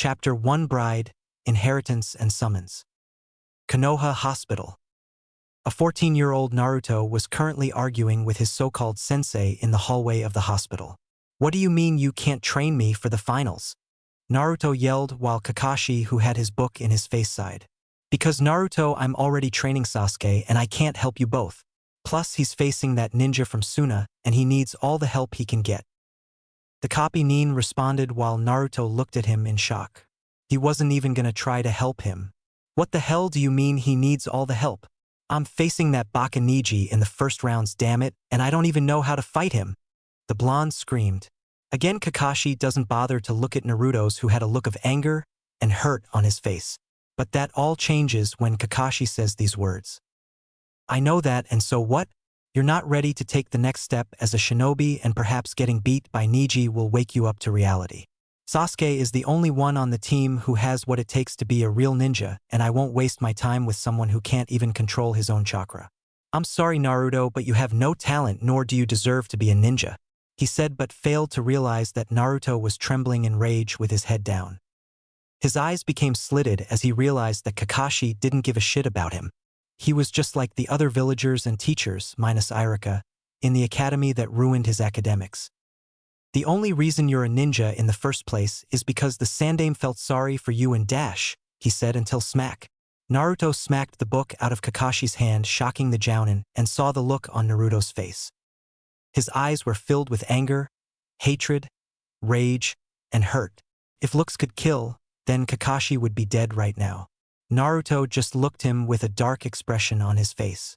Chapter 1 Bride, Inheritance and Summons. Konoha Hospital. A 14-year-old Naruto was currently arguing with his so-called sensei in the hallway of the hospital. "What do you mean you can't train me for the finals?" Naruto yelled while Kakashi, who had his book in his face, sighed. "Because Naruto, I'm already training Sasuke and I can't help you both. Plus he's facing that ninja from Tsunade and he needs all the help he can get." The copy Nin responded while Naruto looked at him in shock. He wasn't even gonna try to help him. "What the hell do you mean he needs all the help? I'm facing that Baka Neji in the first rounds, damn it, and I don't even know how to fight him." The blonde screamed. Again, Kakashi doesn't bother to look at Naruto's, who had a look of anger and hurt on his face. But that all changes when Kakashi says these words. "I know that, and so what? You're not ready to take the next step as a shinobi, and perhaps getting beat by Neji will wake you up to reality. Sasuke is the only one on the team who has what it takes to be a real ninja, and I won't waste my time with someone who can't even control his own chakra. I'm sorry, Naruto, but you have no talent, nor do you deserve to be a ninja," he said, but failed to realize that Naruto was trembling in rage with his head down. His eyes became slitted as he realized that Kakashi didn't give a shit about him. He was just like the other villagers and teachers, minus Irika, in the academy that ruined his academics. "The only reason you're a ninja in the first place is because the Sandaime felt sorry for you and Dash," he said until smack. Naruto smacked the book out of Kakashi's hand, shocking the Jounin, and saw the look on Naruto's face. His eyes were filled with anger, hatred, rage, and hurt. If looks could kill, then Kakashi would be dead right now. Naruto just looked him with a dark expression on his face.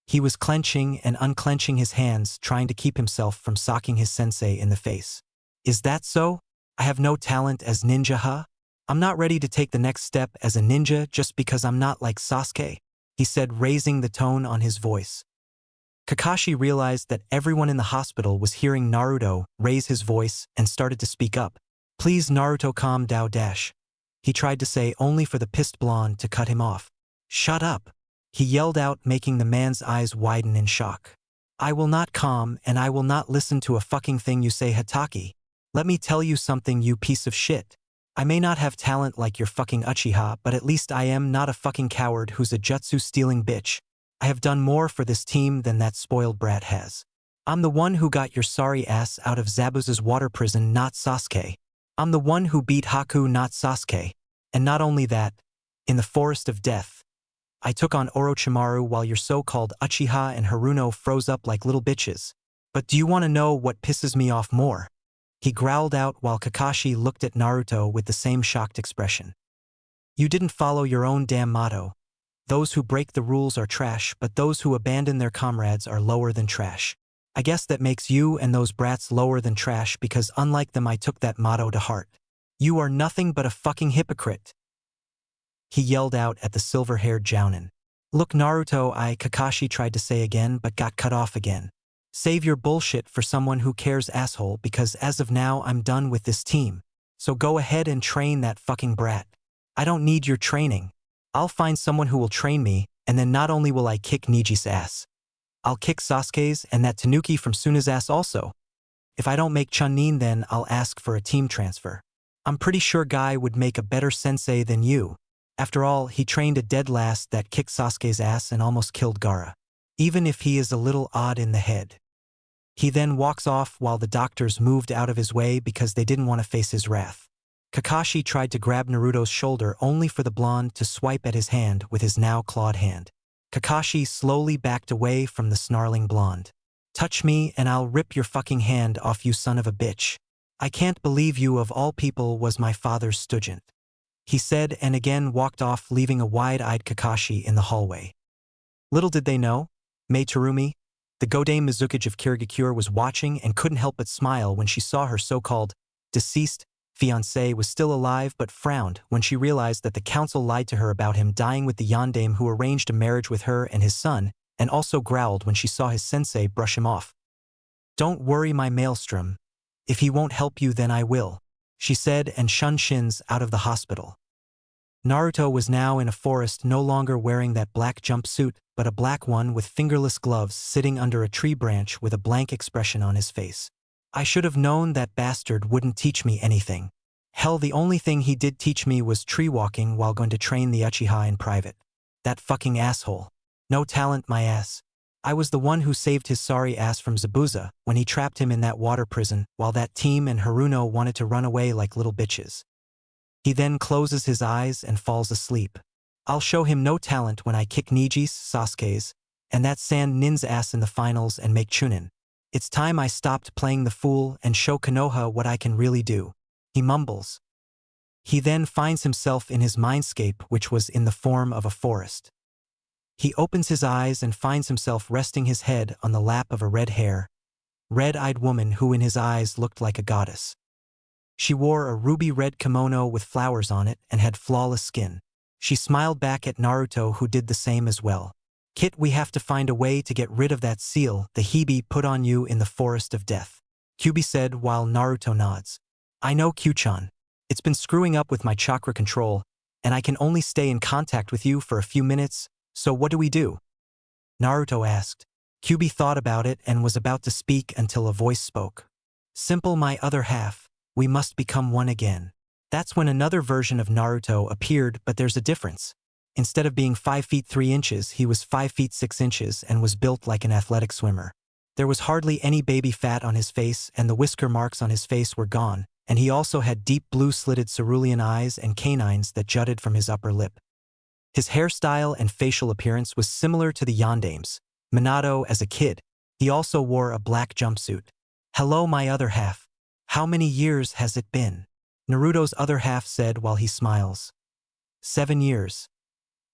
He was clenching and unclenching his hands, trying to keep himself from socking his sensei in the face. "Is that so? I have no talent as ninja, huh? I'm not ready to take the next step as a ninja just because I'm not like Sasuke," he said, raising the tone on his voice. Kakashi realized that everyone in the hospital was hearing Naruto raise his voice and started to speak up. "Please, Naruto, calm down, Dash," he tried to say, only for the pissed blonde to cut him off. "Shut up," he yelled out, making the man's eyes widen in shock. "I will not calm, and I will not listen to a fucking thing you say, Hatake. Let me tell you something, you piece of shit. I may not have talent like your fucking Uchiha, but at least I am not a fucking coward who's a jutsu-stealing bitch. I have done more for this team than that spoiled brat has. I'm the one who got your sorry ass out of Zabuza's water prison, not Sasuke. I'm the one who beat Haku, not Sasuke. And not only that, in the Forest of Death, I took on Orochimaru while your so-called Uchiha and Haruno froze up like little bitches. But do you want to know what pisses me off more?" he growled out while Kakashi looked at Naruto with the same shocked expression. "You didn't follow your own damn motto. Those who break the rules are trash, but those who abandon their comrades are lower than trash. I guess that makes you and those brats lower than trash because unlike them I took that motto to heart. You are nothing but a fucking hypocrite," he yelled out at the silver-haired Jounin. "Look, Naruto," Kakashi tried to say again but got cut off again. "Save your bullshit for someone who cares, asshole, because as of now I'm done with this team. So go ahead and train that fucking brat. I don't need your training. I'll find someone who will train me, and then not only will I kick Neji's ass, I'll kick Sasuke's and that Tanuki from Tsunade's ass also. If I don't make Chunin, then I'll ask for a team transfer. I'm pretty sure Guy would make a better sensei than you. After all, he trained a dead last that kicked Sasuke's ass and almost killed Gaara. Even if he is a little odd in the head." He then walks off while the doctors moved out of his way because they didn't want to face his wrath. Kakashi tried to grab Naruto's shoulder only for the blonde to swipe at his hand with his now clawed hand. Kakashi slowly backed away from the snarling blonde. "Touch me and I'll rip your fucking hand off, you son of a bitch. I can't believe you of all people was my father's student," he said, and again walked off, leaving a wide-eyed Kakashi in the hallway. Little did they know, Mei Terumi, the Godame Mizukage of Kirigakure, was watching and couldn't help but smile when she saw her so-called deceased fiancé was still alive, but frowned when she realized that the council lied to her about him dying with the yondaime who arranged a marriage with her and his son, and also growled when she saw his sensei brush him off. "Don't worry, my maelstrom. If he won't help you, then I will," she said, and shunned Shins out of the hospital. Naruto was now in a forest, no longer wearing that black jumpsuit, but a black one with fingerless gloves, sitting under a tree branch with a blank expression on his face. "I should have known that bastard wouldn't teach me anything. Hell, the only thing he did teach me was tree walking while going to train the Uchiha in private. That fucking asshole. No talent, my ass. I was the one who saved his sorry ass from Zabuza when he trapped him in that water prison while that team and Haruno wanted to run away like little bitches. He then closes his eyes and falls asleep. I'll show him no talent when I kick Neji's, Sasuke's, and that sand nin's ass in the finals and make Chunin. It's time I stopped playing the fool and show Konoha what I can really do. He mumbles. He then finds himself in his mindscape, which was in the form of a forest. He opens his eyes and finds himself resting his head on the lap of a red-eyed woman who in his eyes looked like a goddess. She wore a ruby-red kimono with flowers on it and had flawless skin. She smiled back at Naruto, who did the same as well. Kit, we have to find a way to get rid of that seal the Hebe put on you in the Forest of Death, Kyuubi said while Naruto nods. I know, Kyuchan. It's been screwing up with my chakra control, and I can only stay in contact with you for a few minutes, so what do we do? Naruto asked. Kyuubi thought about it and was about to speak until a voice spoke. Simple, my other half, we must become one again. That's when another version of Naruto appeared, but there's a difference. Instead of being 5 feet 3 inches, he was 5 feet 6 inches and was built like an athletic swimmer. There was hardly any baby fat on his face, and the whisker marks on his face were gone, and he also had deep blue slitted cerulean eyes and canines that jutted from his upper lip. His hairstyle and facial appearance was similar to the Yandame's, Minato as a kid. He also wore a black jumpsuit. Hello, my other half. How many years has it been? Naruto's other half said while he smiles. 7 years.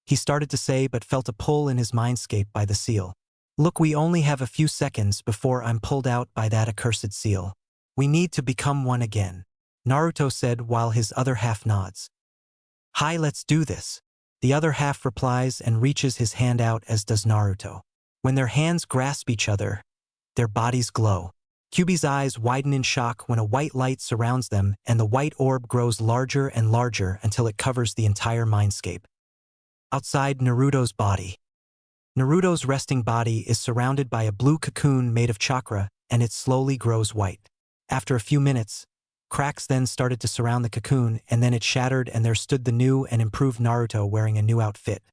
He started to say but felt a pull in his mindscape by the seal. Look, we only have a few seconds before I'm pulled out by that accursed seal. We need to become one again, Naruto said while his other half nods. Hi, let's do this. The other half replies and reaches his hand out, as does Naruto. When their hands grasp each other, their bodies glow. Kyuubi's eyes widen in shock when a white light surrounds them and the white orb grows larger and larger until it covers the entire mindscape. Outside Naruto's body. Naruto's resting body is surrounded by a blue cocoon made of chakra, and it slowly grows white. After a few minutes, cracks then started to surround the cocoon, and then it shattered, and there stood the new and improved Naruto wearing a new outfit.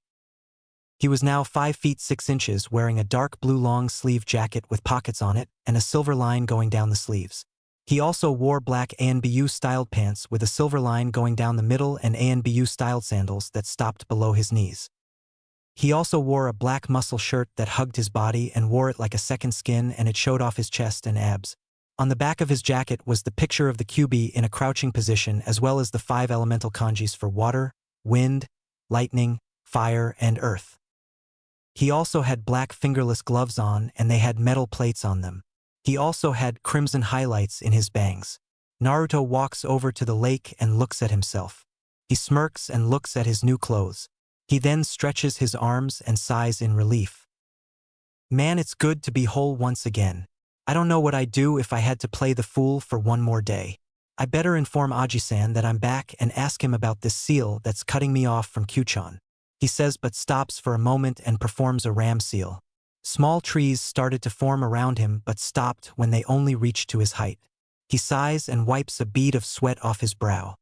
He was now 5 feet 6 inches, wearing a dark blue long-sleeve jacket with pockets on it and a silver line going down the sleeves. He also wore black ANBU-styled pants with a silver line going down the middle and ANBU-styled sandals that stopped below his knees. He also wore a black muscle shirt that hugged his body and wore it like a second skin, and it showed off his chest and abs. On the back of his jacket was the picture of the Kyuubi in a crouching position, as well as the 5 elemental kanjis for water, wind, lightning, fire, and earth. He also had black fingerless gloves on, and they had metal plates on them. He also had crimson highlights in his bangs. Naruto walks over to the lake and looks at himself. He smirks and looks at his new clothes. He then stretches his arms and sighs in relief. Man, it's good to be whole once again. I don't know what I'd do if I had to play the fool for one more day. I better inform Aji-san that I'm back and ask him about this seal that's cutting me off from Kyuchan. He says but stops for a moment and performs a ram seal. Small trees started to form around him but stopped when they only reached to his height. He sighs and wipes a bead of sweat off his brow.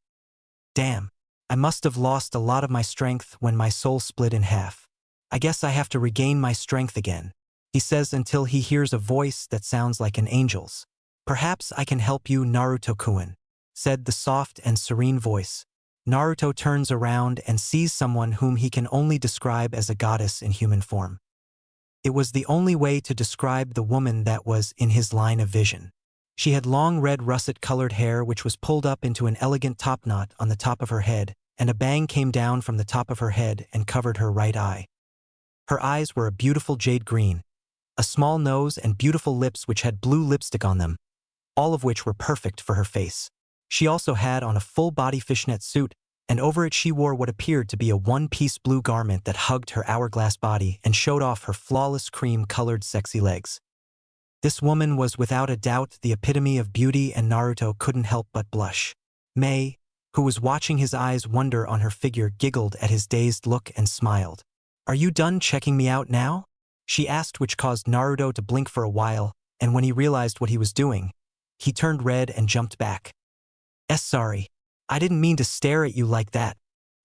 Damn, I must have lost a lot of my strength when my soul split in half. I guess I have to regain my strength again, he says until he hears a voice that sounds like an angel's. Perhaps I can help you, Naruto-kun, said the soft and serene voice. Naruto turns around and sees someone whom he can only describe as a goddess in human form. It was the only way to describe the woman that was in his line of vision. She had long red russet-colored hair which was pulled up into an elegant topknot on the top of her head, and a bang came down from the top of her head and covered her right eye. Her eyes were a beautiful jade green, a small nose and beautiful lips which had blue lipstick on them, all of which were perfect for her face. She also had on a full-body fishnet suit, and over it she wore what appeared to be a one-piece blue garment that hugged her hourglass body and showed off her flawless cream-colored sexy legs. This woman was without a doubt the epitome of beauty, and Naruto couldn't help but blush. Mei, who was watching his eyes wander on her figure, giggled at his dazed look and smiled. "Are you done checking me out now?" she asked, which caused Naruto to blink for a while, and when he realized what he was doing, he turned red and jumped back. Sorry. I didn't mean to stare at you like that,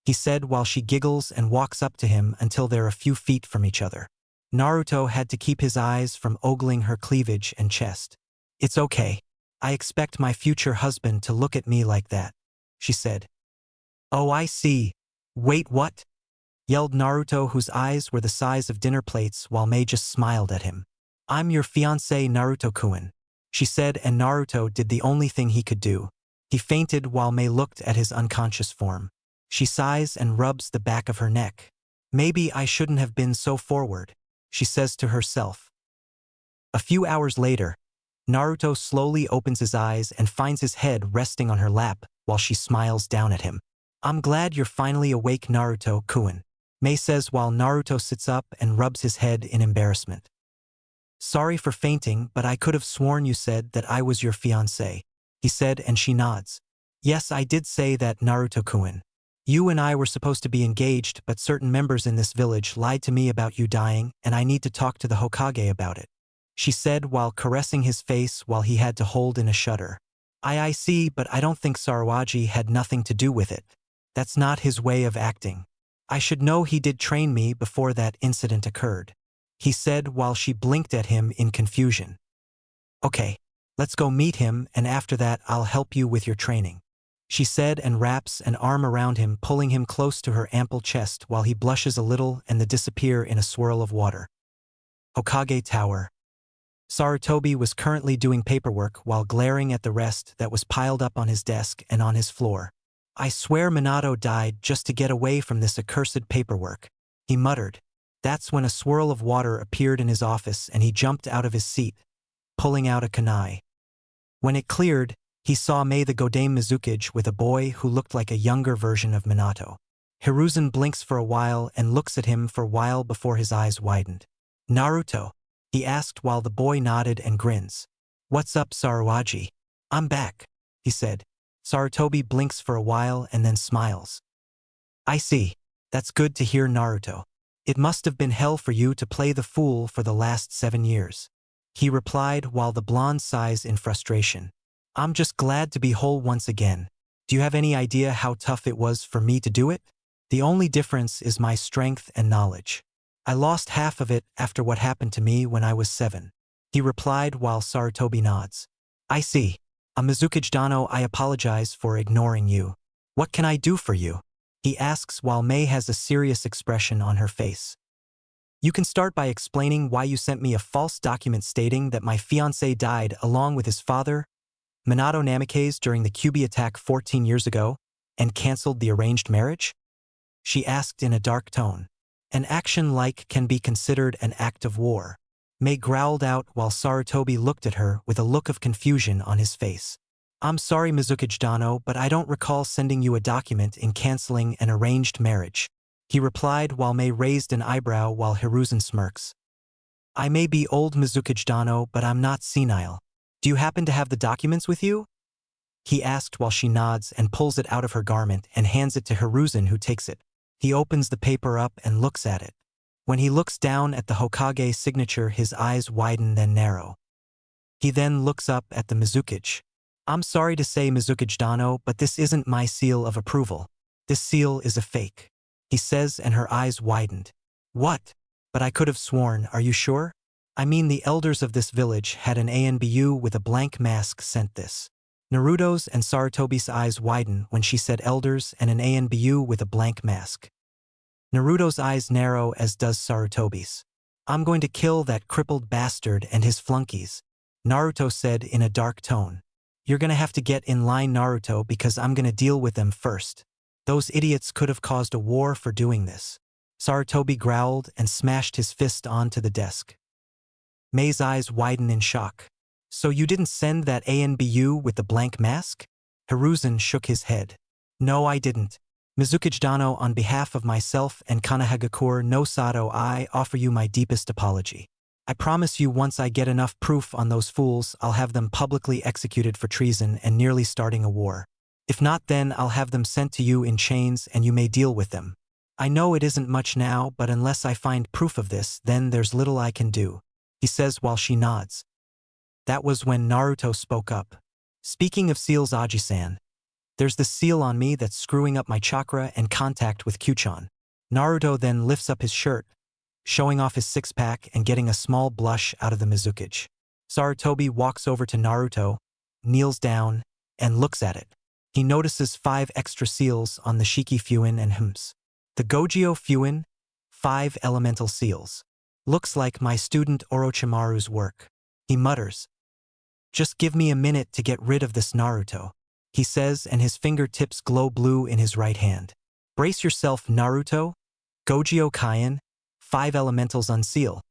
he said while she giggles and walks up to him until they're a few feet from each other. Naruto had to keep his eyes from ogling her cleavage and chest. It's okay. I expect my future husband to look at me like that, she said. Oh, I see. Wait, what? Yelled Naruto, whose eyes were the size of dinner plates, while Mei just smiled at him. I'm your fiancé Naruto-kun, she said, and Naruto did the only thing he could do. He fainted while Mei looked at his unconscious form. She sighs and rubs the back of her neck. Maybe I shouldn't have been so forward, she says to herself. A few hours later, Naruto slowly opens his eyes and finds his head resting on her lap while she smiles down at him. I'm glad you're finally awake, Naruto-kun, Mei says while Naruto sits up and rubs his head in embarrassment. Sorry for fainting, but I could have sworn you said that I was your fiancé, he said, and she nods. Yes, I did say that, Naruto-kun. You and I were supposed to be engaged, but certain members in this village lied to me about you dying, and I need to talk to the Hokage about it, she said while caressing his face while he had to hold in a shudder. I see, but I don't think Sarawaji had nothing to do with it. That's not his way of acting. I should know he did train me before that incident occurred, he said while she blinked at him in confusion. Okay, let's go meet him, and after that I'll help you with your training, she said, and wraps an arm around him, pulling him close to her ample chest while he blushes a little and they disappear in a swirl of water. Hokage Tower. Sarutobi was currently doing paperwork while glaring at the rest that was piled up on his desk and on his floor. I swear Minato died just to get away from this accursed paperwork, he muttered. That's when a swirl of water appeared in his office and he jumped out of his seat, pulling out a kunai. When it cleared, he saw Mei the Godame Mizukage with a boy who looked like a younger version of Minato. Hiruzen blinks for a while and looks at him for a while before his eyes widened. Naruto, he asked while the boy nodded and grins. What's up, Sarawaji? I'm back, he said. Sarutobi blinks for a while and then smiles. I see. That's good to hear, Naruto. It must have been hell for you to play the fool for the last 7 years, he replied while the blonde sighs in frustration. I'm just glad to be whole once again. Do you have any idea how tough it was for me to do it? The only difference is my strength and knowledge. I lost half of it after what happened to me when I was 7, he replied while Sarutobi nods. I see. Mizukage Dano, I apologize for ignoring you. What can I do for you? He asks while Mei has a serious expression on her face. You can start by explaining why you sent me a false document stating that my fiancé died along with his father, Minato Namikaze, during the Kyuubi attack 14 years ago, and cancelled the arranged marriage? She asked in a dark tone. An action like can be considered an act of war, Mei growled out while Sarutobi looked at her with a look of confusion on his face. I'm sorry, Mizukage Dano, but I don't recall sending you a document in cancelling an arranged marriage, he replied while Mei raised an eyebrow while Hiruzen smirks. I may be old, Mizukage Dano, but I'm not senile. Do you happen to have the documents with you? He asked while she nods and pulls it out of her garment and hands it to Hiruzen, who takes it. He opens the paper up and looks at it. When he looks down at the Hokage signature, his eyes widen then narrow. He then looks up at the Mizukage. I'm sorry to say, Mizukage Dano, but this isn't my seal of approval. This seal is a fake, he says, and her eyes widened. What? But I could have sworn, are you sure? I mean, the elders of this village had an ANBU with a blank mask sent this. Naruto's and Sarutobi's eyes widen when she said elders and an ANBU with a blank mask. Naruto's eyes narrow, as does Sarutobi's. I'm going to kill that crippled bastard and his flunkies, Naruto said in a dark tone. You're gonna have to get in line, Naruto, because I'm gonna deal with them first. Those idiots could have caused a war for doing this. Sarutobi growled and smashed his fist onto the desk. Mei's eyes widen in shock. So you didn't send that ANBU with the blank mask? Hiruzen shook his head. No, I didn't. Mizukage Dano, on behalf of myself and Kanehagakure no Sato, I offer you my deepest apology. I promise you, once I get enough proof on those fools, I'll have them publicly executed for treason and nearly starting a war. If not, then I'll have them sent to you in chains and you may deal with them. I know it isn't much now, but unless I find proof of this, then there's little I can do, he says while she nods. That was when Naruto spoke up. Speaking of seals, Aji-san, There's this seal on me that's screwing up my chakra and contact with Kyuchan. Naruto then lifts up his shirt, showing off his six-pack and getting a small blush out of the Mizukage. Sarutobi walks over to Naruto, kneels down, and looks at it. He notices 5 extra seals on the Shiki Fuin and hms. The Gojio Fuin, 5 elemental seals. Looks like my student Orochimaru's work. He mutters. Just give me a minute to get rid of this Naruto, he says, and his fingertips glow blue in his right hand. Brace yourself, Naruto. Gojio Kaien, 5 elementals unseal,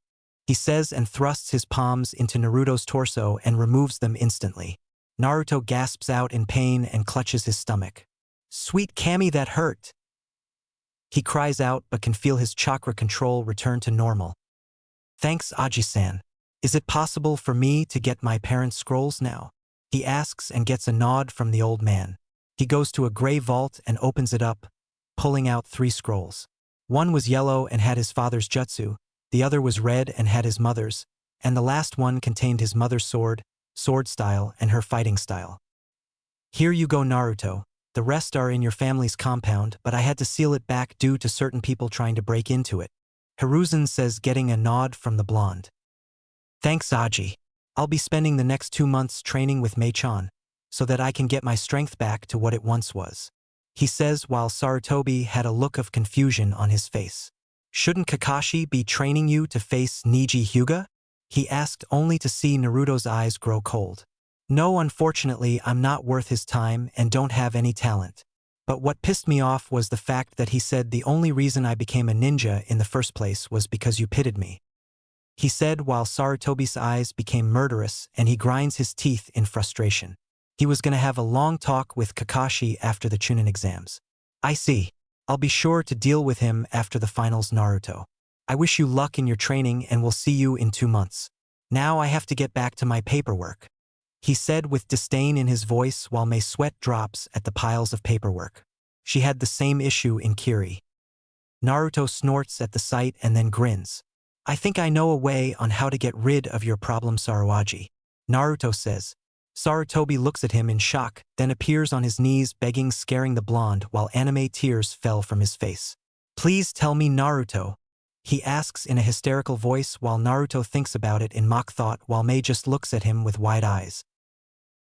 he says, and thrusts his palms into Naruto's torso and removes them instantly. Naruto gasps out in pain and clutches his stomach. Sweet Kami, that hurt. He cries out but can feel his chakra control return to normal. Thanks, Aji-san. Is it possible for me to get my parents' scrolls now? He asks and gets a nod from the old man. He goes to a gray vault and opens it up, pulling out 3 scrolls. One was yellow and had his father's jutsu, the other was red and had his mother's, and the last one contained his mother's sword style, and her fighting style. Here you go, Naruto. The rest are in your family's compound, but I had to seal it back due to certain people trying to break into it. Hiruzen says, getting a nod from the blonde. Thanks, Aji. I'll be spending the next 2 months training with Mei-chan, so that I can get my strength back to what it once was, he says, while Sarutobi had a look of confusion on his face. Shouldn't Kakashi be training you to face Neji Hyuga? He asked, only to see Naruto's eyes grow cold. No, unfortunately, I'm not worth his time and don't have any talent. But what pissed me off was the fact that he said the only reason I became a ninja in the first place was because you pitted me, he said, while Sarutobi's eyes became murderous and he grinds his teeth in frustration. He was going to have a long talk with Kakashi after the Chunin exams. I see. I'll be sure to deal with him after the finals, Naruto. I wish you luck in your training and will see you in 2 months. Now I have to get back to my paperwork, he said with disdain in his voice while Mei's sweat drops at the piles of paperwork. She had the same issue in Kiri. Naruto snorts at the sight and then grins. I think I know a way on how to get rid of your problem, Saruaji, Naruto says. Sarutobi looks at him in shock, then appears on his knees begging, scaring the blonde while anime tears fell from his face. Please tell me, Naruto, he asks in a hysterical voice while Naruto thinks about it in mock thought while Mei just looks at him with wide eyes.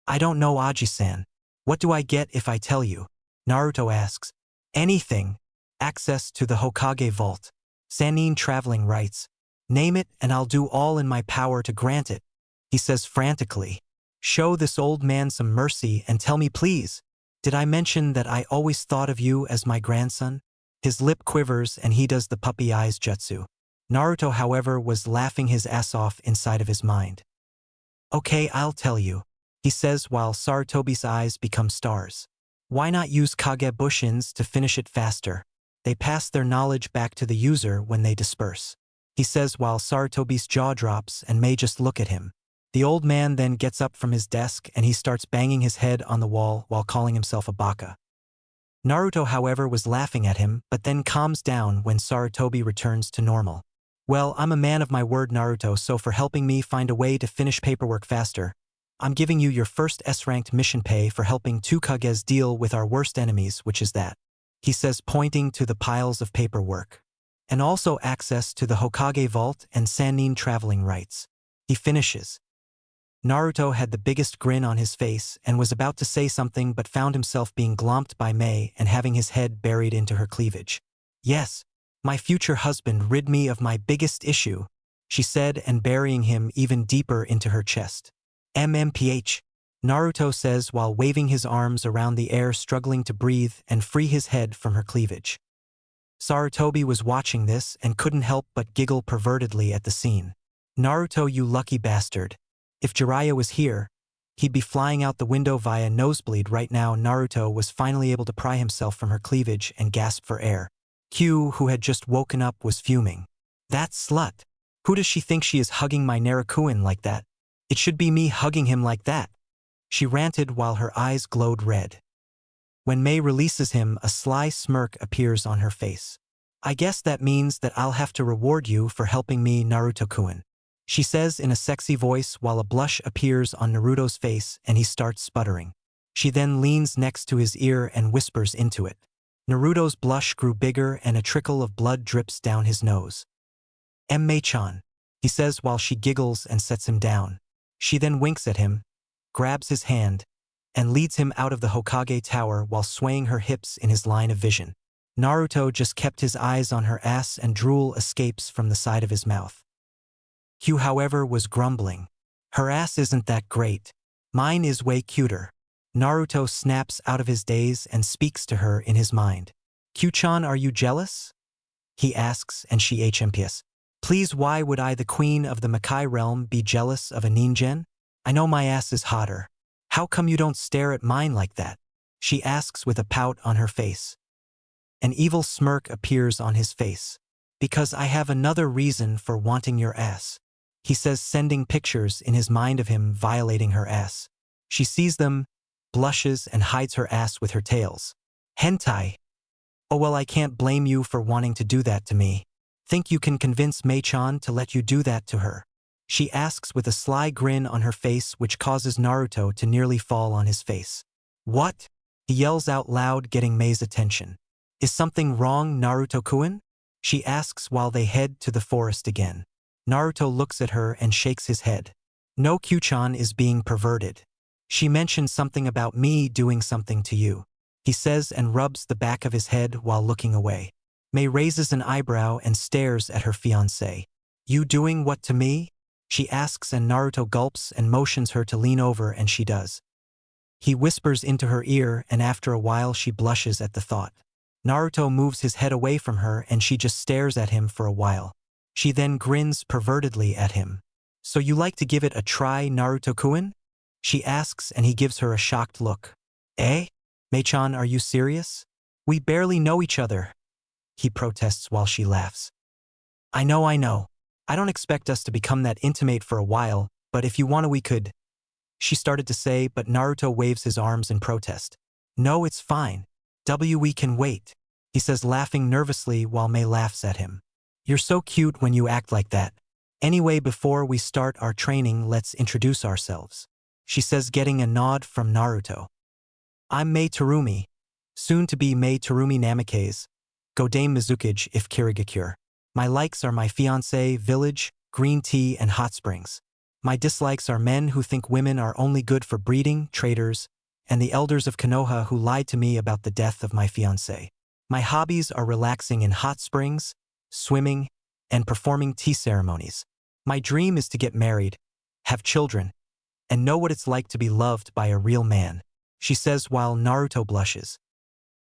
I don't know, Aji-san. What do I get if I tell you? Naruto asks. Anything. Access to the Hokage vault. Sannin traveling rights. Name it and I'll do all in my power to grant it, he says frantically. Show this old man some mercy and tell me, please. Did I mention that I always thought of you as my grandson? His lip quivers and he does the puppy eyes jutsu. Naruto, however, was laughing his ass off inside of his mind. Okay, I'll tell you, he says while Sarutobi's eyes become stars. Why not use Kage Bushins to finish it faster? They pass their knowledge back to the user when they disperse, he says while Sarutobi's jaw drops and Mei just look at him. The old man then gets up from his desk and he starts banging his head on the wall while calling himself a baka. Naruto, however, was laughing at him but then calms down when Sarutobi returns to normal. Well, I'm a man of my word, Naruto, so for helping me find a way to finish paperwork faster, I'm giving you your first S-ranked mission pay for helping 2 Kages deal with our worst enemies, which is that, he says, pointing to the piles of paperwork. And also access to the Hokage vault and Sannin traveling rights, he finishes. Naruto had the biggest grin on his face and was about to say something but found himself being glomped by Mei and having his head buried into her cleavage. Yes, my future husband rid me of my biggest issue, she said, and burying him even deeper into her chest. MMPH, Naruto says while waving his arms around the air, struggling to breathe and free his head from her cleavage. Sarutobi was watching this and couldn't help but giggle pervertedly at the scene. Naruto, you lucky bastard. If Jiraiya was here, he'd be flying out the window via nosebleed right now. Naruto was finally able to pry himself from her cleavage and gasp for air. Q, who had just woken up, was fuming. That slut. Who does she think she is, hugging my Narukuin like that? It should be me hugging him like that, she ranted while her eyes glowed red. When Mei releases him, a sly smirk appears on her face. I guess that means that I'll have to reward you for helping me, Naruto-kun, she says in a sexy voice while a blush appears on Naruto's face and he starts sputtering. She then leans next to his ear and whispers into it. Naruto's blush grew bigger and a trickle of blood drips down his nose. Mei-chan, he says while she giggles and sets him down. She then winks at him, grabs his hand, and leads him out of the Hokage tower while swaying her hips in his line of vision. Naruto just kept his eyes on her ass and drool escapes from the side of his mouth. Hugh, however, was grumbling. Her ass isn't that great. Mine is way cuter. Naruto snaps out of his daze and speaks to her in his mind. Q-chan, are you jealous? He asks and she HMPS. Please, why would I, the queen of the Makai realm, be jealous of a ninjen? I know my ass is hotter. How come you don't stare at mine like that? She asks with a pout on her face. An evil smirk appears on his face. Because I have another reason for wanting your ass. He says, sending pictures in his mind of him violating her ass. She sees them, blushes and hides her ass with her tails. Hentai. Oh well, I can't blame you for wanting to do that to me. Think you can convince Mei-chan to let you do that to her? She asks with a sly grin on her face which causes Naruto to nearly fall on his face. What? He yells out loud, getting Mei's attention. Is something wrong, Naruto-kun? She asks while they head to the forest again. Naruto looks at her and shakes his head. No, Q-chan is being perverted. She mentioned something about me doing something to you. He says and rubs the back of his head while looking away. Mei raises an eyebrow and stares at her fiancé. You doing what to me? She asks and Naruto gulps and motions her to lean over and she does. He whispers into her ear and after a while she blushes at the thought. Naruto moves his head away from her and she just stares at him for a while. She then grins pervertedly at him. So you like to give it a try, Naruto-kun? She asks and he gives her a shocked look. Eh? Mei-chan, are you serious? We barely know each other. He protests while she laughs. I know. I don't expect us to become that intimate for a while, but if you want to we could. She started to say, but Naruto waves his arms in protest. No, it's fine. We can wait. He says, laughing nervously while Mei laughs at him. You're so cute when you act like that. Anyway, before we start our training, let's introduce ourselves. She says, getting a nod from Naruto. I'm Mei Terumi, soon to be Mei Terumi Namikaze, Godame Mizukage if Kirigakure. My likes are my fiancé, village, green tea, and hot springs. My dislikes are men who think women are only good for breeding, traitors, and the elders of Konoha who lied to me about the death of my fiancé. My hobbies are relaxing in hot springs, swimming, and performing tea ceremonies. My dream is to get married, have children, and know what it's like to be loved by a real man, she says while Naruto blushes.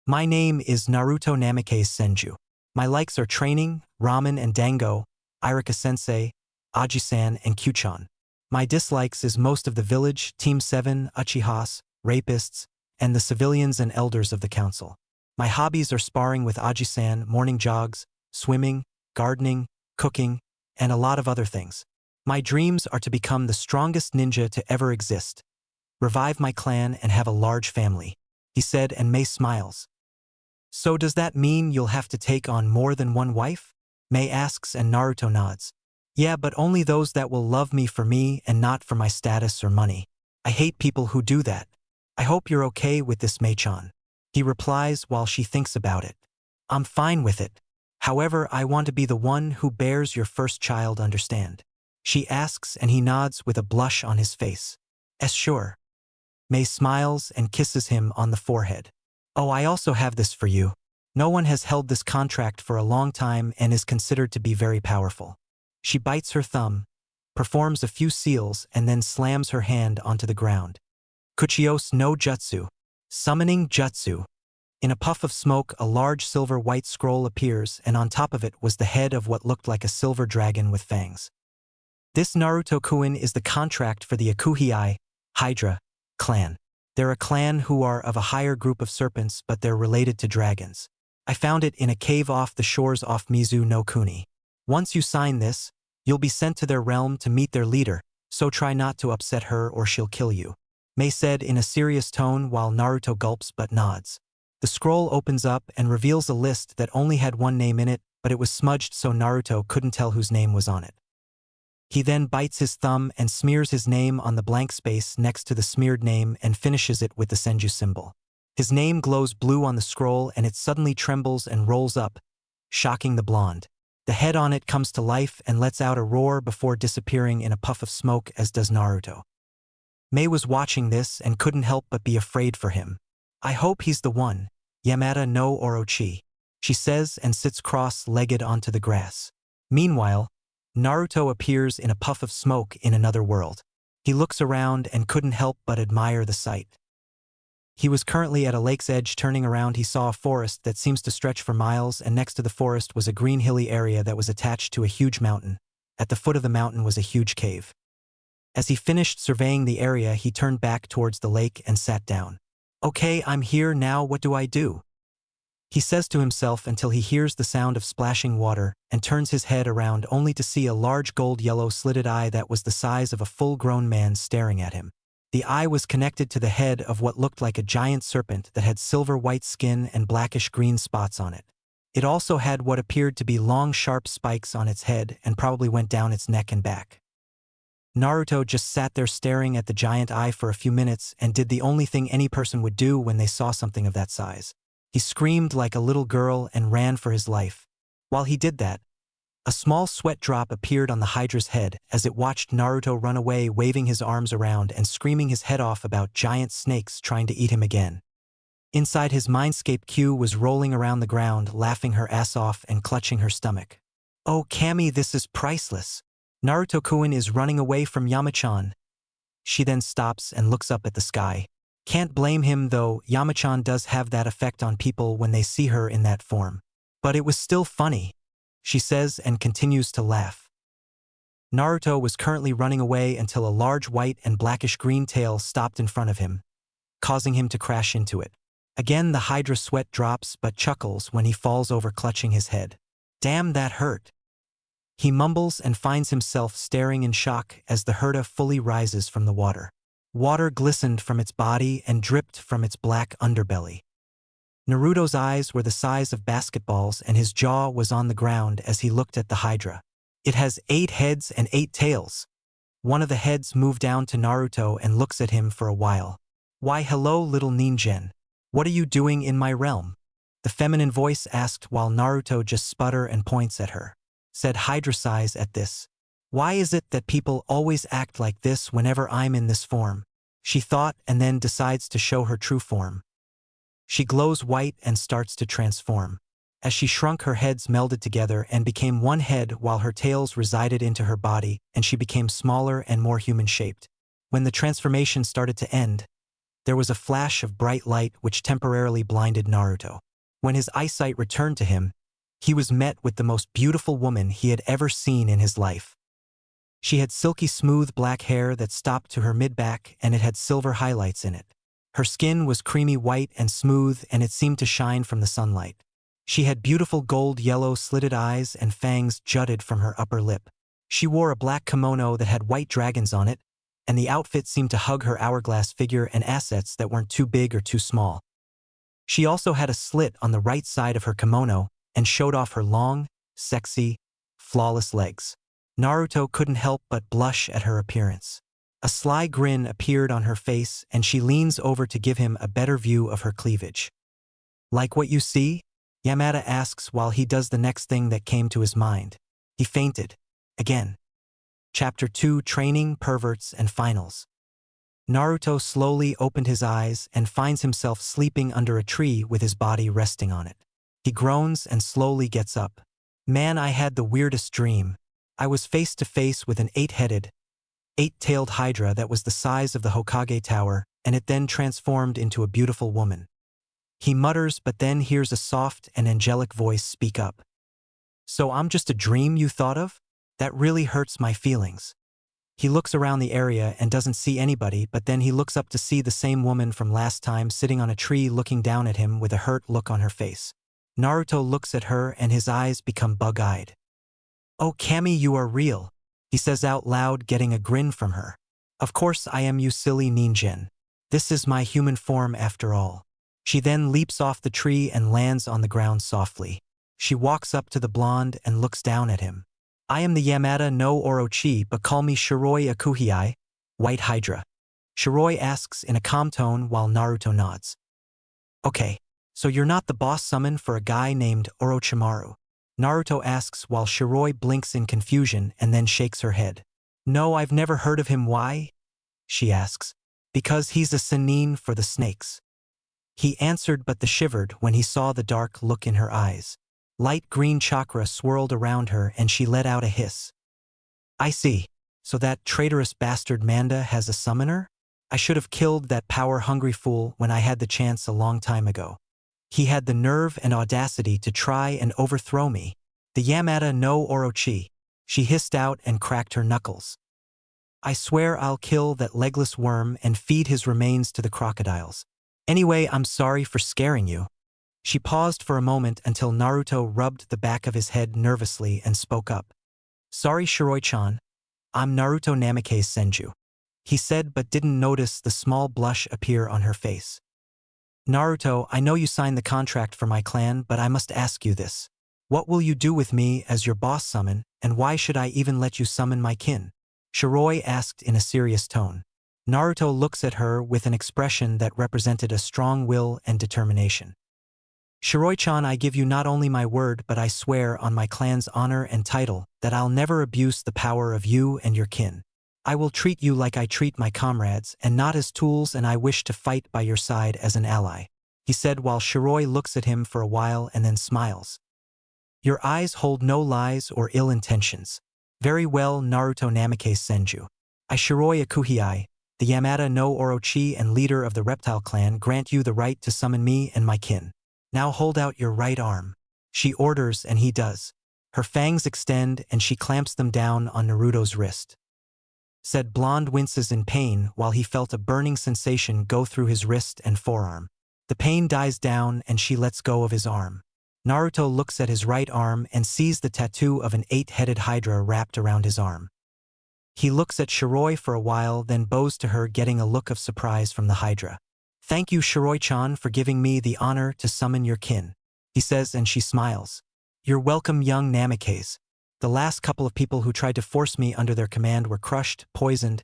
My name is Naruto Namikaze Senju. My likes are training, ramen and dango, Irika-sensei, Aji-san, and Q-chan. My dislikes is most of the village, Team 7, Uchihas, rapists, and the civilians and elders of the council. My hobbies are sparring with Aji-san, morning jogs, swimming, gardening, cooking, and a lot of other things. My dreams are to become the strongest ninja to ever exist, revive my clan and have a large family, he said, and Mei smiles. So does that mean you'll have to take on more than one wife? Mei asks and Naruto nods. Yeah, but only those that will love me for me and not for my status or money. I hate people who do that. I hope you're okay with this, Mei-chan. He replies while she thinks about it. I'm fine with it. However, I want to be the one who bears your first child, understand? She asks and he nods with a blush on his face. Sure. Mei smiles and kisses him on the forehead. Oh, I also have this for you. No one has held this contract for a long time and is considered to be very powerful. She bites her thumb, performs a few seals and then slams her hand onto the ground. Kuchios no Jutsu. Summoning Jutsu. In a puff of smoke, a large silver-white scroll appears and on top of it was the head of what looked like a silver dragon with fangs. This Naruto-kun is the contract for the Akuhei, Hydra, clan. They're a clan who are of a higher group of serpents, but they're related to dragons. I found it in a cave off the shores off Mizu no Kuni. Once you sign this, you'll be sent to their realm to meet their leader, so try not to upset her or she'll kill you. Mei said in a serious tone while Naruto gulps but nods. The scroll opens up and reveals a list that only had one name in it, but it was smudged so Naruto couldn't tell whose name was on it. He then bites his thumb and smears his name on the blank space next to the smeared name and finishes it with the Senju symbol. His name glows blue on the scroll and it suddenly trembles and rolls up, shocking the blonde. The head on it comes to life and lets out a roar before disappearing in a puff of smoke, as does Naruto. Mei was watching this and couldn't help but be afraid for him. "I hope he's the one, Yamada no Orochi," she says and sits cross-legged onto the grass. Meanwhile, Naruto appears in a puff of smoke in another world. He looks around and couldn't help but admire the sight. He was currently at a lake's edge. Turning around, he saw a forest that seems to stretch for miles, and next to the forest was a green hilly area that was attached to a huge mountain. At the foot of the mountain was a huge cave. As he finished surveying the area, he turned back towards the lake and sat down. "Okay, I'm here now, what do I do?" he says to himself until he hears the sound of splashing water and turns his head around only to see a large gold-yellow slitted eye that was the size of a full-grown man staring at him. The eye was connected to the head of what looked like a giant serpent that had silver-white skin and blackish-green spots on it. It also had what appeared to be long, sharp spikes on its head and probably went down its neck and back. Naruto just sat there staring at the giant eye for a few minutes and did the only thing any person would do when they saw something of that size. He screamed like a little girl and ran for his life. While he did that, a small sweat drop appeared on the Hydra's head as it watched Naruto run away, waving his arms around and screaming his head off about giant snakes trying to eat him again. Inside his mindscape, Q was rolling around the ground, laughing her ass off and clutching her stomach. "Oh Kami, this is priceless. Naruto-kun is running away from Yamachan." She then stops and looks up at the sky. Can't blame him though, Yamachan does have that effect on people when they see her in that form. But it was still funny, she says and continues to laugh. Naruto was currently running away until a large white and blackish-green tail stopped in front of him, causing him to crash into it. Again the Hydra sweat drops but chuckles when he falls over, clutching his head. "Damn, that hurt." He mumbles and finds himself staring in shock as the Hydra fully rises from the water. Water glistened from its body and dripped from its black underbelly. Naruto's eyes were the size of basketballs and his jaw was on the ground as he looked at the Hydra. "It has 8 heads and 8 tails. One of the heads moved down to Naruto and looks at him for a while. "Why hello little ninjen. What are you doing in my realm?" the feminine voice asked while Naruto just sputter and points at her. Said Hydra sighs at this. "Why is it that people always act like this whenever I'm in this form?" she thought, and then decides to show her true form. She glows white and starts to transform. As she shrunk, her heads melded together and became one head while her tails resided into her body, and she became smaller and more human-shaped. When the transformation started to end, there was a flash of bright light which temporarily blinded Naruto. When his eyesight returned to him, he was met with the most beautiful woman he had ever seen in his life. She had silky smooth black hair that stopped to her mid-back and it had silver highlights in it. Her skin was creamy white and smooth and it seemed to shine from the sunlight. She had beautiful gold-yellow slitted eyes and fangs jutted from her upper lip. She wore a black kimono that had white dragons on it, and the outfit seemed to hug her hourglass figure and assets that weren't too big or too small. She also had a slit on the right side of her kimono and showed off her long, sexy, flawless legs. Naruto couldn't help but blush at her appearance. A sly grin appeared on her face and she leans over to give him a better view of her cleavage. "Like what you see?" Yamada asks while he does the next thing that came to his mind. He fainted. Again. Chapter 2: Training, Perverts, and Finals. Naruto slowly opened his eyes and finds himself sleeping under a tree with his body resting on it. He groans and slowly gets up. "Man, I had the weirdest dream. I was face to face with an 8-headed, 8-tailed Hydra that was the size of the Hokage tower, and it then transformed into a beautiful woman." He mutters but then hears a soft and angelic voice speak up. "So I'm just a dream you thought of? That really hurts my feelings." He looks around the area and doesn't see anybody, but then he looks up to see the same woman from last time sitting on a tree looking down at him with a hurt look on her face. Naruto looks at her and his eyes become bug-eyed. "Oh Kami, you are real," he says out loud, getting a grin from her. "Of course I am, you silly ninjen. This is my human form after all." She then leaps off the tree and lands on the ground softly. She walks up to the blonde and looks down at him. I am the Yamada no Orochi, but call me Shiroi Akuhei, White Hydra. Shiroi asks in a calm tone while Naruto nods. Okay, so you're not the boss summon for a guy named Orochimaru? Naruto asks while Shiroi blinks in confusion and then shakes her head. No, I've never heard of him. Why? She asks. Because he's a Sannin for the snakes. He answered, but shivered when he saw the dark look in her eyes. Light green chakra swirled around her and she let out a hiss. I see. So that traitorous bastard Manda has a summoner? I should have killed that power-hungry fool when I had the chance a long time ago. He had the nerve and audacity to try and overthrow me. The Yamada no Orochi, she hissed out and cracked her knuckles. I swear I'll kill that legless worm and feed his remains to the crocodiles. Anyway, I'm sorry for scaring you. She paused for a moment until Naruto rubbed the back of his head nervously and spoke up. Sorry, Shiroi-chan. I'm Naruto Namikaze Senju. He said, but didn't notice the small blush appear on her face. Naruto, I know you signed the contract for my clan, but I must ask you this. What will you do with me as your boss summon, and why should I even let you summon my kin? Shiroi asked in a serious tone. Naruto looks at her with an expression that represented a strong will and determination. Shiroi-chan, I give you not only my word, but I swear on my clan's honor and title that I'll never abuse the power of you and your kin. I will treat you like I treat my comrades and not as tools, and I wish to fight by your side as an ally, he said while Shiroi looks at him for a while and then smiles. Your eyes hold no lies or ill intentions. Very well, Naruto Namikaze Senju. I, Shiroi Akuhei, the Yamada no Orochi and leader of the reptile clan, grant you the right to summon me and my kin. Now hold out your right arm. She orders and he does. Her fangs extend and she clamps them down on Naruto's wrist. Said blonde winces in pain while he felt a burning sensation go through his wrist and forearm. The pain dies down and she lets go of his arm. Naruto looks at his right arm and sees the tattoo of an 8-headed Hydra wrapped around his arm. He looks at Shiroi for a while, then bows to her, getting a look of surprise from the Hydra. Thank you, Shiroi-chan, for giving me the honor to summon your kin, he says, and she smiles. You're welcome, young Namikaze. The last couple of people who tried to force me under their command were crushed, poisoned,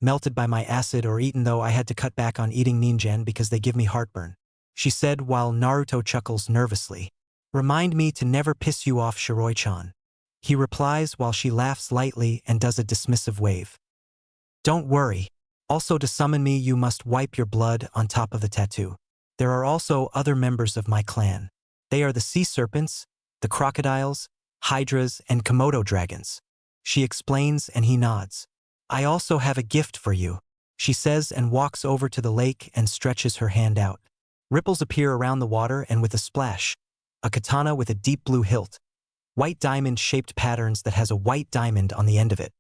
melted by my acid, or eaten, though I had to cut back on eating ninjan because they give me heartburn, she said while Naruto chuckles nervously. Remind me to never piss you off, Shiroi-chan. He replies while she laughs lightly and does a dismissive wave. Don't worry. Also, to summon me you must wipe your blood on top of the tattoo. There are also other members of my clan. They are the sea serpents, the crocodiles, hydras, and Komodo dragons. She explains and he nods. I also have a gift for you, she says, and walks over to the lake and stretches her hand out. Ripples appear around the water, and with a splash, a katana with a deep blue hilt, white diamond-shaped patterns that has a white diamond on the end of it.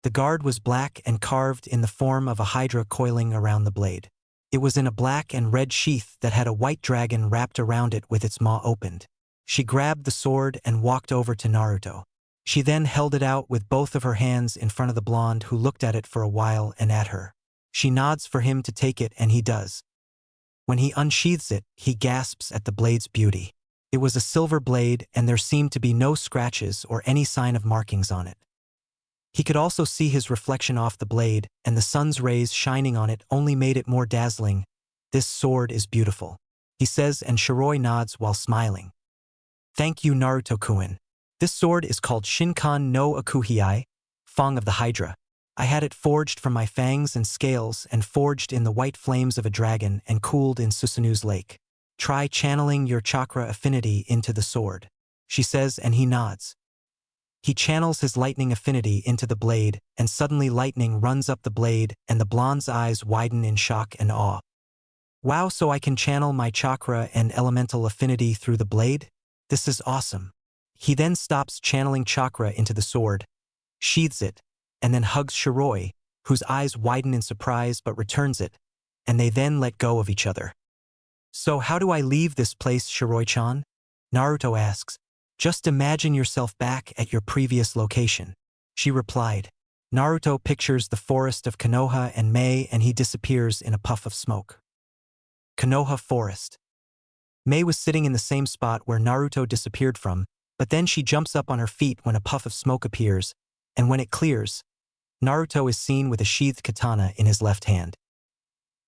The guard was black and carved in the form of a hydra coiling around the blade. It was in a black and red sheath that had a white dragon wrapped around it with its maw opened. She grabbed the sword and walked over to Naruto. She then held it out with both of her hands in front of the blonde, who looked at it for a while and at her. She nods for him to take it, and he does. When he unsheathes it, he gasps at the blade's beauty. It was a silver blade, and there seemed to be no scratches or any sign of markings on it. He could also see his reflection off the blade, and the sun's rays shining on it only made it more dazzling. This sword is beautiful, he says, and Shiroi nods while smiling. Thank you, Naruto-kun. This sword is called Shinkan no Akuhei, Fang of the Hydra. I had it forged from my fangs and scales and forged in the white flames of a dragon and cooled in Susanu's lake. Try channeling your chakra affinity into the sword, she says, and he nods. He channels his lightning affinity into the blade, and suddenly lightning runs up the blade, and the blonde's eyes widen in shock and awe. Wow, so I can channel my chakra and elemental affinity through the blade? This is awesome. He then stops channeling chakra into the sword, sheathes it, and then hugs Shiroi, whose eyes widen in surprise but returns it, and they then let go of each other. So how do I leave this place, Shiroi-chan? Naruto asks. Just imagine yourself back at your previous location, she replied. Naruto pictures the forest of Konoha and Mei, and he disappears in a puff of smoke. Konoha Forest. Mei was sitting in the same spot where Naruto disappeared from, But then she jumps up on her feet when a puff of smoke appears, and when it clears, Naruto is seen with a sheathed katana in his left hand.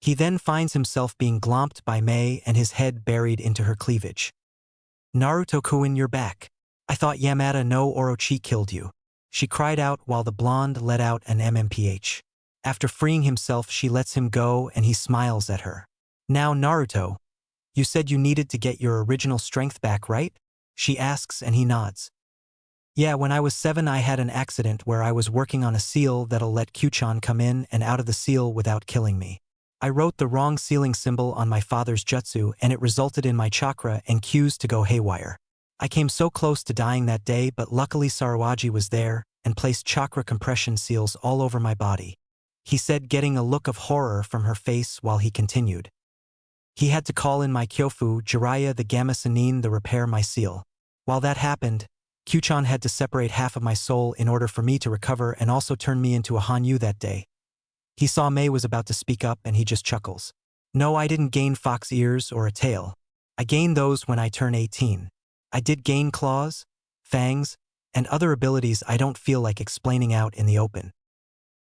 He then finds himself being glomped by Mei and his head buried into her cleavage. "Naruto-kun, you're back. I thought Yamada no Orochi killed you," she cried out while the blonde let out an MMPH. After freeing himself, she lets him go and he smiles at her. "Now Naruto, you said you needed to get your original strength back, right?" she asks and he nods. "Yeah, when I was 7 I had an accident where I was working on a seal that'll let Q-chan come in and out of the seal without killing me. I wrote the wrong sealing symbol on my father's jutsu and it resulted in my chakra and Q's to go haywire. I came so close to dying that day, but luckily Sarawaji was there and placed chakra compression seals all over my body," he said, getting a look of horror from her face while he continued. "He had to call in my Kyofu, Jiraiya the Gamma Sennin to repair my seal. While that happened, Q-chan had to separate half of my soul in order for me to recover and also turn me into a Hanyu that day." He saw Mei was about to speak up and he just chuckles. "No, I didn't gain fox ears or a tail. I gained those when I turned 18. I did gain claws, fangs, and other abilities I don't feel like explaining out in the open.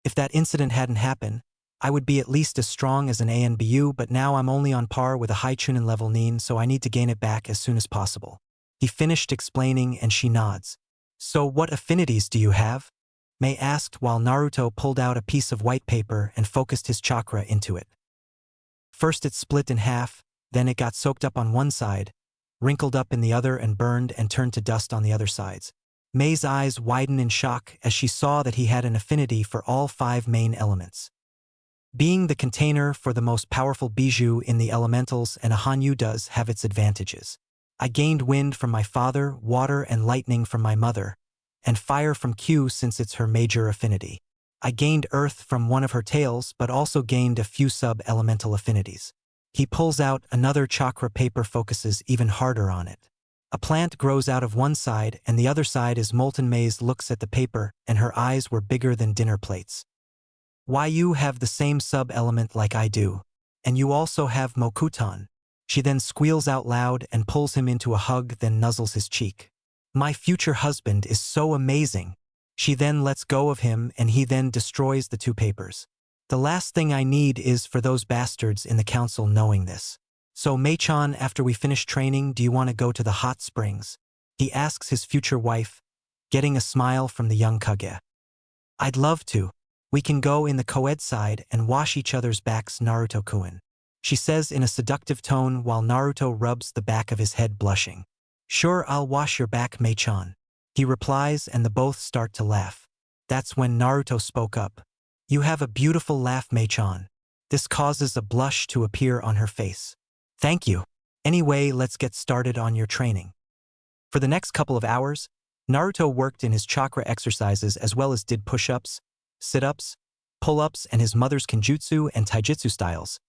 If that incident hadn't happened, I would be at least as strong as an ANBU, but now I'm only on par with a high Chunin level Nin, so I need to gain it back as soon as possible." He finished explaining and she nods. "So what affinities do you have?" Mei asked while Naruto pulled out a piece of white paper and focused his chakra into it. First it split in half, then it got soaked up on one side, wrinkled up in the other and burned and turned to dust on the other sides. Mei's eyes widened in shock as she saw that he had an affinity for all 5 main elements. Being the container for the most powerful bijou in the elementals and a Hanyu does have its advantages. "I gained wind from my father, water and lightning from my mother, and fire from Q since it's her major affinity. I gained earth from one of her tails but also gained a few sub-elemental affinities." He pulls out another chakra paper, focuses even harder on it. A plant grows out of one side and the other side is molten. Maize looks at the paper and her eyes were bigger than dinner plates. "Why, you have the same sub-element like I do. And you also have Mokutan." She then squeals out loud and pulls him into a hug, then nuzzles his cheek. "My future husband is so amazing." She then lets go of him and he then destroys the 2 papers. "The last thing I need is for those bastards in the council knowing this. So Mei-chan, after we finish training, do you want to go to the hot springs?" he asks his future wife, getting a smile from the young Kage. "I'd love to. We can go in the co-ed side and wash each other's backs, Naruto-kun," she says in a seductive tone while Naruto rubs the back of his head, blushing. "Sure, I'll wash your back, Mei-chan," he replies, and the both start to laugh. That's when Naruto spoke up. "You have a beautiful laugh, Mei-chan." This causes a blush to appear on her face. "Thank you. Anyway, let's get started on your training." For the next couple of hours, Naruto worked in his chakra exercises as well as did push-ups, sit-ups, pull-ups, and his mother's Kenjutsu and Taijutsu styles,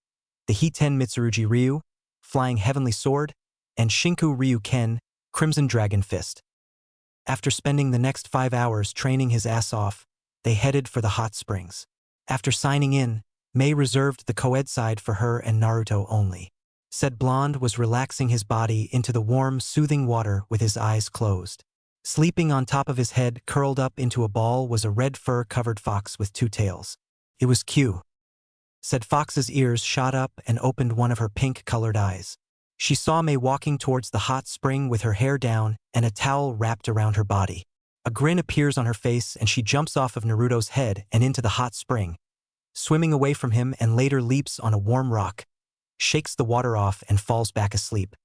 the Hiten Mitsurugi Ryu, Flying Heavenly Sword, and Shinku Ryu Ken, Crimson Dragon Fist. After spending the next 5 hours training his ass off, they headed for the hot springs. After signing in, Mei reserved the co-ed side for her and Naruto only. Said blonde was relaxing his body into the warm, soothing water with his eyes closed. Sleeping on top of his head, curled up into a ball, was a red fur-covered fox with 2 tails. It was Q. Said fox's ears shot up and opened one of her pink-colored eyes. She saw Mei walking towards the hot spring with her hair down and a towel wrapped around her body. A grin appears on her face and she jumps off of Naruto's head and into the hot spring, swimming away from him, and later leaps on a warm rock, shakes the water off and falls back asleep.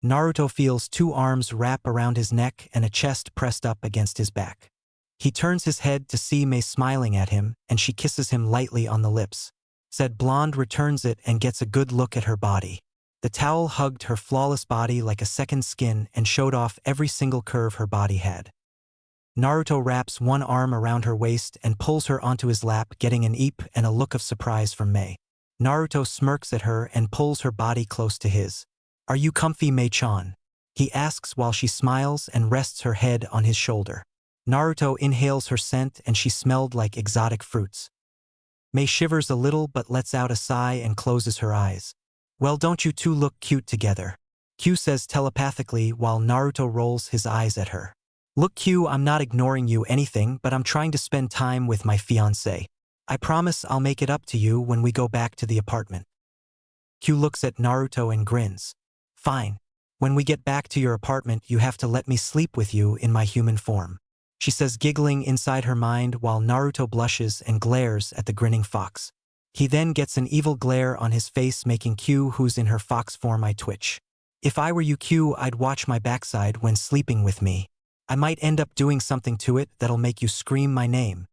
Naruto feels 2 arms wrap around his neck and a chest pressed up against his back. He turns his head to see Mei smiling at him and she kisses him lightly on the lips. Said blonde returns it and gets a good look at her body. The towel hugged her flawless body like a second skin and showed off every single curve her body had. Naruto wraps one arm around her waist and pulls her onto his lap, getting an eep and a look of surprise from Mei. Naruto smirks at her and pulls her body close to his. "Are you comfy, Mei-chan?" he asks while she smiles and rests her head on his shoulder. Naruto inhales her scent and she smelled like exotic fruits. Mei shivers a little but lets out a sigh and closes her eyes. "Well, don't you two look cute together?" Q says telepathically while Naruto rolls his eyes at her. Look Q, I'm not ignoring you anything, but I'm trying to spend time with my fiancé. I promise I'll make it up to you when we go back to the apartment. Q looks at Naruto and grins. Fine. When we get back to your apartment, you have to let me sleep with you in my human form. She says, giggling inside her mind while Naruto blushes and glares at the grinning fox. He then gets an evil glare on his face, making Q, who's in her fox form, I twitch. If I were you Q, I'd watch my backside when sleeping with me. I might end up doing something to it that'll make you scream my name.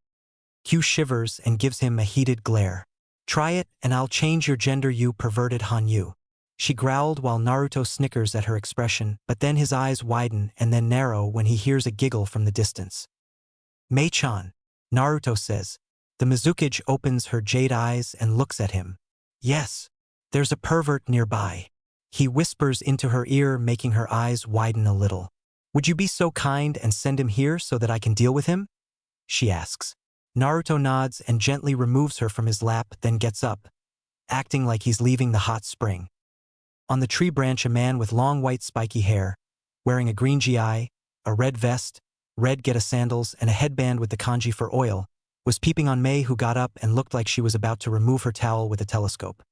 Q shivers and gives him a heated glare. Try it and I'll change your gender, you perverted Hanyu. She growled while Naruto snickers at her expression, but then his eyes widen and then narrow when he hears a giggle from the distance. Mei-chan, Naruto says. The Mizukage opens her jade eyes and looks at him. Yes, there's a pervert nearby. He whispers into her ear, making her eyes widen a little. Would you be so kind and send him here so that I can deal with him? She asks. Naruto nods and gently removes her from his lap, then gets up, acting like he's leaving the hot spring. On the tree branch, a man with long white spiky hair, wearing a green gi, a red vest, red geta sandals, and a headband with the kanji for oil, was peeping on Mei, who got up and looked like she was about to remove her towel with a telescope.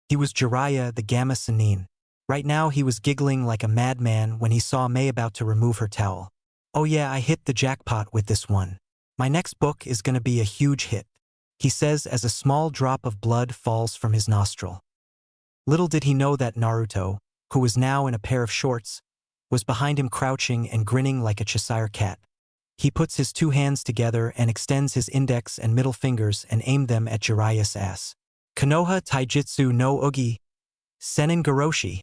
He was Jiraiya, the Gamma Sennin. Right now he was giggling like a madman when he saw Mei about to remove her towel. Oh yeah, I hit the jackpot with this one. My next book is gonna be a huge hit, he says as a small drop of blood falls from his nostril. Little did he know that Naruto, who was now in a pair of shorts, was behind him crouching and grinning like a Cheshire cat. He puts his two hands together and extends his index and middle fingers and aimed them at Jiraiya's ass. Konoha Taijutsu no Ugi, Senin Goroshi.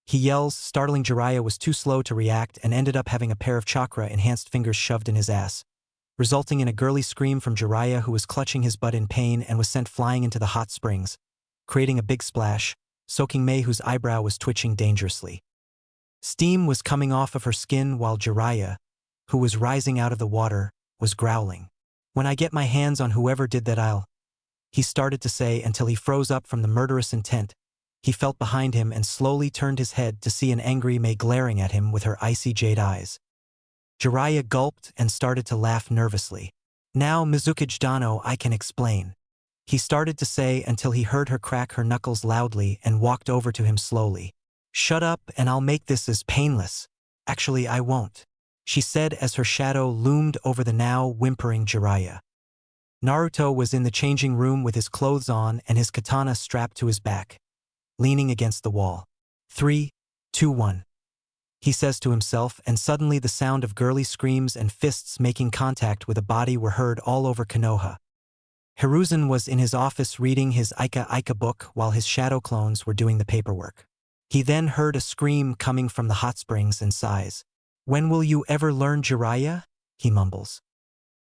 He yells, startling Jiraiya was too slow to react and ended up having a pair of chakra-enhanced fingers shoved in his ass, resulting in a girly scream from Jiraiya, who was clutching his butt in pain and was sent flying into the hot springs, creating a big splash, soaking Mei, whose eyebrow was twitching dangerously. Steam was coming off of her skin while Jiraiya, who was rising out of the water, was growling. When I get my hands on whoever did that, I'll... He started to say until he froze up from the murderous intent. He felt behind him and slowly turned his head to see an angry Mei glaring at him with her icy jade eyes. Jiraiya gulped and started to laugh nervously. Now, Mizukage Dano, I can explain. He started to say until he heard her crack her knuckles loudly and walked over to him slowly. Shut up and I'll make this as painless. Actually, I won't, she said as her shadow loomed over the now whimpering Jiraiya. Naruto was in the changing room with his clothes on and his katana strapped to his back, leaning against the wall. 3, 2, 1. He says to himself, and suddenly the sound of girly screams and fists making contact with a body were heard all over Konoha. Hiruzen was in his office reading his Ika book while his shadow clones were doing the paperwork. He then heard a scream coming from the hot springs and sighs. When will you ever learn, Jiraiya? He mumbles.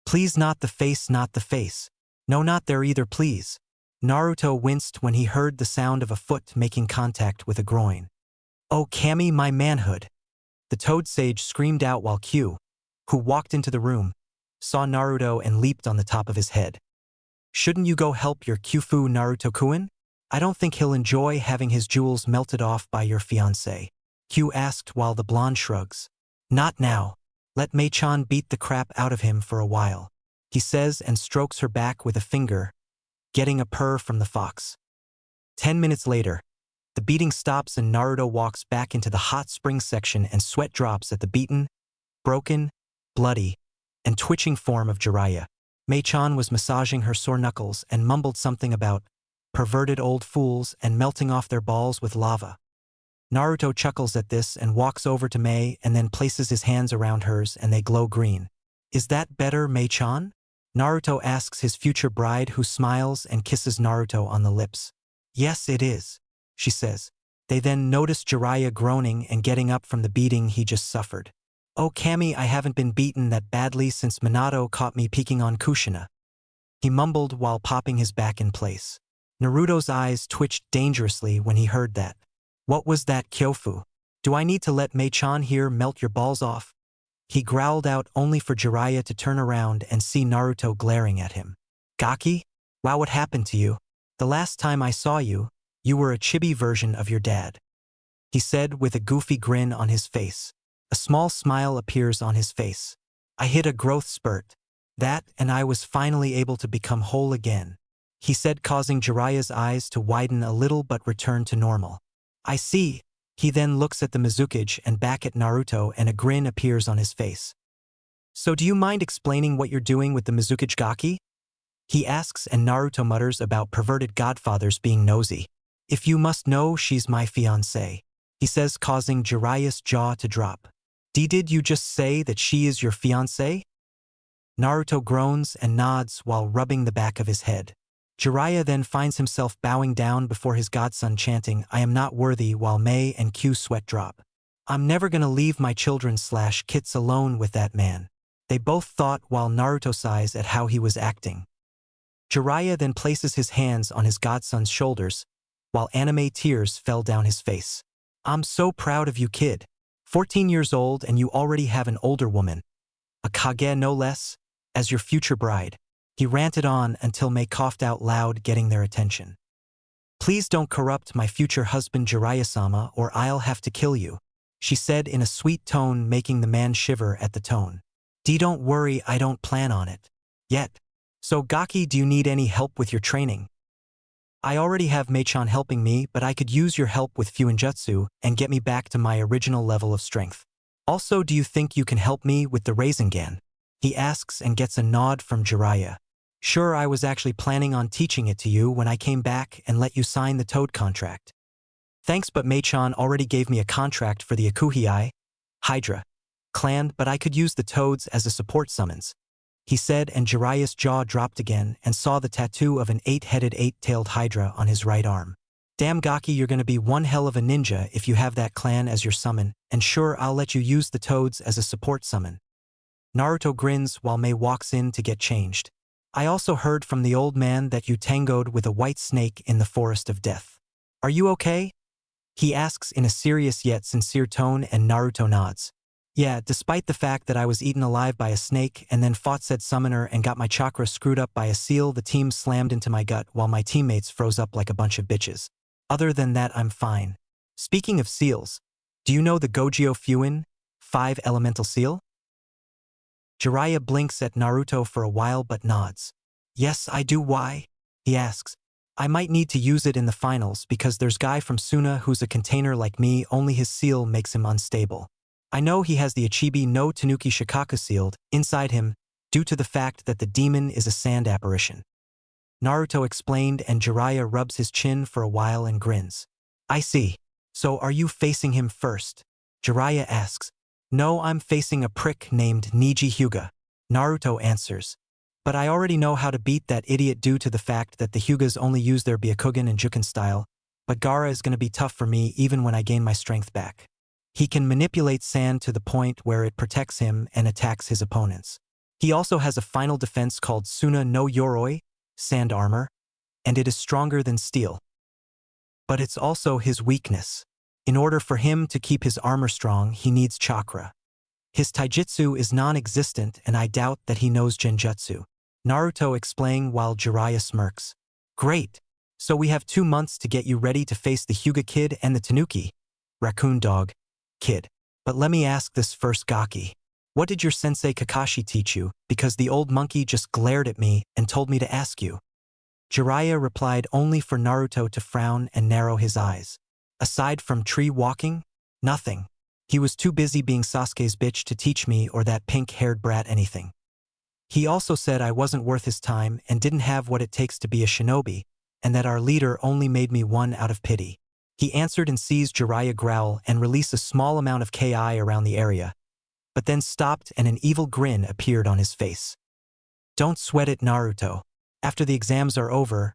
Please, not the face, not the face. No, not there either, please. Naruto winced when he heard the sound of a foot making contact with a groin. Oh, Kami, my manhood! The Toad Sage screamed out while Q, who walked into the room, saw Naruto and leaped on the top of his head. Shouldn't you go help your Kyufu, Naruto-kun? I don't think he'll enjoy having his jewels melted off by your fiancé, Q asked while the blonde shrugs. Not now. Let Mei-chan beat the crap out of him for a while, he says and strokes her back with a finger, getting a purr from the fox. 10 minutes later, the beating stops and Naruto walks back into the hot spring section and sweat drops at the beaten, broken, bloody, and twitching form of Jiraiya. Mei-chan was massaging her sore knuckles and mumbled something about perverted old fools and melting off their balls with lava. Naruto chuckles at this and walks over to Mei and then places his hands around hers and they glow green. Is that better, Mei-chan? Naruto asks his future bride, who smiles and kisses Naruto on the lips. Yes, it is, she says. They then notice Jiraiya groaning and getting up from the beating he just suffered. Oh, Kami, I haven't been beaten that badly since Minato caught me peeking on Kushina, he mumbled while popping his back in place. Naruto's eyes twitched dangerously when he heard that. What was that, Kyofu? Do I need to let Mei-chan here melt your balls off? He growled out, only for Jiraiya to turn around and see Naruto glaring at him. Gaki? Wow, what happened to you? The last time I saw you, you were a chibi version of your dad. he said with a goofy grin on his face. A small smile appears on his face. I hit a growth spurt. That, and I was finally able to become whole again, he said, causing Jiraiya's eyes to widen a little but return to normal. I see. He then looks at the Mizukage and back at Naruto, and a grin appears on his face. So do you mind explaining what you're doing with the Mizukage Gaki? He asks, and Naruto mutters about perverted godfathers being nosy. If you must know, she's my fiancé, he says, causing Jiraiya's jaw to drop. Did you just say that she is your fiancé? Naruto groans and nods while rubbing the back of his head. Jiraiya then finds himself bowing down before his godson, chanting, I am not worthy, while Mei and Q sweat drop. I'm never gonna leave my children/kits alone with that man, they both thought, while Naruto sighs at how he was acting. Jiraiya then places his hands on his godson's shoulders, while anime tears fell down his face. I'm so proud of you, kid. 14 years old and you already have an older woman, a Kage no less, as your future bride. He ranted on until Mei coughed out loud, getting their attention. Please don't corrupt my future husband Jiraiya-sama or I'll have to kill you, she said in a sweet tone, making the man shiver at the tone. Don't worry, I don't plan on it. Yet. So Gaki, do you need any help with your training? I already have Mei-chan helping me, but I could use your help with Fuinjutsu and get me back to my original level of strength. Also, do you think you can help me with the Rasengan? He asks and gets a nod from Jiraiya. Sure, I was actually planning on teaching it to you when I came back and let you sign the Toad contract. Thanks, but Mei-chan already gave me a contract for the Akuhei, Hydra, clan, but I could use the Toads as a support summons, he said, and Jiraiya's jaw dropped again and saw the tattoo of an 8-headed 8-tailed Hydra on his right arm. Damn Gaki, you're gonna be one hell of a ninja if you have that clan as your summon, and sure, I'll let you use the Toads as a support summon. Naruto grins while Mei walks in to get changed. I also heard from the old man that you tangoed with a white snake in the forest of death. Are you okay? He asks in a serious yet sincere tone, and Naruto nods. Yeah, despite the fact that I was eaten alive by a snake and then fought said summoner and got my chakra screwed up by a seal, the team slammed into my gut while my teammates froze up like a bunch of bitches. Other than that, I'm fine. Speaking of seals, do you know the Gojyo Fuin, 5 elemental seal? Jiraiya blinks at Naruto for a while but nods. Yes, I do. Why? He asks. I might need to use it in the finals because there's guy from Suna who's a container like me, only his seal makes him unstable. I know he has the Ichibi no Tanuki Shikaku sealed inside him due to the fact that the demon is a sand apparition. Naruto explained, and Jiraiya rubs his chin for a while and grins. I see. So are you facing him first? Jiraiya asks. No, I'm facing a prick named Neji Hyuga, Naruto answers. But I already know how to beat that idiot due to the fact that the Hyugas only use their Byakugan and Juken style, but Gaara is gonna be tough for me even when I gain my strength back. He can manipulate sand to the point where it protects him and attacks his opponents. He also has a final defense called Suna no Yoroi, sand armor, and it is stronger than steel. But it's also his weakness. In order for him to keep his armor strong, he needs chakra. His taijutsu is non-existent, and I doubt that he knows genjutsu. Naruto explained while Jiraiya smirks. Great. So we have 2 months to get you ready to face the Hyuga kid and the Tanuki, raccoon dog, kid. But let me ask this first, Gaki. What did your sensei Kakashi teach you? Because the old monkey just glared at me and told me to ask you. Jiraiya replied, only for Naruto to frown and narrow his eyes. Aside from tree walking, nothing. He was too busy being Sasuke's bitch to teach me or that pink-haired brat anything. He also said I wasn't worth his time and didn't have what it takes to be a shinobi, and that our leader only made me one out of pity. He answered and sees Jiraiya growl and release a small amount of Ki around the area, but then stopped and an evil grin appeared on his face. Don't sweat it, Naruto. After the exams are over,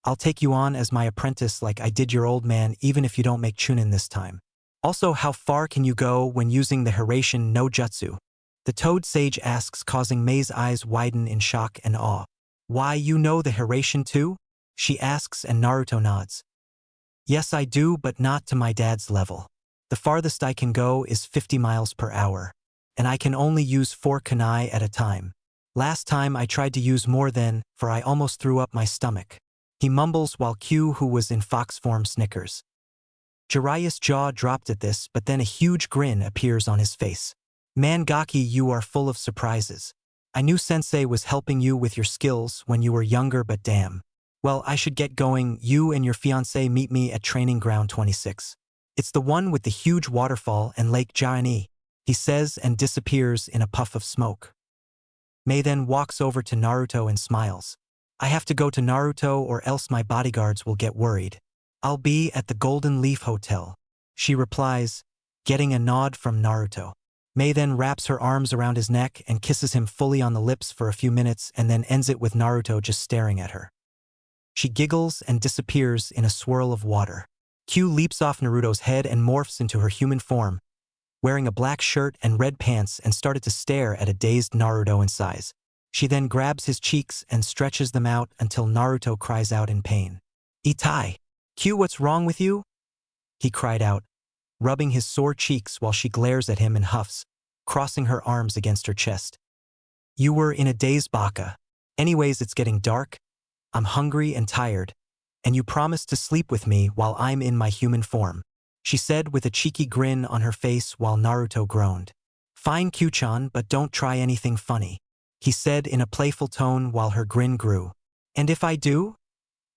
I'll take you on as my apprentice like I did your old man, even if you don't make Chunin this time. Also, how far can you go when using the Hiraishin no Jutsu? The Toad Sage asks, causing Mei's eyes widen in shock and awe. Why, you know the Hiraishin too? She asks, and Naruto nods. Yes, I do, but not to my dad's level. The farthest I can go is 50 miles per hour, and I can only use 4 kunai at a time. Last time I tried to use more than, for I almost threw up my stomach. He mumbles while Q, who was in fox form, snickers. Jiraiya's jaw dropped at this, but then a huge grin appears on his face. Man Gaki, you are full of surprises. I knew Sensei was helping you with your skills when you were younger, but damn. Well, I should get going. You and your fiancé meet me at Training Ground 26. It's the one with the huge waterfall and Lake Jiani, he says and disappears in a puff of smoke. Mei then walks over to Naruto and smiles. I have to go to Naruto or else my bodyguards will get worried. I'll be at the Golden Leaf Hotel, she replies, getting a nod from Naruto. Mei then wraps her arms around his neck and kisses him fully on the lips for a few minutes and then ends it with Naruto just staring at her. She giggles and disappears in a swirl of water. Q leaps off Naruto's head and morphs into her human form, wearing a black shirt and red pants, and started to stare at a dazed Naruto in size. She then grabs his cheeks and stretches them out until Naruto cries out in pain. Itai! Q, what's wrong with you? He cried out, rubbing his sore cheeks while she glares at him and huffs, crossing her arms against her chest. You were in a daze, Baka. Anyways, it's getting dark. I'm hungry and tired, and you promised to sleep with me while I'm in my human form, she said with a cheeky grin on her face while Naruto groaned. Fine, Q-chan, but don't try anything funny, he said in a playful tone while her grin grew. And if I do?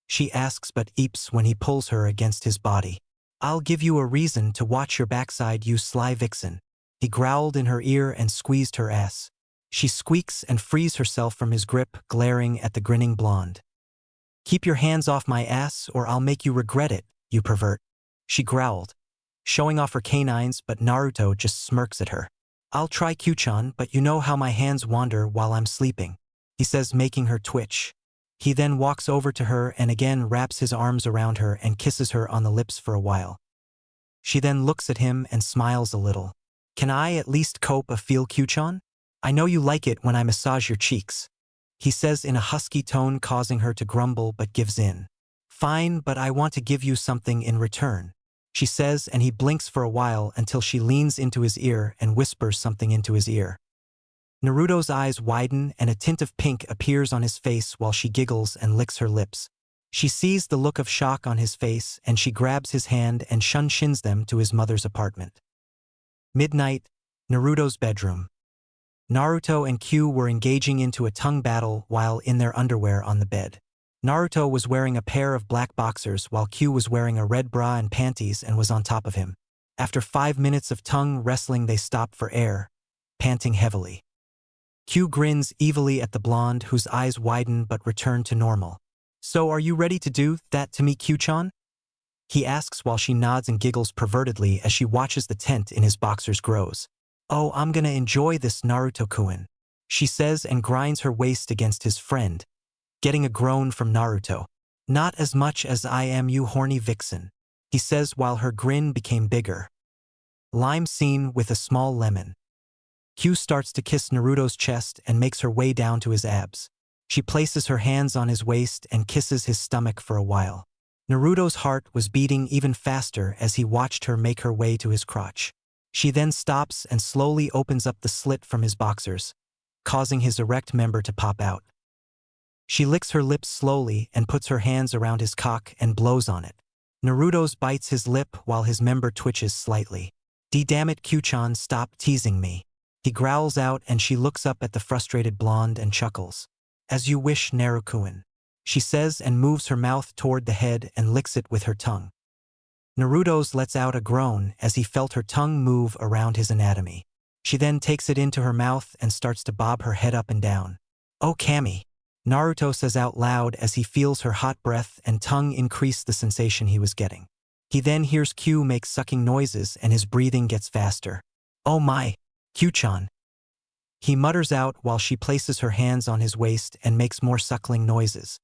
She asks but eeps when he pulls her against his body. I'll give you a reason to watch your backside, you sly vixen. He growled in her ear and squeezed her ass. She squeaks and frees herself from his grip, glaring at the grinning blonde. Keep your hands off my ass or I'll make you regret it, you pervert, she growled, showing off her canines, but Naruto just smirks at her. I'll try, Q-chan, but you know how my hands wander while I'm sleeping, he says, making her twitch. He then walks over to her and again wraps his arms around her and kisses her on the lips for a while. She then looks at him and smiles a little. Can I at least cope a feel, Q-chan? I know you like it when I massage your cheeks, he says in a husky tone, causing her to grumble but gives in. Fine, but I want to give you something in return, she says, and he blinks for a while until she leans into his ear and whispers something into his ear. Naruto's eyes widen and a tint of pink appears on his face while she giggles and licks her lips. She sees the look of shock on his face and she grabs his hand and shins them to his mother's apartment. Midnight, Naruto's bedroom. Naruto and Q were engaging into a tongue battle while in their underwear on the bed. Naruto was wearing a pair of black boxers while Q was wearing a red bra and panties and was on top of him. After 5 minutes of tongue wrestling, they stop for air, panting heavily. Q grins evilly at the blonde, whose eyes widen but return to normal. So are you ready to do that to me, Q-chan? He asks while she nods and giggles pervertedly as she watches the tent in his boxers grows. Oh, I'm gonna enjoy this, Naruto-kun, she says and grinds her waist against his friend, getting a groan from Naruto. Not as much as I am, you horny vixen, he says while her grin became bigger. Lime scene with a small lemon. Q starts to kiss Naruto's chest and makes her way down to his abs. She places her hands on his waist and kisses his stomach for a while. Naruto's heart was beating even faster as he watched her make her way to his crotch. She then stops and slowly opens up the slit from his boxers, causing his erect member to pop out. She licks her lips slowly and puts her hands around his cock and blows on it. Naruto's bites his lip while his member twitches slightly. Damn it, Q-chan, stop teasing me, he growls out, and she looks up at the frustrated blonde and chuckles. As you wish, Naruto-kun, she says and moves her mouth toward the head and licks it with her tongue. Naruto's lets out a groan as he felt her tongue move around his anatomy. She then takes it into her mouth and starts to bob her head up and down. Oh, Kami, Naruto says out loud as he feels her hot breath and tongue increase the sensation he was getting. He then hears Q make sucking noises and his breathing gets faster. Oh my, Q-chan, he mutters out while she places her hands on his waist and makes more suckling noises.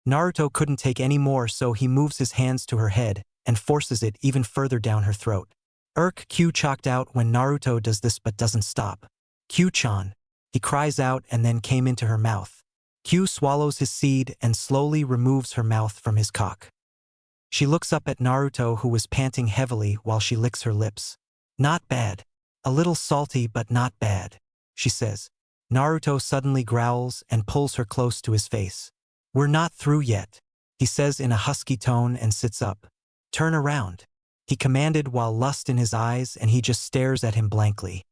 Naruto couldn't take any more, so he moves his hands to her head and forces it even further down her throat. Q chalked out when Naruto does this but doesn't stop. Q-chan, he cries out and then came into her mouth. Q swallows his seed and slowly removes her mouth from his cock. She looks up at Naruto, who was panting heavily while she licks her lips. Not bad. A little salty but not bad, she says. Naruto suddenly growls and pulls her close to his face. We're not through yet, he says in a husky tone and sits up. Turn around. he commanded while lust in his eyes, and he just stares at him blankly.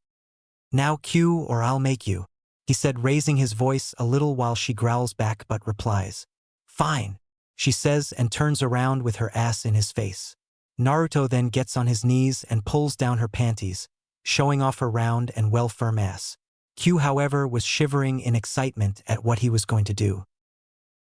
Now Q or I'll make you, he said, raising his voice a little while she growls back but replies. Fine, she says and turns around with her ass in his face. Naruto then gets on his knees and pulls down her panties, showing off her round and well-firm ass. Q, however, was shivering in excitement at what he was going to do.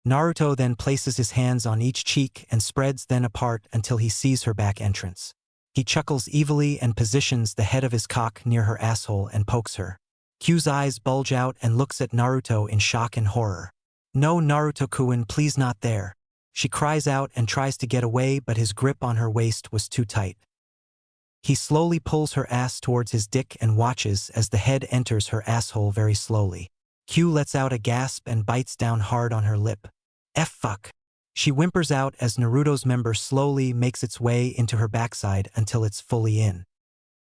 Naruto then places his hands on each cheek and spreads them apart until he sees her back entrance. He chuckles evilly and positions the head of his cock near her asshole and pokes her. Q's eyes bulge out and looks at Naruto in shock and horror. No, Naruto-kun, please, not there. She cries out and tries to get away, but his grip on her waist was too tight. He slowly pulls her ass towards his dick and watches as the head enters her asshole very slowly. Q lets out a gasp and bites down hard on her lip. Fuck. She whimpers out as Naruto's member slowly makes its way into her backside until it's fully in.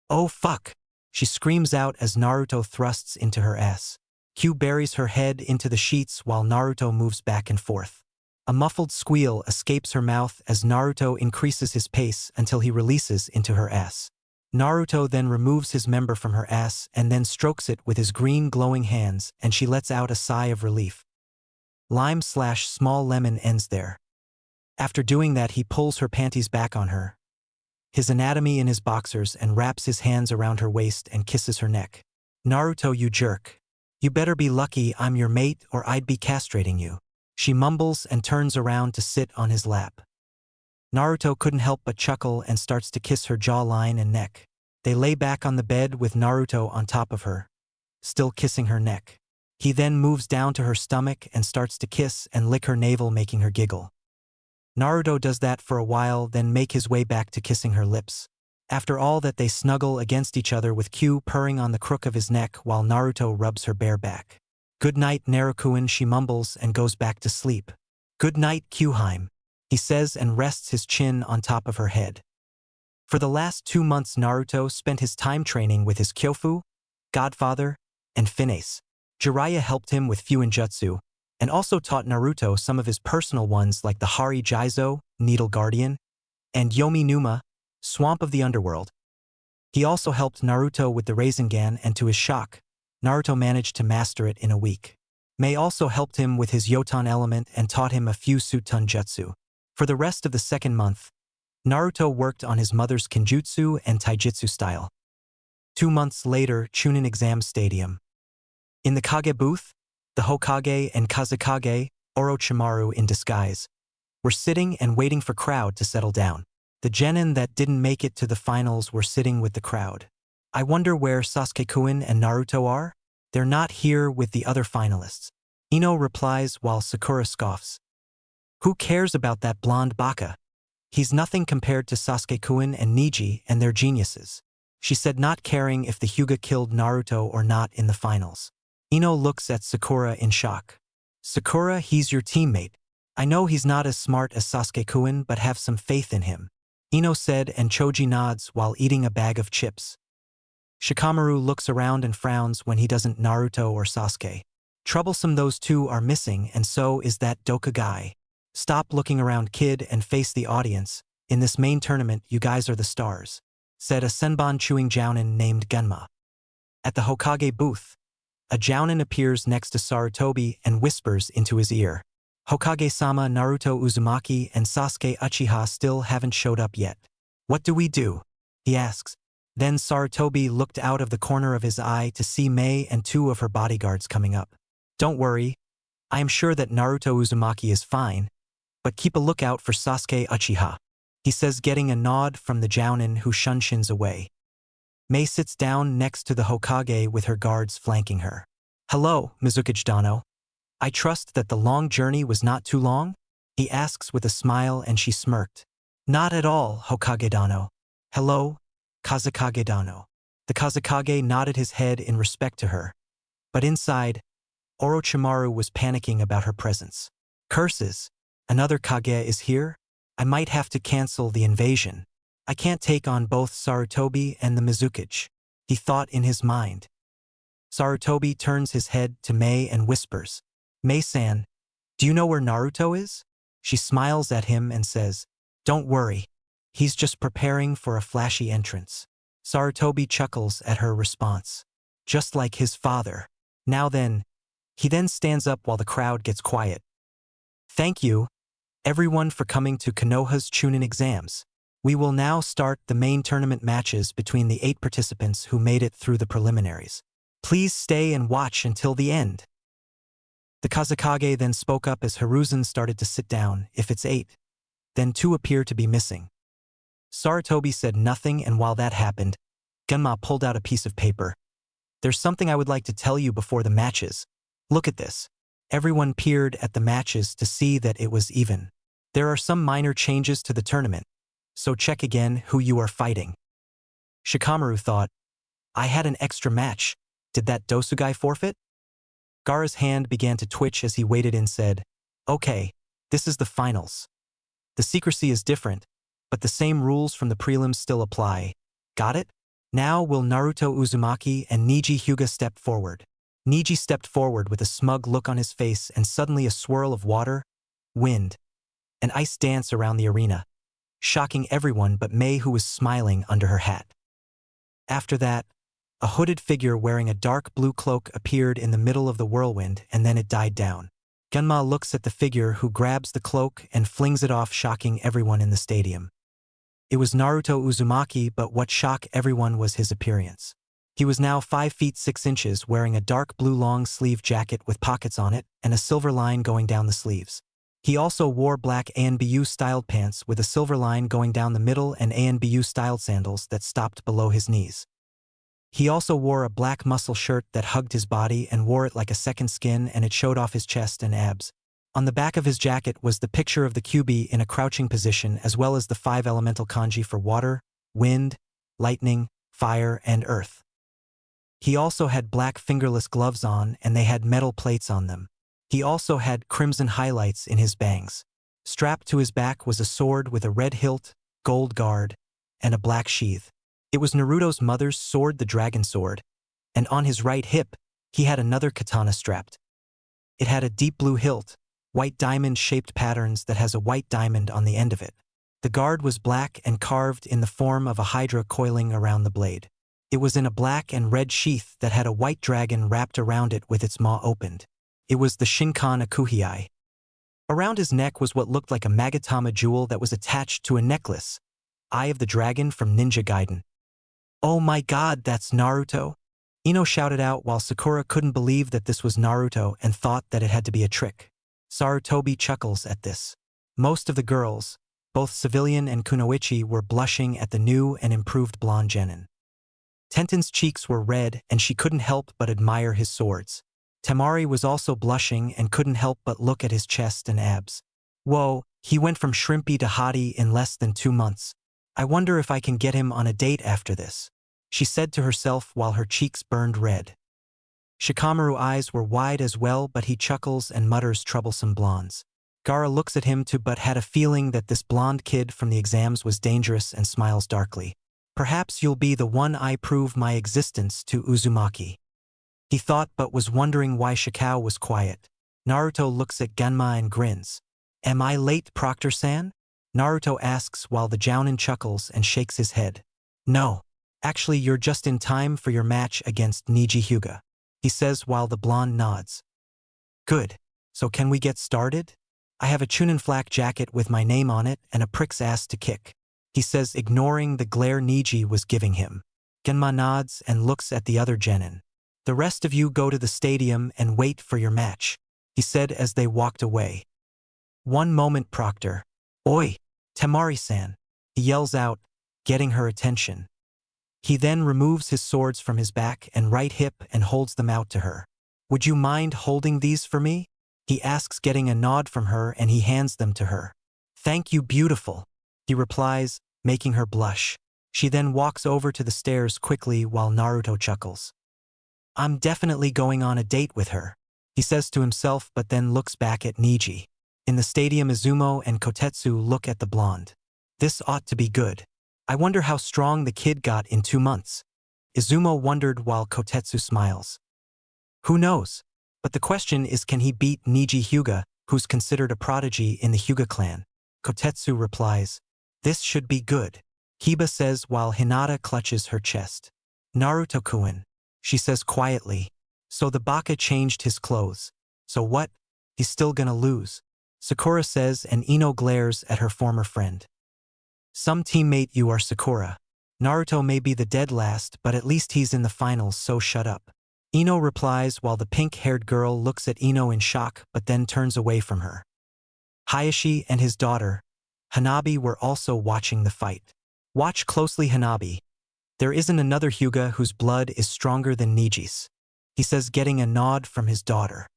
Oh fuck. She screams out as Naruto thrusts into her ass. Q buries her head into the sheets while Naruto moves back and forth. A muffled squeal escapes her mouth as Naruto increases his pace until he releases into her ass. Naruto then removes his member from her ass and then strokes it with his green glowing hands, and she lets out a sigh of relief. Lime/small lemon ends there. After doing that, he pulls her panties back on her, his anatomy in his boxers, and wraps his hands around her waist and kisses her neck. Naruto, you jerk. You better be lucky I'm your mate or I'd be castrating you. She mumbles and turns around to sit on his lap. Naruto couldn't help but chuckle and starts to kiss her jawline and neck. They lay back on the bed with Naruto on top of her, still kissing her neck. He then moves down to her stomach and starts to kiss and lick her navel, making her giggle. Naruto does that for a while, then make his way back to kissing her lips. After all that, they snuggle against each other with Q purring on the crook of his neck while Naruto rubs her bare back. Good night, Naruto-kun, she mumbles and goes back to sleep. Good night, Q-heim, he says and rests his chin on top of her head. For the last 2 months, Naruto spent his time training with his Kyofu, godfather, and Finesse. Jiraiya helped him with Fuinjutsu, and also taught Naruto some of his personal ones like the Hari Jizo, Needle Guardian, and Yomi Numa, Swamp of the Underworld. He also helped Naruto with the Rasengan, and to his shock, Naruto managed to master it in a week. Mei also helped him with his Yotan element and taught him a few Sutun Jutsu. For the rest of the second month, Naruto worked on his mother's Kenjutsu and Taijutsu style. 2 months later, Chunin Exam Stadium. In the Kage booth, the Hokage and Kazekage, Orochimaru in disguise, were sitting and waiting for crowd to settle down. The genin that didn't make it to the finals were sitting with the crowd. I wonder where Sasuke-kun and Naruto are? They're not here with the other finalists. Ino replies while Sakura scoffs. Who cares about that blonde baka? He's nothing compared to Sasuke-kun and Neji and their geniuses, she said, not caring if the Hyuga killed Naruto or not in the finals. Ino looks at Sakura in shock. Sakura, he's your teammate. I know he's not as smart as Sasuke-kun, but have some faith in him, Ino said, and Choji nods while eating a bag of chips. Shikamaru looks around and frowns when he doesn't Naruto or Sasuke. Troublesome, those two are missing, and so is that Doka guy. Stop looking around, kid, and face the audience. In this main tournament, you guys are the stars, said a Senbon chewing jounin named Genma. At the Hokage booth, a jounin appears next to Sarutobi and whispers into his ear. Hokage-sama, Naruto Uzumaki and Sasuke Uchiha still haven't showed up yet. What do we do? He asks. Then Sarutobi looked out of the corner of his eye to see Mei and 2 of her bodyguards coming up. Don't worry. I am sure that Naruto Uzumaki is fine, but keep a lookout for Sasuke Uchiha, he says, getting a nod from the jounin who shunshins away. Mei sits down next to the Hokage with her guards flanking her. Hello, Mizukage Dano. I trust that the long journey was not too long? He asks with a smile, and she smirked. Not at all, Hokage Dano. Hello, Kazekage Dano. The Kazekage nodded his head in respect to her. But inside, Orochimaru was panicking about her presence. Curses! Another Kage is here? I might have to cancel the invasion. I can't take on both Sarutobi and the Mizukage, he thought in his mind. Sarutobi turns his head to Mei and whispers, Mei-san, do you know where Naruto is? She smiles at him and says, Don't worry. He's just preparing for a flashy entrance. Sarutobi chuckles at her response. Just like his father. Now then, he then stands up while the crowd gets quiet. Thank you, everyone, for coming to Konoha's Chunin exams. We will now start the main tournament matches between the 8 participants who made it through the preliminaries. Please stay and watch until the end. The Kazekage then spoke up as Hiruzen started to sit down. If it's 8, then 2 appear to be missing. Sarutobi said nothing, and while that happened, Genma pulled out a piece of paper. There's something I would like to tell you before the matches. Look at this. Everyone peered at the matches to see that it was even. There are some minor changes to the tournament, so check again who you are fighting. Shikamaru thought, I had an extra match. Did that Dosugai forfeit? Gaara's hand began to twitch as he waited and said, Okay, this is the finals. The secrecy is different, but the same rules from the prelims still apply. Got it? Now will Naruto Uzumaki and Neji Hyuga step forward. Neji stepped forward with a smug look on his face, and suddenly a swirl of water, wind, and ice danced around the arena, shocking everyone but Mei, who was smiling under her hat. After that, a hooded figure wearing a dark blue cloak appeared in the middle of the whirlwind, and then it died down. Genma looks at the figure, who grabs the cloak and flings it off, shocking everyone in the stadium. It was Naruto Uzumaki, but what shocked everyone was his appearance. He was now 5 feet 6 inches, wearing a dark blue long-sleeve jacket with pockets on it and a silver line going down the sleeves. He also wore black ANBU-styled pants with a silver line going down the middle and ANBU-styled sandals that stopped below his knees. He also wore a black muscle shirt that hugged his body and wore it like a second skin, and it showed off his chest and abs. On the back of his jacket was the picture of the Kyuubi in a crouching position, as well as the 5 elemental kanji for water, wind, lightning, fire, and earth. He also had black fingerless gloves on, and they had metal plates on them. He also had crimson highlights in his bangs. Strapped to his back was a sword with a red hilt, gold guard, and a black sheath. It was Naruto's mother's sword, the dragon sword, and on his right hip, he had another katana strapped. It had a deep blue hilt, white diamond-shaped patterns that has a white diamond on the end of it. The guard was black and carved in the form of a Hydra coiling around the blade. It was in a black and red sheath that had a white dragon wrapped around it with its maw opened. It was the Shinkan Akuhei. Around his neck was what looked like a Magatama jewel that was attached to a necklace, Eye of the Dragon from Ninja Gaiden. Oh my god, that's Naruto! Ino shouted out, while Sakura couldn't believe that this was Naruto and thought that it had to be a trick. Sarutobi chuckles at this. Most of the girls, both civilian and kunoichi, were blushing at the new and improved blonde genin. Tenten's cheeks were red, and she couldn't help but admire his swords. Temari was also blushing and couldn't help but look at his chest and abs. Whoa, he went from shrimpy to hottie in less than 2 months. I wonder if I can get him on a date after this, she said to herself while her cheeks burned red. Shikamaru's eyes were wide as well, but he chuckles and mutters troublesome blondes. Gaara looks at him too, but had a feeling that this blonde kid from the exams was dangerous, and smiles darkly. Perhaps you'll be the one I prove my existence to, Uzumaki. He thought, but was wondering why Shikao was quiet. Naruto looks at Genma and grins. Am I late, Proctor-san? Naruto asks while the Jounin chuckles and shakes his head. No. Actually, you're just in time for your match against Neji Hyuga, he says while the blonde nods. Good. So can we get started? I have a Chunin flak jacket with my name on it and a prick's ass to kick, he says, ignoring the glare Neji was giving him. Genma nods and looks at the other genin. The rest of you go to the stadium and wait for your match, he said as they walked away. One moment, Proctor. Oi, Temari-san, he yells out, getting her attention. He then removes his swords from his back and right hip and holds them out to her. Would you mind holding these for me? He asks, getting a nod from her, and he hands them to her. Thank you, beautiful, he replies, making her blush. She then walks over to the stairs quickly while Naruto chuckles. I'm definitely going on a date with her, he says to himself, but then looks back at Neji. In the stadium, Izumo and Kotetsu look at the blonde. This ought to be good. I wonder how strong the kid got in 2 months. Izumo wondered while Kotetsu smiles. Who knows? But the question is, can he beat Neji Hyuga, who's considered a prodigy in the Hyuga clan? Kotetsu replies. This should be good, Kiba says while Hinata clutches her chest. Naruto-kun, she says quietly. So the Baka changed his clothes. So what? He's still gonna lose. Sakura says and Ino glares at her former friend. Some teammate you are Sakura. Naruto may be the dead last, but at least he's in the finals, so shut up. Ino replies while the pink-haired girl looks at Ino in shock but then turns away from her. Hayashi and his daughter, Hanabi, were also watching the fight. Watch closely, Hanabi. There isn't another Hyuga whose blood is stronger than Neji's, he says, getting a nod from his daughter.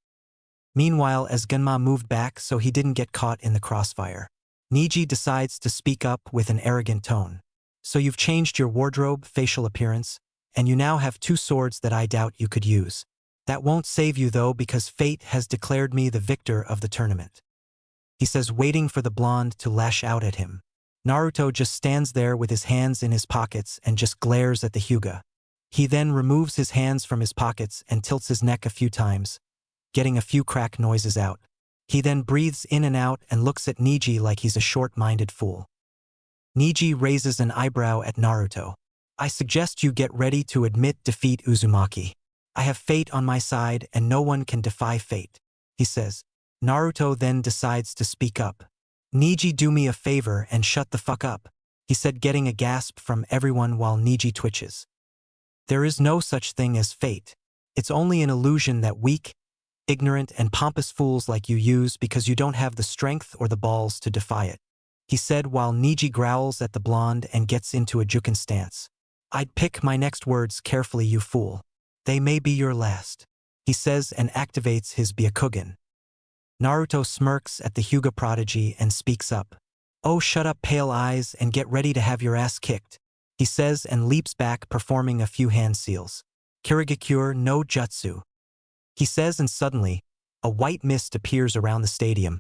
Meanwhile, as Gunma moved back so he didn't get caught in the crossfire, Neji decides to speak up with an arrogant tone. So you've changed your wardrobe, facial appearance, and you now have 2 swords that I doubt you could use. That won't save you though, because fate has declared me the victor of the tournament, he says, waiting for the blonde to lash out at him. Naruto just stands there with his hands in his pockets and just glares at the Hyuga. He then removes his hands from his pockets and tilts his neck a few times, getting a few crack noises out. He then breathes in and out and looks at Neji like he's a short-minded fool. Neji raises an eyebrow at Naruto. I suggest you get ready to admit defeat, Uzumaki. I have fate on my side and no one can defy fate, he says. Naruto then decides to speak up. Neji, do me a favor and shut the fuck up, he said, getting a gasp from everyone while Neji twitches. There is no such thing as fate. It's only an illusion that weak, ignorant and pompous fools like you use because you don't have the strength or the balls to defy it, he said while Neji growls at the blonde and gets into a Juken stance. I'd pick my next words carefully, you fool. They may be your last, he says and activates his Byakugan. Naruto smirks at the Hyuga prodigy and speaks up. Oh, shut up, pale eyes, and get ready to have your ass kicked, he says and leaps back, performing a few hand seals. Kirigakure no Jutsu, he says, and suddenly, a white mist appears around the stadium,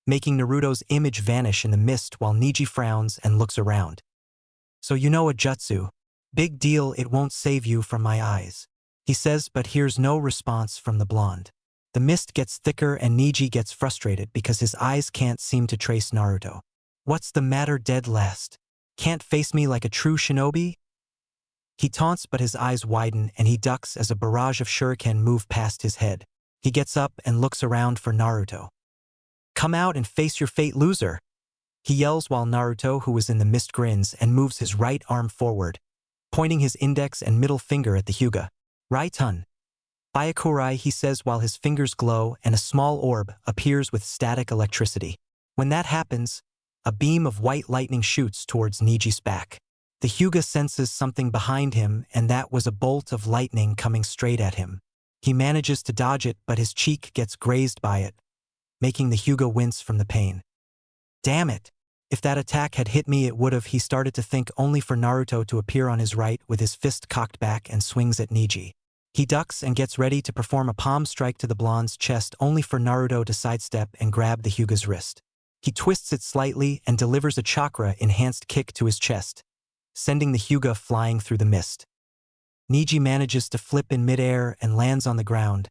making Naruto's image vanish in the mist while Neji frowns and looks around. So you know a jutsu. Big deal, it won't save you from my eyes, he says, but hears no response from the blonde. The mist gets thicker and Neji gets frustrated because his eyes can't seem to trace Naruto. What's the matter, dead last? Can't face me like a true shinobi? He taunts, but his eyes widen and he ducks as a barrage of shuriken move past his head. He gets up and looks around for Naruto. Come out and face your fate, loser, he yells while Naruto, who is in the mist, grins and moves his right arm forward, pointing his index and middle finger at the Hyuga. Right-un. Byakurai, he says while his fingers glow and a small orb appears with static electricity. When that happens, a beam of white lightning shoots towards Neji's back. The Hyuga senses something behind him, and that was a bolt of lightning coming straight at him. He manages to dodge it, but his cheek gets grazed by it, making the Hyuga wince from the pain. Damn it! If that attack had hit me, it would've, he started to think, only for Naruto to appear on his right with his fist cocked back and swings at Neji. He ducks and gets ready to perform a palm strike to the blonde's chest, only for Naruto to sidestep and grab the Hyuga's wrist. He twists it slightly and delivers a chakra-enhanced kick to his chest, sending the Hyuga flying through the mist. Neji manages to flip in midair and lands on the ground,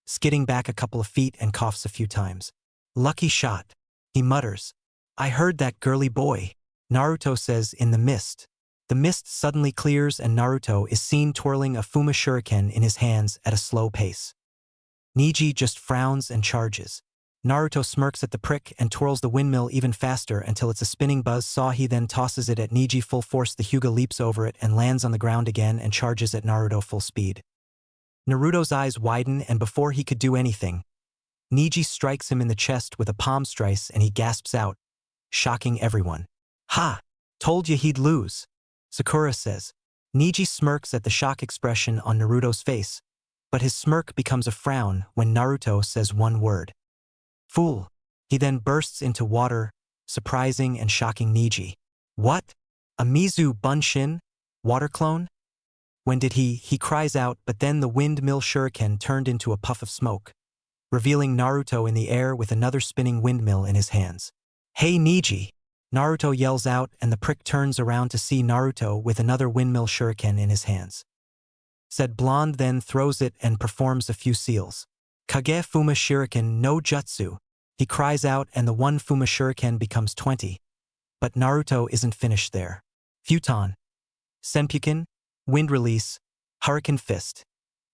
skidding back a couple of feet and coughs a few times. Lucky shot, he mutters. I heard that, girly boy, Naruto says in the mist. The mist suddenly clears and Naruto is seen twirling a Fuma shuriken in his hands at a slow pace. Neji just frowns and charges. Naruto smirks at the prick and twirls the windmill even faster until it's a spinning buzz saw. He then tosses it at Neji full force. The Hyuga leaps over it and lands on the ground again and charges at Naruto full speed. Naruto's eyes widen, and before he could do anything, Neji strikes him in the chest with a palm strice and he gasps out, shocking everyone. Ha! Told you he'd lose, Sakura says. Neji smirks at the shock expression on Naruto's face, but his smirk becomes a frown when Naruto says one word. Fool. He then bursts into water, surprising and shocking Neji. What? A Mizu Bunshin? Water clone? When did he cries out, but then the windmill shuriken turned into a puff of smoke, revealing Naruto in the air with another spinning windmill in his hands. Hey Neji! Naruto yells out and the prick turns around to see Naruto with another windmill shuriken in his hands. Said blonde then throws it and performs a few seals. Kage Fuma Shuriken no Jutsu, he cries out, and the one Fuma Shuriken becomes 20. But Naruto isn't finished there. Futon. Senpuken. Wind release. Hurricane fist.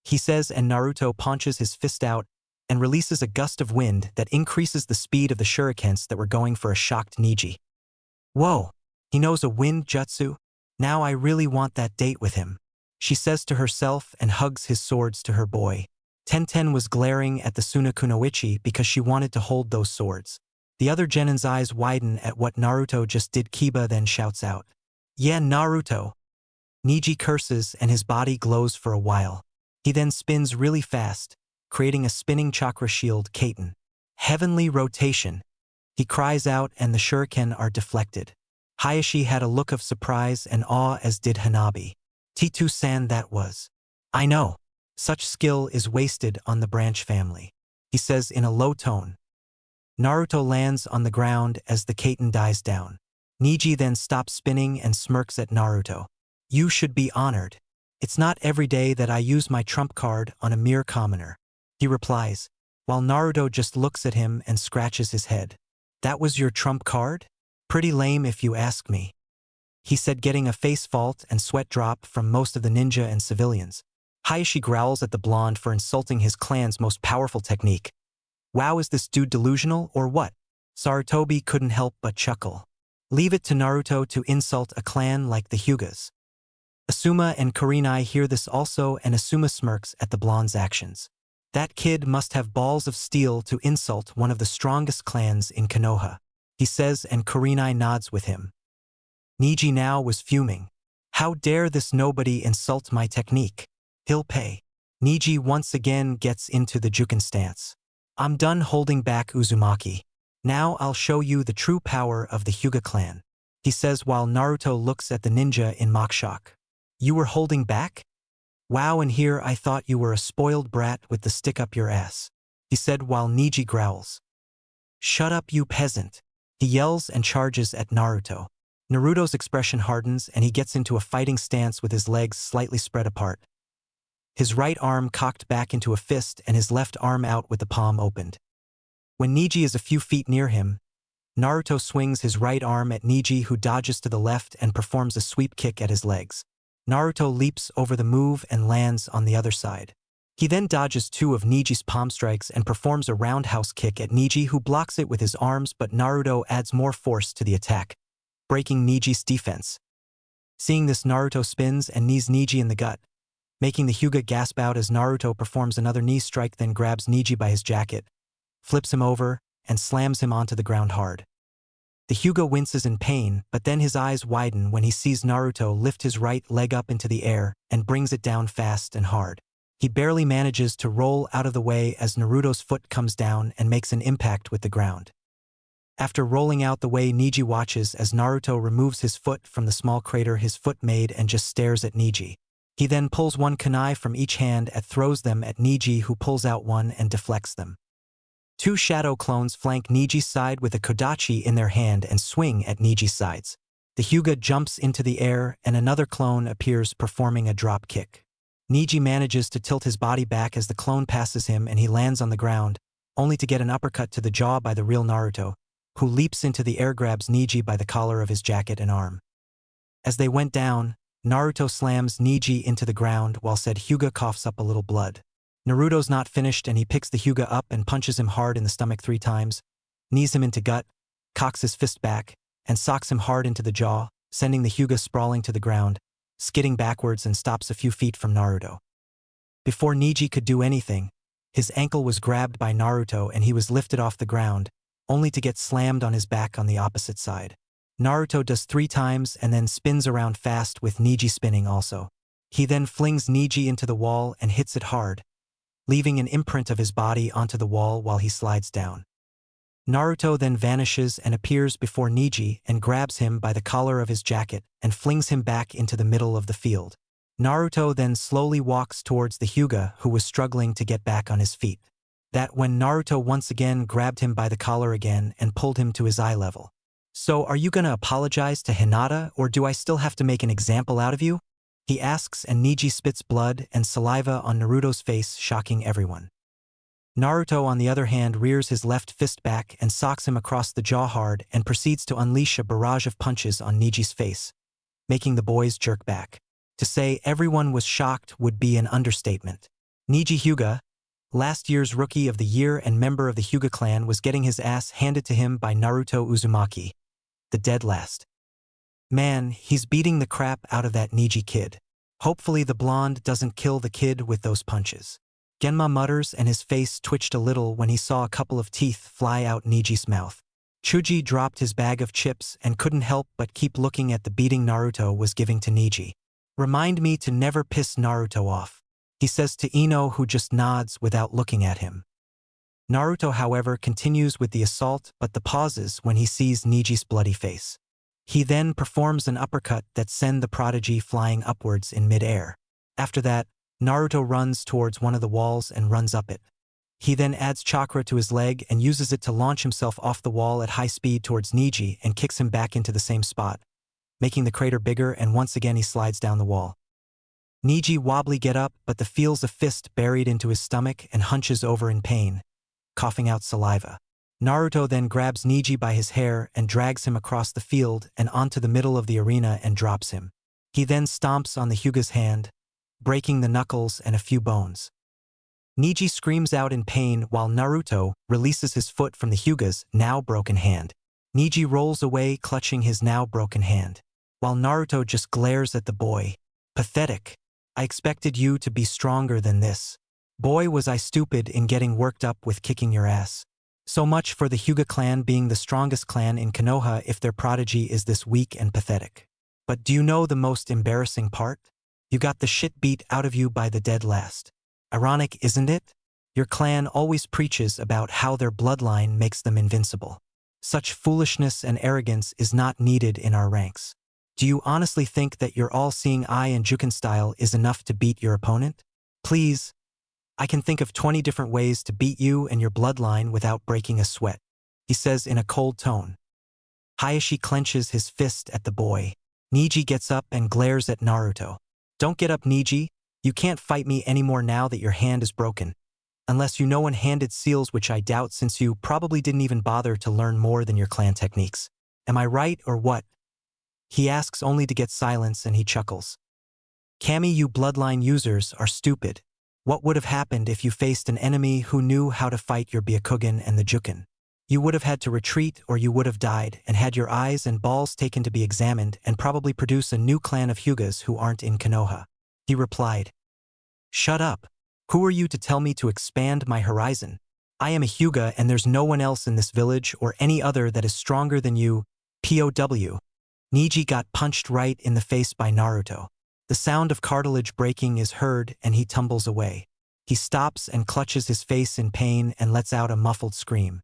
He says, and Naruto punches his fist out and releases a gust of wind that increases the speed of the shurikens that were going for a shocked Neji. Whoa, he knows a wind jutsu? Now I really want that date with him, she says to herself and hugs his swords to her boy. Tenten was glaring at the Sunakunoichi because she wanted to hold those swords. The other Genin's eyes widen at what Naruto just did. Kiba then shouts out, "Yeah, Naruto." Neji curses and his body glows for a while. He then spins really fast, creating a spinning chakra shield. Kaiten. Heavenly rotation. He cries out and the shuriken are deflected. Hayashi had a look of surprise and awe, as did Hanabi. Titu-san, that was. I know. Such skill is wasted on the branch family, he says in a low tone. Naruto lands on the ground as the Kaiten dies down. Neji then stops spinning and smirks at Naruto. You should be honored. It's not every day that I use my trump card on a mere commoner, he replies, while Naruto just looks at him and scratches his head. That was your trump card? Pretty lame if you ask me, he said, getting a face fault and sweat drop from most of the ninja and civilians. Hayashi growls at the blonde for insulting his clan's most powerful technique. Wow, is this dude delusional or what? Sarutobi couldn't help but chuckle. Leave it to Naruto to insult a clan like the Hyugas. Asuma and Kurenai hear this also, and Asuma smirks at the blonde's actions. That kid must have balls of steel to insult one of the strongest clans in Konoha, he says, and Kurenai nods with him. Neji now was fuming. How dare this nobody insult my technique? He'll pay. Neji once again gets into the Juken stance. I'm done holding back, Uzumaki. Now I'll show you the true power of the Hyuga clan, he says, while Naruto looks at the ninja in mock shock. You were holding back? Wow, and here I thought you were a spoiled brat with the stick up your ass, he said, while Neji growls. Shut up, you peasant, he yells and charges at Naruto. Naruto's expression hardens and he gets into a fighting stance with his legs slightly spread apart. His right arm cocked back into a fist and his left arm out with the palm opened. When Neji is a few feet near him, Naruto swings his right arm at Neji, who dodges to the left and performs a sweep kick at his legs. Naruto leaps over the move and lands on the other side. He then dodges two of Neji's palm strikes and performs a roundhouse kick at Neji, who blocks it with his arms, but Naruto adds more force to the attack, breaking Neji's defense. Seeing this, Naruto spins and knees Neji in the gut, making the Hyuga gasp out as Naruto performs another knee strike, then grabs Neji by his jacket, flips him over, and slams him onto the ground hard. The Hyuga winces in pain, but then his eyes widen when he sees Naruto lift his right leg up into the air and brings it down fast and hard. He barely manages to roll out of the way as Naruto's foot comes down and makes an impact with the ground. After rolling out the way, Neji watches as Naruto removes his foot from the small crater his foot made and just stares at Neji. He then pulls one kunai from each hand and throws them at Neji, who pulls out one and deflects them. Two shadow clones flank Neji's side with a kodachi in their hand and swing at Neji's sides. The Hyuga jumps into the air and another clone appears performing a drop kick. Neji manages to tilt his body back as the clone passes him and he lands on the ground, only to get an uppercut to the jaw by the real Naruto, who leaps into the air, grabs Neji by the collar of his jacket and arm. As they went down, Naruto slams Neji into the ground while said Hyuga coughs up a little blood. Naruto's not finished and he picks the Hyuga up and punches him hard in the stomach 3 times, knees him into gut, cocks his fist back, and socks him hard into the jaw, sending the Hyuga sprawling to the ground, skidding backwards, and stops a few feet from Naruto. Before Neji could do anything, his ankle was grabbed by Naruto and he was lifted off the ground, only to get slammed on his back on the opposite side. Naruto does 3 times and then spins around fast, with Neji spinning also. He then flings Neji into the wall and hits it hard, leaving an imprint of his body onto the wall while he slides down. Naruto then vanishes and appears before Neji and grabs him by the collar of his jacket and flings him back into the middle of the field. Naruto then slowly walks towards the Hyuga, who was struggling to get back on his feet. That when Naruto once again grabbed him by the collar again and pulled him to his eye level. So are you gonna apologize to Hinata, or do I still have to make an example out of you? He asks, and Neji spits blood and saliva on Naruto's face, shocking everyone. Naruto, on the other hand, rears his left fist back and socks him across the jaw hard and proceeds to unleash a barrage of punches on Neji's face, making the boys jerk back. To say everyone was shocked would be an understatement. Neji Hyuga, last year's Rookie of the Year and member of the Hyuga clan, was getting his ass handed to him by Naruto Uzumaki, the dead last. Man, he's beating the crap out of that Neji kid. Hopefully the blonde doesn't kill the kid with those punches. Genma mutters, and his face twitched a little when he saw a couple of teeth fly out Neji's mouth. Chuji dropped his bag of chips and couldn't help but keep looking at the beating Naruto was giving to Neji. Remind me to never piss Naruto off, he says to Ino, who just nods without looking at him. Naruto, however, continues with the assault, but the pauses when he sees Neji's bloody face. He then performs an uppercut that sends the prodigy flying upwards in mid-air. After that, Naruto runs towards one of the walls and runs up it. He then adds chakra to his leg and uses it to launch himself off the wall at high speed towards Neji and kicks him back into the same spot, making the crater bigger, and once again he slides down the wall. Neji wobbly get up, but feels a fist buried into his stomach and hunches over in pain, coughing out saliva. Naruto then grabs Neji by his hair and drags him across the field and onto the middle of the arena and drops him. He then stomps on the Hyuga's hand, breaking the knuckles and a few bones. Neji screams out in pain while Naruto releases his foot from the Hyuga's now broken hand. Neji rolls away, clutching his now broken hand, while Naruto just glares at the boy. Pathetic. I expected you to be stronger than this. Boy, was I stupid in getting worked up with kicking your ass. So much for the Hyuga clan being the strongest clan in Konoha if their prodigy is this weak and pathetic. But do you know the most embarrassing part? You got the shit beat out of you by the dead last. Ironic, isn't it? Your clan always preaches about how their bloodline makes them invincible. Such foolishness and arrogance is not needed in our ranks. Do you honestly think that your all-seeing eye and Juken style is enough to beat your opponent? Please. I can think of 20 different ways to beat you and your bloodline without breaking a sweat, he says in a cold tone. Hayashi clenches his fist at the boy. Neji gets up and glares at Naruto. Don't get up, Neji. You can't fight me anymore now that your hand is broken. Unless you know one-handed seals, which I doubt since you probably didn't even bother to learn more than your clan techniques. Am I right or what? He asks only to get silence, and he chuckles. Kami, you bloodline users are stupid. What would have happened if you faced an enemy who knew how to fight your Byakugan and the Juken? You would have had to retreat, or you would have died and had your eyes and balls taken to be examined and probably produce a new clan of Hyugas who aren't in Konoha. He replied. Shut up. Who are you to tell me to expand my horizon? I am a Hyuga and there's no one else in this village or any other that is stronger than you. POW. Neji got punched right in the face by Naruto. The sound of cartilage breaking is heard and he tumbles away. He stops and clutches his face in pain and lets out a muffled scream.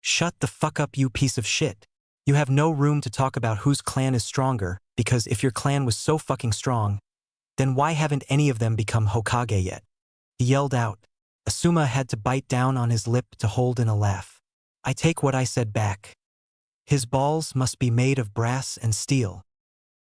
Shut the fuck up, you piece of shit. You have no room to talk about whose clan is stronger, because if your clan was so fucking strong, then why haven't any of them become Hokage yet? He yelled out. Asuma had to bite down on his lip to hold in a laugh. I take what I said back. His balls must be made of brass and steel.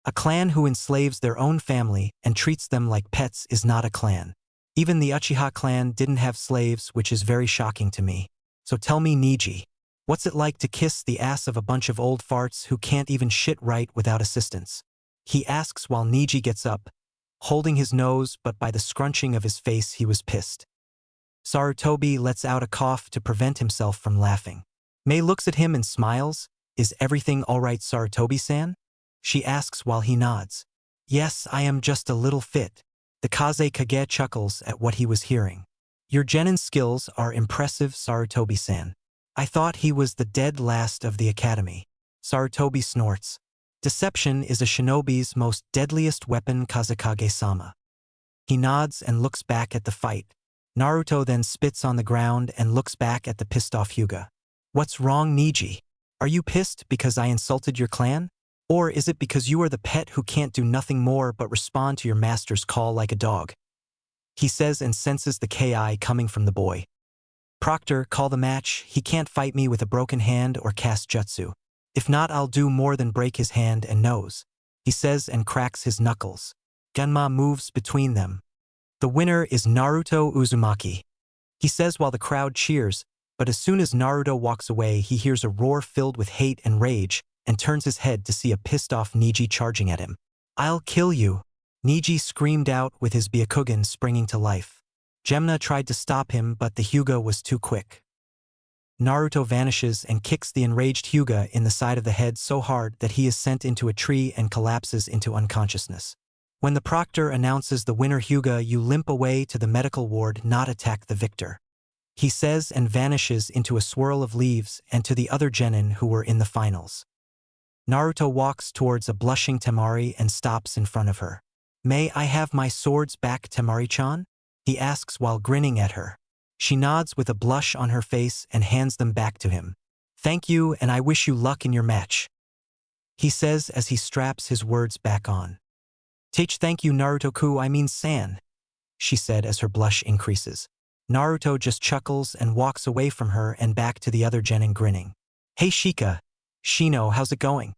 A clan who enslaves their own family and treats them like pets is not a clan. Even the Uchiha clan didn't have slaves, which is very shocking to me. So tell me, Neji, what's it like to kiss the ass of a bunch of old farts who can't even shit right without assistance? He asks while Neji gets up, holding his nose, but by the scrunching of his face he was pissed. Sarutobi lets out a cough to prevent himself from laughing. Mei looks at him and smiles. Is everything all right, Sarutobi-san? She asks while he nods. Yes, I am just a little fit. The Kaze Kage chuckles at what he was hearing. Your genin skills are impressive, Sarutobi-san. I thought he was the dead last of the academy. Sarutobi snorts. Deception is a shinobi's most deadliest weapon, Kazekage-sama. He nods and looks back at the fight. Naruto then spits on the ground and looks back at the pissed-off Hyuga. What's wrong, Neji? Are you pissed because I insulted your clan? Or is it because you are the pet who can't do nothing more but respond to your master's call like a dog? He says and senses the Ki coming from the boy. Proctor, call the match. He can't fight me with a broken hand or cast jutsu. If not, I'll do more than break his hand and nose. He says and cracks his knuckles. Genma moves between them. The winner is Naruto Uzumaki. he says while the crowd cheers, but as soon as Naruto walks away he hears a roar filled with hate and rage, and turns his head to see a pissed-off Neji charging at him. "I'll kill you!" Neji screamed out with his Byakugan springing to life. Gemna tried to stop him but the Hyuga was too quick. Naruto vanishes and kicks the enraged Hyuga in the side of the head so hard that he is sent into a tree and collapses into unconsciousness. When the proctor announces the winner Hyuga, you limp away to the medical ward, not attack the victor, he says, and vanishes into a swirl of leaves and to the other genin who were in the finals. Naruto walks towards a blushing Temari and stops in front of her. "May I have my swords back, Temari-chan?" he asks while grinning at her. She nods with a blush on her face and hands them back to him. "Thank you, and I wish you luck in your match," he says as he straps his words back on. Thank you Naruto-ku, I mean San," she said as her blush increases. Naruto just chuckles and walks away from her and back to the other genin grinning. "Hey Shino, how's it going?"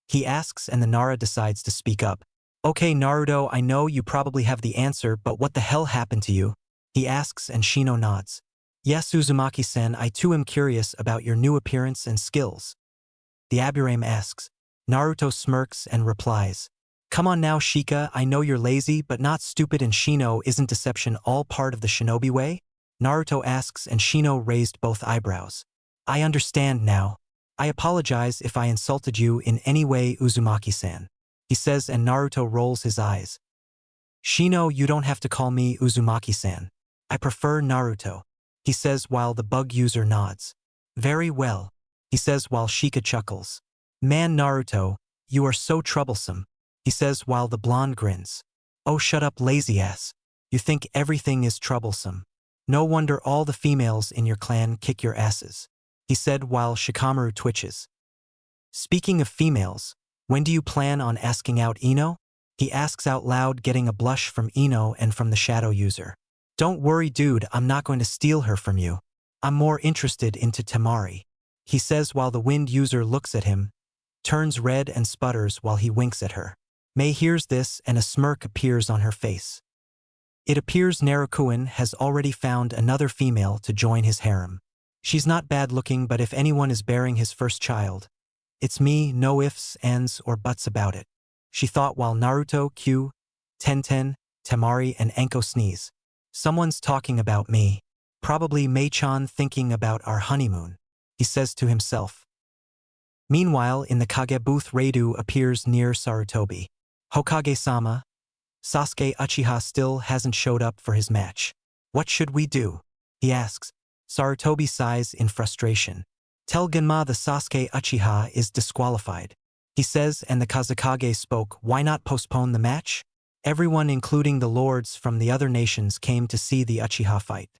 he asks, and the Nara decides to speak up. "Okay Naruto, I know you probably have the answer, but what the hell happened to you?" he asks, and Shino nods. "Yes Uzumaki-sen, I too am curious about your new appearance and skills," the Aburame asks. Naruto smirks and replies, "Come on now Shika, I know you're lazy but not stupid, and Shino, isn't deception all part of the shinobi way?" Naruto asks, and Shino raised both eyebrows. "I understand now. I apologize if I insulted you in any way Uzumaki-san," he says, and Naruto rolls his eyes. "Shino, you don't have to call me Uzumaki-san. I prefer Naruto," he says while the bug user nods. "Very well," he says while Shika chuckles. "Man Naruto, you are so troublesome," he says while the blonde grins. "Oh shut up lazy ass. You think everything is troublesome. No wonder all the females in your clan kick your asses," he said while Shikamaru twitches. "Speaking of females, when do you plan on asking out Ino?" he asks out loud, getting a blush from Ino and from the shadow user. "Don't worry dude, I'm not going to steal her from you. I'm more interested into Temari," he says while the wind user looks at him, turns red and sputters while he winks at her. Mei hears this and a smirk appears on her face. It appears Narukuin has already found another female to join his harem. She's not bad looking, but if anyone is bearing his first child, it's me, no ifs, ands, or buts about it, she thought while Naruto, Q, Tenten, Temari, and Enko sneeze. "Someone's talking about me. Probably Mei-chan thinking about our honeymoon," he says to himself. Meanwhile, in the Kage booth, Reidu appears near Sarutobi. "Hokage-sama, Sasuke Uchiha still hasn't showed up for his match. What should we do?" he asks. Sarutobi sighs in frustration. "Tell Genma the Sasuke Uchiha is disqualified," he says, and the Kazekage spoke. "Why not postpone the match?" Everyone, including the lords from the other nations, came to see the Uchiha fight.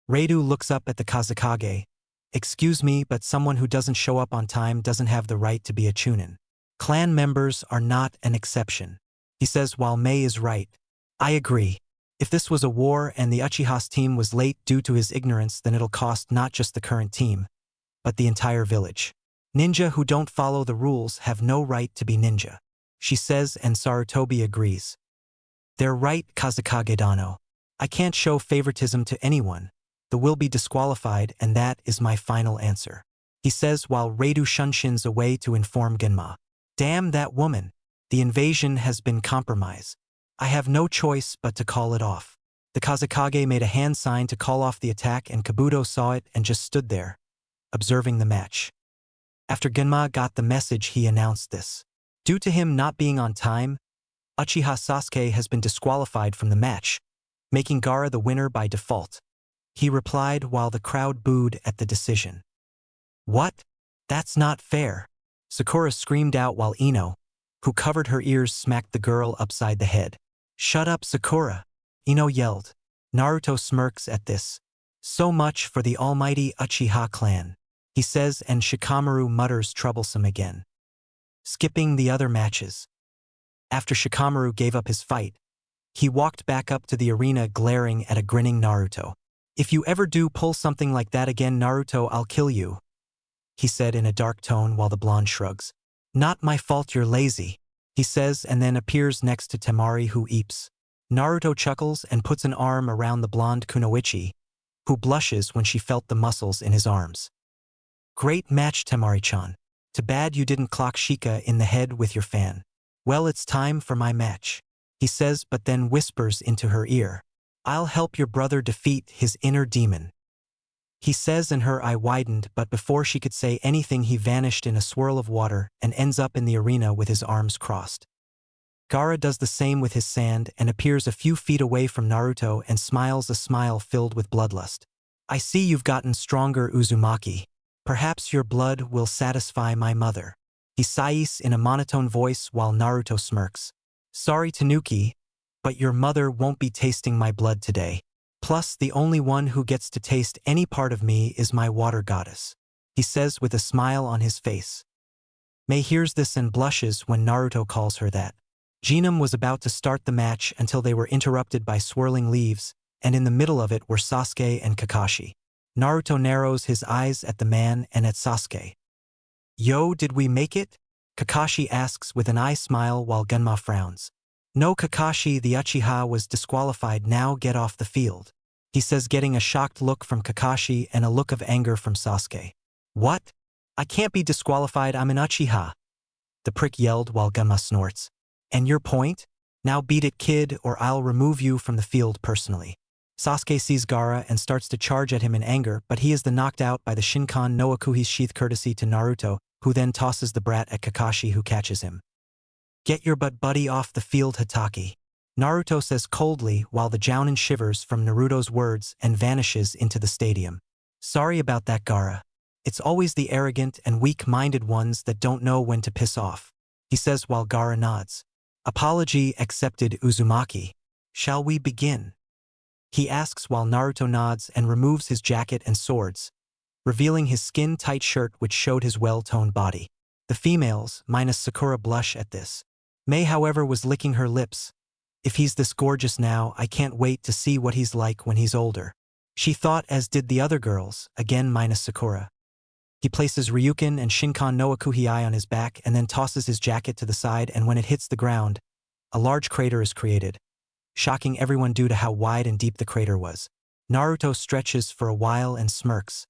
Reidu looks up at the Kazekage. "Excuse me, but someone who doesn't show up on time doesn't have the right to be a chunin. Clan members are not an exception," he says while Mei is right. "I agree. If this was a war and the Uchiha's team was late due to his ignorance, then it'll cost not just the current team, but the entire village. Ninja who don't follow the rules have no right to be ninja," she says, and Sarutobi agrees. "They're right, Kazekage Dano. I can't show favoritism to anyone. The will be disqualified, and that is my final answer," he says while Reidu shunsins away to inform Genma. "Damn that woman. The invasion has been compromised. I have no choice but to call it off." The Kazekage made a hand sign to call off the attack, and Kabuto saw it and just stood there, observing the match. After Genma got the message, he announced this. Due to him not being on time, Uchiha Sasuke has been disqualified from the match, making Gaara the winner by default. He replied while the crowd booed at the decision. "What? That's not fair," Sakura screamed out while Ino, who covered her ears, smacked the girl upside the head. "Shut up, Sakura," Ino yelled. Naruto smirks at this. "So much for the almighty Uchiha clan," he says, and Shikamaru mutters troublesome again. Skipping the other matches. After Shikamaru gave up his fight, he walked back up to the arena glaring at a grinning Naruto. "If you ever do pull something like that again, Naruto, I'll kill you," he said in a dark tone while the blonde shrugs. "Not my fault you're lazy," he says, and then appears next to Temari, who eeps. Naruto chuckles and puts an arm around the blonde kunoichi, who blushes when she felt the muscles in his arms. Great match, Temari-chan. Too bad you didn't clock Shika in the head with your fan. Well, it's time for my match, he says, but then whispers into her ear. I'll help your brother defeat his inner demon. He says, and her eye widened, but before she could say anything he vanished in a swirl of water and ends up in the arena with his arms crossed. Gaara does the same with his sand and appears a few feet away from Naruto and smiles a smile filled with bloodlust. I see you've gotten stronger, Uzumaki. Perhaps your blood will satisfy my mother, he sighs in a monotone voice while Naruto smirks. Sorry, Tanuki, but your mother won't be tasting my blood today. Plus, the only one who gets to taste any part of me is my water goddess, he says with a smile on his face. Mei hears this and blushes when Naruto calls her that. Jinam was about to start the match until they were interrupted by swirling leaves, and in the middle of it were Sasuke and Kakashi. Naruto narrows his eyes at the man and at Sasuke. Yo, did we make it? Kakashi asks with an eye smile while Gunma frowns. No, Kakashi, the Uchiha was disqualified, now get off the field, he says, getting a shocked look from Kakashi and a look of anger from Sasuke. What? I can't be disqualified, I'm an Uchiha, the prick yelled while Gunma snorts. And your point? Now beat it, kid, or I'll remove you from the field personally. Sasuke sees Gaara and starts to charge at him in anger, but he is knocked out by the Shinkan no Akuhi's sheath courtesy to Naruto, who then tosses the brat at Kakashi, who catches him. Get your butt buddy off the field, Hatake, Naruto says coldly while the Jounin shivers from Naruto's words and vanishes into the stadium. Sorry about that, Gaara. It's always the arrogant and weak-minded ones that don't know when to piss off, he says while Gaara nods. Apology accepted, Uzumaki. Shall we begin? He asks while Naruto nods and removes his jacket and swords, revealing his skin-tight shirt which showed his well-toned body. The females, minus Sakura, blush at this. Mei, however, was licking her lips. If he's this gorgeous now, I can't wait to see what he's like when he's older, she thought, as did the other girls, again minus Sakura. He places Ryukin and Shinkan no Akuhiai on his back and then tosses his jacket to the side, and when it hits the ground, a large crater is created, shocking everyone due to how wide and deep the crater was. Naruto stretches for a while and smirks.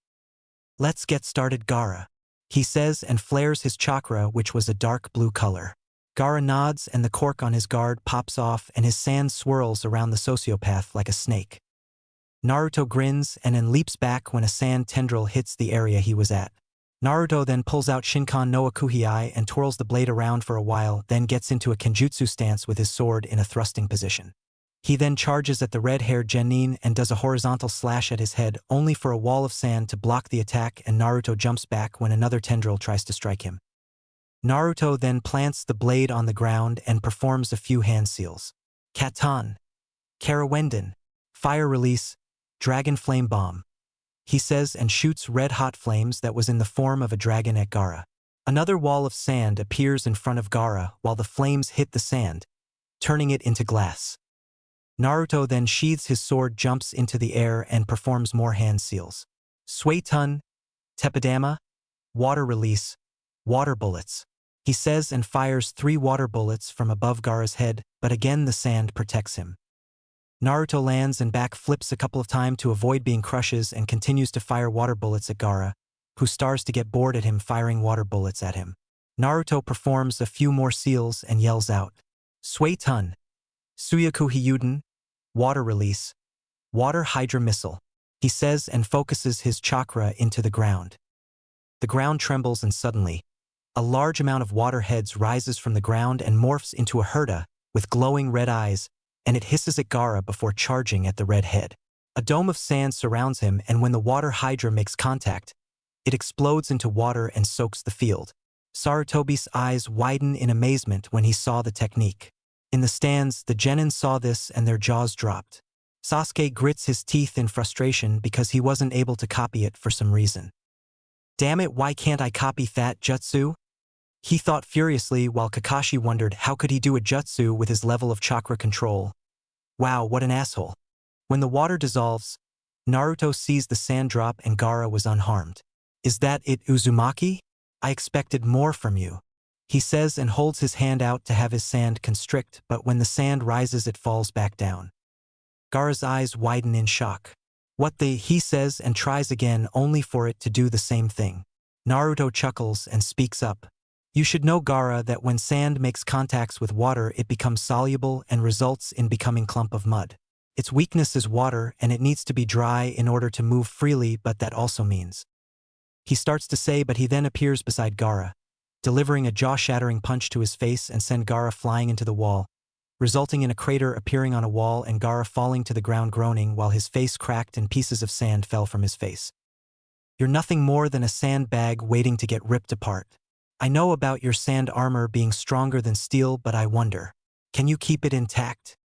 Let's get started, Gaara, he says, and flares his chakra, which was a dark blue color. Gaara nods and the cork on his guard pops off and his sand swirls around the sociopath like a snake. Naruto grins and then leaps back when a sand tendril hits the area he was at. Naruto then pulls out Shinkan no Akuhiai and twirls the blade around for a while, then gets into a kenjutsu stance with his sword in a thrusting position. He then charges at the red-haired genin and does a horizontal slash at his head, only for a wall of sand to block the attack, and Naruto jumps back when another tendril tries to strike him. Naruto then plants the blade on the ground and performs a few hand seals. Katan, Karawenden, Fire Release, Dragon Flame Bomb, he says, and shoots red-hot flames that was in the form of a dragon at Gaara. Another wall of sand appears in front of Gaara while the flames hit the sand, turning it into glass. Naruto then sheathes his sword, jumps into the air, and performs more hand seals. Suetun, Tepidama, Water Release, Water Bullets, he says, and fires 3 water bullets from above Gaara's head, but again the sand protects him. Naruto lands and back flips a couple of times to avoid being crushes and continues to fire water bullets at Gaara, who starts to get bored at him firing water bullets at him. Naruto performs a few more seals and yells out, Suetun, Suyaku Hyuden, Water Release, Water Hydra Missile, he says, and focuses his chakra into the ground. The ground trembles and suddenly, a large amount of water heads rises from the ground and morphs into a Hydra with glowing red eyes, and it hisses at Gaara before charging at the red head. A dome of sand surrounds him, and when the water Hydra makes contact, it explodes into water and soaks the field. Sarutobi's eyes widen in amazement when he saw the technique. In the stands, the genin saw this and their jaws dropped. Sasuke grits his teeth in frustration because he wasn't able to copy it for some reason. Damn it, why can't I copy that jutsu? He thought furiously while Kakashi wondered how could he do a jutsu with his level of chakra control. Wow, what an asshole. When the water dissolves, Naruto sees the sand drop and Gaara was unharmed. Is that it, Uzumaki? I expected more from you, he says, and holds his hand out to have his sand constrict, but when the sand rises it falls back down. Gaara's eyes widen in shock. What the, he says and tries again only for it to do the same thing. Naruto chuckles and speaks up. You should know, Gaara, that when sand makes contacts with water it becomes soluble and results in becoming clump of mud. Its weakness is water and it needs to be dry in order to move freely, but that also means. He starts to say, but he then appears beside Gaara, delivering a jaw-shattering punch to his face and send Gaara flying into the wall, resulting in a crater appearing on a wall and Gaara falling to the ground groaning while his face cracked and pieces of sand fell from his face. You're nothing more than a sandbag waiting to get ripped apart. I know about your sand armor being stronger than steel, but I wonder, can you keep it intact?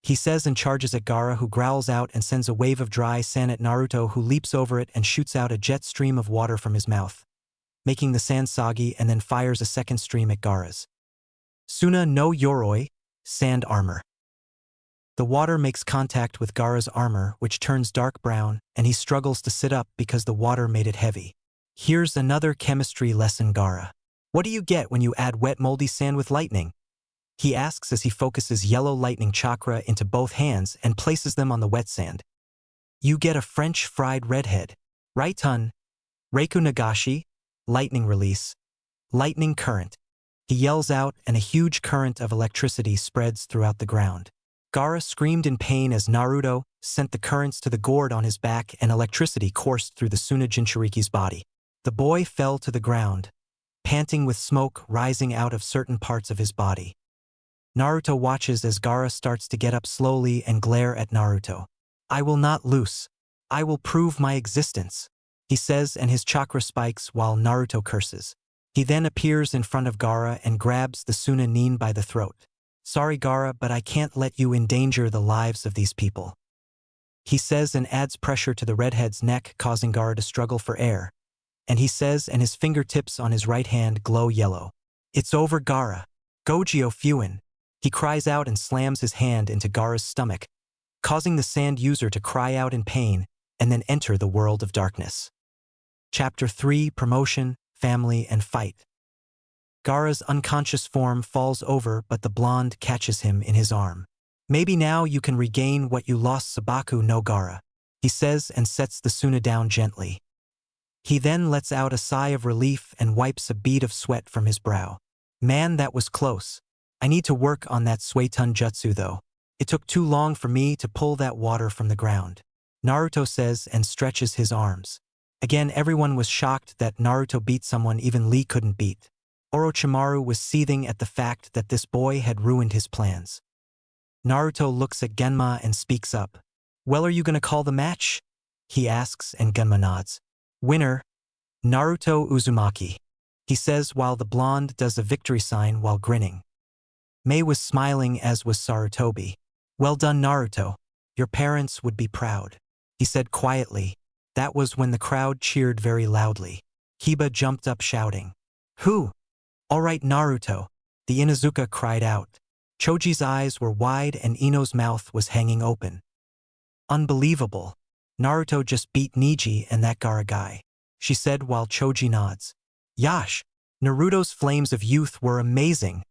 He says and charges at Gaara, who growls out and sends a wave of dry sand at Naruto, who leaps over it and shoots out a jet stream of water from his mouth, making the sand soggy, and then fires a second stream at Gaara's Suna no Yoroi, sand armor. The water makes contact with Gaara's armor, which turns dark brown, and he struggles to sit up because the water made it heavy. Here's another chemistry lesson, Gaara. What do you get when you add wet moldy sand with lightning? He asks as he focuses yellow lightning chakra into both hands and places them on the wet sand. You get a French fried redhead. Right, hun? Reiku Nagashi, lightning release, lightning current. He yells out and a huge current of electricity spreads throughout the ground. Gaara screamed in pain as Naruto sent the currents to the gourd on his back and electricity coursed through the Suna Jinchuriki's body. The boy fell to the ground, panting with smoke rising out of certain parts of his body. Naruto watches as Gaara starts to get up slowly and glare at Naruto. I will not lose. I will prove my existence, he says, and his chakra spikes while Naruto curses. He then appears in front of Gaara and grabs the Suna Nin by the throat. Sorry, Gaara, but I can't let you endanger the lives of these people, he says, and adds pressure to the redhead's neck, causing Gaara to struggle for air. And he says, and his fingertips on his right hand glow yellow. It's over, Gaara. Gogyo Fuin. He cries out and slams his hand into Gaara's stomach, causing the sand user to cry out in pain and then enter the world of darkness. Chapter 3: Promotion, Family, and Fight. Gaara's unconscious form falls over, but the blonde catches him in his arm. Maybe now you can regain what you lost, Sabaku no Gaara, he says, and sets the Suna down gently. He then lets out a sigh of relief and wipes a bead of sweat from his brow. Man, that was close. I need to work on that Suetun Jutsu though. It took too long for me to pull that water from the ground, Naruto says and stretches his arms. Again, everyone was shocked that Naruto beat someone even Lee couldn't beat. Orochimaru was seething at the fact that this boy had ruined his plans. Naruto looks at Genma and speaks up. Well, are you gonna call the match? He asks, and Genma nods. Winner, Naruto Uzumaki, he says while the blonde does a victory sign while grinning. Mei was smiling, as was Sarutobi. Well done, Naruto. Your parents would be proud, he said quietly. That was when the crowd cheered very loudly. Kiba jumped up shouting. Who? All right, Naruto, the Inuzuka cried out. Choji's eyes were wide and Ino's mouth was hanging open. Unbelievable. Naruto just beat Neji and that Gaara guy, she said while Choji nods. Yash, Naruto's flames of youth were amazing,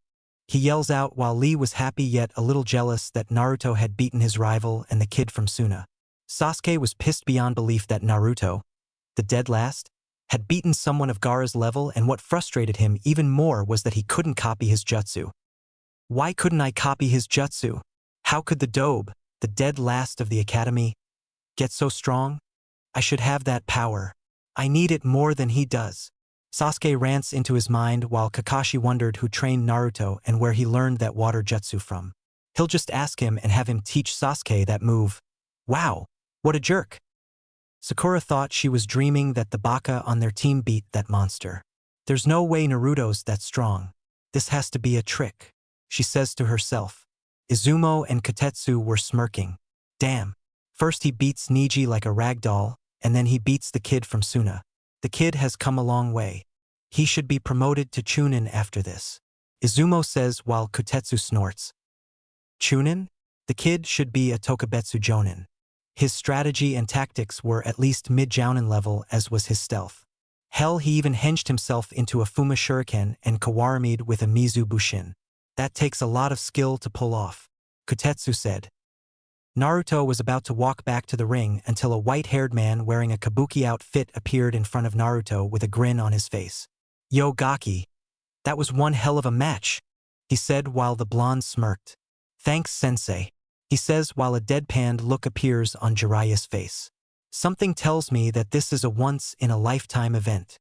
he yells out while Lee was happy yet a little jealous that Naruto had beaten his rival and the kid from Suna. Sasuke was pissed beyond belief that Naruto, the dead last, had beaten someone of Gaara's level, and what frustrated him even more was that he couldn't copy his jutsu. Why couldn't I copy his jutsu? How could the Dobe, the dead last of the academy, get so strong? I should have that power. I need it more than he does. Sasuke rants into his mind while Kakashi wondered who trained Naruto and where he learned that water jutsu from. He'll just ask him and have him teach Sasuke that move. Wow, what a jerk. Sakura thought she was dreaming that the Baka on their team beat that monster. There's no way Naruto's that strong. This has to be a trick, she says to herself. Izumo and Kotetsu were smirking. Damn. First he beats Neji like a rag doll, and then he beats the kid from Suna. The kid has come a long way. He should be promoted to Chunin after this, Izumo says while Kotetsu snorts. Chunin? The kid should be a Tokubetsu Jonin. His strategy and tactics were at least mid-Jounin level, as was his stealth. Hell, he even hinged himself into a Fuma Shuriken and Kawarami'd with a Mizu Bushin. That takes a lot of skill to pull off, Kotetsu said. Naruto was about to walk back to the ring until a white-haired man wearing a kabuki outfit appeared in front of Naruto with a grin on his face. "Yo Gaki, that was one hell of a match," he said while the blonde smirked. "Thanks, sensei," he says while a deadpanned look appears on Jiraiya's face. "Something tells me that this is a once-in-a-lifetime event,"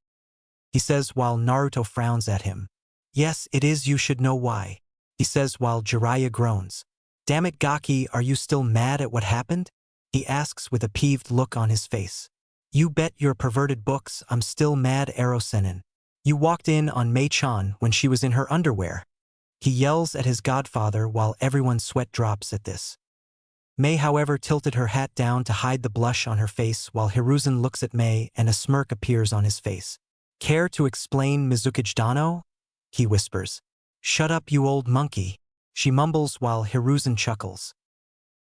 he says while Naruto frowns at him. "Yes, it is. You should know why," he says while Jiraiya groans. "Damn it, Gaki, are you still mad at what happened?" he asks with a peeved look on his face. "You bet your perverted books I'm still mad, Ero-senin. You walked in on Mei-chan when she was in her underwear," he yells at his godfather while everyone's sweat drops at this. Mei, however, tilted her hat down to hide the blush on her face while Hiruzen looks at Mei and a smirk appears on his face. "Care to explain, Mizukage Dano?" he whispers. "Shut up, you old monkey," she mumbles while Hiruzen chuckles.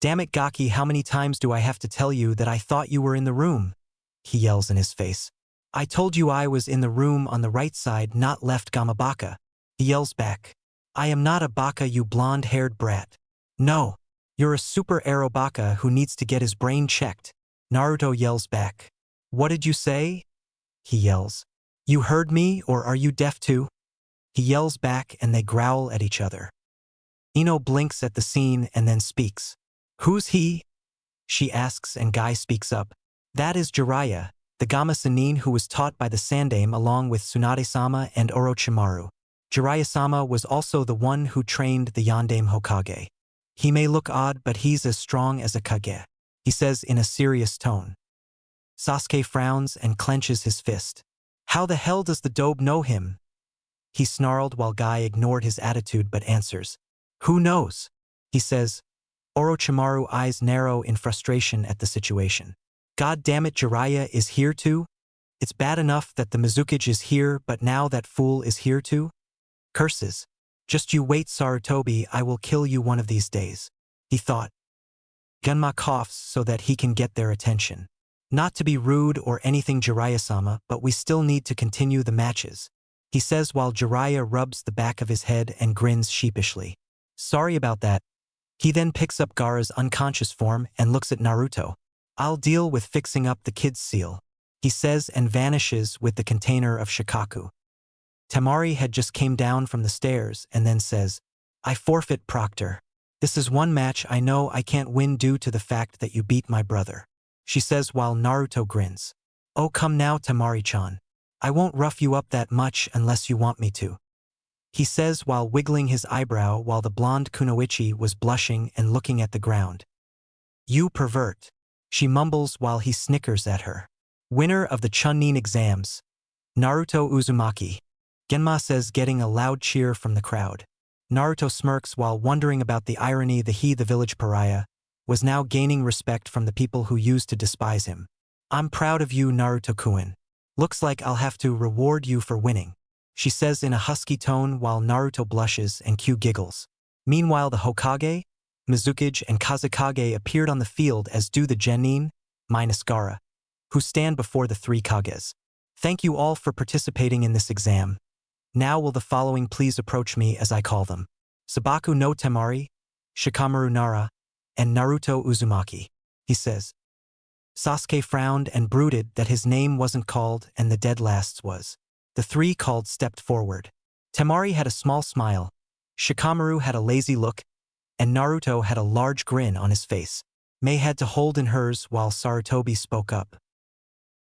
"Damn it, Gaki, how many times do I have to tell you that I thought you were in the room?" he yells in his face. "I told you I was in the room on the right side, not left, Gamabaka," he yells back. "I am not a baka, you blonde-haired brat. No, you're a super arrow baka who needs to get his brain checked," Naruto yells back. "What did you say?" he yells. "You heard me, or are you deaf too?" he yells back and they growl at each other. Ino blinks at the scene and then speaks. "Who's he?" she asks and Guy speaks up. "That is Jiraiya, the Gama Sannin who was taught by the Sandaime along with Tsunade-sama and Orochimaru. Jiraiya-sama was also the one who trained the Yondaime Hokage. He may look odd, but he's as strong as a Kage," he says in a serious tone. Sasuke frowns and clenches his fist. "How the hell does the dobe know him?" he snarled while Guy ignored his attitude but answers. "Who knows?" he says. Orochimaru eyes narrow in frustration at the situation. "God damn it, Jiraiya is here too? It's bad enough that the Mizukage is here, but now that fool is here too? Curses. Just you wait, Sarutobi, I will kill you one of these days," he thought. Gunma coughs so that he can get their attention. "Not to be rude or anything, Jiraiya-sama, but we still need to continue the matches," he says while Jiraiya rubs the back of his head and grins sheepishly. "Sorry about that." He then picks up Gaara's unconscious form and looks at Naruto. "I'll deal with fixing up the kid's seal," he says and vanishes with the container of shikaku. Temari had just came down from the stairs and then says, "I forfeit, Proctor. This is one match I know I can't win due to the fact that you beat my brother," she says while Naruto grins. "Oh, come now, Temari-chan. I won't rough you up that much unless you want me to," he says while wiggling his eyebrow while the blonde Kunoichi was blushing and looking at the ground. "You pervert," she mumbles while he snickers at her. "Winner of the Chunin exams, Naruto Uzumaki," Genma says, getting a loud cheer from the crowd. Naruto smirks while wondering about the irony that he, the village pariah, was now gaining respect from the people who used to despise him. "I'm proud of you, Naruto-kun. Looks like I'll have to reward you for winning," she says in a husky tone while Naruto blushes and Q giggles. Meanwhile, the Hokage, Mizukage, and Kazekage appeared on the field, as do the Genin, minus Gaara, who stand before the three Kages. "Thank you all for participating in this exam. Now will the following please approach me as I call them: Sabaku no Temari, Shikamaru Nara, and Naruto Uzumaki," he says. Sasuke frowned and brooded that his name wasn't called and the dead last's was. The three called stepped forward. Temari had a small smile, Shikamaru had a lazy look, and Naruto had a large grin on his face. Mei had to hold in hers while Sarutobi spoke up.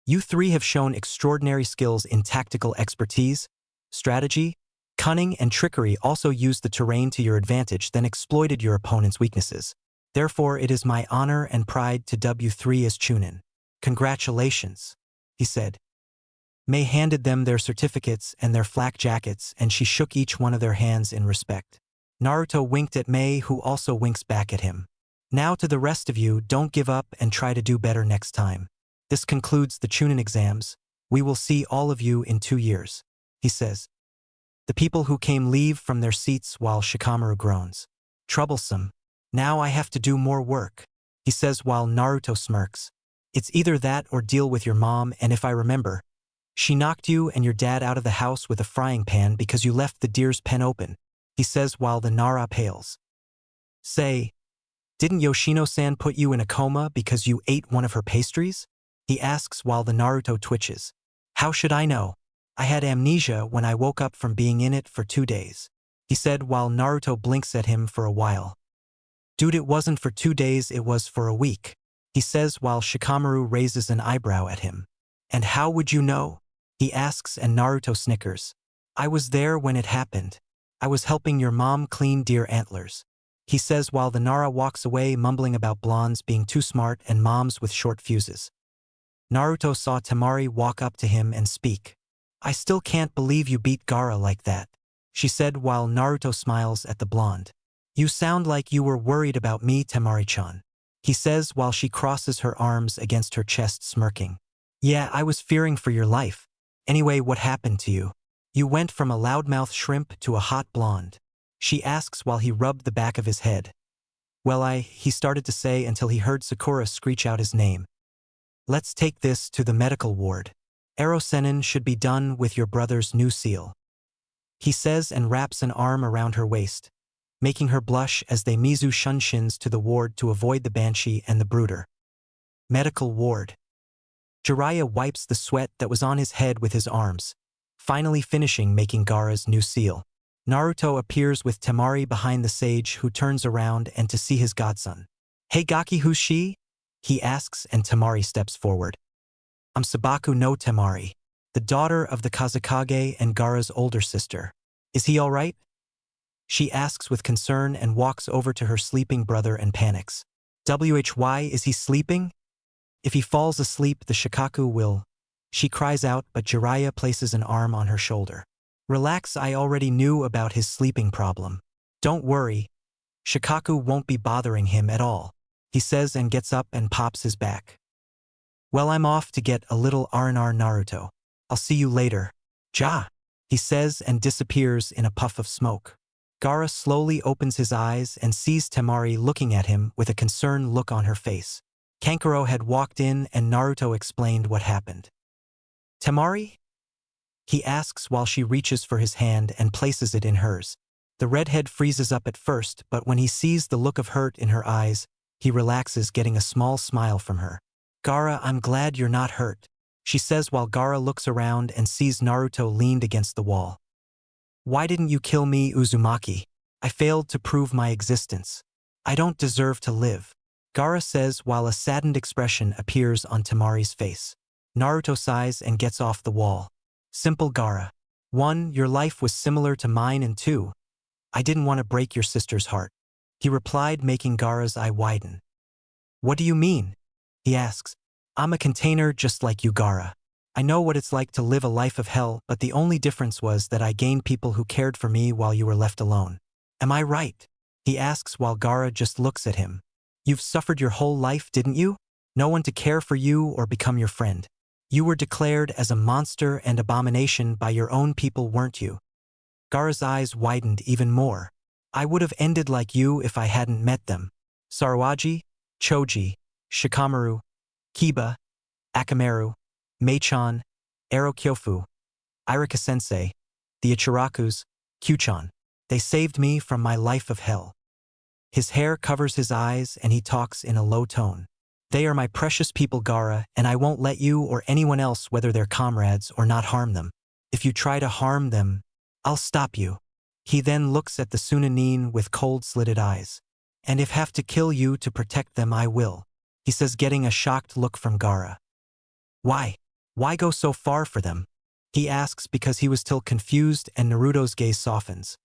"You three have shown extraordinary skills in tactical expertise, strategy, cunning, and trickery. Also used the terrain to your advantage, then exploited your opponent's weaknesses. Therefore, it is my honor and pride to dub you three as Chunin. Congratulations," he said. Mei handed them their certificates and their flak jackets, and she shook each one of their hands in respect. Naruto winked at Mei, who also winks back at him. "Now to the rest of you, don't give up and try to do better next time. This concludes the Chunin exams. We will see all of you in 2 years," he says. The people who came leave from their seats while Shikamaru groans. "Troublesome. Now I have to do more work," he says while Naruto smirks. "It's either that or deal with your mom, and if I remember, she knocked you and your dad out of the house with a frying pan because you left the deer's pen open," he says while the Nara pales. "Say, Didn't Yoshino-san put you in a coma because you ate one of her pastries? He asks while the Naruto twitches. How should I know? I had amnesia when I woke up from being in it for 2 days. He said while Naruto blinks at him for a while. Dude, it wasn't for 2 days, it was for a week. He says while Shikamaru raises an eyebrow at him. And how would you know? He asks and Naruto snickers. I was there when it happened. I was helping your mom clean deer antlers. He says while the Nara walks away mumbling about blondes being too smart and moms with short fuses. Naruto saw Temari walk up to him and speak. I still can't believe you beat Gaara like that, she said while Naruto smiles at the blonde. You sound like you were worried about me, Temari-chan, he says while she crosses her arms against her chest smirking. Yeah, I was fearing for your life. Anyway, what happened to you? You went from a loudmouth shrimp to a hot blonde, she asks while he rubbed the back of his head. Well, he started to say until he heard Sakura screech out his name. Let's take this to the medical ward. Erosenin should be done with your brother's new seal, he says and wraps an arm around her waist, making her blush as they Mizu Shunshins to the ward to avoid the Banshee and the Brooder. Medical ward. Jiraiya wipes the sweat that was on his head with his arms, finally finishing making Gaara's new seal. Naruto appears with Temari behind the sage, who turns around and to see his godson. Hey Gaki, who's she? He asks and Temari steps forward. I'm Sabaku no Temari, the daughter of the Kazekage and Gaara's older sister. Is he alright? She asks with concern and walks over to her sleeping brother and panics. Why is he sleeping? If he falls asleep, the Shikaku will. She cries out, but Jiraiya places an arm on her shoulder. Relax, I already knew about his sleeping problem. Don't worry. Shikaku won't be bothering him at all, he says and gets up and pops his back. Well, I'm off to get a little R&R, Naruto. I'll see you later. Ja, he says and disappears in a puff of smoke. Gaara slowly opens his eyes and sees Temari looking at him with a concerned look on her face. Kankuro had walked in and Naruto explained what happened. Temari? He asks while she reaches for his hand and places it in hers. The redhead freezes up at first, but when he sees the look of hurt in her eyes, he relaxes, getting a small smile from her. Gaara, I'm glad you're not hurt, she says while Gaara looks around and sees Naruto leaned against the wall. Why didn't you kill me, Uzumaki? I failed to prove my existence. I don't deserve to live, Gaara says while a saddened expression appears on Temari's face. Naruto sighs and gets off the wall. Simple, Gaara. 1. Your life was similar to mine, and 2. I didn't want to break your sister's heart, he replied, making Gaara's eye widen. What do you mean? He asks. I'm a container just like you, Gaara. I know what it's like to live a life of hell, but the only difference was that I gained people who cared for me while you were left alone. Am I right? He asks while Gaara just looks at him. You've suffered your whole life, didn't you? No one to care for you or become your friend. You were declared as a monster and abomination by your own people, weren't you? Gaara's eyes widened even more. I would have ended like you if I hadn't met them. Sarawaji, Choji, Shikamaru, Kiba, Akamaru, Mei-chan, Ero Kyofu, Irika-sensei, the Ichirakus, Q-chan. They saved me from my life of hell. His hair covers his eyes and he talks in a low tone. They are my precious people, Gaara, and I won't let you or anyone else, whether they're comrades or not, harm them. If you try to harm them, I'll stop you. He then looks at the Tsunade with cold slitted eyes. And if have to kill you to protect them, I will, he says, getting a shocked look from Gaara. Why? Why go so far for them? He asks because he was still confused, and Naruto's gaze softens.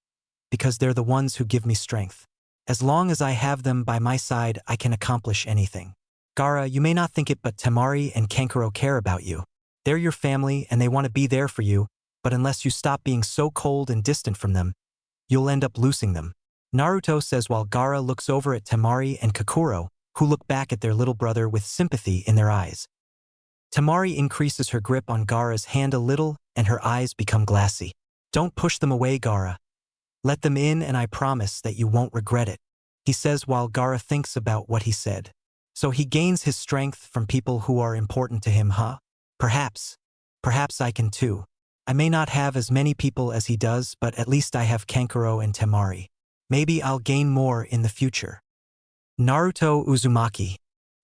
Because they're the ones who give me strength. As long as I have them by my side, I can accomplish anything. Gaara, you may not think it, but Temari and Kankuro care about you. They're your family and they want to be there for you, but unless you stop being so cold and distant from them, you'll end up losing them, Naruto says while Gaara looks over at Temari and Kakuro, who look back at their little brother with sympathy in their eyes. Temari increases her grip on Gaara's hand a little and her eyes become glassy. Don't push them away, Gaara. Let them in and I promise that you won't regret it, he says while Gaara thinks about what he said. So he gains his strength from people who are important to him, huh? Perhaps. Perhaps I can too. I may not have as many people as he does, but at least I have Kankuro and Temari. Maybe I'll gain more in the future. Naruto Uzumaki.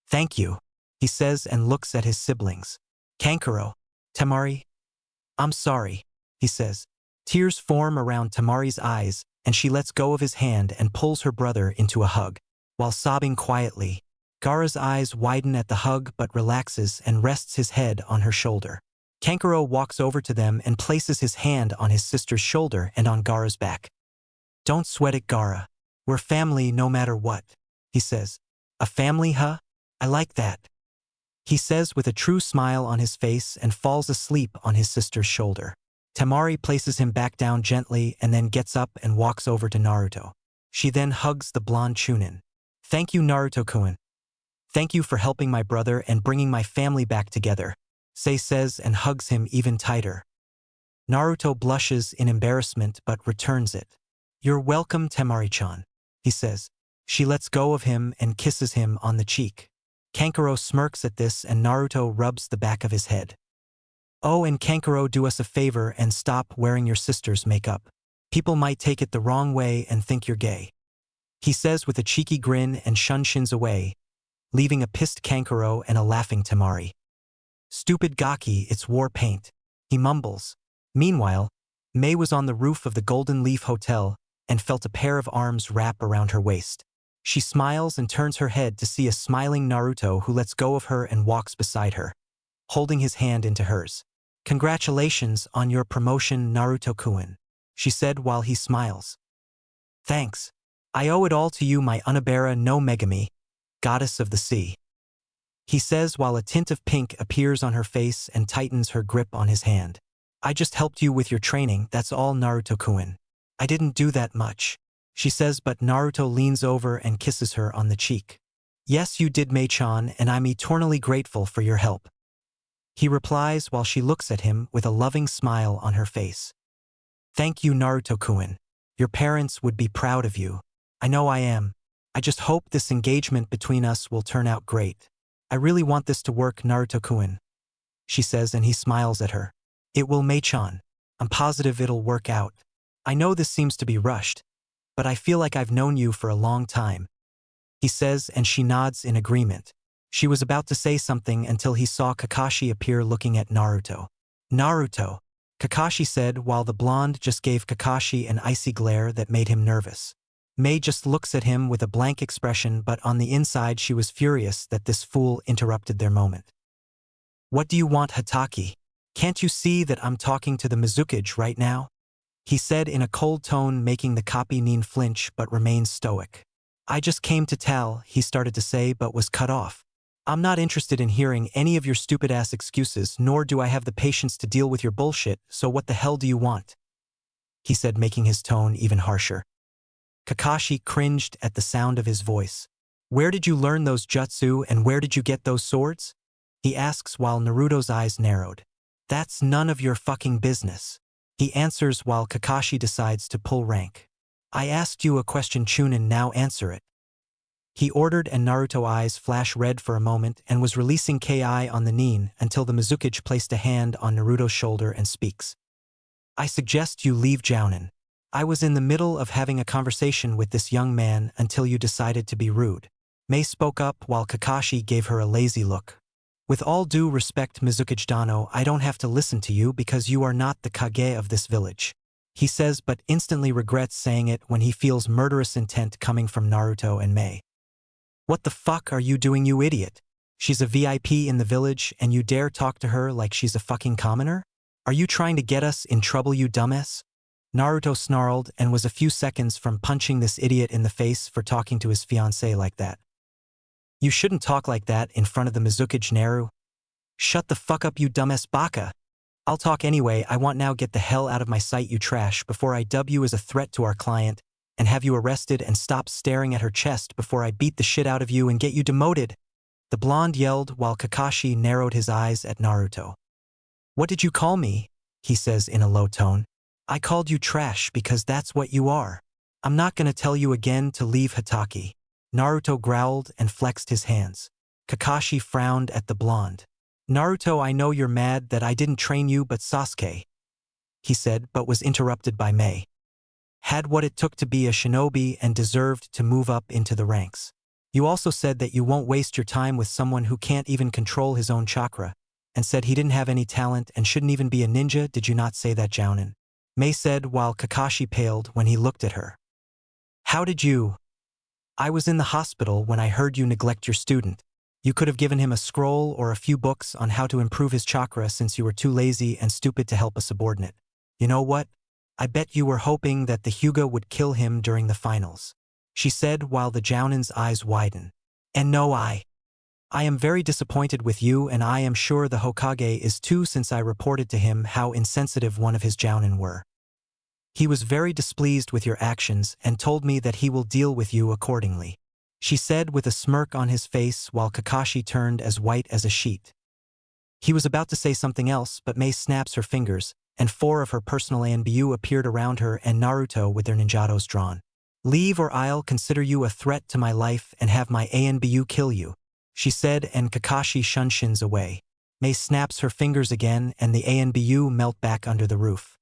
Thank you, he says and looks at his siblings. Kankuro. Temari. I'm sorry, he says. Tears form around Temari's eyes, and she lets go of his hand and pulls her brother into a hug. While sobbing quietly, Gaara's eyes widen at the hug but relaxes and rests his head on her shoulder. Kankuro walks over to them and places his hand on his sister's shoulder and on Gaara's back. Don't sweat it, Gaara. We're family no matter what, he says. A family, huh? I like that, he says with a true smile on his face and falls asleep on his sister's shoulder. Temari places him back down gently and then gets up and walks over to Naruto. She then hugs the blonde Chunin. Thank you, Naruto-kun. Thank you for helping my brother and bringing my family back together, Sei says and hugs him even tighter. Naruto blushes in embarrassment but returns it. You're welcome, Temari-chan, he says. She lets go of him and kisses him on the cheek. Kankuro smirks at this and Naruto rubs the back of his head. Oh, and Kankuro, do us a favor and stop wearing your sister's makeup. People might take it the wrong way and think you're gay, he says with a cheeky grin and shins away, leaving a pissed Kankuro and a laughing Temari. Stupid Gaki, it's war paint, he mumbles. Meanwhile, Mei was on the roof of the Golden Leaf Hotel and felt a pair of arms wrap around her waist. She smiles and turns her head to see a smiling Naruto who lets go of her and walks beside her, holding his hand into hers. Congratulations on your promotion, Naruto-kun, she said while he smiles. Thanks. I owe it all to you, my Unabara no Megami, goddess of the sea, he says while a tint of pink appears on her face and tightens her grip on his hand. I just helped you with your training, that's all, Naruto-kun. I didn't do that much, she says, but Naruto leans over and kisses her on the cheek. Yes, you did, Mei-chan, and I'm eternally grateful for your help, he replies while she looks at him with a loving smile on her face. Thank you, Naruto-kun. Your parents would be proud of you. I know I am. I just hope this engagement between us will turn out great. I really want this to work, Naruto-kun, she says, and he smiles at her. It will, Mei-chan. I'm positive it'll work out. I know this seems to be rushed, but I feel like I've known you for a long time, he says, and she nods in agreement. She was about to say something until he saw Kakashi appear looking at Naruto. Naruto, Kakashi said while the blonde just gave Kakashi an icy glare that made him nervous. Mei just looks at him with a blank expression, but on the inside she was furious that this fool interrupted their moment. What do you want, Hatake? Can't you see that I'm talking to the Mizukage right now? He said in a cold tone, making the copy Nin flinch but remains stoic. I just came to tell, he started to say but was cut off. I'm not interested in hearing any of your stupid-ass excuses, nor do I have the patience to deal with your bullshit, so what the hell do you want? He said, making his tone even harsher. Kakashi cringed at the sound of his voice. Where did you learn those jutsu and where did you get those swords? He asks while Naruto's eyes narrowed. That's none of your fucking business, he answers while Kakashi decides to pull rank. I asked you a question, Chunin, now answer it, he ordered, and Naruto's eyes flash red for a moment and was releasing Ki on the Nin until the Mizukage placed a hand on Naruto's shoulder and speaks. I suggest you leave Jounin. I was in the middle of having a conversation with this young man until you decided to be rude. Mei spoke up while Kakashi gave her a lazy look. With all due respect, Mizukage Dano, I don't have to listen to you because you are not the Kage of this village, he says, but instantly regrets saying it when he feels murderous intent coming from Naruto and Mei. What the fuck are you doing, you idiot? She's a VIP in the village and you dare talk to her like she's a fucking commoner? Are you trying to get us in trouble, you dumbass? Naruto snarled and was a few seconds from punching this idiot in the face for talking to his fiancée like that. You shouldn't talk like that in front of the Mizukage, Naru. Shut the fuck up, you dumbass baka. I'll talk anyway. I want now, get the hell out of my sight, you trash, before I dub you as a threat to our client and have you arrested, and stop staring at her chest before I beat the shit out of you and get you demoted, the blonde yelled while Kakashi narrowed his eyes at Naruto. What did you call me? He says in a low tone. I called you trash because that's what you are. I'm not gonna tell you again to leave, Hatake. Naruto growled and flexed his hands. Kakashi frowned at the blonde. Naruto, I know you're mad that I didn't train you, but Sasuke, he said, but was interrupted by Mei. Had what it took to be a shinobi and deserved to move up into the ranks. You also said that you won't waste your time with someone who can't even control his own chakra, and said he didn't have any talent and shouldn't even be a ninja. Did you not say that, Jounin? Mei said while Kakashi paled when he looked at her. How did you? I was in the hospital when I heard you neglect your student. You could have given him a scroll or a few books on how to improve his chakra since you were too lazy and stupid to help a subordinate. You know what? I bet you were hoping that the Hyuga would kill him during the finals, she said while the Jounin's eyes widened. And no, I am very disappointed with you, and I am sure the Hokage is too, since I reported to him how insensitive one of his Jounin were. He was very displeased with your actions and told me that he will deal with you accordingly, she said with a smirk on his face while Kakashi turned as white as a sheet. He was about to say something else, but Mei snaps her fingers, and 4 of her personal ANBU appeared around her and Naruto with their ninjados drawn. Leave or I'll consider you a threat to my life and have my ANBU kill you, she said, and Kakashi shuns away. Mei snaps her fingers again and the ANBU melt back under the roof.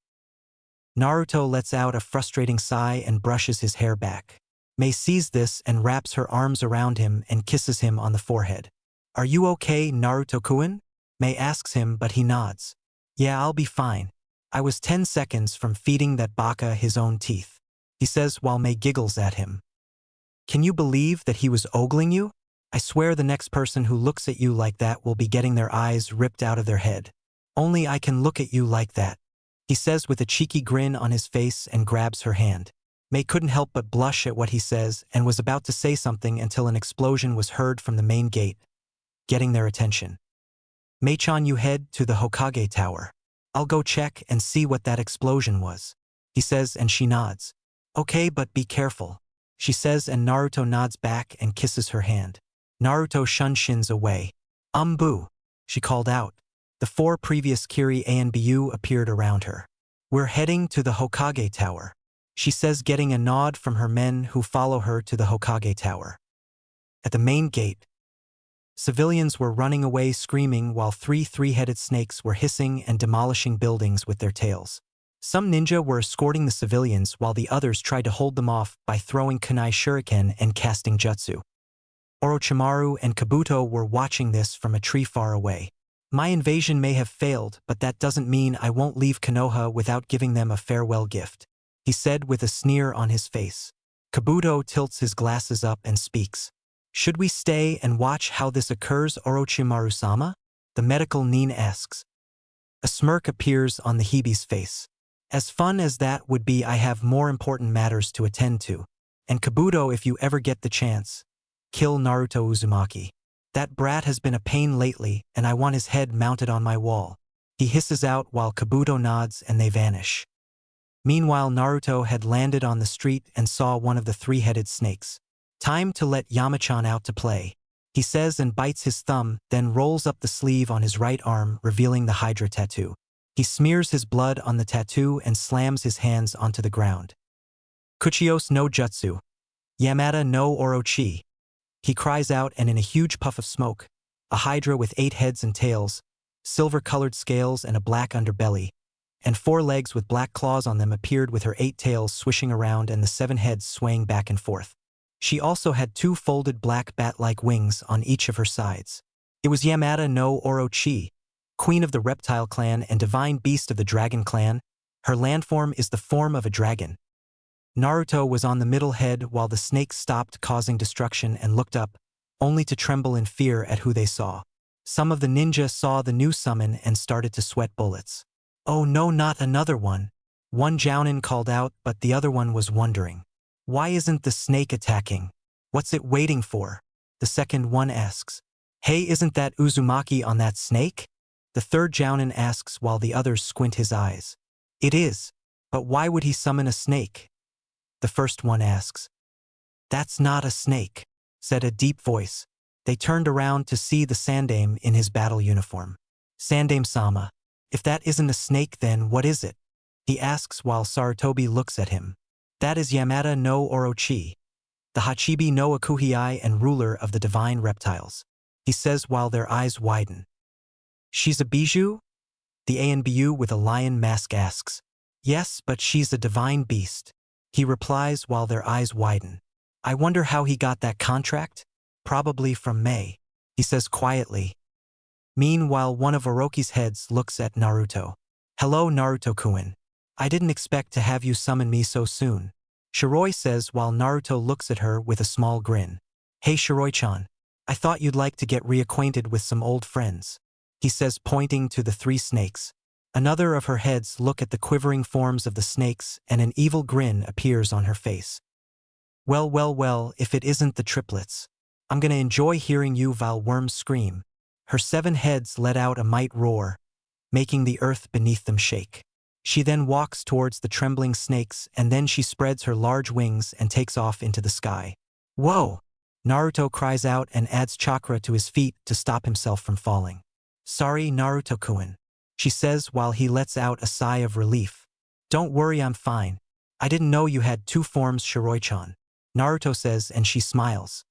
Naruto lets out a frustrating sigh and brushes his hair back. Mei sees this and wraps her arms around him and kisses him on the forehead. Are you okay, Naruto-kun? Mei asks him, but he nods. Yeah, I'll be fine. I was 10 seconds from feeding that baka his own teeth, he says while Mei giggles at him. Can you believe that he was ogling you? I swear the next person who looks at you like that will be getting their eyes ripped out of their head. Only I can look at you like that, he says with a cheeky grin on his face and grabs her hand. Mei couldn't help but blush at what he says and was about to say something until an explosion was heard from the main gate, getting their attention. Mei-chan, you head to the Hokage tower. I'll go check and see what that explosion was, he says, and she nods. Okay, but be careful, she says, and Naruto nods back and kisses her hand. Naruto shins away. Boo, she called out. The 4 previous Kiri ANBU appeared around her. We're heading to the Hokage tower, she says, getting a nod from her men who follow her to the Hokage tower. At the main gate, civilians were running away screaming while 3 three-headed snakes were hissing and demolishing buildings with their tails. Some ninja were escorting the civilians while the others tried to hold them off by throwing kunai shuriken and casting jutsu. Orochimaru and Kabuto were watching this from a tree far away. My invasion may have failed, but that doesn't mean I won't leave Konoha without giving them a farewell gift, he said with a sneer on his face. Kabuto tilts his glasses up and speaks. Should we stay and watch how this occurs, Orochimaru-sama? The medical nin asks. A smirk appears on the Hebe's face. As fun as that would be, I have more important matters to attend to. And Kabuto, if you ever get the chance, kill Naruto Uzumaki. That brat has been a pain lately, and I want his head mounted on my wall, he hisses out while Kabuto nods and they vanish. Meanwhile, Naruto had landed on the street and saw one of the 3-headed snakes. Time to let Yamachan out to play, he says and bites his thumb, then rolls up the sleeve on his right arm, revealing the Hydra tattoo. He smears his blood on the tattoo and slams his hands onto the ground. Kuchios no Jutsu. Yamada no Orochi. He cries out, and in a huge puff of smoke, a Hydra with 8 heads and tails, silver-colored scales and a black underbelly, and 4 legs with black claws on them appeared with her 8 tails swishing around and the 7 heads swaying back and forth. She also had 2 folded black bat-like wings on each of her sides. It was Yamada no Orochi, queen of the reptile clan and divine beast of the dragon clan. Her landform is the form of a dragon. Naruto was on the middle head while the snakes stopped causing destruction and looked up, only to tremble in fear at who they saw. Some of the ninja saw the new summon and started to sweat bullets. Oh no, not another one. One Jounin called out, but the other one was wondering. Why isn't the snake attacking? What's it waiting for? The second one asks. Hey, isn't that Uzumaki on that snake? The third Jounin asks while the others squint his eyes. It is. But why would he summon a snake? The first one asks. That's not a snake, said a deep voice. They turned around to see the Sandaime in his battle uniform. Sandaime-sama, if that isn't a snake, then what is it? He asks while Sarutobi looks at him. That is Yamada no Orochi, the Hachibi no Akuhei and ruler of the divine reptiles, he says while their eyes widen. She's a bijou? The ANBU with a lion mask asks. Yes, but she's a divine beast, he replies while their eyes widen. I wonder how he got that contract? Probably from May, he says quietly. Meanwhile, one of Orochi's heads looks at Naruto. Hello, Naruto-kun. I didn't expect to have you summon me so soon, Shiroi says while Naruto looks at her with a small grin. Hey Shiroi-chan. I thought you'd like to get reacquainted with some old friends, he says pointing to the 3 snakes. Another of her heads look at the quivering forms of the snakes and an evil grin appears on her face. Well, if it isn't the triplets. I'm gonna enjoy hearing you Val Worms scream. Her 7 heads let out a mighty roar, making the earth beneath them shake. She then walks towards the trembling snakes and then she spreads her large wings and takes off into the sky. Whoa! Naruto cries out and adds chakra to his feet to stop himself from falling. Sorry, Naruto-kun, she says while he lets out a sigh of relief. Don't worry, I'm fine. I didn't know you had 2 forms, Shiroi-chan, Naruto says and she smiles.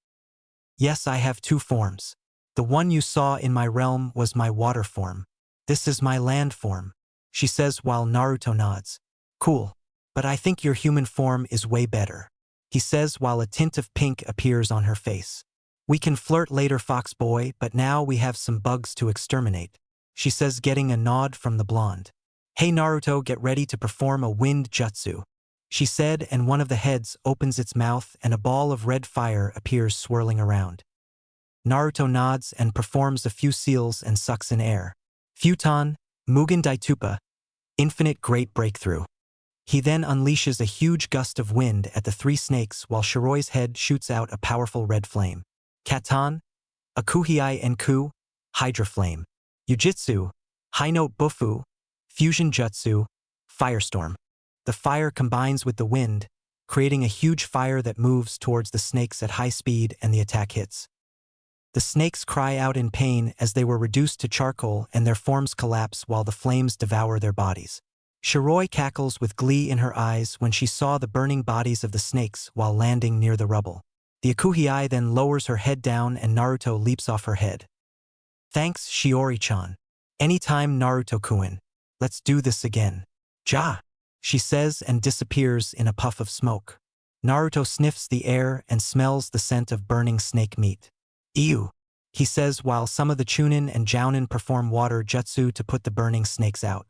Yes, I have 2 forms. The one you saw in my realm was my water form. This is my land form, she says while Naruto nods. Cool. But I think your human form is way better, he says while a tint of pink appears on her face. We can flirt later, fox boy, but now we have some bugs to exterminate, she says getting a nod from the blonde. Hey Naruto, get ready to perform a wind jutsu, she said and one of the heads opens its mouth and a ball of red fire appears swirling around. Naruto nods and performs a few seals and sucks in air. Futon, Mugen Daitupa, infinite great breakthrough. He then unleashes a huge gust of wind at the 3 snakes while Shiroi's head shoots out a powerful red flame. Katan, Akuhiai Enku, Hydra flame. Yujitsu, High Note Bufu, Fusion Jutsu, Firestorm. The fire combines with the wind, creating a huge fire that moves towards the snakes at high speed and the attack hits. The snakes cry out in pain as they were reduced to charcoal and their forms collapse while the flames devour their bodies. Shiroi cackles with glee in her eyes when she saw the burning bodies of the snakes while landing near the rubble. The Akuhiai then lowers her head down and Naruto leaps off her head. Thanks, Shiori-chan. Anytime, Naruto-kun. Let's do this again. Ja! She says and disappears in a puff of smoke. Naruto sniffs the air and smells the scent of burning snake meat. Ew, he says while some of the Chunin and Jounin perform water jutsu to put the burning snakes out.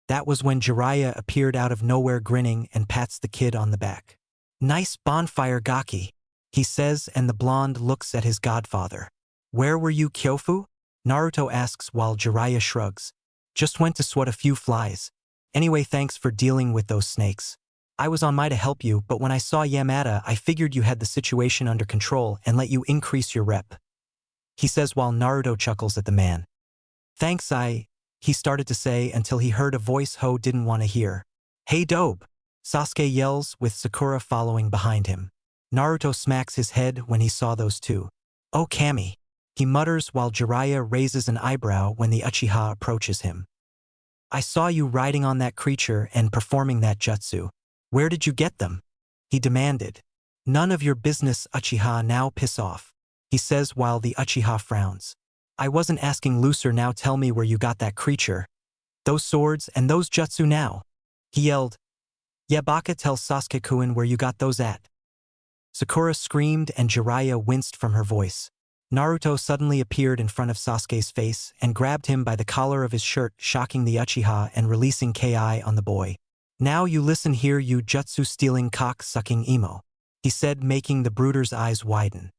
That was when Jiraiya appeared out of nowhere grinning and pats the kid on the back. Nice bonfire Gaki, he says and the blonde looks at his godfather. Where were you, Kyofu? Naruto asks while Jiraiya shrugs. Just went to swat a few flies. Anyway, thanks for dealing with those snakes. I was on my to help you, but when I saw Yamada, I figured you had the situation under control and let you increase your rep, he says while Naruto chuckles at the man. Thanks, he started to say until he heard a voice Ho didn't want to hear. Hey Dobe! Sasuke yells with Sakura following behind him. Naruto smacks his head when he saw those 2. Oh Kami, he mutters while Jiraiya raises an eyebrow when the Uchiha approaches him. I saw you riding on that creature and performing that jutsu. Where did you get them? He demanded. None of your business, Uchiha, now piss off, he says while the Uchiha frowns. I wasn't asking looser, now tell me where you got that creature. Those swords and those jutsu now, he yelled. Yeah, Baka, tell Sasuke-kun where you got those at. Sakura screamed and Jiraiya winced from her voice. Naruto suddenly appeared in front of Sasuke's face and grabbed him by the collar of his shirt, shocking the Uchiha and releasing Ki on the boy. Now you listen here, you jutsu-stealing cock-sucking emo, he said, making the brooder's eyes widen.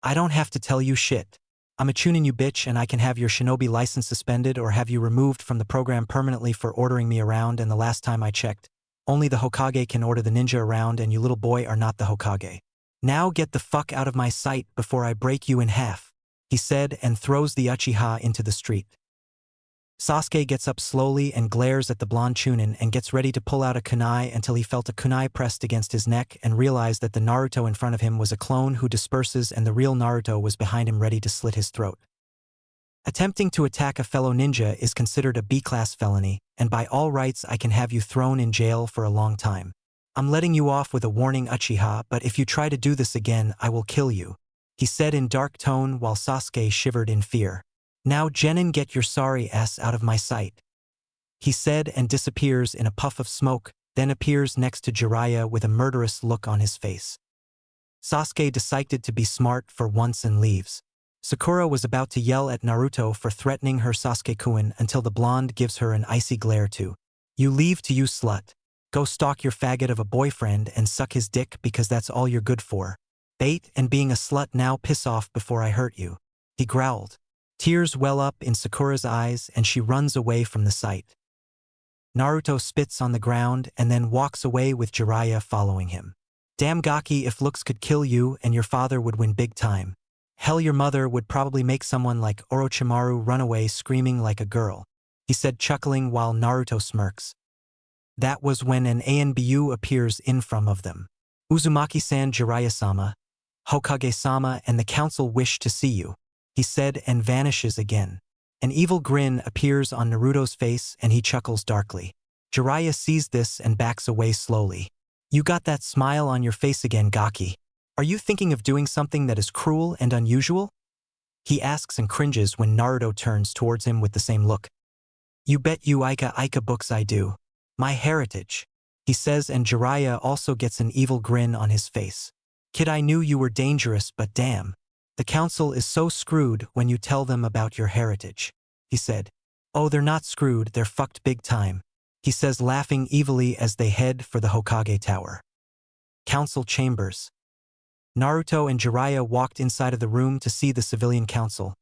I don't have to tell you shit. I'm a Chunin, you bitch, and I can have your shinobi license suspended or have you removed from the program permanently for ordering me around, and the last time I checked, only the Hokage can order the ninja around and you little boy are not the Hokage. Now get the fuck out of my sight before I break you in half, he said and throws the Uchiha into the street. Sasuke gets up slowly and glares at the blonde Chunin and gets ready to pull out a kunai until he felt a kunai pressed against his neck and realized that the Naruto in front of him was a clone who disperses and the real Naruto was behind him ready to slit his throat. Attempting to attack a fellow ninja is considered a B-class felony, and by all rights I can have you thrown in jail for a long time. I'm letting you off with a warning, Uchiha, but if you try to do this again, I will kill you, he said in dark tone while Sasuke shivered in fear. Now Genin, get your sorry ass out of my sight, he said and disappears in a puff of smoke, then appears next to Jiraiya with a murderous look on his face. Sasuke decided to be smart for once and leaves. Sakura was about to yell at Naruto for threatening her Sasuke-kun until the blonde gives her an icy glare to. You leave to you slut. Go stalk your faggot of a boyfriend and suck his dick because that's all you're good for. Bait and being a slut now piss off before I hurt you. He growled. Tears well up in Sakura's eyes and she runs away from the sight. Naruto spits on the ground and then walks away with Jiraiya following him. Damn Gaki, if looks could kill you and your father would win big time. Hell, your mother would probably make someone like Orochimaru run away screaming like a girl, he said, chuckling while Naruto smirks. That was when an ANBU appears in front of them. Uzumaki-san, Jiraiya-sama, Hokage-sama and the council wish to see you, he said and vanishes again. An evil grin appears on Naruto's face and he chuckles darkly. Jiraiya sees this and backs away slowly. You got that smile on your face again, Gaki. Are you thinking of doing something that is cruel and unusual? He asks and cringes when Naruto turns towards him with the same look. You bet you Ika books I do. My heritage, he says, and Jiraiya also gets an evil grin on his face. Kid, I knew you were dangerous, but damn. The council is so screwed when you tell them about your heritage, he said. Oh, they're not screwed, they're fucked big time, he says, laughing evilly as they head for the Hokage Tower. Council chambers. Naruto and Jiraiya walked inside of the room to see the civilian council,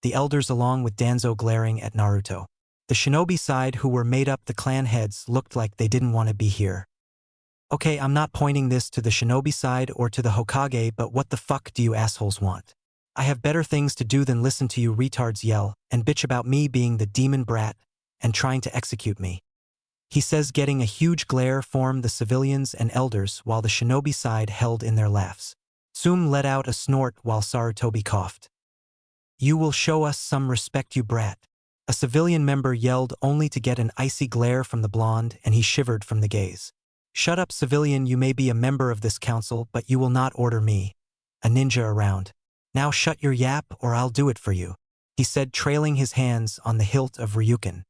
the elders along with Danzo glaring at Naruto. The shinobi side, who were made up the clan heads, looked like they didn't want to be here. Okay, I'm not pointing this to the shinobi side or to the Hokage, but what the fuck do you assholes want? I have better things to do than listen to you retards yell and bitch about me being the demon brat and trying to execute me, he says, getting a huge glare from the civilians and elders while the shinobi side held in their laughs. Tsum let out a snort while Sarutobi coughed. You will show us some respect, you brat. A civilian member yelled only to get an icy glare from the blonde and he shivered from the gaze. Shut up, civilian, you may be a member of this council, but you will not order me, a ninja, around. Now shut your yap or I'll do it for you, he said, trailing his hands on the hilt of Ryuken.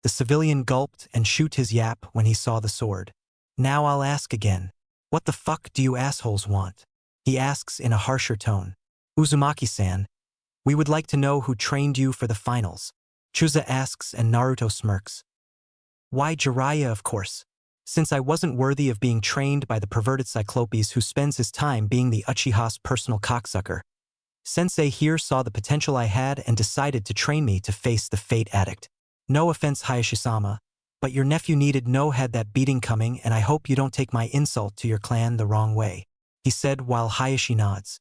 The civilian gulped and shoot his yap when he saw the sword. Now I'll ask again. What the fuck do you assholes want? He asks in a harsher tone. Uzumaki-san, we would like to know who trained you for the finals, Chusa asks, and Naruto smirks. Why, Jiraiya, of course. Since I wasn't worthy of being trained by the perverted Cyclopes who spends his time being the Uchiha's personal cocksucker. Sensei here saw the potential I had and decided to train me to face the fate addict. No offense, Hayashi-sama, but your nephew needed no had that beating coming, and I hope you don't take my insult to your clan the wrong way, he said while Hayashi nods.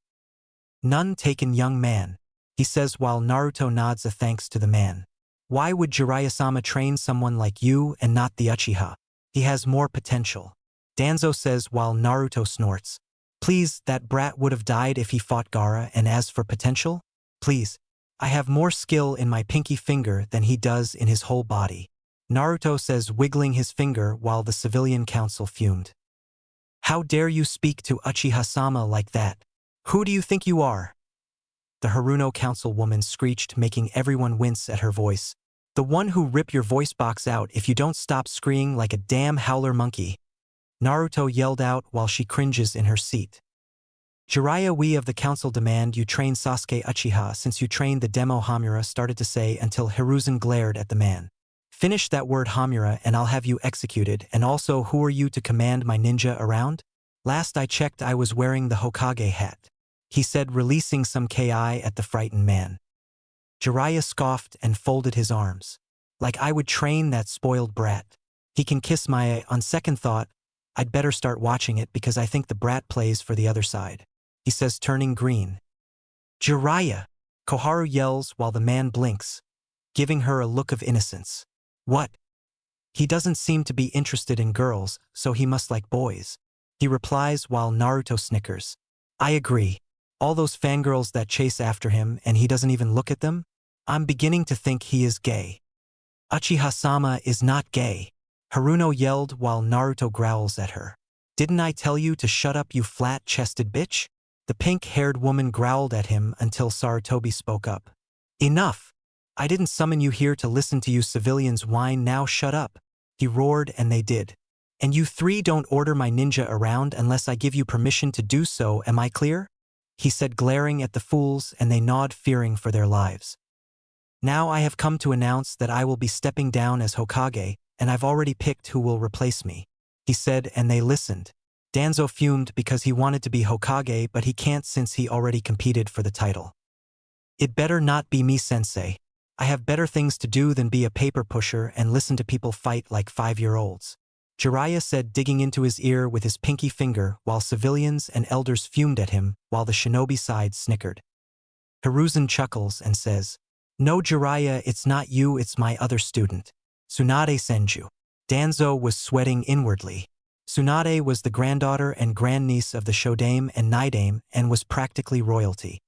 None taken, young man, he says while Naruto nods a thanks to the man. Why would Jiraiya-sama train someone like you and not the Uchiha? He has more potential, Danzo says while Naruto snorts. Please, that brat would have died if he fought Gaara, and as for potential? Please, I have more skill in my pinky finger than he does in his whole body, Naruto says, wiggling his finger while the civilian council fumed. How dare you speak to Uchiha-sama like that? Who do you think you are? The Haruno councilwoman screeched, making everyone wince at her voice. The one who rip your voice box out if you don't stop screaming like a damn howler monkey, Naruto yelled out while she cringes in her seat. Jiraiya, we of the council demand you train Sasuke Uchiha since you trained the demo, Hamura started to say until Hiruzen glared at the man. Finish that word, Hamura, and I'll have you executed, and also who are you to command my ninja around? Last I checked I was wearing the Hokage hat, he said, releasing some ki at the frightened man. Jiraiya scoffed and folded his arms. Like I would train that spoiled brat. He can kiss my on second thought, I'd better start watching it because I think the brat plays for the other side, he says, turning green. Jiraiya, Koharu yells while the man blinks, giving her a look of innocence. What? He doesn't seem to be interested in girls, so he must like boys, he replies while Naruto snickers. I agree. All those fangirls that chase after him and he doesn't even look at them? I'm beginning to think he is gay. Uchiha-sama is not gay, Haruno yelled while Naruto growls at her. Didn't I tell you to shut up, you flat-chested bitch? The pink-haired woman growled at him until Sarutobi spoke up. Enough! I didn't summon you here to listen to you civilians whine, now shut up, he roared, and they did. And you three don't order my ninja around unless I give you permission to do so, am I clear? He said, glaring at the fools, and they gnawed, fearing for their lives. Now I have come to announce that I will be stepping down as Hokage, and I've already picked who will replace me, he said, and they listened. Danzo fumed because he wanted to be Hokage, but he can't since he already competed for the title. It better not be me, sensei. I have better things to do than be a paper pusher and listen to people fight like 5-year-olds. Jiraiya said, digging into his ear with his pinky finger, while civilians and elders fumed at him, while the shinobi side snickered. Hiruzen chuckles and says, "No, Jiraiya, it's not you, it's my other student, Tsunade Senju." Danzo was sweating inwardly. Tsunade was the granddaughter and grandniece of the Shodame and Nidame and was practically royalty.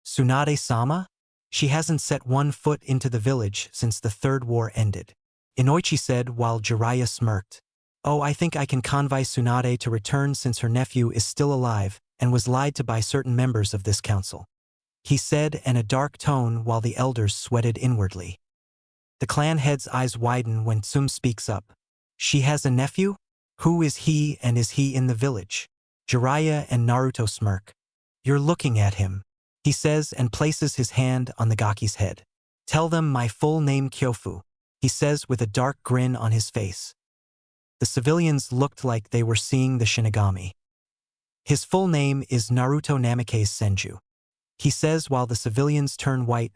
Tsunade-sama? She hasn't set one foot into the village since the Third War ended, Inoichi said while Jiraiya smirked. Oh, I think I can convince Tsunade to return since her nephew is still alive and was lied to by certain members of this council, he said in a dark tone while the elders sweated inwardly. The clan head's eyes widen when Tsum speaks up. She has a nephew? Who is he, and is he in the village? Jiraiya and Naruto smirk. You're looking at him, he says and places his hand on the Gaki's head. Tell them my full name, Kyofu, he says with a dark grin on his face. The civilians looked like they were seeing the Shinigami. His full name is Naruto Namikaze Senju, he says while the civilians turn white,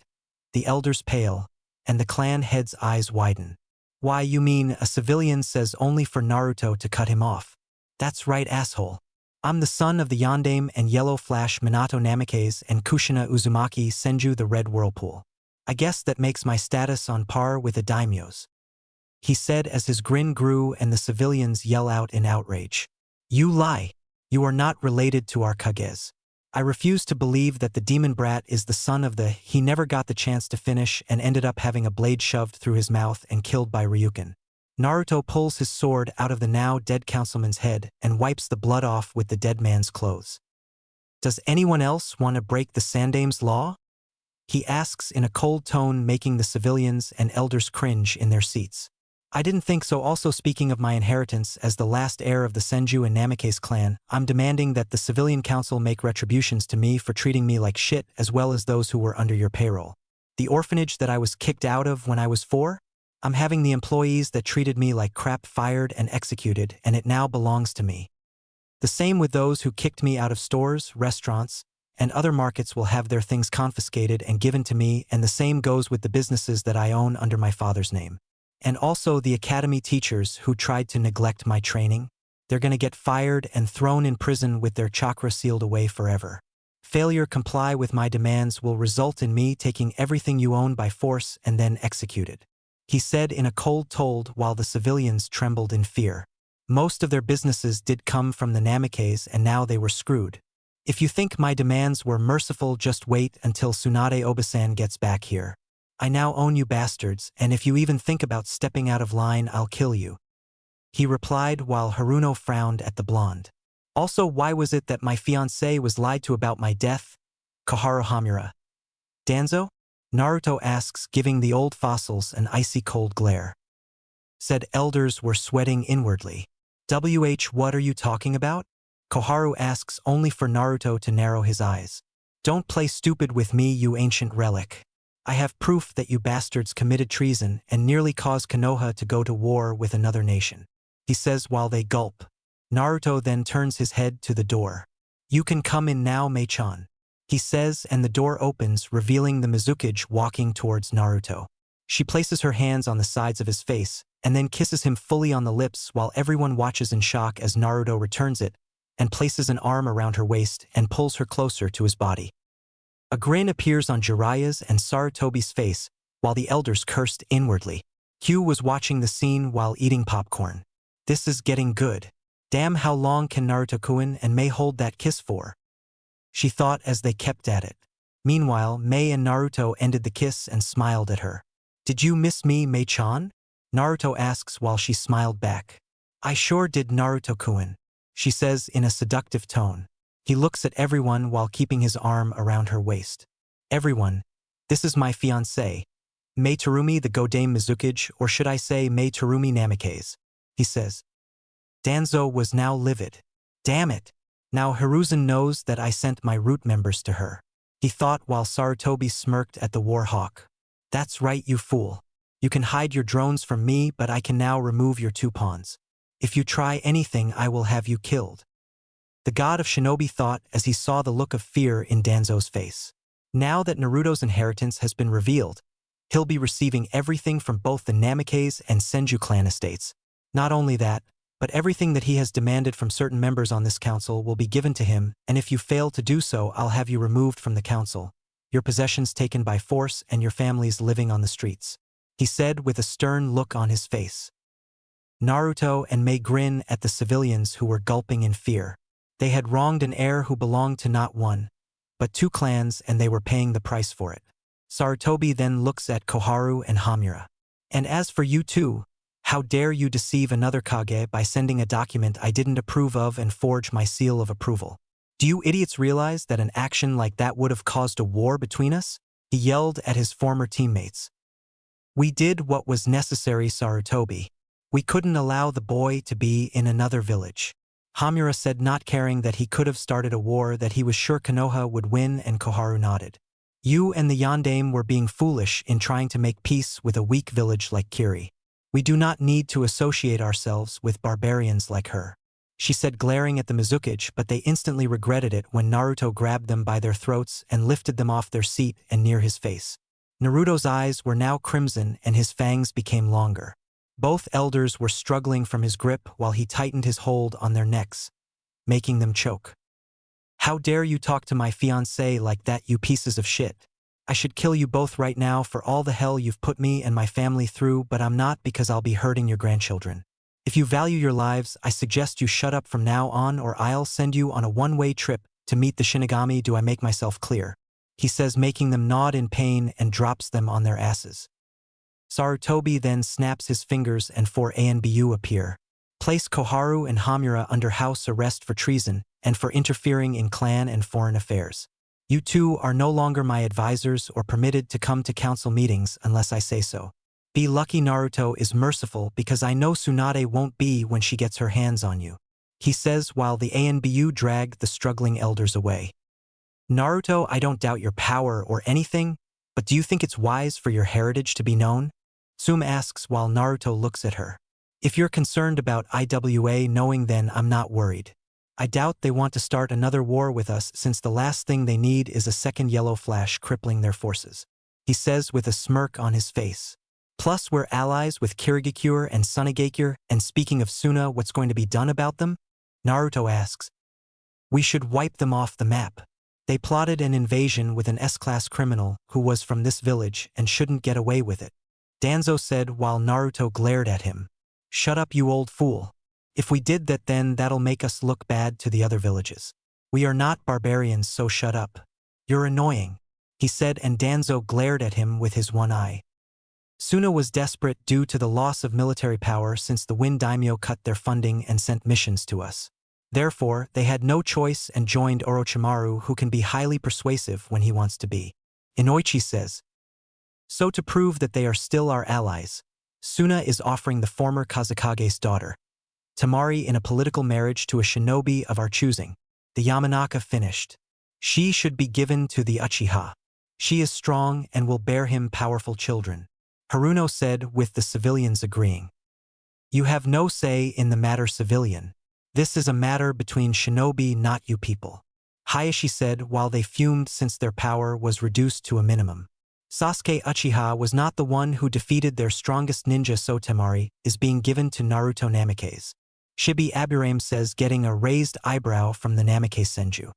the elders pale, and the clan head's eyes widen. Why, you mean a civilian says only for Naruto to cut him off? That's right, asshole. I'm the son of the Yondaime and Yellow Flash Minato Namikaze and Kushina Uzumaki Senju the Red Whirlpool. I guess that makes my status on par with a daimyo's, he said as his grin grew and the civilians yell out in outrage. You lie. You are not related to our Kages. I refuse to believe that the demon brat is the son of the— He never got the chance to finish and ended up having a blade shoved through his mouth and killed by Ryuken. Naruto pulls his sword out of the now dead councilman's head and wipes the blood off with the dead man's clothes. Does anyone else want to break the Sandaime's law? He asks in a cold tone, making the civilians and elders cringe in their seats. I didn't think so. Also, speaking of my inheritance as the last heir of the Senju and Namikaze clan, I'm demanding that the civilian council make retributions to me for treating me like shit, as well as those who were under your payroll. The orphanage that I was kicked out of when I was 4? I'm having the employees that treated me like crap fired and executed, and it now belongs to me. The same with those who kicked me out of stores, restaurants, and other markets will have their things confiscated and given to me, and the same goes with the businesses that I own under my father's name. And also the academy teachers who tried to neglect my training. They're gonna get fired and thrown in prison with their chakra sealed away forever. Failure comply with my demands will result in me taking everything you own by force and then executed, he said in a cold tone while the civilians trembled in fear. Most of their businesses did come from the Namikaze and now they were screwed. If you think my demands were merciful, just wait until Tsunade Obasan gets back here. I now own you bastards, and if you even think about stepping out of line, I'll kill you, he replied while Haruno frowned at the blonde. Also, why was it that my fiancé was lied to about my death? Koharu Hamura. Danzo? Naruto asks, giving the old fossils an icy cold glare. Said elders were sweating inwardly. What are you talking about? Koharu asks, only for Naruto to narrow his eyes. Don't play stupid with me, you ancient relic. I have proof that you bastards committed treason and nearly caused Konoha to go to war with another nation, he says while they gulp. Naruto then turns his head to the door. You can come in now, Mei-chan, he says, and the door opens, revealing the Mizukage walking towards Naruto. She places her hands on the sides of his face and then kisses him fully on the lips while everyone watches in shock as Naruto returns it and places an arm around her waist and pulls her closer to his body. A grin appears on Jiraiya's and Sarutobi's face while the elders cursed inwardly. Hugh was watching the scene while eating popcorn. This is getting good. Damn, how long can Naruto-kun and Mei hold that kiss for? She thought as they kept at it. Meanwhile, Mei and Naruto ended the kiss and smiled at her. Did you miss me, Mei-chan? Naruto asks while she smiled back. I sure did, Naruto-kun, she says in a seductive tone. He looks at everyone while keeping his arm around her waist. Everyone, this is my fiancé, Mei Terumi the Godame Mizukage, or should I say Mei Terumi Namikaze, he says. Danzo was now livid. Damn it! Now Hiruzen knows that I sent my root members to her. He thought while Sarutobi smirked at the War Hawk. That's right, you fool. You can hide your drones from me, but I can now remove your 2 pawns. If you try anything, I will have you killed. The god of shinobi thought as he saw the look of fear in Danzo's face. Now that Naruto's inheritance has been revealed, he'll be receiving everything from both the Namikaze and Senju clan estates. Not only that, but everything that he has demanded from certain members on this council will be given to him, and if you fail to do so, I'll have you removed from the council, your possessions taken by force, and your families living on the streets. He said with a stern look on his face. Naruto and Mei grin at the civilians who were gulping in fear. They had wronged an heir who belonged to not 1, but 2 clans, and they were paying the price for it. Sarutobi then looks at Koharu and Hamura. And as for you 2, how dare you deceive another Kage by sending a document I didn't approve of and forge my seal of approval? Do you idiots realize that an action like that would have caused a war between us? He yelled at his former teammates. We did what was necessary, Sarutobi. We couldn't allow the boy to be in another village. Hamura said, not caring that he could have started a war that he was sure Konoha would win, and Koharu nodded. You and the Yondaime were being foolish in trying to make peace with a weak village like Kiri. We do not need to associate ourselves with barbarians like her. She said, glaring at the Mizukage, but they instantly regretted it when Naruto grabbed them by their throats and lifted them off their seat and near his face. Naruto's eyes were now crimson and his fangs became longer. Both elders were struggling from his grip while he tightened his hold on their necks, making them choke. How dare you talk to my fiancé like that, you pieces of shit? I should kill you both right now for all the hell you've put me and my family through, but I'm not, because I'll be hurting your grandchildren. If you value your lives, I suggest you shut up from now on, or I'll send you on a one-way trip to meet the Shinigami. Do I make myself clear? He says, making them nod in pain, and drops them on their asses. Sarutobi then snaps his fingers and 4 ANBU appear. Place Koharu and Hamura under house arrest for treason and for interfering in clan and foreign affairs. You 2 are no longer my advisors or permitted to come to council meetings unless I say so. Be lucky Naruto is merciful, because I know Tsunade won't be when she gets her hands on you. He says while the ANBU drag the struggling elders away. Naruto, I don't doubt your power or anything, but do you think it's wise for your heritage to be known? Tsume asks while Naruto looks at her. If you're concerned about IWA knowing, then I'm not worried. I doubt they want to start another war with us, since the last thing they need is a second yellow flash crippling their forces. He says with a smirk on his face. Plus we're allies with Kirigakure and Tsunade, and speaking of Suna, what's going to be done about them? Naruto asks. We should wipe them off the map. They plotted an invasion with an S-class criminal who was from this village and shouldn't get away with it. Danzo said while Naruto glared at him. Shut up, you old fool. If we did that, then that'll make us look bad to the other villages. We are not barbarians, so shut up. You're annoying, he said, and Danzo glared at him with his one eye. Suna was desperate due to the loss of military power since the Wind Daimyo cut their funding and sent missions to us. Therefore, they had no choice and joined Orochimaru, who can be highly persuasive when he wants to be. Inoichi says. So to prove that they are still our allies, Suna is offering the former Kazekage's daughter, Temari, in a political marriage to a shinobi of our choosing. The Yamanaka finished. She should be given to the Uchiha. She is strong and will bear him powerful children. Haruno said, with the civilians agreeing. You have no say in the matter, civilian. This is a matter between shinobi, not you people. Hayashi said while they fumed since their power was reduced to a minimum. Sasuke Uchiha was not the one who defeated their strongest ninja, so Temari is being given to Naruto Namikaze. Shibi Aburame says, getting a raised eyebrow from the Namikaze Senju.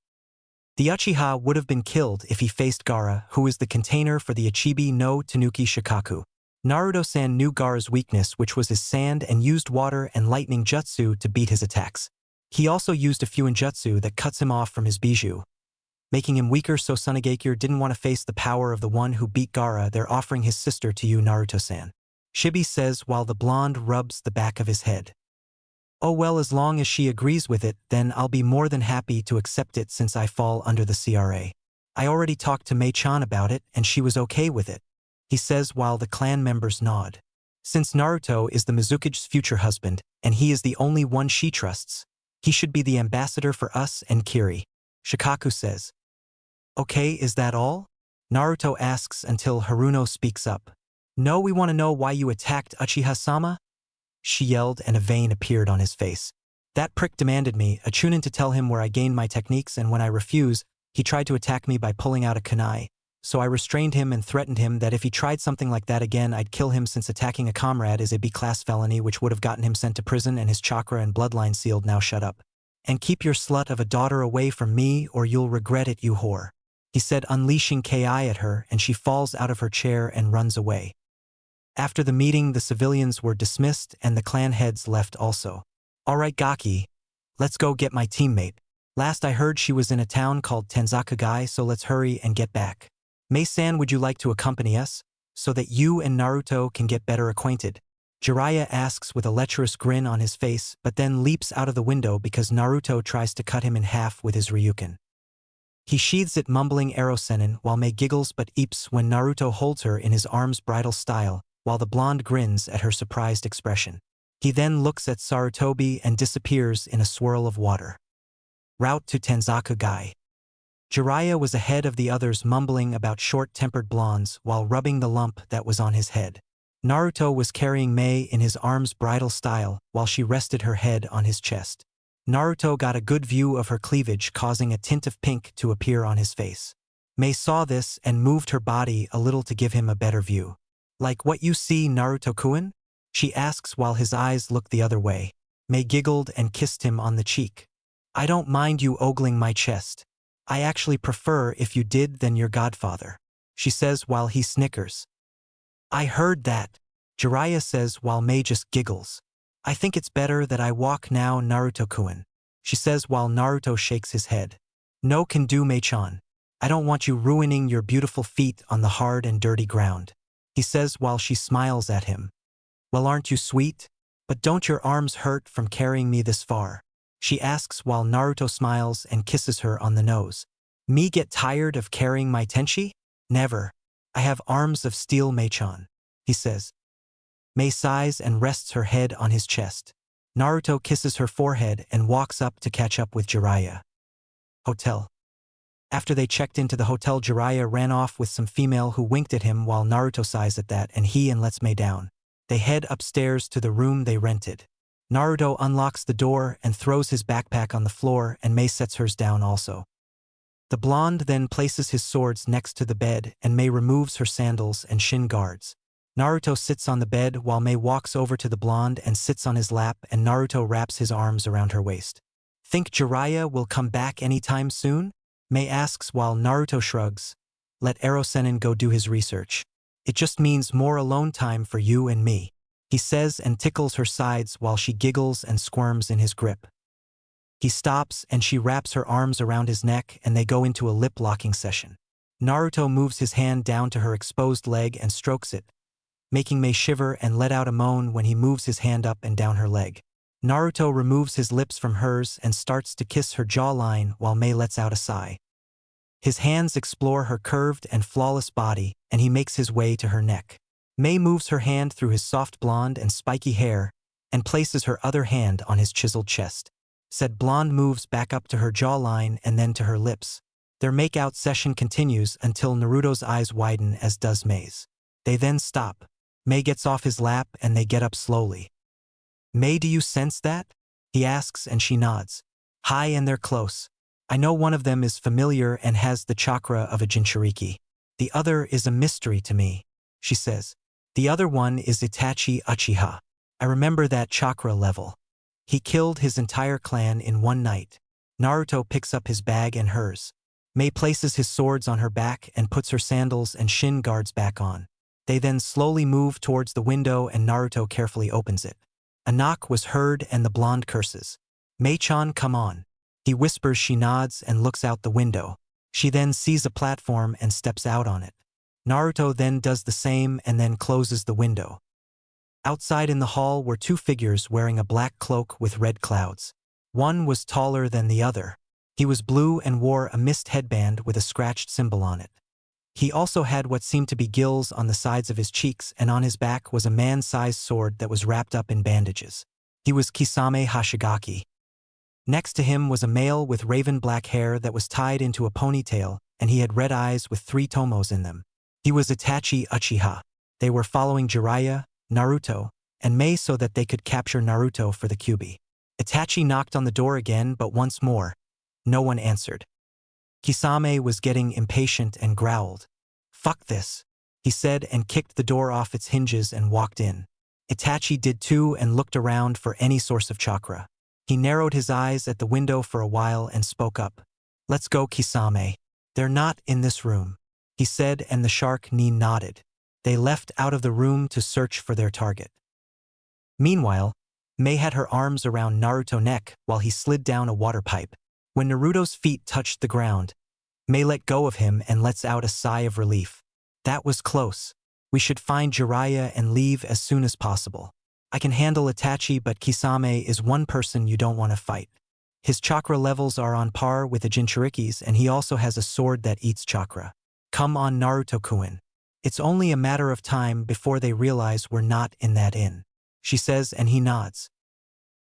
The Uchiha would have been killed if he faced Gaara, who is the container for the Ichibi no Tanuki Shikaku. Naruto-san knew Gaara's weakness, which was his sand, and used water and lightning jutsu to beat his attacks. He also used a Fuinjutsu that cuts him off from his Bijou, making him weaker, so Tsunade didn't want to face the power of the one who beat Gaara. They're offering his sister to you, Naruto-san. Shibi says while the blonde rubs the back of his head. Oh well, as long as she agrees with it, then I'll be more than happy to accept it, since I fall under the CRA. I already talked to Mei-chan about it, and she was okay with it, he says while the clan members nod. Since Naruto is the Mizukage's future husband, and he is the only one she trusts, he should be the ambassador for us and Kiri. Shikaku says. Okay, is that all? Naruto asks until Haruno speaks up. No, we want to know why you attacked Uchiha-sama? She yelled and a vein appeared on his face. That prick demanded me, a chunin, to tell him where I gained my techniques, and when I refuse, he tried to attack me by pulling out a kunai. So I restrained him and threatened him that if he tried something like that again, I'd kill him, since attacking a comrade is a B-class felony which would have gotten him sent to prison and his chakra and bloodline sealed. Now shut up. And keep your slut of a daughter away from me or you'll regret it, you whore. He said, unleashing Ki at her, and she falls out of her chair and runs away. After the meeting, the civilians were dismissed and the clan heads left also. Alright Gaki, let's go get my teammate. Last I heard she was in a town called Tsunade, so let's hurry and get back. Mei-san, would you like to accompany us, so that you and Naruto can get better acquainted? Jiraiya asks with a lecherous grin on his face, but then leaps out of the window because Naruto tries to cut him in half with his Ryuken. He sheathes it, mumbling Erosenin, while Mei giggles but eeps when Naruto holds her in his arms bridal style, while the blonde grins at her surprised expression. He then looks at Sarutobi and disappears in a swirl of water. Route to Tensaka. Jiraiya was ahead of the others, mumbling about short-tempered blondes while rubbing the lump that was on his head. Naruto was carrying Mei in his arms bridal style while she rested her head on his chest. Naruto got a good view of her cleavage, causing a tint of pink to appear on his face. Mei saw this and moved her body a little to give him a better view. Like what you see, Naruto-kun? She asks while his eyes look the other way. Mei giggled and kissed him on the cheek. I don't mind you ogling my chest. I actually prefer if you did than your godfather, she says while he snickers. I heard that, Jiraiya says while Mei just giggles. I think it's better that I walk now, Naruto-kun, she says while Naruto shakes his head. No can do, Mei-chan. I don't want you ruining your beautiful feet on the hard and dirty ground, he says while she smiles at him. Well, aren't you sweet? But don't your arms hurt from carrying me this far? She asks while Naruto smiles and kisses her on the nose. Me get tired of carrying my tenshi? Never. I have arms of steel, Mei-chan, he says. Mei sighs and rests her head on his chest. Naruto kisses her forehead and walks up to catch up with Jiraiya. Hotel. After they checked into the hotel, Jiraiya ran off with some female who winked at him while Naruto sighs at that, and he and lets Mei down. They head upstairs to the room they rented. Naruto unlocks the door and throws his backpack on the floor, and Mei sets hers down also. The blonde then places his swords next to the bed, and Mei removes her sandals and shin guards. Naruto sits on the bed while Mei walks over to the blonde and sits on his lap, and Naruto wraps his arms around her waist. Think Jiraiya will come back anytime soon? Mei asks while Naruto shrugs. Let Erosenin go do his research. It just means more alone time for you and me, he says and tickles her sides while she giggles and squirms in his grip. He stops and she wraps her arms around his neck and they go into a lip-locking session. Naruto moves his hand down to her exposed leg and strokes it, making Mei shiver and let out a moan when he moves his hand up and down her leg. Naruto removes his lips from hers and starts to kiss her jawline while Mei lets out a sigh. His hands explore her curved and flawless body, and he makes his way to her neck. Mei moves her hand through his soft blonde and spiky hair and places her other hand on his chiseled chest. Said blonde moves back up to her jawline and then to her lips. Their make-out session continues until Naruto's eyes widen, as does Mei's. They then stop. Mei gets off his lap and they get up slowly. Mei, do you sense that? He asks and she nods. Hi, and they're close. I know one of them is familiar and has the chakra of a Jinchuriki. The other is a mystery to me, she says. The other one is Itachi Uchiha. I remember that chakra level. He killed his entire clan in one night. Naruto picks up his bag and hers. Mei places his swords on her back and puts her sandals and shin guards back on. They then slowly move towards the window and Naruto carefully opens it. A knock was heard and the blonde curses. Mei-chan, come on. He whispers. She nods and looks out the window. She then sees a platform and steps out on it. Naruto then does the same and then closes the window. Outside in the hall were two figures wearing a black cloak with red clouds. One was taller than the other. He was blue and wore a mist headband with a scratched symbol on it. He also had what seemed to be gills on the sides of his cheeks, and on his back was a man-sized sword that was wrapped up in bandages. He was Kisame Hashigaki. Next to him was a male with raven-black hair that was tied into a ponytail, and he had red eyes with 3 tomos in them. He was Itachi Uchiha. They were following Jiraiya, Naruto, and Mei so that they could capture Naruto for the Kyuubi. Itachi knocked on the door again, but once more, no one answered. Kisame was getting impatient and growled. "Fuck this," he said, and kicked the door off its hinges and walked in. Itachi did too and looked around for any source of chakra. He narrowed his eyes at the window for a while and spoke up. "Let's go, Kisame. They're not in this room," he said, and the shark knee nodded. They left out of the room to search for their target. Meanwhile, Mei had her arms around Naruto's neck while he slid down a water pipe. When Naruto's feet touched the ground, Mei let go of him and lets out a sigh of relief. "That was close. We should find Jiraiya and leave as soon as possible. I can handle Itachi, but Kisame is one person you don't want to fight. His chakra levels are on par with the Jinchuriki's, and he also has a sword that eats chakra. Come on, Naruto-kun. It's only a matter of time before they realize we're not in that inn," she says, and he nods.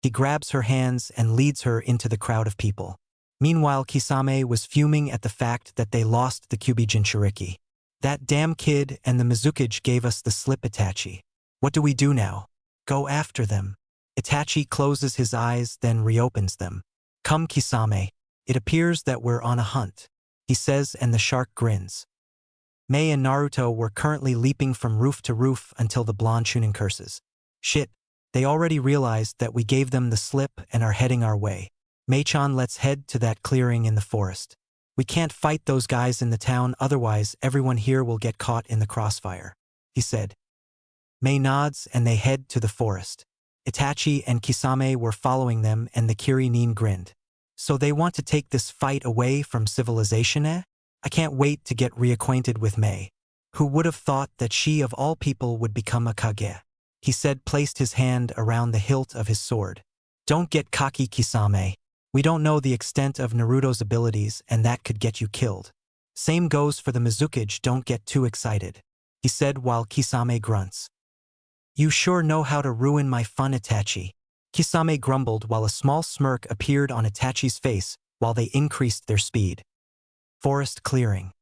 He grabs her hands and leads her into the crowd of people. Meanwhile, Kisame was fuming at the fact that they lost the Kyuubi Jinchuriki. "That damn kid and the Mizukage gave us the slip, Itachi. What do we do now?" "Go after them." Itachi closes his eyes, then reopens them. "Come, Kisame. It appears that we're on a hunt," he says, and the shark grins. Mei and Naruto were currently leaping from roof to roof until the blonde Chunin curses. "Shit, they already realized that we gave them the slip and are heading our way. Mei-chan, let's head to that clearing in the forest. We can't fight those guys in the town, otherwise everyone here will get caught in the crossfire," he said. Mei nods and they head to the forest. Itachi and Kisame were following them, and the Kirinin grinned. "So they want to take this fight away from civilization, eh? I can't wait to get reacquainted with Mei. Who would have thought that she of all people would become a Kage?" he said, placed his hand around the hilt of his sword. "Don't get cocky, Kisame. We don't know the extent of Naruto's abilities, and that could get you killed. Same goes for the Mizukage, don't get too excited," he said while Kisame grunts. "You sure know how to ruin my fun, Itachi," Kisame grumbled while a small smirk appeared on Itachi's face while they increased their speed. Forest clearing.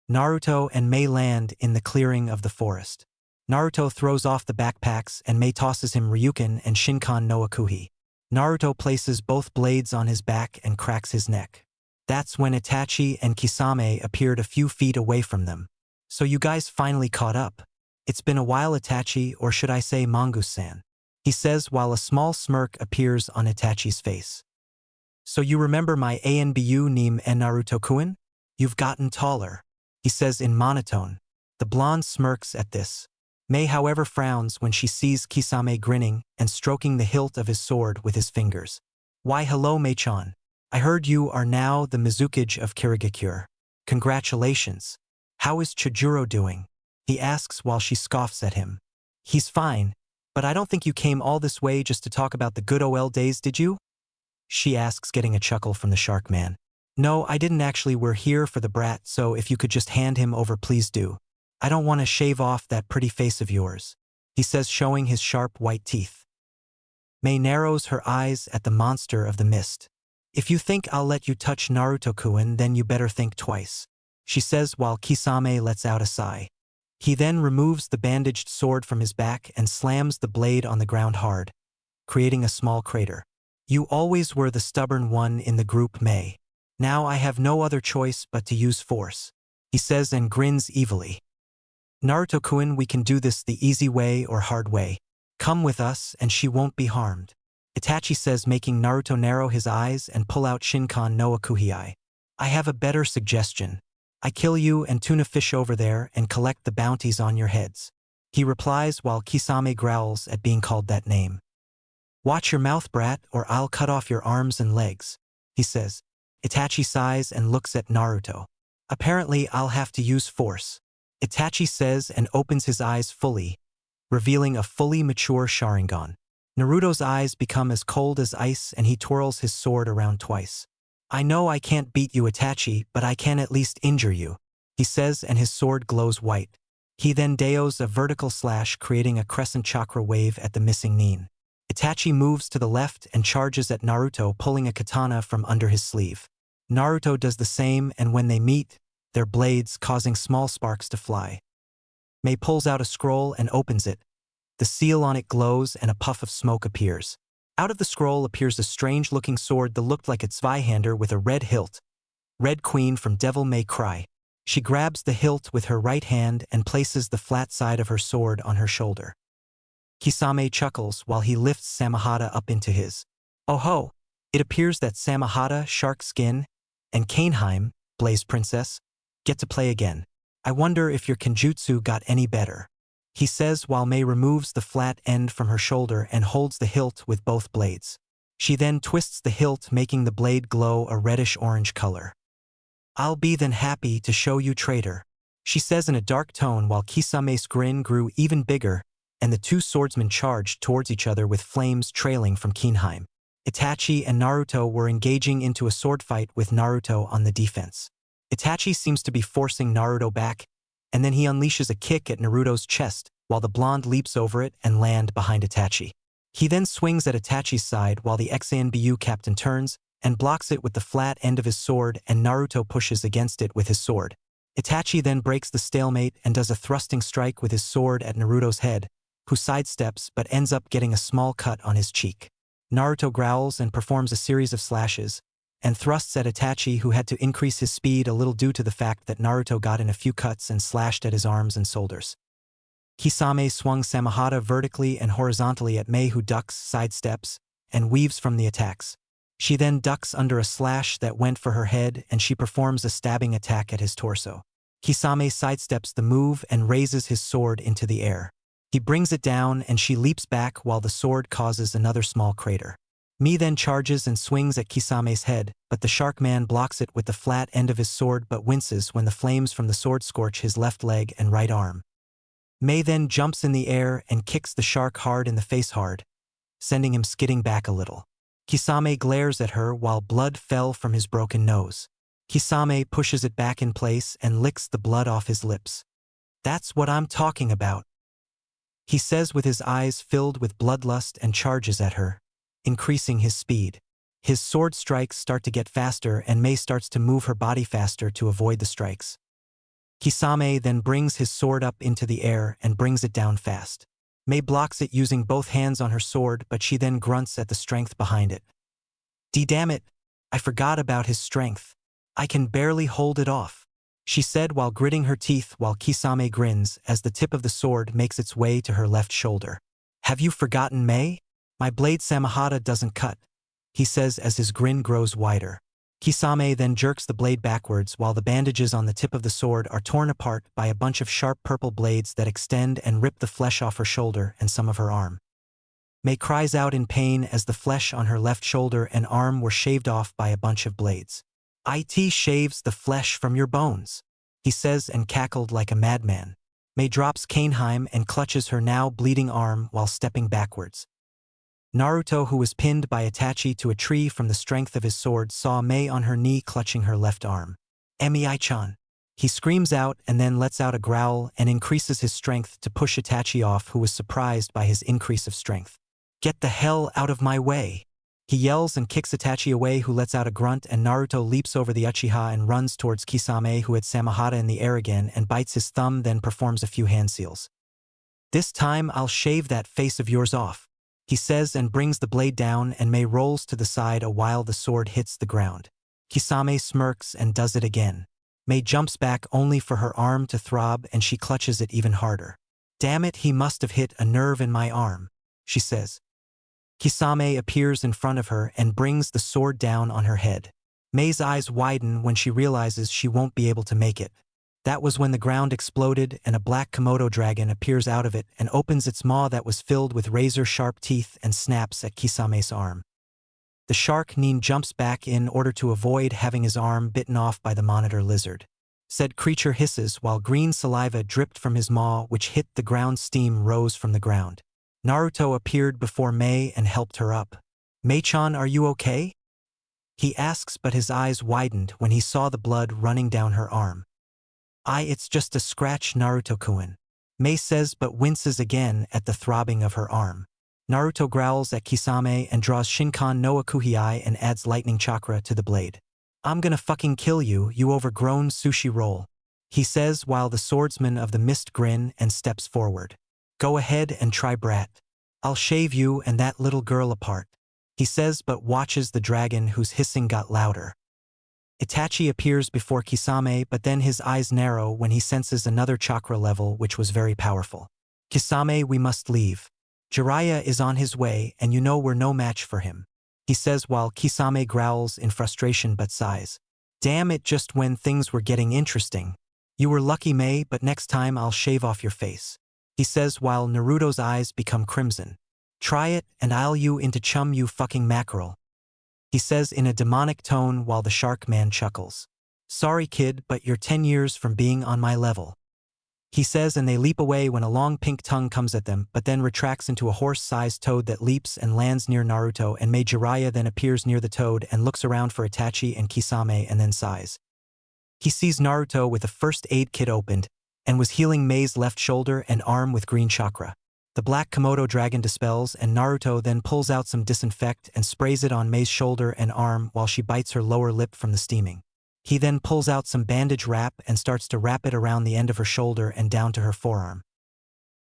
Naruto and Mei land in the clearing of the forest. Naruto throws off the backpacks and Mei tosses him Ryuken and Shinkan no Akuhi. Naruto places both blades on his back and cracks his neck. That's when Itachi and Kisame appeared a few feet away from them. "So you guys finally caught up. It's been a while, Itachi, or should I say Mongoose-san," he says while a small smirk appears on Itachi's face. "So you remember my ANBU name and Naruto-kun? You've gotten taller," he says in monotone. The blonde smirks at this. Mei, however, frowns when she sees Kisame grinning and stroking the hilt of his sword with his fingers. "Why, hello, Mei-chan. I heard you are now the Mizukage of Kirigakure. Congratulations. How is Chijuro doing?" he asks while she scoffs at him. "He's fine, but I don't think you came all this way just to talk about the good old days, did you?" she asks, getting a chuckle from the shark man. "No, I didn't actually. We're here for the brat, so if you could just hand him over, please do. I don't want to shave off that pretty face of yours," he says, showing his sharp white teeth. Mei narrows her eyes at the monster of the mist. "If you think I'll let you touch Naruto-kun, then you better think twice," she says while Kisame lets out a sigh. He then removes the bandaged sword from his back and slams the blade on the ground hard, creating a small crater. "You always were the stubborn one in the group, Mei. Now I have no other choice but to use force," he says and grins evilly. "Naruto-kun, we can do this the easy way or hard way. Come with us and she won't be harmed," Itachi says, making Naruto narrow his eyes and pull out Shinkan no Akuhi. "I have a better suggestion. I kill you and tuna fish over there and collect the bounties on your heads," he replies while Kisame growls at being called that name. "Watch your mouth, brat, or I'll cut off your arms and legs," he says. Itachi sighs and looks at Naruto. "Apparently I'll have to use force," Itachi says and opens his eyes fully, revealing a fully mature Sharingan. Naruto's eyes become as cold as ice and he twirls his sword around twice. "I know I can't beat you, Itachi, but I can at least injure you," he says, and his sword glows white. He then deos a vertical slash, creating a crescent chakra wave at the missing Nin. Itachi moves to the left and charges at Naruto, pulling a katana from under his sleeve. Naruto does the same, and when they meet, their blades causing small sparks to fly. Mei pulls out a scroll and opens it. The seal on it glows and a puff of smoke appears. Out of the scroll appears a strange-looking sword that looked like a Zweihander with a red hilt. Red Queen from Devil May Cry. She grabs the hilt with her right hand and places the flat side of her sword on her shoulder. Kisame chuckles while he lifts Samahata up into his. Oh ho! It appears that Samahata, Shark Skin, and Kaneheim, Blaze Princess, get to play again. I wonder if your Kenjutsu got any better, he says while Mei removes the flat end from her shoulder and holds the hilt with both blades. She then twists the hilt, making the blade glow a reddish-orange color. I'll be then happy to show you, traitor, she says in a dark tone while Kisame's grin grew even bigger, and the two swordsmen charged towards each other with flames trailing from Kaneheim. Itachi and Naruto were engaging into a sword fight with Naruto on the defense. Itachi seems to be forcing Naruto back, and then he unleashes a kick at Naruto's chest while the blonde leaps over it and lands behind Itachi. He then swings at Itachi's side while the XANBU captain turns and blocks it with the flat end of his sword, and Naruto pushes against it with his sword. Itachi then breaks the stalemate and does a thrusting strike with his sword at Naruto's head, who sidesteps but ends up getting a small cut on his cheek. Naruto growls and performs a series of slashes, and thrusts at Itachi, who had to increase his speed a little due to the fact that Naruto got in a few cuts and slashed at his arms and shoulders. Kisame swung Samahata vertically and horizontally at Mei, who ducks, sidesteps, and weaves from the attacks. She then ducks under a slash that went for her head, and she performs a stabbing attack at his torso. Kisame sidesteps the move and raises his sword into the air. He brings it down and she leaps back while the sword causes another small crater. Mei then charges and swings at Kisame's head, but the shark man blocks it with the flat end of his sword but winces when the flames from the sword scorch his left leg and right arm. Mei then jumps in the air and kicks the shark hard in the face, sending him skidding back a little. Kisame glares at her while blood fell from his broken nose. Kisame pushes it back in place and licks the blood off his lips. That's what I'm talking about, he says with his eyes filled with bloodlust, and charges at her, increasing his speed. His sword strikes start to get faster and Mei starts to move her body faster to avoid the strikes. Kisame then brings his sword up into the air and brings it down fast. Mei blocks it using both hands on her sword, but she then grunts at the strength behind it. Damn it, I forgot about his strength. I can barely hold it off, she said while gritting her teeth while Kisame grins as the tip of the sword makes its way to her left shoulder. Have you forgotten, Mei? My blade Samahata doesn't cut, he says as his grin grows wider. Kisame then jerks the blade backwards while the bandages on the tip of the sword are torn apart by a bunch of sharp purple blades that extend and rip the flesh off her shoulder and some of her arm. Mei cries out in pain as the flesh on her left shoulder and arm were shaved off by a bunch of blades. It shaves the flesh from your bones, he says and cackled like a madman. Mei drops Kaneheim and clutches her now bleeding arm while stepping backwards. Naruto, who was pinned by Itachi to a tree from the strength of his sword, saw Mei on her knee clutching her left arm. Emi-chan. He screams out and then lets out a growl and increases his strength to push Itachi off, who was surprised by his increase of strength. Get the hell out of my way, he yells and kicks Itachi away, who lets out a grunt, and Naruto leaps over the Uchiha and runs towards Kisame, who had Samahata in the air again, and bites his thumb, then performs a few hand seals. This time I'll shave that face of yours off, he says and brings the blade down, and Mei rolls to the side a while the sword hits the ground. Kisame smirks and does it again. Mei jumps back only for her arm to throb, and she clutches it even harder. Damn it, he must have hit a nerve in my arm, she says. Kisame appears in front of her and brings the sword down on her head. Mei's eyes widen when she realizes she won't be able to make it. That was when the ground exploded and a black Komodo dragon appears out of it and opens its maw that was filled with razor-sharp teeth and snaps at Kisame's arm. The shark Nin jumps back in order to avoid having his arm bitten off by the monitor lizard. Said creature hisses while green saliva dripped from his maw, which hit the ground. Steam rose from the ground. Naruto appeared before Mei and helped her up. Mei-chan, are you okay? He asks, but his eyes widened when he saw the blood running down her arm. It's just a scratch, Naruto-kun. Mei says but winces again at the throbbing of her arm. Naruto growls at Kisame and draws Shinkan no Akuhiai and adds lightning chakra to the blade. I'm gonna fucking kill you, you overgrown sushi roll, he says while the swordsman of the mist grin and steps forward. Go ahead and try, brat. I'll shave you and that little girl apart, he says but watches the dragon whose hissing got louder. Itachi appears before Kisame but then his eyes narrow when he senses another chakra level which was very powerful. Kisame, we must leave. Jiraiya is on his way and you know we're no match for him, he says while Kisame growls in frustration but sighs. Damn it, just when things were getting interesting. You were lucky, Mei, but next time I'll shave off your face, he says while Naruto's eyes become crimson. Try it and I'll you into chum, you fucking mackerel, he says in a demonic tone while the shark man chuckles. Sorry kid, but you're 10 years from being on my level, he says, and they leap away when a long pink tongue comes at them but then retracts into a horse-sized toad that leaps and lands near Naruto and Mei. Jiraiya then appears near the toad and looks around for Itachi and Kisame and then sighs. He sees Naruto with a first aid kit opened and was healing Mei's left shoulder and arm with green chakra. The black Komodo dragon dispels and Naruto then pulls out some disinfect and sprays it on Mei's shoulder and arm while she bites her lower lip from the steaming. He then pulls out some bandage wrap and starts to wrap it around the end of her shoulder and down to her forearm.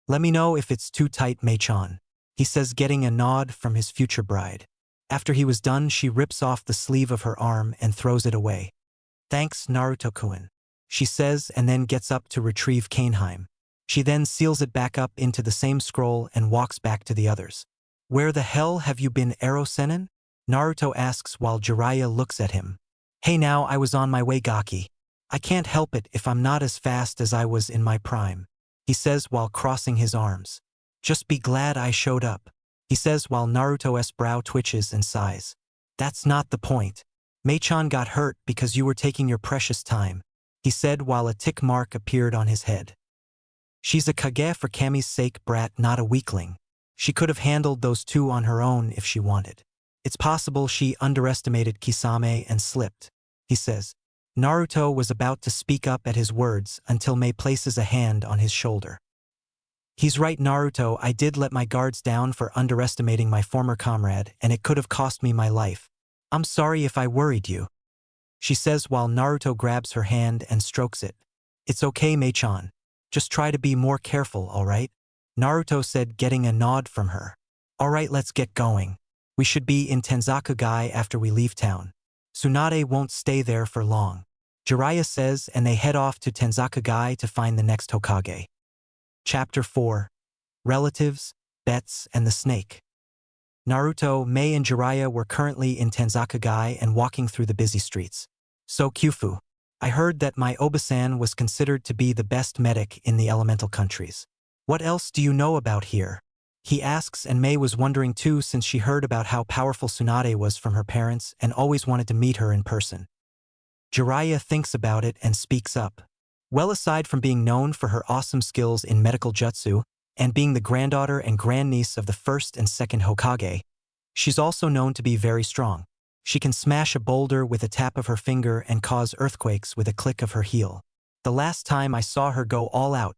Let me know if it's too tight, Mei-chan, he says, getting a nod from his future bride. After he was done, she rips off the sleeve of her arm and throws it away. Thanks, Naruto-kun, she says and then gets up to retrieve Kaneheim. She then seals it back up into the same scroll and walks back to the others. Where the hell have you been, Ero-senin? Naruto asks while Jiraiya looks at him. Hey now, I was on my way, Gaki. I can't help it if I'm not as fast as I was in my prime, he says while crossing his arms. Just be glad I showed up, he says while Naruto's brow twitches and sighs. That's not the point. Mei-chan got hurt because you were taking your precious time, he said while a tick mark appeared on his head. She's a Kage for Kami's sake, brat, not a weakling. She could have handled those two on her own if she wanted. It's possible she underestimated Kisame and slipped, he says. Naruto was about to speak up at his words until Mei places a hand on his shoulder. He's right, Naruto, I did let my guards down for underestimating my former comrade and it could have cost me my life. I'm sorry if I worried you, she says while Naruto grabs her hand and strokes it. It's okay, Mei-chan. Just try to be more careful, alright? Naruto said, getting a nod from her. Alright, let's get going. We should be in Tensakagai after we leave town. Tsunade won't stay there for long, Jiraiya says, and they head off to Tensakagai to find the next Hokage. Chapter 4. Relatives, Bets, and the Snake. Naruto, Mei, and Jiraiya were currently in Tensakagai and walking through the busy streets. So Kyufu, I heard that my Obasan was considered to be the best medic in the elemental countries. What else do you know about here? He asks, and Mei was wondering too since she heard about how powerful Tsunade was from her parents and always wanted to meet her in person. Jiraiya thinks about it and speaks up. Well, aside from being known for her awesome skills in medical jutsu and being the granddaughter and grandniece of the first and second Hokage, she's also known to be very strong. She can smash a boulder with a tap of her finger and cause earthquakes with a click of her heel. The last time I saw her go all out,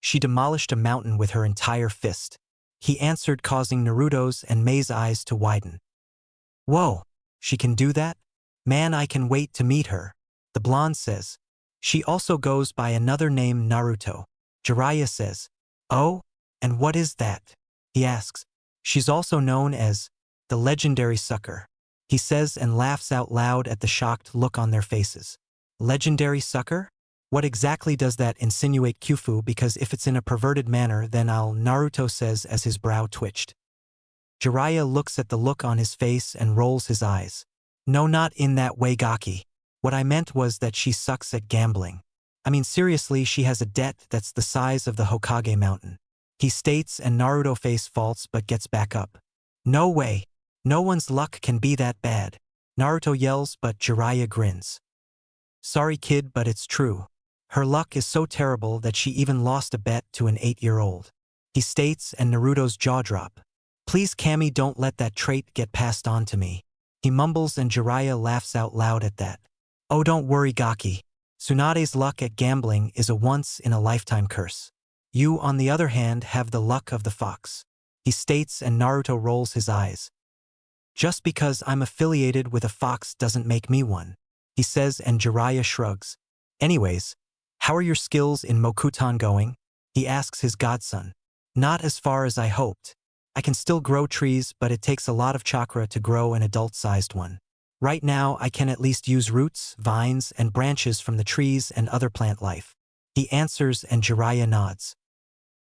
she demolished a mountain with her entire fist, he answered, causing Naruto's and Mei's eyes to widen. Whoa, she can do that? Man, I can wait to meet her, the blonde says. She also goes by another name, Naruto. Jiraiya says, oh, and what is that? He asks. She's also known as the legendary sucker, he says and laughs out loud at the shocked look on their faces. Legendary sucker? What exactly does that insinuate, Kyufu? Because if it's in a perverted manner, then Naruto says as his brow twitched. Jiraiya looks at the look on his face and rolls his eyes. No, not in that way, Gaki. What I meant was that she sucks at gambling. I mean, seriously, she has a debt that's the size of the Hokage mountain, he states, and Naruto face faults but gets back up. No way. No one's luck can be that bad, Naruto yells, but Jiraiya grins. Sorry kid, but it's true. Her luck is so terrible that she even lost a bet to an 8-year-old, he states, and Naruto's jaw drop. Please Kami, don't let that trait get passed on to me, he mumbles, and Jiraiya laughs out loud at that. Oh, don't worry, Gaki. Tsunade's luck at gambling is a once-in-a-lifetime curse. You, on the other hand, have the luck of the fox, he states, and Naruto rolls his eyes. Just because I'm affiliated with a fox doesn't make me one, he says, and Jiraiya shrugs. Anyways, how are your skills in Mokuton going? He asks his godson. Not as far as I hoped. I can still grow trees, but it takes a lot of chakra to grow an adult-sized one. Right now, I can at least use roots, vines, and branches from the trees and other plant life, he answers, and Jiraiya nods.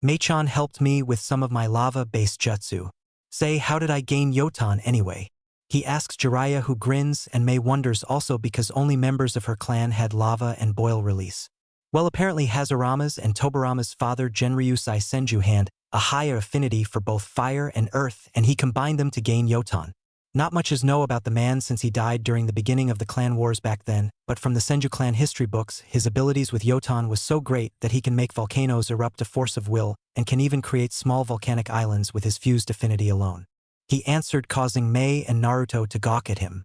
Mei-chan helped me with some of my lava-based jutsu. Say, how did I gain Yotan anyway? He asks Jiraiya, who grins, and Mei wonders also because only members of her clan had lava and boil release. Well, apparently Hazurama's and Tobirama's father Genryusai Senju had a higher affinity for both fire and earth, and he combined them to gain Yotan. Not much is known about the man since he died during the beginning of the clan wars back then, but from the Senju clan history books, his abilities with Yotan was so great that he can make volcanoes erupt a force of will and can even create small volcanic islands with his fused affinity alone. He answered, causing Mei and Naruto to gawk at him.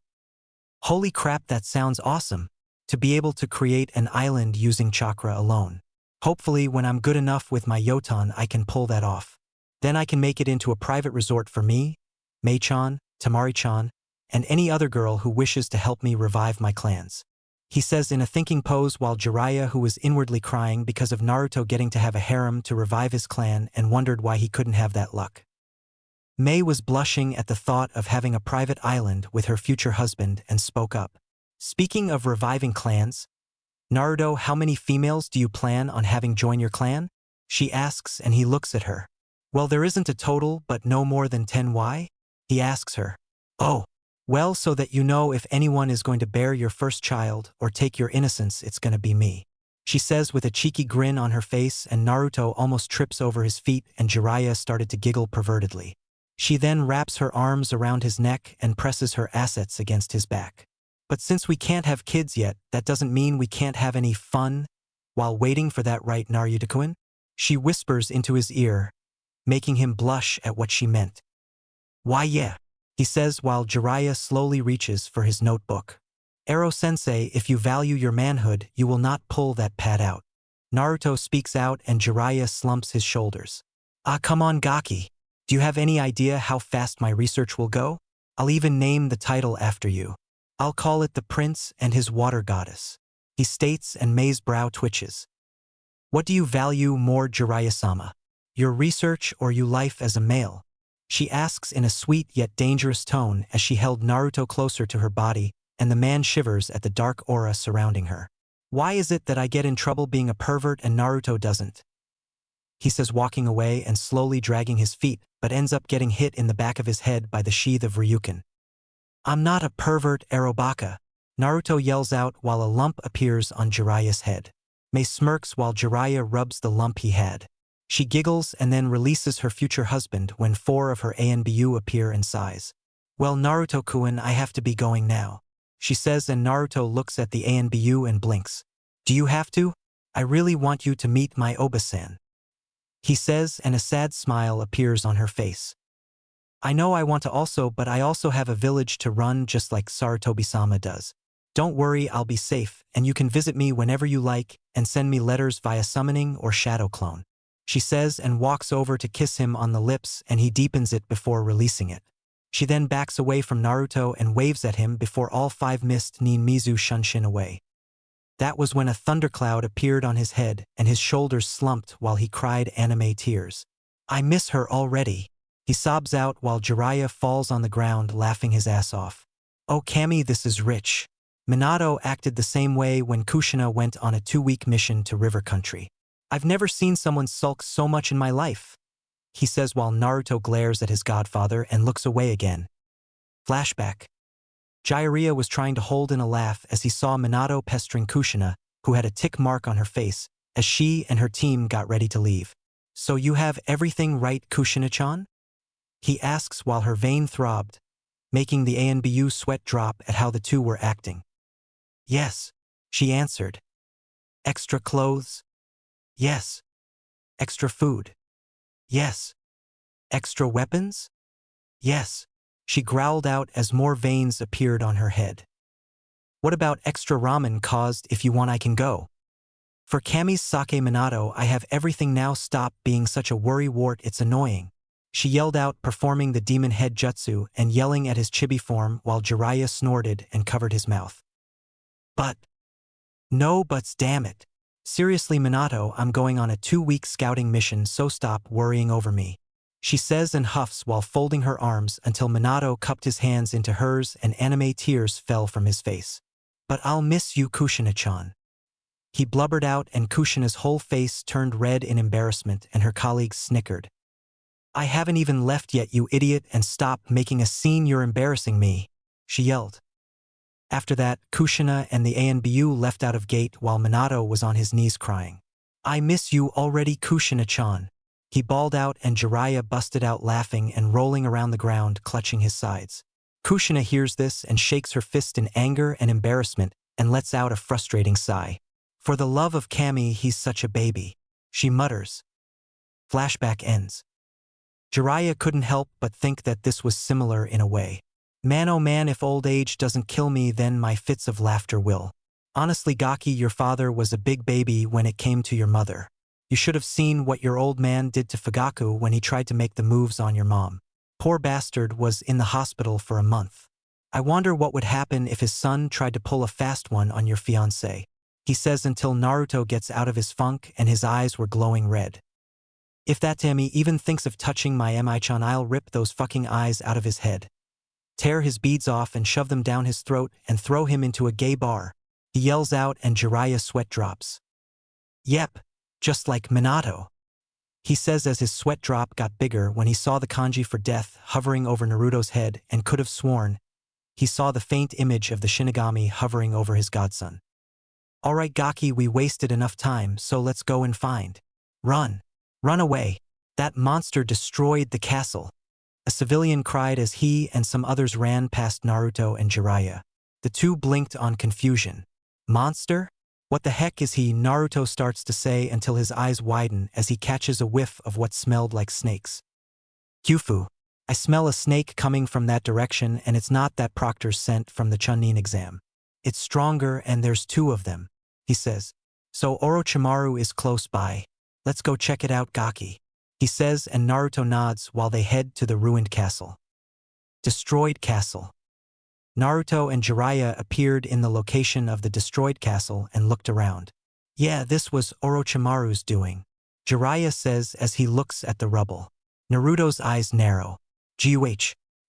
Holy crap, that sounds awesome. To be able to create an island using chakra alone. Hopefully when I'm good enough with my Yotan I can pull that off. Then I can make it into a private resort for me, Mei-chan, Tamari-chan, and any other girl who wishes to help me revive my clans. He says in a thinking pose, while Jiraiya, who was inwardly crying because of Naruto getting to have a harem to revive his clan and wondered why he couldn't have that luck. Mei was blushing at the thought of having a private island with her future husband and spoke up. Speaking of reviving clans, Naruto, how many females do you plan on having join your clan? She asks, and he looks at her. Well, there isn't a total, but no more than 10. Why? He asks her. Oh, well, so that you know if anyone is going to bear your first child or take your innocence, it's gonna be me, she says with a cheeky grin on her face, and Naruto almost trips over his feet and Jiraiya started to giggle pervertedly. She then wraps her arms around his neck and presses her assets against his back. But since we can't have kids yet, that doesn't mean we can't have any fun while waiting for that, right, Naruto-kun? She whispers into his ear, making him blush at what she meant. Why yeah, he says while Jiraiya slowly reaches for his notebook. Ero-sensei, if you value your manhood, you will not pull that pad out. Naruto speaks out and Jiraiya slumps his shoulders. Ah, come on, Gaki. Do you have any idea how fast my research will go? I'll even name the title after you. I'll call it The Prince and His Water Goddess, he states, and Mei's brow twitches. What do you value more, Jiraiya-sama? Your research or your life as a male? She asks in a sweet yet dangerous tone as she held Naruto closer to her body, and the man shivers at the dark aura surrounding her. Why is it that I get in trouble being a pervert and Naruto doesn't? He says, walking away and slowly dragging his feet, but ends up getting hit in the back of his head by the sheath of Ryukin. I'm not a pervert, Arobaka, Naruto yells out while a lump appears on Jiraiya's head. Mei smirks while Jiraiya rubs the lump he had. She giggles and then releases her future husband when 4 of her ANBU appear in size. Well, Naruto-kun, I have to be going now, she says, and Naruto looks at the ANBU and blinks. Do you have to? I really want you to meet my Oba-san, he says, and a sad smile appears on her face. I know I want to also, but I also have a village to run just like Sarutobi-sama does. Don't worry, I'll be safe, and you can visit me whenever you like and send me letters via summoning or shadow clone, she says, and walks over to kiss him on the lips, and he deepens it before releasing it. She then backs away from Naruto and waves at him before all 5 missed Ninmizu Shunshin away. That was when a thundercloud appeared on his head and his shoulders slumped while he cried anime tears. I miss her already, he sobs out while Jiraiya falls on the ground laughing his ass off. Oh Kami, this is rich. Minato acted the same way when Kushina went on a 2-week mission to River Country. I've never seen someone sulk so much in my life, he says while Naruto glares at his godfather and looks away again. Flashback. Jiraiya was trying to hold in a laugh as he saw Minato pestering Kushina, who had a tick mark on her face, as she and her team got ready to leave. So you have everything right, Kushina-chan? He asks while her vein throbbed, making the ANBU sweat drop at how the two were acting. Yes, she answered. Extra clothes? Yes. Extra food? Yes. Extra weapons? Yes, she growled out as more veins appeared on her head. What about extra ramen caused? If you want I can go. For Kami's sake Minato, I have everything now. Stop being such a worrywart, it's annoying. She yelled out, performing the demon head jutsu and yelling at his chibi form while Jiraiya snorted and covered his mouth. But. No buts, damn it. Seriously Minato, I'm going on a 2-week scouting mission, so stop worrying over me. She says and huffs while folding her arms until Minato cupped his hands into hers and anime tears fell from his face. But I'll miss you, Kushina-chan. He blubbered out and Kushina's whole face turned red in embarrassment and her colleagues snickered. I haven't even left yet, you idiot, and stop making a scene, you're embarrassing me, she yelled. After that, Kushina and the ANBU left out of gate while Minato was on his knees crying. I miss you already, Kushina-chan. He bawled out and Jiraiya busted out laughing and rolling around the ground, clutching his sides. Kushina hears this and shakes her fist in anger and embarrassment and lets out a frustrating sigh. For the love of Kami, he's such a baby, she mutters. Flashback ends. Jiraiya couldn't help but think that this was similar in a way. Man oh man, if old age doesn't kill me, then my fits of laughter will. Honestly Gaki, your father was a big baby when it came to your mother. You should have seen what your old man did to Fugaku when he tried to make the moves on your mom. Poor bastard was in the hospital for a month. I wonder what would happen if his son tried to pull a fast one on your fiancé. He says until Naruto gets out of his funk and his eyes were glowing red. If that Tammy even thinks of touching my Mi-chan, I'll rip those fucking eyes out of his head. Tear his beads off and shove them down his throat and throw him into a gay bar. He yells out and Jiraiya sweat drops. Yep, just like Minato. He says as his sweat drop got bigger when he saw the kanji for death hovering over Naruto's head and could have sworn he saw the faint image of the Shinigami hovering over his godson. Alright Gaki, we wasted enough time, so let's go and find. Run. Run away. That monster destroyed the castle. A civilian cried as he and some others ran past Naruto and Jiraiya. The two blinked on confusion. Monster? What the heck is he? Naruto starts to say until his eyes widen as he catches a whiff of what smelled like snakes. Kyufu. I smell a snake coming from that direction, and it's not that Proctor's scent from the Chunin exam. It's stronger and there's 2 of them, he says. So Orochimaru is close by. Let's go check it out, Gaki. He says and Naruto nods while they head to the ruined castle. Destroyed castle. Naruto and Jiraiya appeared in the location of the destroyed castle and looked around. Yeah, this was Orochimaru's doing, Jiraiya says as he looks at the rubble. Naruto's eyes narrow. Guh,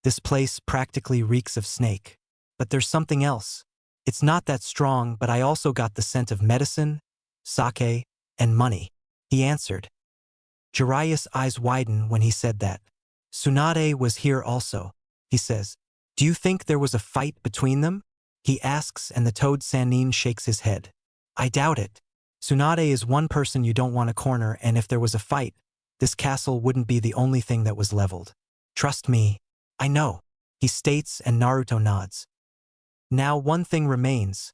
this place practically reeks of snake. But there's something else. It's not that strong, but I also got the scent of medicine, sake, and money, he answered. Jiraiya's eyes widen when he said that. Tsunade was here also, he says. Do you think there was a fight between them? He asks and the Toad Sannin shakes his head. I doubt it. Tsunade is one person you don't want to corner, and if there was a fight, this castle wouldn't be the only thing that was leveled. Trust me. I know, he states and Naruto nods. Now one thing remains.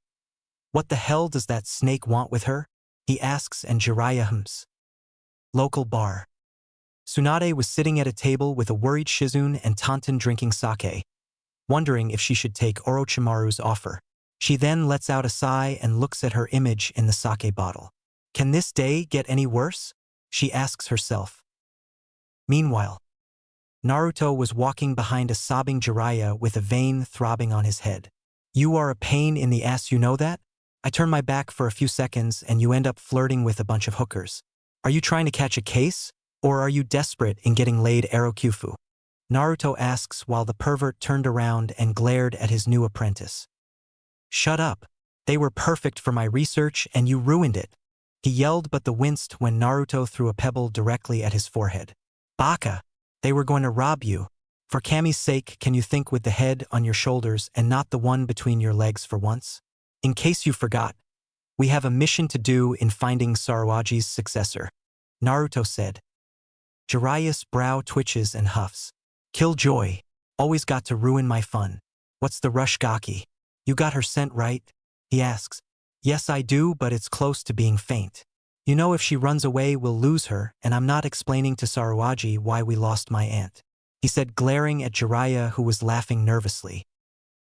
What the hell does that snake want with her? He asks and Jiraiya hums. Local bar. Tsunade was sitting at a table with a worried Shizune and Tonton drinking sake, wondering if she should take Orochimaru's offer. She then lets out a sigh and looks at her image in the sake bottle. Can this day get any worse? She asks herself. Meanwhile, Naruto was walking behind a sobbing Jiraiya with a vein throbbing on his head. You are a pain in the ass, you know that? I turn my back for a few seconds and you end up flirting with a bunch of hookers. Are you trying to catch a case? Or are you desperate in getting laid, Arokyufu? Naruto asks while the pervert turned around and glared at his new apprentice. Shut up. They were perfect for my research and you ruined it. He yelled but winced when Naruto threw a pebble directly at his forehead. Baka. They were going to rob you. For Kami's sake, can you think with the head on your shoulders and not the one between your legs for once? In case you forgot, we have a mission to do in finding Sarawagi's successor, Naruto said. Jiraiya's brow twitches and huffs. Killjoy. Always got to ruin my fun. What's the rush, Gaki? You got her scent right? He asks. Yes, I do, but it's close to being faint. You know, if she runs away, we'll lose her, and I'm not explaining to Sarawagi why we lost my aunt, he said, glaring at Jiraiya, who was laughing nervously.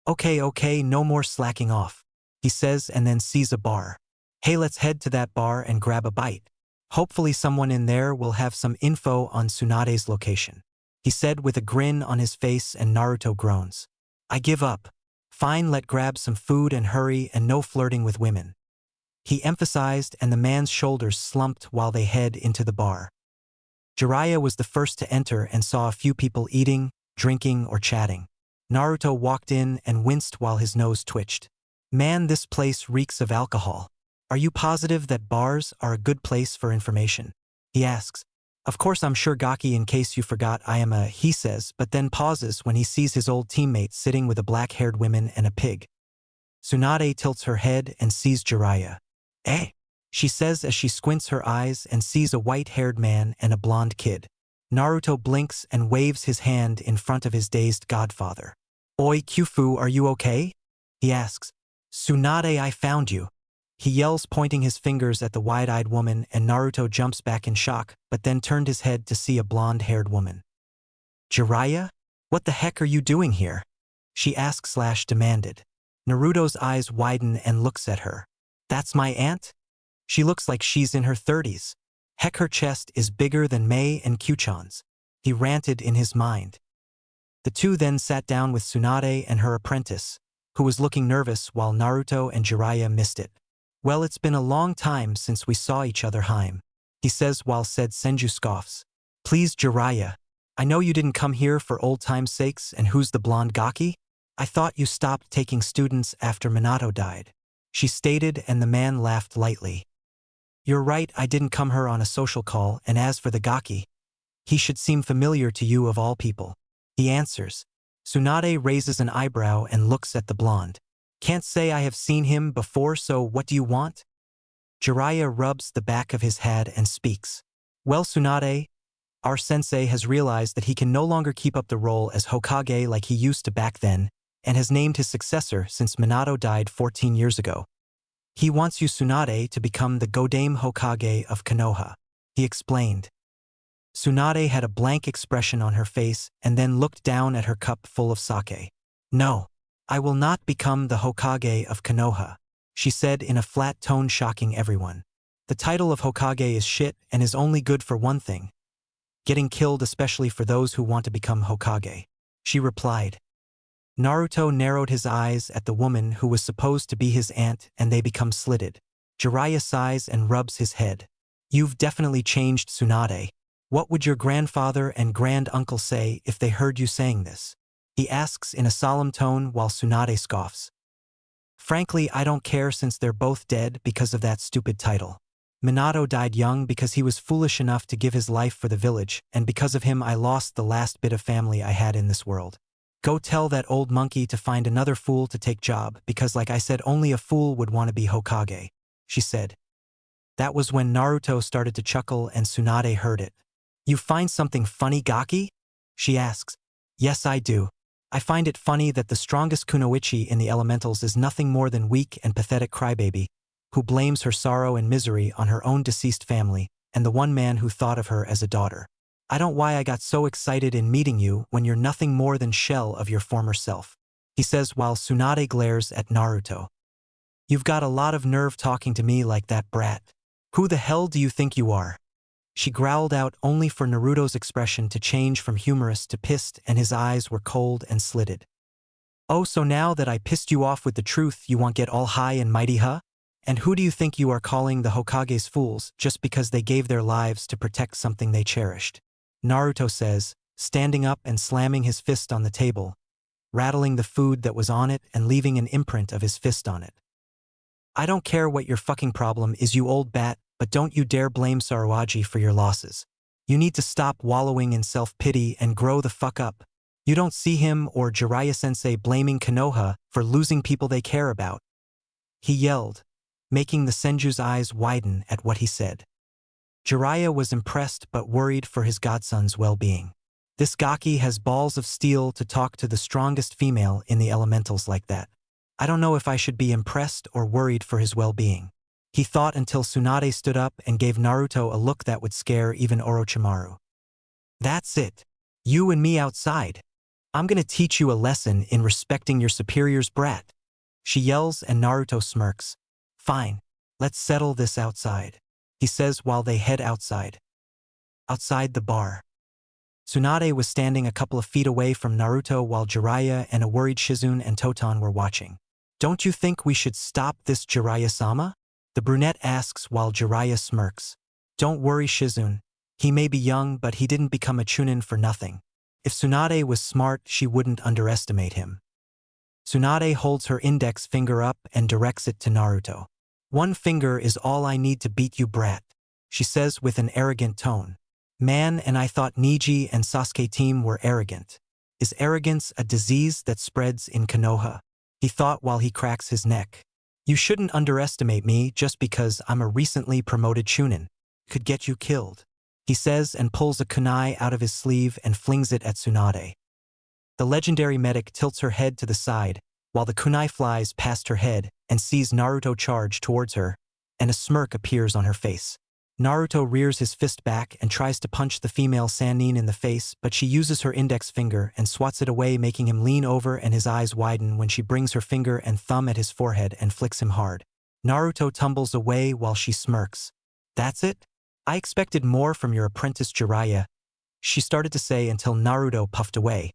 Okay, no more slacking off. he says and then sees a bar. Hey, let's head to that bar and grab a bite. Hopefully someone in there will have some info on Tsunade's location, he said with a grin on his face, and Naruto groans. I give up. Fine, let grab some food and hurry, and no flirting with women, he emphasized, and the man's shoulders slumped while they head into the bar. Jiraiya was the first to enter and saw a few people eating, drinking, or chatting. Naruto walked in and winced while his nose twitched. Man, this place reeks of alcohol. Are you positive that bars are a good place for information? He asks. Of course, I'm sure, Gaki, in case you forgot, I am a, he says, but then pauses when he sees his old teammate sitting with a black-haired woman and a pig. Tsunade tilts her head and sees Jiraiya. Eh? She says as she squints her eyes and sees a white-haired man and a blonde kid. Naruto blinks and waves his hand in front of his dazed godfather. Oi, Kyufu, are you okay? He asks. Tsunade, I found you, he yells, pointing his fingers at the wide-eyed woman, and Naruto jumps back in shock, but then turned his head to see a blonde-haired woman. Jiraiya? What the heck are you doing here? She asks/demanded. Naruto's eyes widen and looks at her. That's my aunt? She looks like she's in her 30s. Heck, her chest is bigger than Mei and Kyuchan's, he ranted in his mind. The two then sat down with Tsunade and her apprentice, who was looking nervous while Naruto and Jiraiya missed it. Well, it's been a long time since we saw each other, Haim, he says while said Senju scoffs. Please, Jiraiya. I know you didn't come here for old time's sakes, and who's the blonde Gaki? I thought you stopped taking students after Minato died, she stated, and the man laughed lightly. You're right, I didn't come here on a social call, and as for the Gaki, he should seem familiar to you of all people, he answers. Tsunade raises an eyebrow and looks at the blonde. Can't say I have seen him before, so what do you want? Jiraiya rubs the back of his head and speaks. Well, Tsunade, our sensei has realized that he can no longer keep up the role as Hokage like he used to back then, and has named his successor since Minato died 14 years ago. He wants you, Tsunade, to become the Godame Hokage of Konoha, he explained. Tsunade had a blank expression on her face and then looked down at her cup full of sake. No, I will not become the Hokage of Konoha, she said in a flat tone, shocking everyone. The title of Hokage is shit and is only good for one thing: getting killed, especially for those who want to become Hokage, she replied. Naruto narrowed his eyes at the woman who was supposed to be his aunt, and they become slitted. Jiraiya sighs and rubs his head. You've definitely changed, Tsunade. What would your grandfather and grand-uncle say if they heard you saying this? He asks in a solemn tone while Tsunade scoffs. Frankly, I don't care, since they're both dead because of that stupid title. Minato died young because he was foolish enough to give his life for the village, and because of him I lost the last bit of family I had in this world. Go tell that old monkey to find another fool to take job, because like I said, only a fool would want to be Hokage, she said. That was when Naruto started to chuckle and Tsunade heard it. You find something funny, Gaki? She asks. Yes, I do. I find it funny that the strongest kunoichi in the elementals is nothing more than weak and pathetic crybaby, who blames her sorrow and misery on her own deceased family, and the one man who thought of her as a daughter. I don't know why I got so excited in meeting you when you're nothing more than shell of your former self, he says while Tsunade glares at Naruto. You've got a lot of nerve talking to me like that, brat. Who the hell do you think you are? She growled out, only for Naruto's expression to change from humorous to pissed, and his eyes were cold and slitted. Oh, so now that I pissed you off with the truth, you want get all high and mighty, huh? And who do you think you are calling the Hokage's fools just because they gave their lives to protect something they cherished? Naruto says, standing up and slamming his fist on the table, rattling the food that was on it and leaving an imprint of his fist on it. I don't care what your fucking problem is, you old bat, but don't you dare blame Sarawaji for your losses. You need to stop wallowing in self-pity and grow the fuck up. You don't see him or Jiraiya-sensei blaming Konoha for losing people they care about, he yelled, making the Senju's eyes widen at what he said. Jiraiya was impressed but worried for his godson's well-being. This Gaki has balls of steel to talk to the strongest female in the elementals like that. I don't know if I should be impressed or worried for his well-being, he thought, until Tsunade stood up and gave Naruto a look that would scare even Orochimaru. That's it. You and me outside. I'm gonna teach you a lesson in respecting your superior's, brat. She yells and Naruto smirks. Fine, let's settle this outside, he says while they head outside. Outside the bar. Tsunade was standing a couple of feet away from Naruto while Jiraiya and a worried Shizune and Totan were watching. Don't you think we should stop this, Jiraiya-sama? The brunette asks while Jiraiya smirks. Don't worry, Shizune. He may be young, but he didn't become a chunin for nothing. If Tsunade was smart, she wouldn't underestimate him. Tsunade holds her index finger up and directs it to Naruto. One finger is all I need to beat you, brat, she says with an arrogant tone. Man, and I thought Neji and Sasuke team were arrogant. Is arrogance a disease that spreads in Konoha? He thought while he cracks his neck. You shouldn't underestimate me just because I'm a recently promoted chunin. Could get you killed, he says and pulls a kunai out of his sleeve and flings it at Tsunade. The legendary medic tilts her head to the side, while the kunai flies past her head and sees Naruto charge towards her, and a smirk appears on her face. Naruto rears his fist back and tries to punch the female Sannin in the face, but she uses her index finger and swats it away, making him lean over and his eyes widen when she brings her finger and thumb at his forehead and flicks him hard. Naruto tumbles away while she smirks. That's it? I expected more from your apprentice Jiraiya, she started to say until Naruto puffed away,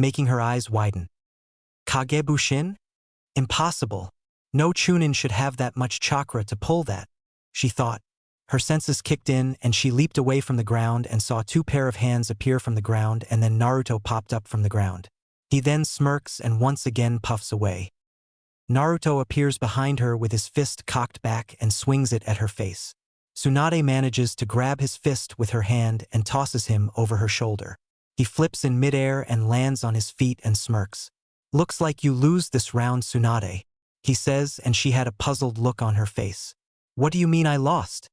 making her eyes widen. Kagebushin? Impossible. No chunin should have that much chakra to pull that, she thought. Her senses kicked in and she leaped away from the ground and saw two pair of hands appear from the ground, and then Naruto popped up from the ground. He then smirks and once again puffs away. Naruto appears behind her with his fist cocked back and swings it at her face. Tsunade manages to grab his fist with her hand and tosses him over her shoulder. He flips in midair and lands on his feet and smirks. Looks like you lose this round, Tsunade, he says, and she had a puzzled look on her face. What do you mean I lost?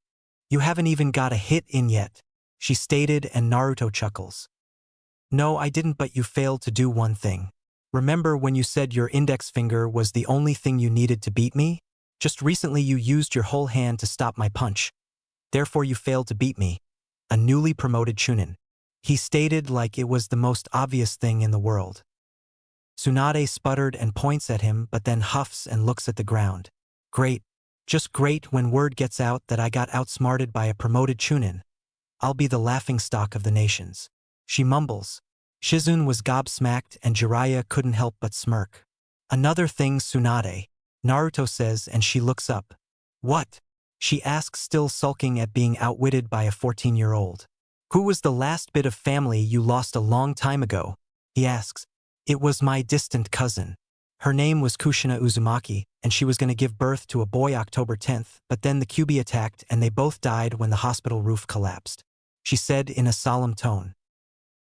You haven't even got a hit in yet, she stated, and Naruto chuckles. No, I didn't, but you failed to do one thing. Remember when you said your index finger was the only thing you needed to beat me? Just recently you used your whole hand to stop my punch. Therefore you failed to beat me, a newly promoted chunin, he stated like it was the most obvious thing in the world. Tsunade sputtered and points at him, but then huffs and looks at the ground. Great. Just great when word gets out that I got outsmarted by a promoted chunin. I'll be the laughingstock of the nations, she mumbles. Shizune was gobsmacked and Jiraiya couldn't help but smirk. Another thing, Tsunade, Naruto says, and she looks up. What? She asks, still sulking at being outwitted by a 14-year-old. Who was the last bit of family you lost a long time ago? He asks. It was my distant cousin. Her name was Kushina Uzumaki, and she was going to give birth to a boy October 10th, but then the Kyuubi attacked and they both died when the hospital roof collapsed, she said in a solemn tone.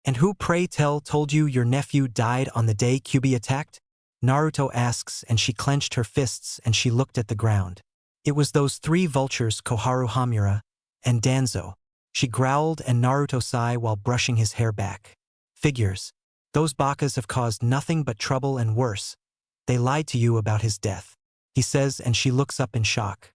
And who, pray tell, told you your nephew died on the day Kyuubi attacked? Naruto asks, and she clenched her fists and she looked at the ground. It was those three vultures, Koharu Hamura and Danzo, she growled, and Naruto sighed while brushing his hair back. Figures. Those bakas have caused nothing but trouble and worse. They lied to you about his death, he says, and she looks up in shock.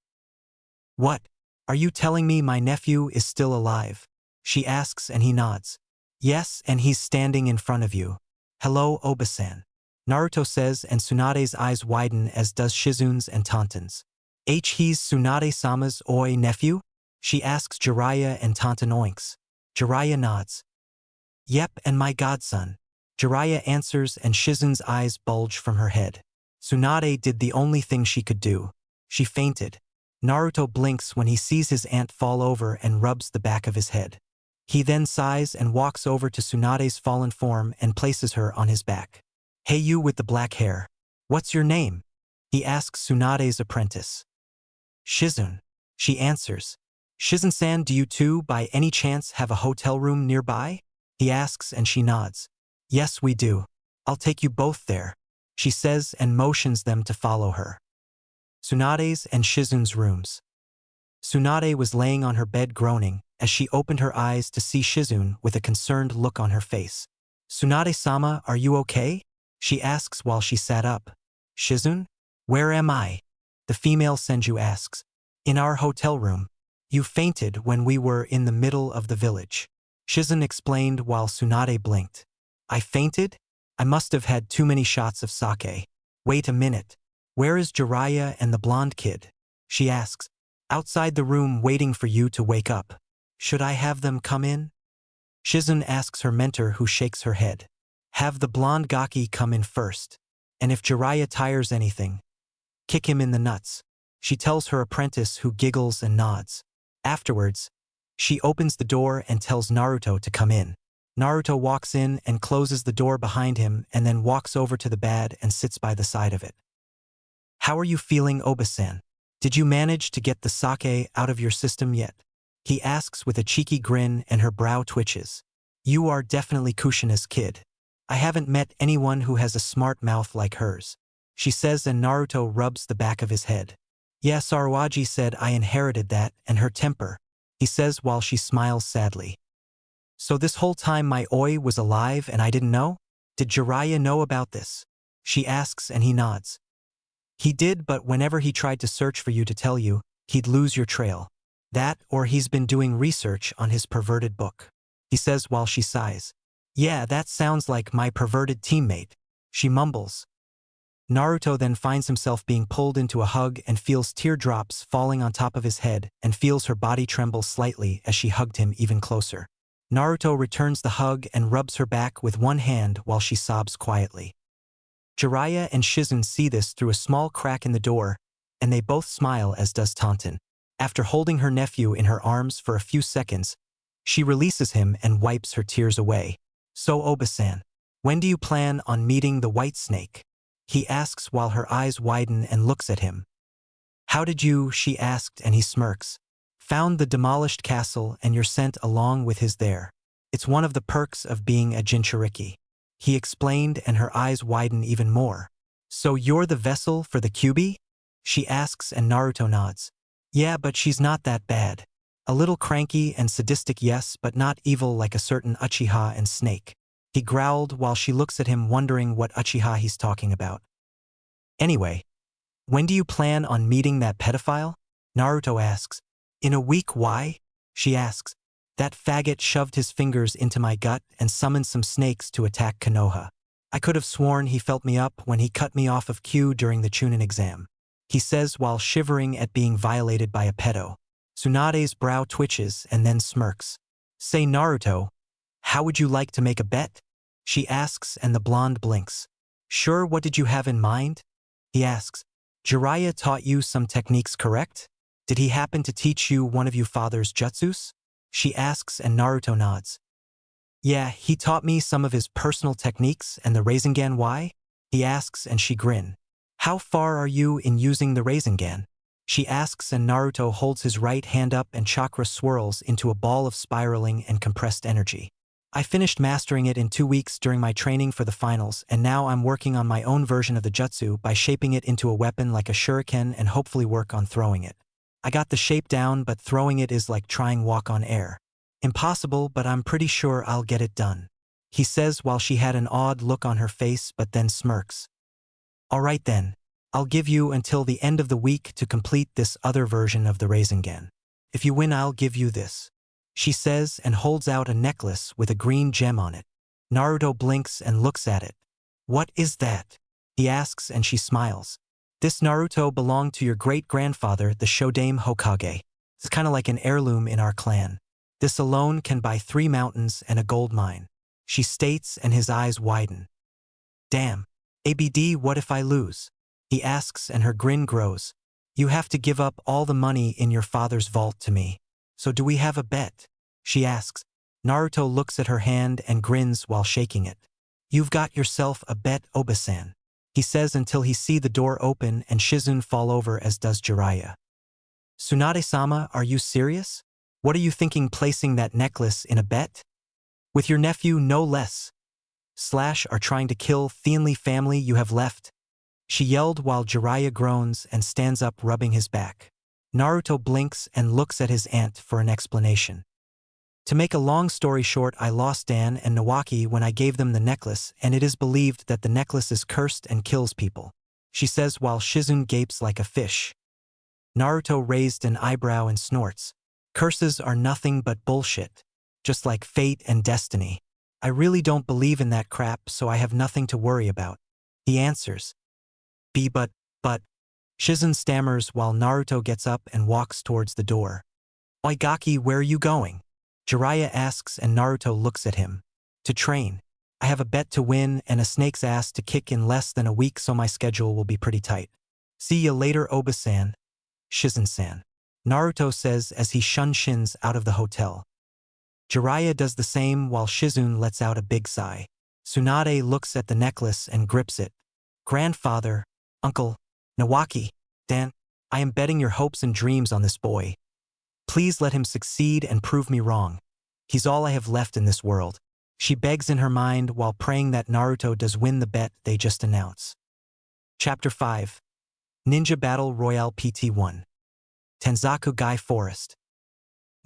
What? Are you telling me my nephew is still alive? She asks, and he nods. Yes, and he's standing in front of you. Hello, Obasan, Naruto says, and Tsunade's eyes widen, as does Shizune's and Tantan's. He's Tsunade-sama's oi nephew? She asks Jiraiya, and Tantan oinks. Jiraiya nods. Yep, and my godson, Jiraiya answers, and Shizune's eyes bulge from her head. Tsunade did the only thing she could do. She fainted. Naruto blinks when he sees his aunt fall over and rubs the back of his head. He then sighs and walks over to Tsunade's fallen form and places her on his back. Hey, you with the black hair. What's your name? He asks Tsunade's apprentice. Shizune, she answers. Shizune-san, do you two by any chance have a hotel room nearby? He asks, and she nods. Yes, we do. I'll take you both there, she says, and motions them to follow her. Tsunade's and Shizune's rooms. Tsunade was laying on her bed groaning as she opened her eyes to see Shizune with a concerned look on her face. Tsunade-sama, are you okay? She asks while she sat up. Shizune? Where am I? The female senju asks. In our hotel room. You fainted when we were in the middle of the village, Shizune explained while Tsunade blinked. I fainted? I must have had too many shots of sake. Wait a minute. Where is Jiraiya and the blonde kid? She asks. Outside the room waiting for you to wake up. Should I have them come in? Shizune asks her mentor, who shakes her head. Have the blonde Gaki come in first. And if Jiraiya tires anything, kick him in the nuts. She tells her apprentice, who giggles and nods. Afterwards, she opens the door and tells Naruto to come in. Naruto walks in and closes the door behind him and then walks over to the bed and sits by the side of it. How are you feeling, Oba-san? Did you manage to get the sake out of your system yet? He asks with a cheeky grin and her brow twitches. You are definitely Kushina's kid. I haven't met anyone who has a smart mouth like hers, she says, and Naruto rubs the back of his head. Yeah, Saruaji said I inherited that and her temper, he says while she smiles sadly. So this whole time my Oi was alive and I didn't know? Did Jiraiya know about this? She asks and he nods. He did, but whenever he tried to search for you to tell you, he'd lose your trail. That, or he's been doing research on his perverted book, he says while she sighs. Yeah, that sounds like my perverted teammate, she mumbles. Naruto then finds himself being pulled into a hug and feels teardrops falling on top of his head and feels her body tremble slightly as she hugged him even closer. Naruto returns the hug and rubs her back with one hand while she sobs quietly. Jiraiya and Shizune see this through a small crack in the door, and they both smile, as does Taunton. After holding her nephew in her arms for a few seconds, she releases him and wipes her tears away. So Oba-san, when do you plan on meeting the White Snake? He asks while her eyes widen and looks at him. How did you, she asked, and he smirks. Found the demolished castle and you're sent along with his there. It's one of the perks of being a Jinchuriki, he explained, and her eyes widen even more. So you're the vessel for the Kyuubi? She asks, and Naruto nods. Yeah, but she's not that bad. A little cranky and sadistic, yes, but not evil like a certain Uchiha and Snake, he growled while she looks at him, wondering what Uchiha he's talking about. Anyway, when do you plan on meeting that pedophile? Naruto asks. In a week. Why? She asks. That faggot shoved his fingers into my gut and summoned some snakes to attack Konoha. I could have sworn he felt me up when he cut me off of Q during the Chunin exam, he says while shivering at being violated by a pedo. Tsunade's brow twitches and then smirks. Say, Naruto, how would you like to make a bet? She asks, and the blonde blinks. Sure, what did you have in mind? He asks. Jiraiya taught you some techniques, correct? Did he happen to teach you one of your father's jutsus? She asks, and Naruto nods. Yeah, he taught me some of his personal techniques and the Rasengan. Why? He asks, and she grins. How far are you in using the Rasengan? She asks, and Naruto holds his right hand up and chakra swirls into a ball of spiraling and compressed energy. I finished mastering it in 2 weeks during my training for the finals, and now I'm working on my own version of the jutsu by shaping it into a weapon like a shuriken and hopefully work on throwing it. I got the shape down, but throwing it is like trying walk on air. Impossible, but I'm pretty sure I'll get it done, he says while she had an odd look on her face but then smirks. All right then, I'll give you until the end of the week to complete this other version of the Rasengan. If you win, I'll give you this, she says, and holds out a necklace with a green gem on it. Naruto blinks and looks at it. What is that? He asks, and she smiles. This Naruto belonged to your great-grandfather, the Shodaime Hokage. It's kind of like an heirloom in our clan. This alone can buy 3 mountains and a gold mine, she states, and his eyes widen. Damn. ABD, what if I lose? He asks, and her grin grows. You have to give up all the money in your father's vault to me. So do we have a bet? She asks. Naruto looks at her hand and grins while shaking it. You've got yourself a bet, Oba-san, he says, until he sees the door open and Shizune fall over, as does Jiraiya. Tsunade-sama, are you serious? What are you thinking, placing that necklace in a bet? With your nephew, no less. / are trying to kill the only family you have left, she yelled while Jiraiya groans and stands up, rubbing his back. Naruto blinks and looks at his aunt for an explanation. To make a long story short, I lost Dan and Nawaki when I gave them the necklace, and it is believed that the necklace is cursed and kills people, she says while Shizune gapes like a fish. Naruto raised an eyebrow and snorts. Curses are nothing but bullshit, just like fate and destiny. I really don't believe in that crap, so I have nothing to worry about, he answers. But Shizen stammers while Naruto gets up and walks towards the door. Oigaki, where are you going? Jiraiya asks and Naruto looks at him. To train. I have a bet to win and a snake's ass to kick in less than a week, so my schedule will be pretty tight. See ya later, Oba-san. Shizen-san. Naruto says as he shins out of the hotel. Jiraiya does the same while Shizun lets out a big sigh. Tsunade looks at the necklace and grips it. Grandfather, Uncle, Nawaki, Dan, I am betting your hopes and dreams on this boy. Please let him succeed and prove me wrong. He's all I have left in this world. She begs in her mind while praying that Naruto does win the bet they just announce. Chapter 5. Ninja Battle Royale PT-1. Tenzaku Gai Forest.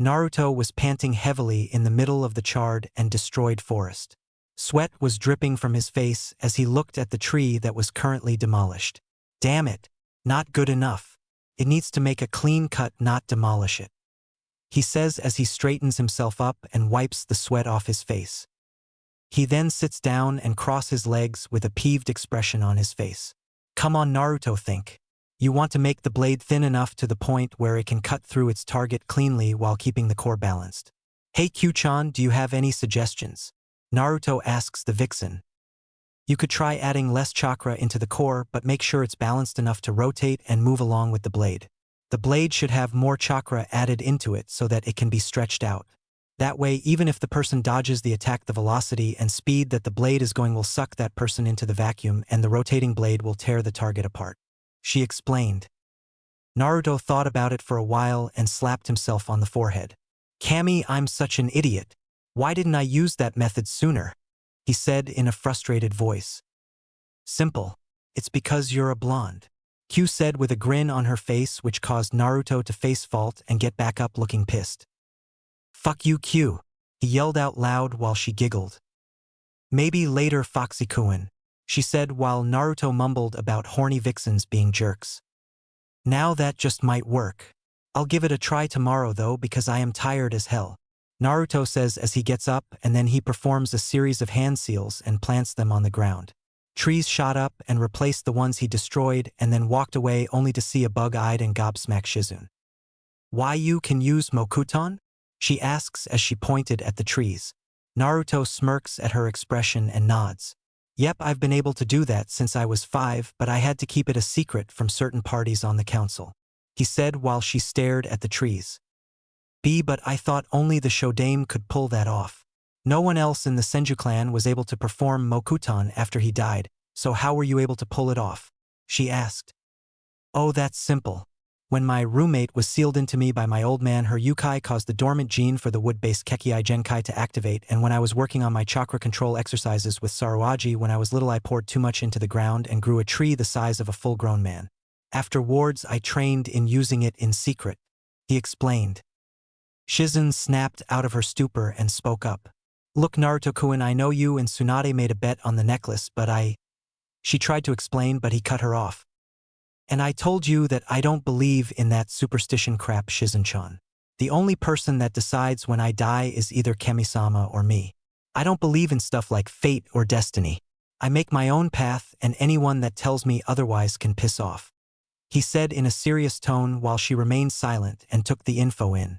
Naruto was panting heavily in the middle of the charred and destroyed forest. Sweat was dripping from his face as he looked at the tree that was currently demolished. Damn it, not good enough. It needs to make a clean cut, not demolish it. He says as he straightens himself up and wipes the sweat off his face. He then sits down and crosses his legs with a peeved expression on his face. Come on, Naruto, think. You want to make the blade thin enough to the point where it can cut through its target cleanly while keeping the core balanced. Hey Q-chan, do you have any suggestions? Naruto asks the vixen. You could try adding less chakra into the core, but make sure it's balanced enough to rotate and move along with the blade. The blade should have more chakra added into it so that it can be stretched out. That way, even if the person dodges the attack, the velocity and speed that the blade is going will suck that person into the vacuum and the rotating blade will tear the target apart. She explained. Naruto thought about it for a while and slapped himself on the forehead. Kami, I'm such an idiot. Why didn't I use that method sooner? He said in a frustrated voice. Simple. It's because you're a blonde. Q said with a grin on her face, which caused Naruto to face fault and get back up looking pissed. Fuck you, Q, he yelled out loud while she giggled. Maybe later, Foxy-kun, she said while Naruto mumbled about horny vixens being jerks. Now that just might work. I'll give it a try tomorrow though because I am tired as hell. Naruto says as he gets up and then he performs a series of hand seals and plants them on the ground. Trees shot up and replaced the ones he destroyed and then walked away only to see a bug-eyed and gobsmacked Shizun. Why you can use Mokuton? She asks as she pointed at the trees. Naruto smirks at her expression and nods. Yep, I've been able to do that since I was 5, but I had to keep it a secret from certain parties on the council. He said while she stared at the trees. But I thought only the Shodame could pull that off. No one else in the Senju clan was able to perform Mokuton after he died, so how were you able to pull it off? She asked. Oh, that's simple. When my roommate was sealed into me by my old man, her yukai caused the dormant gene for the wood-based Kekkei Genkai to activate, and when I was working on my chakra control exercises with Saruaji when I was little, I poured too much into the ground and grew a tree the size of a full-grown man. Afterwards, I trained in using it in secret, he explained. Shizun snapped out of her stupor and spoke up. Look, Naruto-kun, I know you and Tsunade made a bet on the necklace, but She tried to explain, but he cut her off. And I told you that I don't believe in that superstition crap, Shizun-chan. The only person that decides when I die is either Kami-sama or me. I don't believe in stuff like fate or destiny. I make my own path, and anyone that tells me otherwise can piss off. He said in a serious tone while she remained silent and took the info in.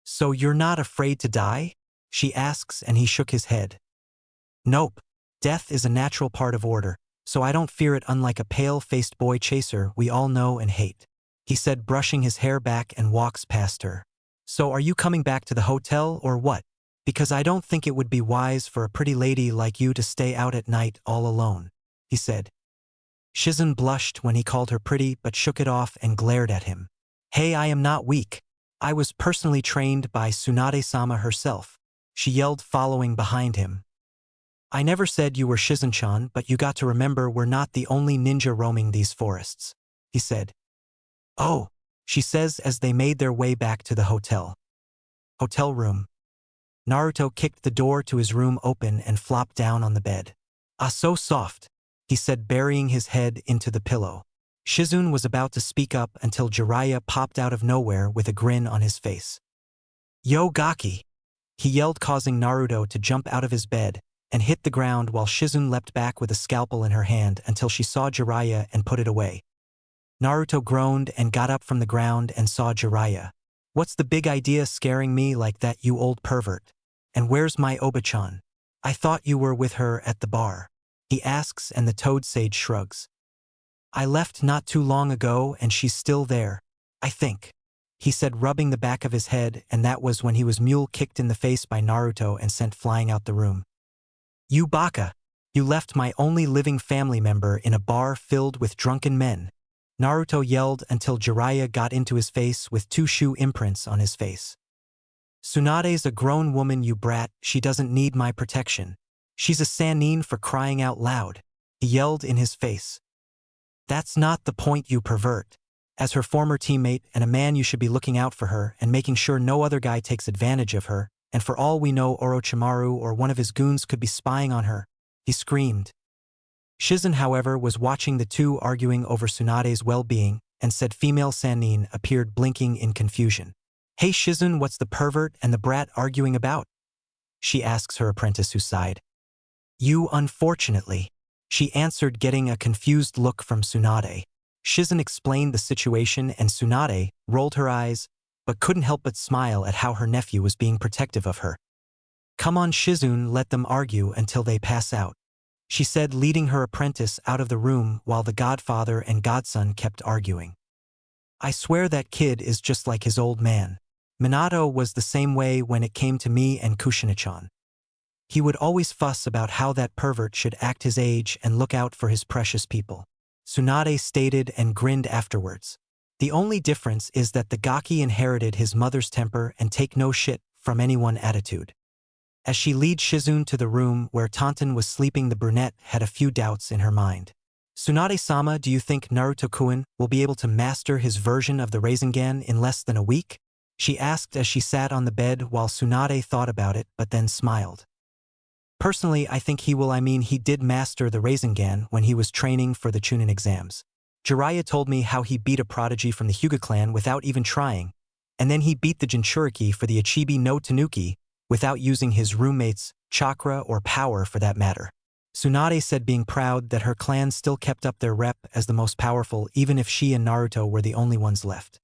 So you're not afraid to die? She asks and he shook his head. Nope. Death is a natural part of order, so I don't fear it, unlike a pale-faced boy chaser we all know and hate. He said, brushing his hair back, and walks past her. So are you coming back to the hotel or what? Because I don't think it would be wise for a pretty lady like you to stay out at night all alone, he said. Shizun blushed when he called her pretty but shook it off and glared at him. Hey, I am not weak. I was personally trained by Tsunade-sama herself, she yelled, following behind him. I never said you were Shizun-chan, but you got to remember we're not the only ninja roaming these forests, he said. Oh, she says as they made their way back to the hotel. Hotel room. Naruto kicked the door to his room open and flopped down on the bed. Ah, so soft, he said, burying his head into the pillow. Shizun was about to speak up until Jiraiya popped out of nowhere with a grin on his face. Yo Gaki! He yelled, causing Naruto to jump out of his bed and hit the ground while Shizun leapt back with a scalpel in her hand until she saw Jiraiya and put it away. Naruto groaned and got up from the ground and saw Jiraiya. What's the big idea scaring me like that, you old pervert? And where's my Oba-chan? I thought you were with her at the bar. He asks and the toad sage shrugs. I left not too long ago and she's still there, I think. He said, rubbing the back of his head, and that was when he was mule kicked in the face by Naruto and sent flying out the room. You baka! You left my only living family member in a bar filled with drunken men. Naruto yelled until Jiraiya got into his face with 2 shoe imprints on his face. Tsunade's a grown woman, you brat, she doesn't need my protection. She's a Sannin for crying out loud. He yelled in his face. That's not the point, you pervert. As her former teammate and a man, you should be looking out for her and making sure no other guy takes advantage of her, and for all we know Orochimaru or one of his goons could be spying on her, he screamed. Shizen, however, was watching the two arguing over Tsunade's well-being, and said female Sannin appeared blinking in confusion. Hey Shizen, what's the pervert and the brat arguing about? She asks her apprentice, who sighed. You, unfortunately, she answered, getting a confused look from Tsunade. Shizen explained the situation and Tsunade rolled her eyes, but couldn't help but smile at how her nephew was being protective of her. Come on Shizun, let them argue until they pass out, she said, leading her apprentice out of the room while the godfather and godson kept arguing. I swear that kid is just like his old man. Minato was the same way when it came to me and Kushina-chan. He would always fuss about how that pervert should act his age and look out for his precious people. Tsunade stated and grinned afterwards. The only difference is that the Gaki inherited his mother's temper and take no shit from anyone attitude. As she led Shizun to the room where Tonton was sleeping, the brunette had a few doubts in her mind. Tsunade-sama, do you think Naruto-kun will be able to master his version of the Rasengan in less than a week? She asked as she sat on the bed while Tsunade thought about it but then smiled. Personally, I think he will. He did master the Rasengan when he was training for the Chunin exams. Jiraiya told me how he beat a prodigy from the Hyuga clan without even trying, and then he beat the Jinchuriki for the Ichibi no Tanuki without using his roommate's chakra or power for that matter. Tsunade said, being proud that her clan still kept up their rep as the most powerful even if she and Naruto were the only ones left.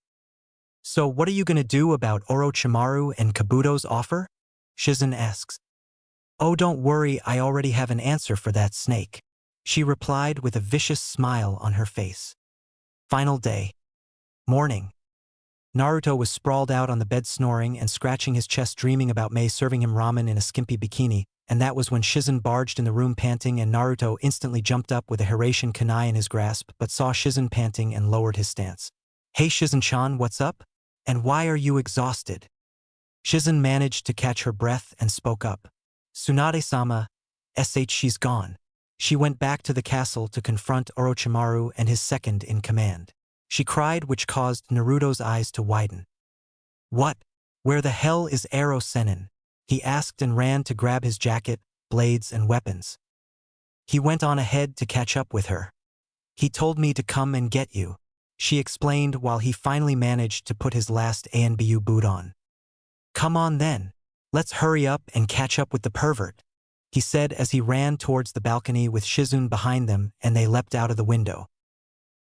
So what are you gonna do about Orochimaru and Kabuto's offer? Shizen asks. Oh, don't worry, I already have an answer for that snake, she replied with a vicious smile on her face. Final day. Morning. Naruto was sprawled out on the bed snoring and scratching his chest, dreaming about Mei serving him ramen in a skimpy bikini, and that was when Shizen barged in the room panting, and Naruto instantly jumped up with a Hiraishin kunai in his grasp but saw Shizen panting and lowered his stance. Hey Shizen-chan, what's up? And why are you exhausted? Shizen managed to catch her breath and spoke up. Tsunade-sama, she's gone. She went back to the castle to confront Orochimaru and his second in command. She cried, which caused Naruto's eyes to widen. What? Where the hell is Ero Sennin? He asked and ran to grab his jacket, blades and weapons. He went on ahead to catch up with her. He told me to come and get you, she explained while he finally managed to put his last ANBU boot on. Come on then. Let's hurry up and catch up with the pervert, he said as he ran towards the balcony with Shizun behind them, and they leapt out of the window.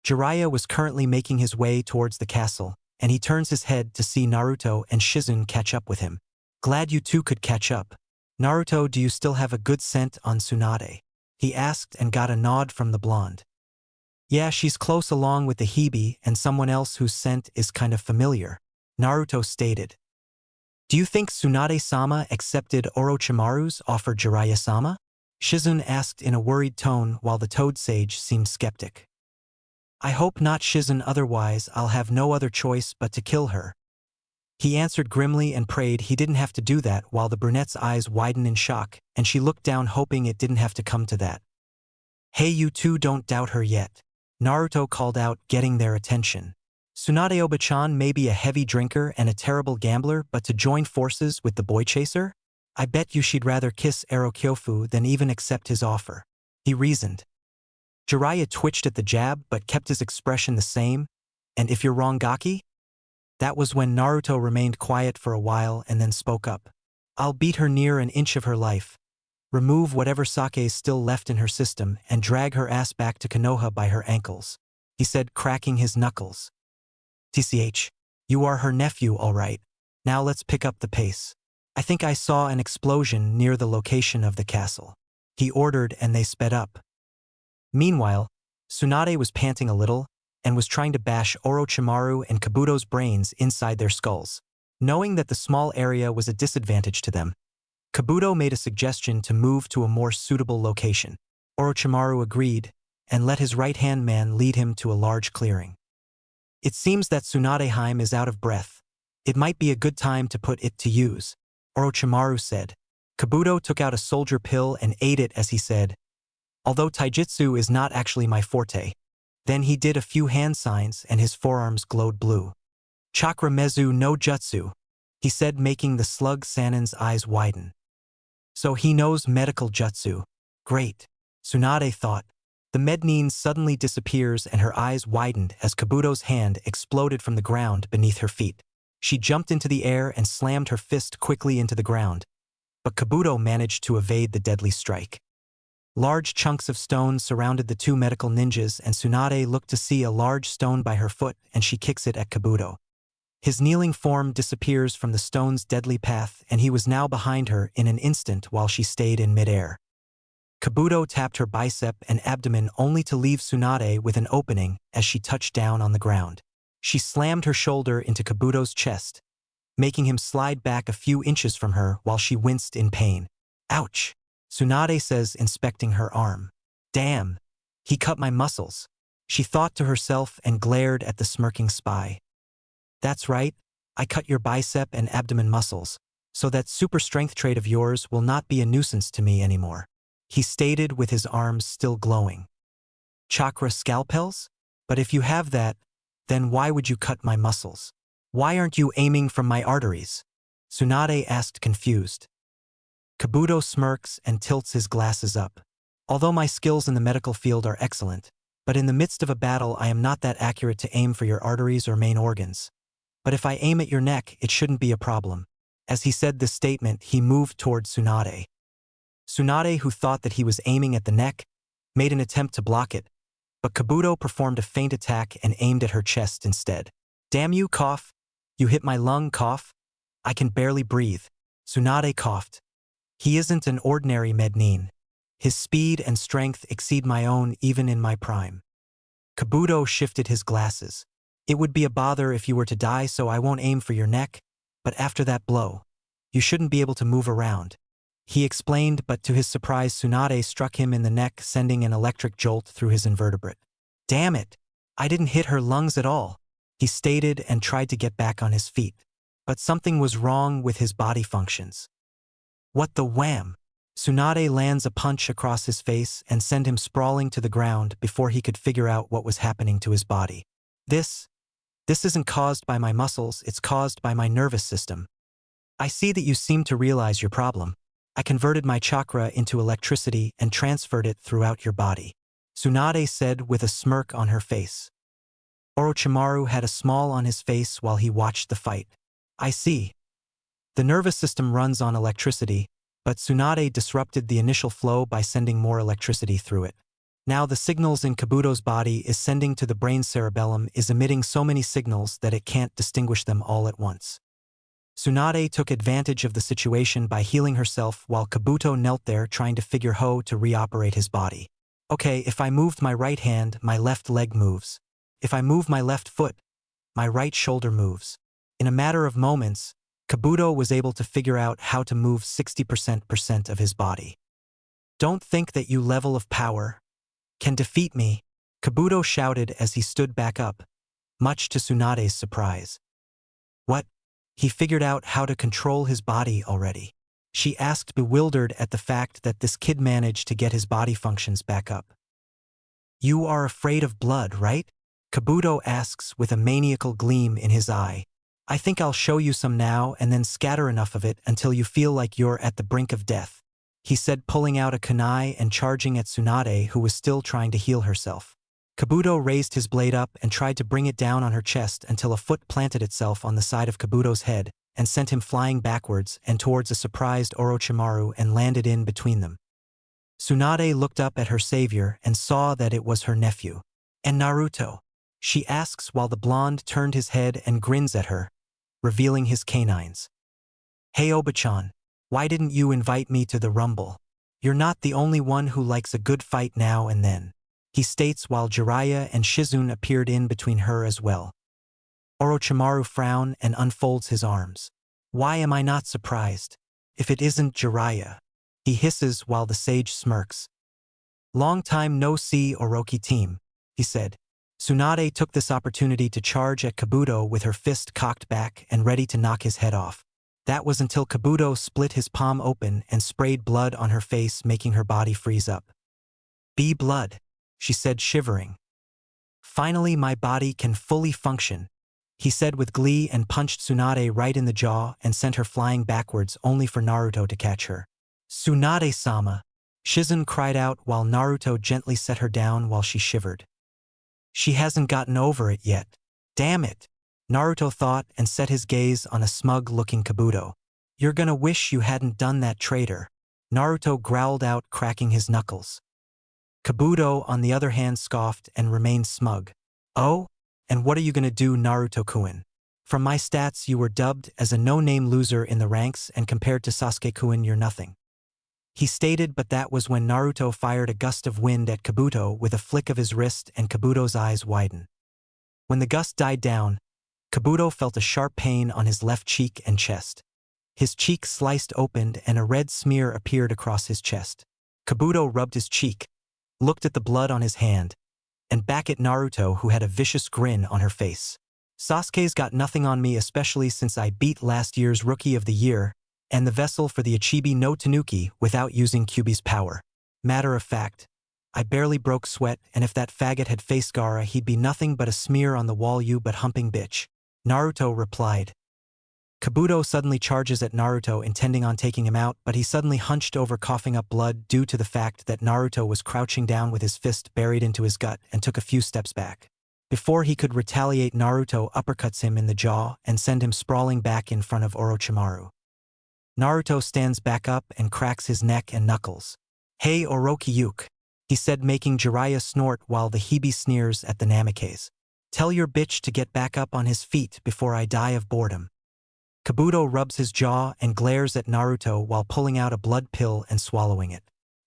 Jiraiya was currently making his way towards the castle, and he turns his head to see Naruto and Shizun catch up with him. Glad you two could catch up. Naruto, do you still have a good scent on Tsunade? He asked and got a nod from the blonde. Yeah, she's close along with the Hebe and someone else whose scent is kind of familiar, Naruto stated. Do you think Tsunade-sama accepted Orochimaru's offer, Jiraiya-sama? Shizun asked in a worried tone while the toad sage seemed skeptic. I hope not, Shizun, otherwise I'll have no other choice but to kill her. He answered grimly and prayed he didn't have to do that while the brunette's eyes widened in shock, and she looked down hoping it didn't have to come to that. Hey, you two, don't doubt her yet, Naruto called out, getting their attention. Tsunade Oba-chan may be a heavy drinker and a terrible gambler, but to join forces with the boy chaser? I bet you she'd rather kiss Ero Kyofu than even accept his offer, he reasoned. Jiraiya twitched at the jab but kept his expression the same. And if you're wrong, Gaki? That was when Naruto remained quiet for a while and then spoke up. I'll beat her near an inch of her life, remove whatever sake is still left in her system, and drag her ass back to Konoha by her ankles. he said, cracking his knuckles. "TCH, you are her nephew, all right. Now let's pick up the pace. I think I saw an explosion near the location of the castle," he ordered, and they sped up. Meanwhile, Tsunade was panting a little and was trying to bash Orochimaru and Kabuto's brains inside their skulls. Knowing that the small area was a disadvantage to them, Kabuto made a suggestion to move to a more suitable location. Orochimaru agreed and let his right-hand man lead him to a large clearing. "It seems that Tsunadeheim is out of breath. It might be a good time to put it to use," Orochimaru said. Kabuto took out a soldier pill and ate it as he said, "Although taijutsu is not actually my forte." Then he did a few hand signs and his forearms glowed blue. "Chakra Mezu no Jutsu," he said, making the slug Sannin's eyes widen. "So he knows medical jutsu. Great," Tsunade thought. The Mednin suddenly disappears and her eyes widened as Kabuto's hand exploded from the ground beneath her feet. She jumped into the air and slammed her fist quickly into the ground, but Kabuto managed to evade the deadly strike. Large chunks of stone surrounded the two medical ninjas, and Tsunade looked to see a large stone by her foot, and she kicks it at Kabuto. His kneeling form disappears from the stone's deadly path, and he was now behind her in an instant while she stayed in midair. Kabuto tapped her bicep and abdomen only to leave Tsunade with an opening as she touched down on the ground. She slammed her shoulder into Kabuto's chest, making him slide back a few inches from her while she winced in pain. "Ouch," Tsunade says, inspecting her arm. "Damn, he cut my muscles," she thought to herself and glared at the smirking spy. "That's right, I cut your bicep and abdomen muscles, so that super strength trait of yours will not be a nuisance to me anymore," he stated with his arms still glowing. "Chakra scalpels? But if you have that, then why would you cut my muscles? Why aren't you aiming from my arteries?" Tsunade asked, confused. Kabuto smirks and tilts his glasses up. "Although my skills in the medical field are excellent, but in the midst of a battle I am not that accurate to aim for your arteries or main organs. But if I aim at your neck, it shouldn't be a problem." As he said this statement, he moved toward Tsunade. Tsunade, who thought that he was aiming at the neck, made an attempt to block it, but Kabuto performed a feint attack and aimed at her chest instead. "Damn you, cough! You hit my lung, cough! I can barely breathe," Tsunade coughed. "He isn't an ordinary Mednin. His speed and strength exceed my own even in my prime." Kabuto shifted his glasses. "It would be a bother if you were to die, so I won't aim for your neck, but after that blow, you shouldn't be able to move around," he explained, but to his surprise Tsunade struck him in the neck, sending an electric jolt through his invertebrate. "Damn it! I didn't hit her lungs at all," he stated and tried to get back on his feet. But something was wrong with his body functions. What the wham! Tsunade lands a punch across his face and sent him sprawling to the ground before he could figure out what was happening to his body. This isn't caused by my muscles, it's caused by my nervous system. I see that you seem to realize your problem. I converted my chakra into electricity and transferred it throughout your body," Tsunade said with a smirk on her face. Orochimaru had a smile on his face while he watched the fight. "I see. The nervous system runs on electricity, but Tsunade disrupted the initial flow by sending more electricity through it. Now the signals in Kabuto's body is sending to the brain cerebellum is emitting so many signals that it can't distinguish them all at once." Tsunade took advantage of the situation by healing herself while Kabuto knelt there trying to figure how to reoperate his body. "Okay, if I moved my right hand, my left leg moves. If I move my left foot, my right shoulder moves." In a matter of moments, Kabuto was able to figure out how to move 60% of his body. "Don't think that you level of power can defeat me," Kabuto shouted as he stood back up, much to Tsunade's surprise. "What? He figured out how to control his body already?" she asked, bewildered at the fact that this kid managed to get his body functions back up. "You are afraid of blood, right?" Kabuto asks with a maniacal gleam in his eye. "I think I'll show you some now and then scatter enough of it until you feel like you're at the brink of death," he said, pulling out a kunai and charging at Tsunade, who was still trying to heal herself. Kabuto raised his blade up and tried to bring it down on her chest until a foot planted itself on the side of Kabuto's head and sent him flying backwards and towards a surprised Orochimaru and landed in between them. Tsunade looked up at her savior and saw that it was her nephew. "And Naruto," she asks while the blonde turned his head and grins at her, revealing his canines. Hey Oba-chan, why didn't you invite me to the rumble? You're not the only one who likes a good fight now and then, he states while Jiraiya and Shizune appeared in between her as well. Orochimaru frowns and unfolds his arms. Why am I not surprised? If it isn't Jiraiya, he hisses while the sage smirks. Long time no see, Orochi team, he said. Tsunade took this opportunity to charge at Kabuto with her fist cocked back and ready to knock his head off. That was until Kabuto split his palm open and sprayed blood on her face, making her body freeze up. Be blood, she said, shivering. Finally my body can fully function, he said with glee, and punched Tsunade right in the jaw and sent her flying backwards only for Naruto to catch her. Tsunade-sama, Shizune cried out while Naruto gently set her down while she shivered. She hasn't gotten over it yet. Damn it, Naruto thought and set his gaze on a smug-looking Kabuto. You're gonna wish you hadn't done that, traitor, Naruto growled out, cracking his knuckles. Kabuto, on the other hand, scoffed and remained smug. Oh? And what are you gonna do, Naruto-kun? From my stats you were dubbed as a no-name loser in the ranks, and compared to Sasuke-kun you're nothing, he stated, but that was when Naruto fired a gust of wind at Kabuto with a flick of his wrist, and Kabuto's eyes widened. When the gust died down, Kabuto felt a sharp pain on his left cheek and chest. His cheek sliced open and a red smear appeared across his chest. Kabuto rubbed his cheek, looked at the blood on his hand, and back at Naruto, who had a vicious grin on her face. Sasuke's got nothing on me, especially since I beat last year's Rookie of the Year and the vessel for the Ichibi no Tanuki without using Kyuubi's power. Matter of fact, I barely broke sweat, and if that faggot had faced Gaara he'd be nothing but a smear on the wall, you but humping bitch, Naruto replied. Kabuto suddenly charges at Naruto, intending on taking him out, but he suddenly hunched over, coughing up blood due to the fact that Naruto was crouching down with his fist buried into his gut, and took a few steps back. Before he could retaliate, Naruto uppercuts him in the jaw and send him sprawling back in front of Orochimaru. Naruto stands back up and cracks his neck and knuckles. Hey Orochi-yuke, he said, making Jiraiya snort while the Hebe sneers at the Namikaze. Tell your bitch to get back up on his feet before I die of boredom. Kabuto rubs his jaw and glares at Naruto while pulling out a blood pill and swallowing it.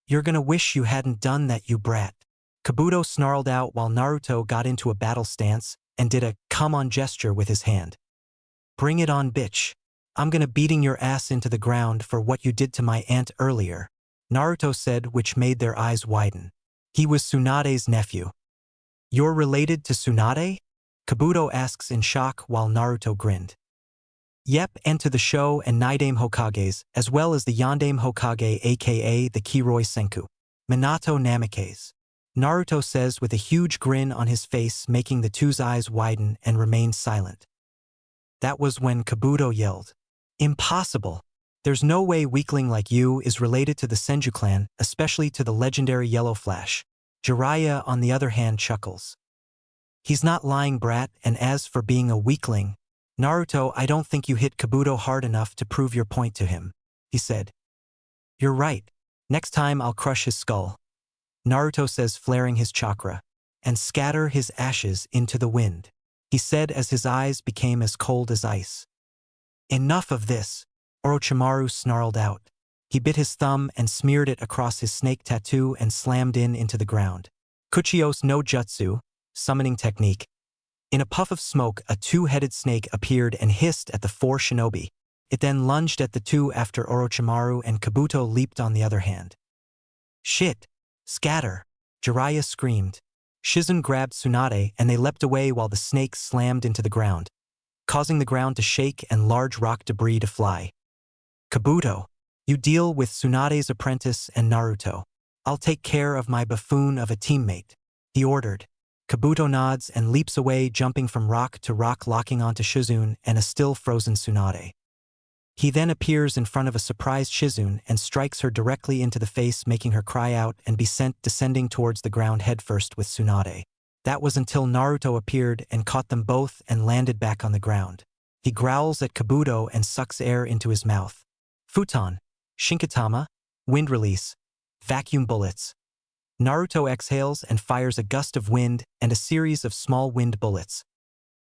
You're gonna wish you hadn't done that, you brat, Kabuto snarled out while Naruto got into a battle stance and did a come on gesture with his hand. Bring it on, bitch. I'm gonna beating your ass into the ground for what you did to my aunt earlier, Naruto said, which made their eyes widen. He was Tsunade's nephew. You're related to Tsunade? Kabuto asks in shock while Naruto grinned. Yep, and to the Sho and Nidaime Hokages, as well as the Yondaime Hokage, aka the Kiroi Senku, Minato Namikaze, Naruto says with a huge grin on his face, making the two's eyes widen and remain silent. That was when Kabuto yelled, Impossible! There's no way weakling like you is related to the Senju clan, especially to the legendary Yellow Flash. Jiraiya, on the other hand, chuckles. He's not lying, brat, and as for being a weakling, Naruto, I don't think you hit Kabuto hard enough to prove your point to him, he said. You're right. Next time I'll crush his skull, Naruto says, flaring his chakra, and scatter his ashes into the wind, he said as his eyes became as cold as ice. Enough of this, Orochimaru snarled out. He bit his thumb and smeared it across his snake tattoo and slammed into the ground. Kuchios no Jutsu, summoning technique. In a puff of smoke, a two-headed snake appeared and hissed at the four shinobi. It then lunged at the two after Orochimaru, and Kabuto leaped on the other hand. Shit! Scatter! Jiraiya screamed. Shizune grabbed Tsunade and they leapt away while the snake slammed into the ground, causing the ground to shake and large rock debris to fly. Kabuto, you deal with Tsunade's apprentice and Naruto. I'll take care of my buffoon of a teammate, he ordered. Kabuto nods and leaps away, jumping from rock to rock, locking onto Shizune and a still frozen Tsunade. He then appears in front of a surprised Shizune and strikes her directly into the face, making her cry out and be sent descending towards the ground headfirst with Tsunade. That was until Naruto appeared and caught them both and landed back on the ground. He growls at Kabuto and sucks air into his mouth. Futon, Shinkatama, wind release, vacuum bullets. Naruto exhales and fires a gust of wind and a series of small wind bullets.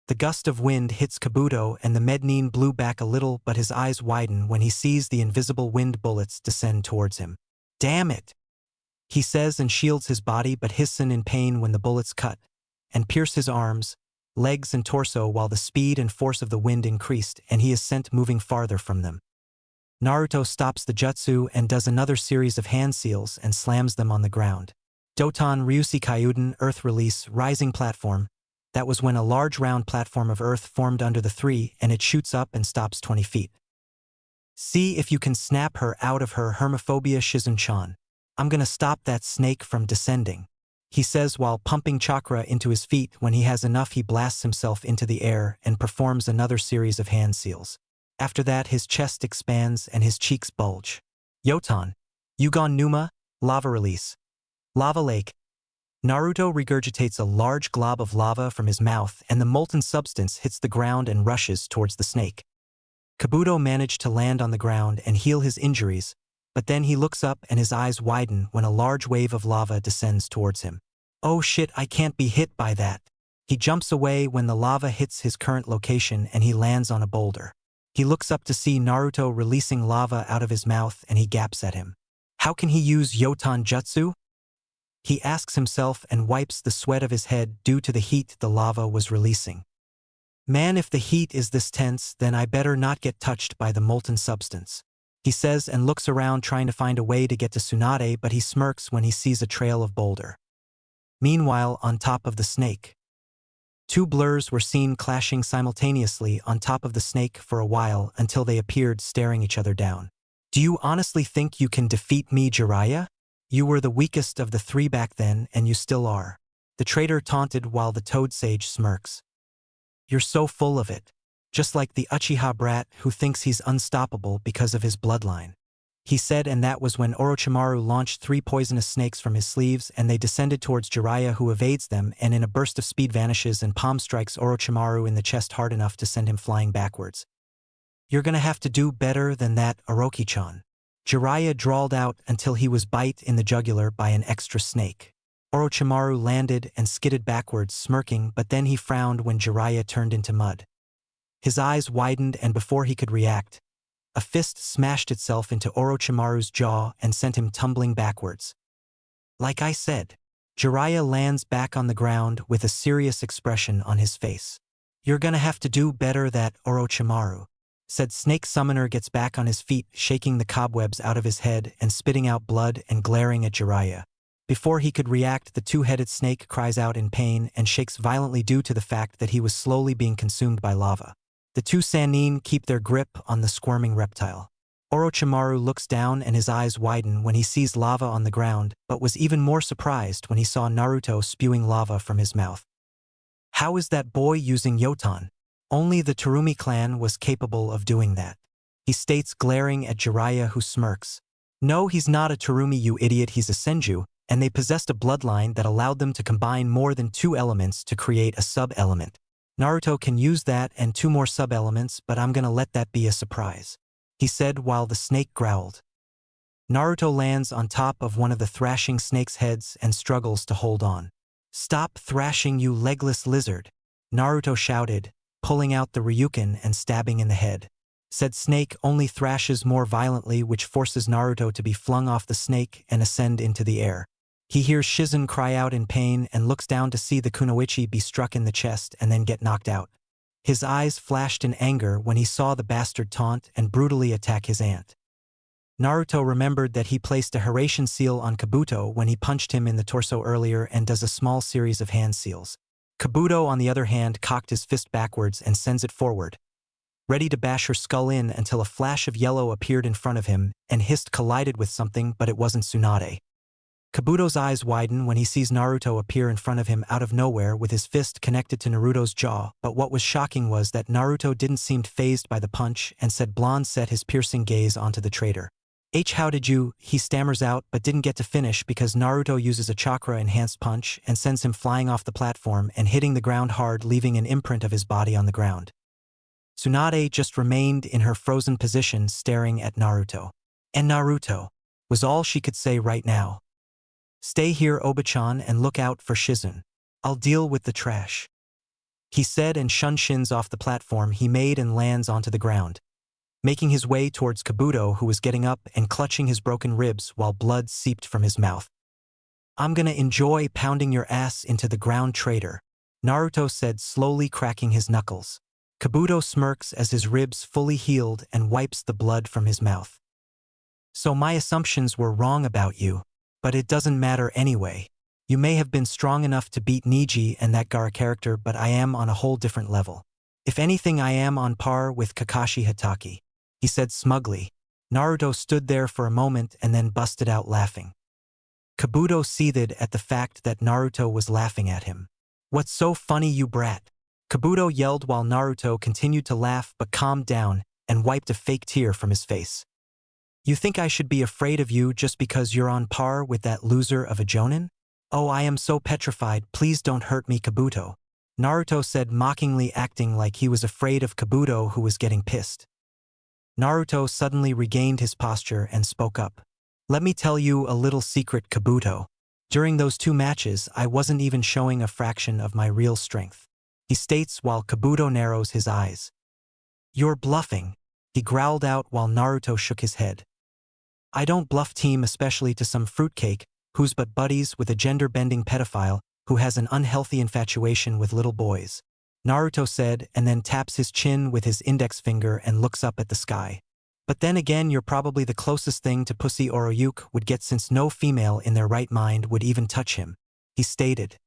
The gust of wind hits Kabuto and the Mednin blew back a little, but his eyes widen when he sees the invisible wind bullets descend towards him. "Damn it!" he says and shields his body, but hisses in pain when the bullets cut and pierce his arms, legs and torso while the speed and force of the wind increased and he is sent moving farther from them. Naruto stops the jutsu and does another series of hand seals and slams them on the ground. Doton Ryusi Kyuden Earth Release Rising Platform. That was when a large round platform of earth formed under the three and it shoots up and stops 20 feet. "See if you can snap her out of her hermophobia, Shizun-chan. I'm gonna stop that snake from descending," he says while pumping chakra into his feet. When he has enough, he blasts himself into the air and performs another series of hand seals. After that, his chest expands and his cheeks bulge. Yoton. Yugon Numa, Lava Release. Lava Lake. Naruto regurgitates a large glob of lava from his mouth and the molten substance hits the ground and rushes towards the snake. Kabuto managed to land on the ground and heal his injuries, but then he looks up and his eyes widen when a large wave of lava descends towards him. "Oh shit, I can't be hit by that." He jumps away when the lava hits his current location and he lands on a boulder. He looks up to see Naruto releasing lava out of his mouth and he gaps at him. How can he use Yoton Jutsu? He asks himself and wipes the sweat of his head due to the heat the lava was releasing. "Man, if the heat is this tense, then I better not get touched by the molten substance," he says and looks around trying to find a way to get to Tsunade, but he smirks when he sees a trail of boulder. Meanwhile, on top of the snake. Two blurs were seen clashing simultaneously on top of the snake for a while until they appeared staring each other down. "Do you honestly think you can defeat me, Jiraiya? You were the weakest of the three back then and you still are," the traitor taunted while the Toad Sage smirks. "You're so full of it. Just like the Uchiha brat who thinks he's unstoppable because of his bloodline," he said, and that was when Orochimaru launched 3 poisonous snakes from his sleeves and they descended towards Jiraiya, who evades them and in a burst of speed vanishes and palm strikes Orochimaru in the chest hard enough to send him flying backwards. "You're gonna have to do better than that, Orochi-chan," Jiraiya drawled out until he was bite in the jugular by an extra snake. Orochimaru landed and skidded backwards, smirking, but then he frowned when Jiraiya turned into mud. His eyes widened and before he could react, a fist smashed itself into Orochimaru's jaw and sent him tumbling backwards. Like I said, Jiraiya lands back on the ground with a serious expression on his face. "You're gonna have to do better that, Orochimaru," said Snake Summoner, gets back on his feet, shaking the cobwebs out of his head and spitting out blood and glaring at Jiraiya. Before he could react, the two-headed snake cries out in pain and shakes violently due to the fact that he was slowly being consumed by lava. The two Sannin keep their grip on the squirming reptile. Orochimaru looks down and his eyes widen when he sees lava on the ground, but was even more surprised when he saw Naruto spewing lava from his mouth. How is that boy using Yoton? Only the Terumi clan was capable of doing that, he states, glaring at Jiraiya, who smirks. "No, he's not a Terumi, you idiot, he's a Senju, and they possessed a bloodline that allowed them to combine more than 2 elements to create a sub-element. Naruto can use that and 2 more sub-elements, but I'm gonna let that be a surprise," he said while the snake growled. Naruto lands on top of one of the thrashing snake's heads and struggles to hold on. "Stop thrashing, you legless lizard," Naruto shouted, pulling out the Ryuken and stabbing in the head. Said snake only thrashes more violently, which forces Naruto to be flung off the snake and ascend into the air. He hears Shizun cry out in pain and looks down to see the Kunoichi be struck in the chest and then get knocked out. His eyes flashed in anger when he saw the bastard taunt and brutally attack his aunt. Naruto remembered that he placed a Hiraishin seal on Kabuto when he punched him in the torso earlier and does a small series of hand seals. Kabuto, on the other hand, cocked his fist backwards and sends it forward, ready to bash her skull in until a flash of yellow appeared in front of him and hissed collided with something, but it wasn't Tsunade. Kabuto's eyes widen when he sees Naruto appear in front of him out of nowhere with his fist connected to Naruto's jaw, but what was shocking was that Naruto didn't seem fazed by the punch and said blonde set his piercing gaze onto the traitor. How did you, he stammers out but didn't get to finish because Naruto uses a chakra-enhanced punch and sends him flying off the platform and hitting the ground hard, leaving an imprint of his body on the ground. Tsunade just remained in her frozen position staring at Naruto. And Naruto was all she could say right now. Stay here, Obachan, and look out for Shizun. I'll deal with the trash. He said and shins off the platform he made and lands onto the ground, making his way towards Kabuto, who was getting up and clutching his broken ribs while blood seeped from his mouth. I'm gonna enjoy pounding your ass into the ground, traitor, Naruto said, slowly cracking his knuckles. Kabuto smirks as his ribs fully healed and wipes the blood from his mouth. So my assumptions were wrong about you, but it doesn't matter anyway. You may have been strong enough to beat Neji and that Gaara character, but I am on a whole different level. If anything, I am on par with Kakashi Hatake, he said smugly. Naruto stood there for a moment and then busted out laughing. Kabuto seethed at the fact that Naruto was laughing at him. What's so funny, you brat? Kabuto yelled while Naruto continued to laugh but calmed down and wiped a fake tear from his face. You think I should be afraid of you just because you're on par with that loser of a Jonin? Oh, I am so petrified, please don't hurt me, Kabuto, Naruto said mockingly, acting like he was afraid of Kabuto, who was getting pissed. Naruto suddenly regained his posture and spoke up. Let me tell you a little secret, Kabuto. During those 2 matches, I wasn't even showing a fraction of my real strength, he states while Kabuto narrows his eyes. You're bluffing, he growled out while Naruto shook his head. I don't bluff, team, especially to some fruitcake who's but buddies with a gender-bending pedophile who has an unhealthy infatuation with little boys, Naruto said, and then taps his chin with his index finger and looks up at the sky. But then again, you're probably the closest thing to pussy Oroyuke would get, since no female in their right mind would even touch him, he stated.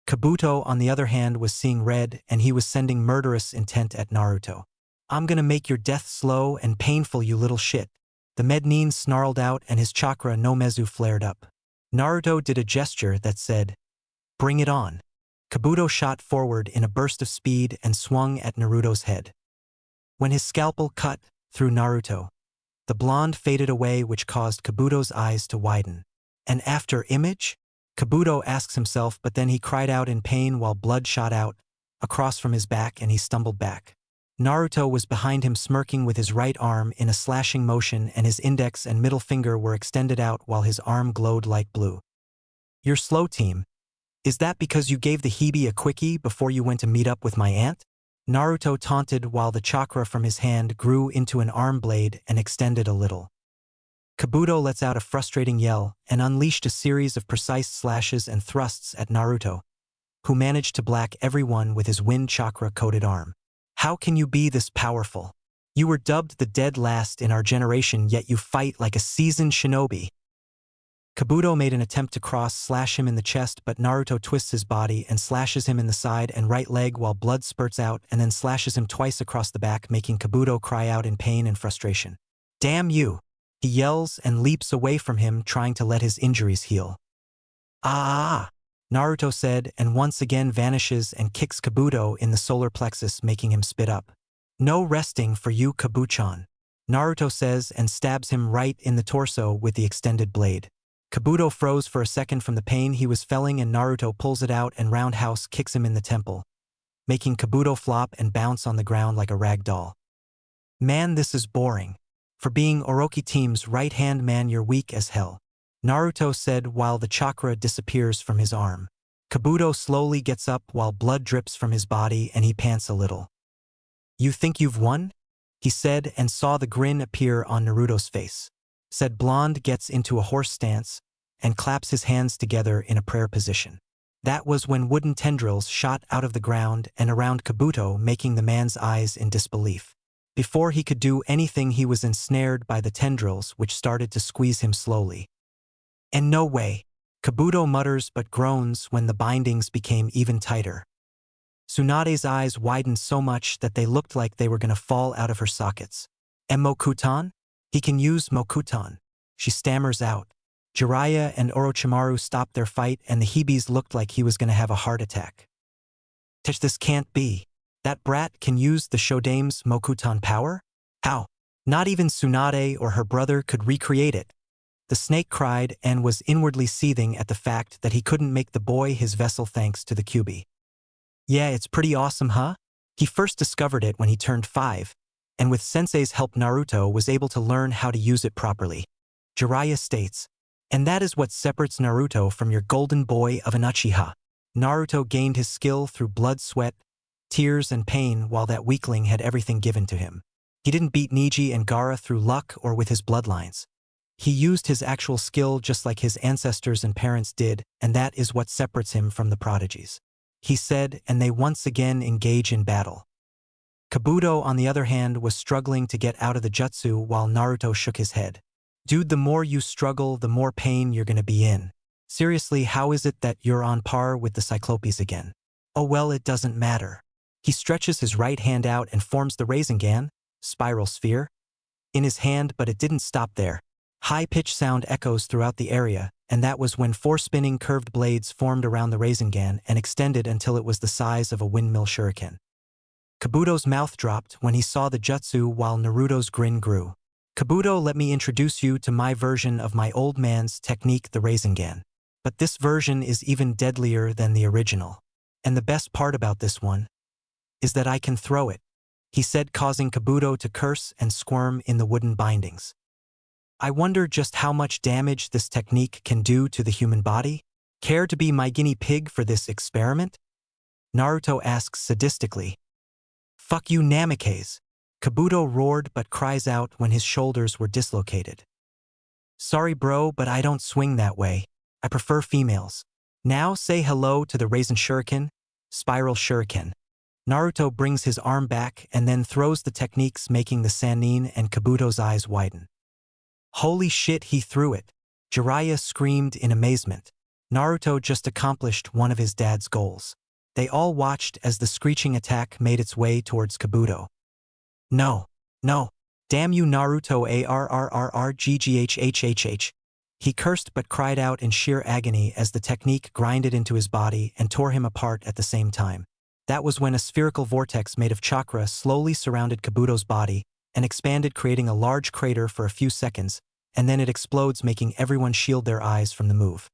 Kabuto, on the other hand, was seeing red, and he was sending murderous intent at Naruto. I'm gonna make your death slow and painful, you little shit. The Mednin snarled out and his chakra no Mezu flared up. Naruto did a gesture that said, "Bring it on." Kabuto shot forward in a burst of speed and swung at Naruto's head. When his scalpel cut through Naruto, the blonde faded away, which caused Kabuto's eyes to widen. An after image? Kabuto asks himself, but then he cried out in pain while blood shot out across from his back and he stumbled back. Naruto was behind him, smirking with his right arm in a slashing motion, and his index and middle finger were extended out while his arm glowed light blue. You're slow, team. Is that because you gave the Hebe a quickie before you went to meet up with my aunt? Naruto taunted while the chakra from his hand grew into an arm blade and extended a little. Kabuto lets out a frustrating yell and unleashed a series of precise slashes and thrusts at Naruto, who managed to black everyone with his wind chakra-coated arm. How can you be this powerful? You were dubbed the dead last in our generation, yet you fight like a seasoned shinobi. Kabuto made an attempt to slash him in the chest, but Naruto twists his body and slashes him in the side and right leg while blood spurts out, and then slashes him twice across the back, making Kabuto cry out in pain and frustration. Damn you! He yells and leaps away from him, trying to let his injuries heal. Ah! Naruto said, and once again vanishes and kicks Kabuto in the solar plexus, making him spit up. No resting for you, Kabuchan, Naruto says and stabs him right in the torso with the extended blade. Kabuto froze for a second from the pain he was feeling, and Naruto pulls it out and roundhouse kicks him in the temple, making Kabuto flop and bounce on the ground like a rag doll. Man, this is boring. For being Orochi team's right-hand man, you're weak as hell, Naruto said while the chakra disappears from his arm. Kabuto slowly gets up while blood drips from his body and he pants a little. You think you've won? He said, and saw the grin appear on Naruto's face. Said blonde gets into a horse stance and claps his hands together in a prayer position. That was when wooden tendrils shot out of the ground and around Kabuto, making the man's eyes in disbelief. Before he could do anything, he was ensnared by the tendrils, which started to squeeze him slowly. And no way, Kabuto mutters but groans when the bindings became even tighter. Tsunade's eyes widened so much that they looked like they were going to fall out of her sockets. And Mokutan? He can use Mokutan, she stammers out. Jiraiya and Orochimaru stopped their fight, and the Hebes looked like he was going to have a heart attack. This can't be. That brat can use the Shodame's Mokutan power? How? Not even Tsunade or her brother could recreate it. The snake cried and was inwardly seething at the fact that he couldn't make the boy his vessel thanks to the Kyuubi. Yeah, it's pretty awesome, huh? He first discovered it when he turned 5, and with Sensei's help Naruto was able to learn how to use it properly. Jiraiya states, And that is what separates Naruto from your golden boy of an Uchiha. Naruto gained his skill through blood, sweat, tears, and pain, while that weakling had everything given to him. He didn't beat Neji and Gaara through luck or with his bloodlines. He used his actual skill just like his ancestors and parents did, and that is what separates him from the prodigies. He said, and they once again engage in battle. Kabuto, on the other hand, was struggling to get out of the jutsu while Naruto shook his head. Dude, the more you struggle, the more pain you're gonna be in. Seriously, how is it that you're on par with the Cyclopes again? Oh well, it doesn't matter. He stretches his right hand out and forms the Rasengan, spiral sphere, in his hand, but it didn't stop there. High-pitched sound echoes throughout the area, and that was when 4 spinning curved blades formed around the Rasengan and extended until it was the size of a windmill shuriken. Kabuto's mouth dropped when he saw the jutsu while Naruto's grin grew. Kabuto, let me introduce you to my version of my old man's technique, the Rasengan. But this version is even deadlier than the original. And the best part about this one is that I can throw it, he said, causing Kabuto to curse and squirm in the wooden bindings. I wonder just how much damage this technique can do to the human body? Care to be my guinea pig for this experiment? Naruto asks sadistically. Fuck you, Namikaze. Kabuto roared but cries out when his shoulders were dislocated. Sorry bro, but I don't swing that way. I prefer females. Now say hello to the Rasen Shuriken, Spiral Shuriken. Naruto brings his arm back and then throws the techniques, making the Sannin and Kabuto's eyes widen. Holy shit, he threw it. Jiraiya screamed in amazement. Naruto just accomplished one of his dad's goals. They all watched as the screeching attack made its way towards Kabuto. No. No. Damn you, Naruto, arrrrrgghhhh. He cursed but cried out in sheer agony as the technique grinded into his body and tore him apart at the same time. That was when a spherical vortex made of chakra slowly surrounded Kabuto's body and expanded, creating a large crater for a few seconds, and then it explodes, making everyone shield their eyes from the move.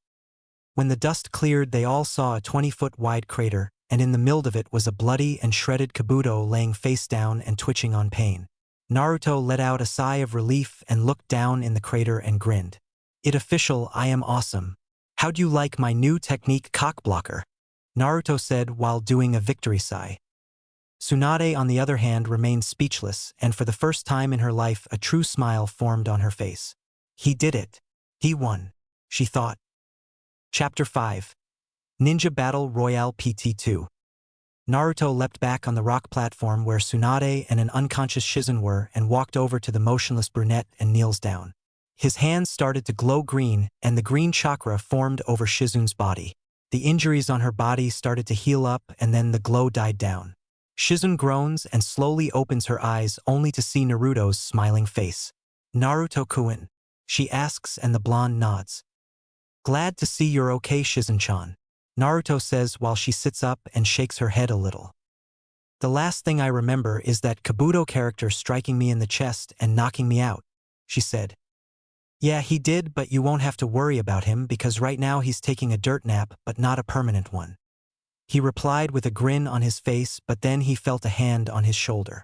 When the dust cleared, they all saw a 20-foot wide crater, and in the middle of it was a bloody and shredded Kabuto laying face down and twitching on pain. Naruto let out a sigh of relief and looked down in the crater and grinned. It official, I am awesome. How'd you like my new technique, cockblocker? Naruto said while doing a victory sigh. Tsunade, on the other hand, remained speechless, and for the first time in her life a true smile formed on her face. He did it. He won, she thought. Chapter 5. Ninja Battle Royale PT2. Naruto leapt back on the rock platform where Tsunade and an unconscious Shizun were and walked over to the motionless brunette and kneels down. His hands started to glow green, and the green chakra formed over Shizun's body. The injuries on her body started to heal up, and then the glow died down. Shizun groans and slowly opens her eyes only to see Naruto's smiling face. Naruto-kun, she asks, and the blonde nods. Glad to see you're okay, Shizun-chan, Naruto says while she sits up and shakes her head a little. The last thing I remember is that Kabuto character striking me in the chest and knocking me out, she said. Yeah, he did, but you won't have to worry about him because right now he's taking a dirt nap, but not a permanent one. He replied with a grin on his face, but then he felt a hand on his shoulder.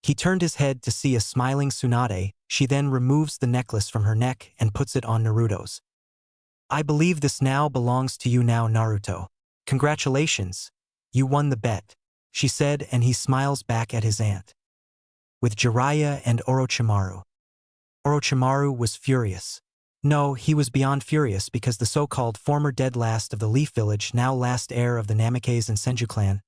He turned his head to see a smiling Tsunade. She then removes the necklace from her neck and puts it on Naruto's. I believe this now belongs to you now, Naruto. Congratulations. You won the bet, she said, and he smiles back at his aunt. With Jiraiya and Orochimaru. Orochimaru was furious. No, he was beyond furious because the so-called former dead last of the Leaf Village, now last heir of the Namikaze and Senju clan,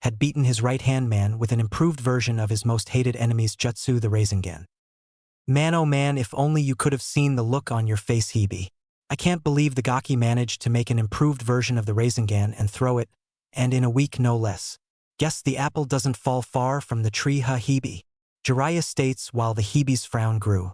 had beaten his right-hand man with an improved version of his most hated enemy's jutsu, the Rasengan. Man, oh man, if only you could have seen the look on your face, Hebe. I can't believe the Gaki managed to make an improved version of the Rasengan and throw it, and in a week no less. Guess the apple doesn't fall far from the tree, huh, Hebe? Jiraiya states while the Hebe's frown grew.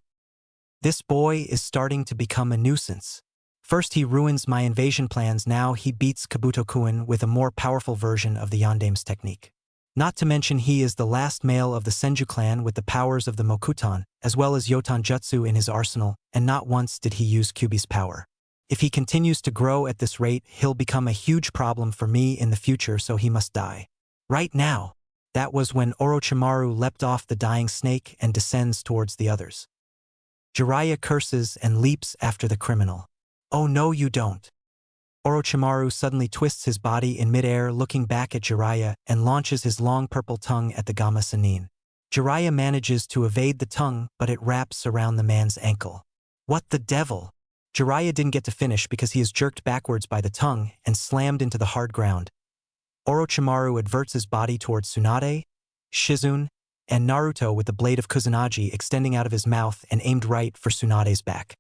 This boy is starting to become a nuisance. First he ruins my invasion plans, now he beats Kabuto-kun with a more powerful version of the Yandame's technique. Not to mention he is the last male of the Senju clan with the powers of the Mokuton, as well as Yotan Jutsu in his arsenal, and not once did he use Kyuubi's power. If he continues to grow at this rate, he'll become a huge problem for me in the future, so he must die. Right now. That was when Orochimaru leapt off the dying snake and descends towards the others. Jiraiya curses and leaps after the criminal. Oh no you don't. Orochimaru suddenly twists his body in midair looking back at Jiraiya and launches his long purple tongue at the Gamma Sannin. Jiraiya manages to evade the tongue but it wraps around the man's ankle. What the devil? Jiraiya didn't get to finish because he is jerked backwards by the tongue and slammed into the hard ground. Orochimaru adverts his body towards Tsunade, Shizune, and Naruto with the blade of Kusanagi extending out of his mouth and aimed right for Tsunade's back.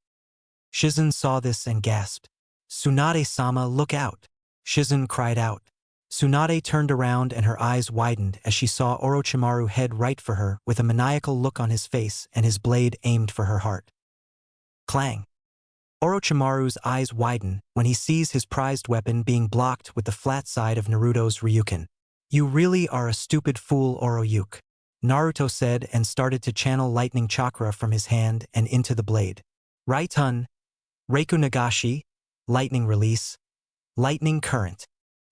Shizune saw this and gasped. "Tsunade-sama, look out!" Shizune cried out. Tsunade turned around and her eyes widened as she saw Orochimaru head right for her with a maniacal look on his face and his blade aimed for her heart. Clang! Orochimaru's eyes widen when he sees his prized weapon being blocked with the flat side of Naruto's Ryuken. "You really are a stupid fool, Oroyuke," Naruto said and started to channel lightning chakra from his hand and into the blade. Raitun, Reiku Nagashi, lightning release, lightning current.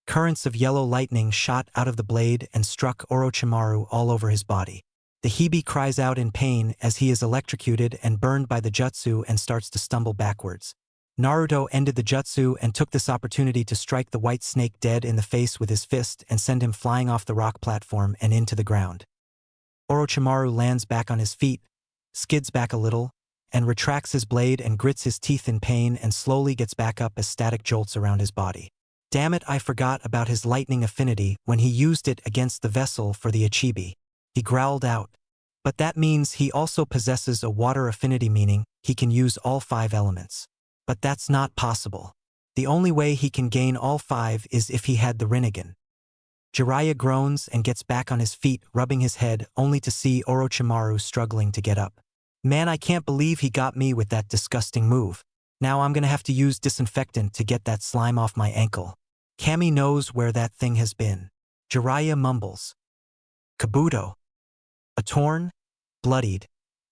Currents of yellow lightning shot out of the blade and struck Orochimaru all over his body. The Hibi cries out in pain as he is electrocuted and burned by the jutsu and starts to stumble backwards. Naruto ended the jutsu and took this opportunity to strike the white snake dead in the face with his fist and send him flying off the rock platform and into the ground. Orochimaru lands back on his feet, skids back a little, and retracts his blade and grits his teeth in pain and slowly gets back up as static jolts around his body. Damn it, I forgot about his lightning affinity when he used it against the vessel for the Ichibi. He growled out. But that means he also possesses a water affinity, meaning he can use all 5 elements. But that's not possible. The only way he can gain all 5 is if he had the Rinnegan. Jiraiya groans and gets back on his feet, rubbing his head only to see Orochimaru struggling to get up. Man, I can't believe he got me with that disgusting move. Now I'm gonna have to use disinfectant to get that slime off my ankle. Kami knows where that thing has been. Jiraiya mumbles. Kabuto. A torn, bloodied,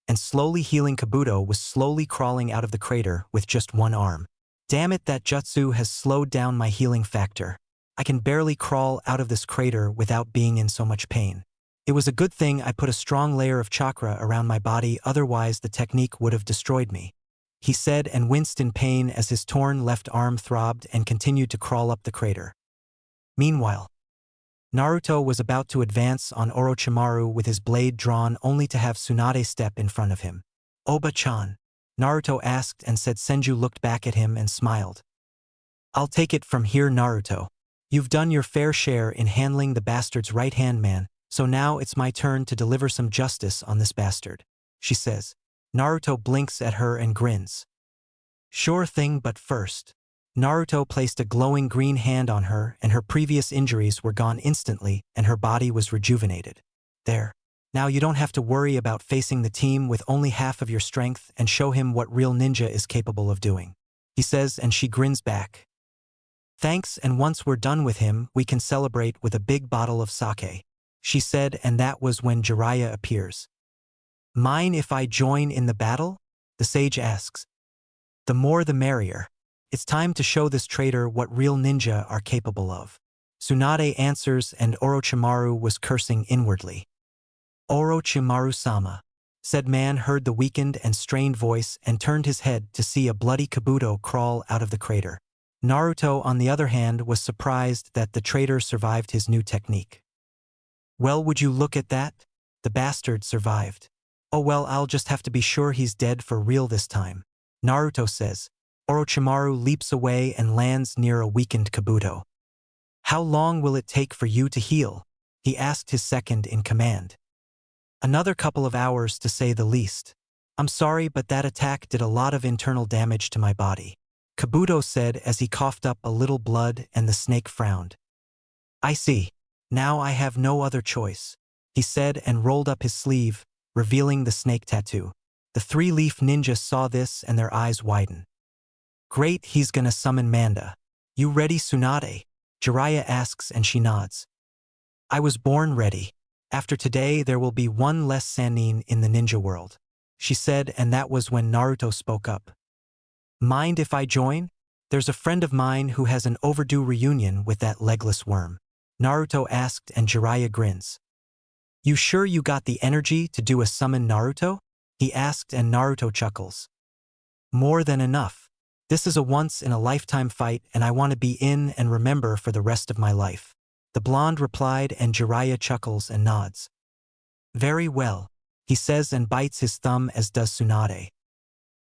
and slowly healing Kabuto was slowly crawling out of the crater with just one arm. Damn it, that jutsu has slowed down my healing factor. I can barely crawl out of this crater without being in so much pain. It was a good thing I put a strong layer of chakra around my body, otherwise the technique would have destroyed me, he said and winced in pain as his torn left arm throbbed and continued to crawl up the crater. Meanwhile, Naruto was about to advance on Orochimaru with his blade drawn only to have Tsunade step in front of him. "Oba-chan?" Naruto asked and said. Senju looked back at him and smiled. "I'll take it from here, Naruto. You've done your fair share in handling the bastard's right-hand man, so now it's my turn to deliver some justice on this bastard," she says. Naruto blinks at her and grins. "Sure thing, but first." Naruto placed a glowing green hand on her and her previous injuries were gone instantly and her body was rejuvenated. "There. Now you don't have to worry about facing the team with only half of your strength and show him what real ninja is capable of doing," he says and she grins back. "Thanks, and once we're done with him, we can celebrate with a big bottle of sake," she said, and that was when Jiraiya appears. "Mind if I join in the battle?" the sage asks. "The more the merrier. It's time to show this traitor what real ninja are capable of." Tsunade answers and Orochimaru was cursing inwardly. "Orochimaru-sama," said man heard the weakened and strained voice and turned his head to see a bloody Kabuto crawl out of the crater. Naruto, on the other hand, was surprised that the traitor survived his new technique. "Well, would you look at that? The bastard survived. Oh well, I'll just have to be sure he's dead for real this time," Naruto says. Orochimaru leaps away and lands near a weakened Kabuto. "How long will it take for you to heal?" he asked his second in command. "Another couple of hours to say the least. I'm sorry, but that attack did a lot of internal damage to my body," Kabuto said as he coughed up a little blood and the snake frowned. "I see. Now I have no other choice," he said and rolled up his sleeve, revealing the snake tattoo. The 3-leaf ninja saw this and their eyes widened. "Great, he's gonna summon Manda. You ready, Tsunade?" Jiraiya asks and she nods. "I was born ready. After today there will be one less Sannin in the ninja world," she said, and that was when Naruto spoke up. "Mind if I join? There's a friend of mine who has an overdue reunion with that legless worm," Naruto asked and Jiraiya grins. "You sure you got the energy to do a summon, Naruto?" he asked, and Naruto chuckles. More than enough. This is a once-in-a-lifetime fight, and I want to be in and remember for the rest of my life. The blonde replied, and Jiraiya chuckles and nods. Very well, he says, and bites his thumb, as does Tsunade.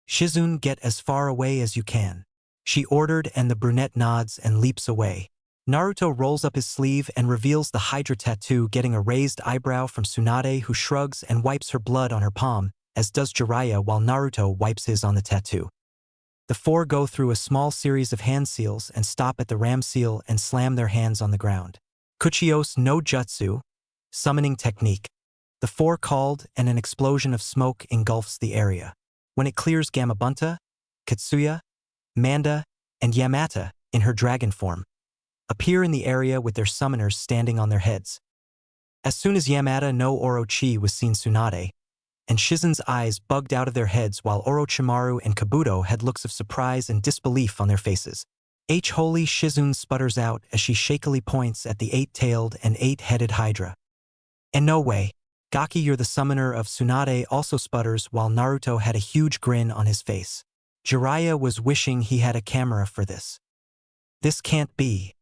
Shizune, get as far away as you can, she ordered, and the brunette nods and leaps away. Naruto rolls up his sleeve and reveals the Hydra tattoo, getting a raised eyebrow from Tsunade, who shrugs and wipes her blood on her palm, as does Jiraiya, while Naruto wipes his on the tattoo. The four go through a small series of hand seals and stop at the ram seal and slam their hands on the ground. Kuchios no Jutsu, summoning technique. The four called, and an explosion of smoke engulfs the area. When it clears, Gamabunta, Katsuya, Manda, and Yamata, in her dragon form, appear in the area with their summoners standing on their heads. As soon as Yamata no Orochi was seen, Tsunade and Shizune's eyes bugged out of their heads, while Orochimaru and Kabuto had looks of surprise and disbelief on their faces. Holy, Shizune sputters out as she shakily points at the eight-tailed and eight-headed Hydra. And no way. Gaki, you're the summoner of Tsunade, also sputters, while Naruto had a huge grin on his face. Jiraiya was wishing he had a camera for this. This can't be.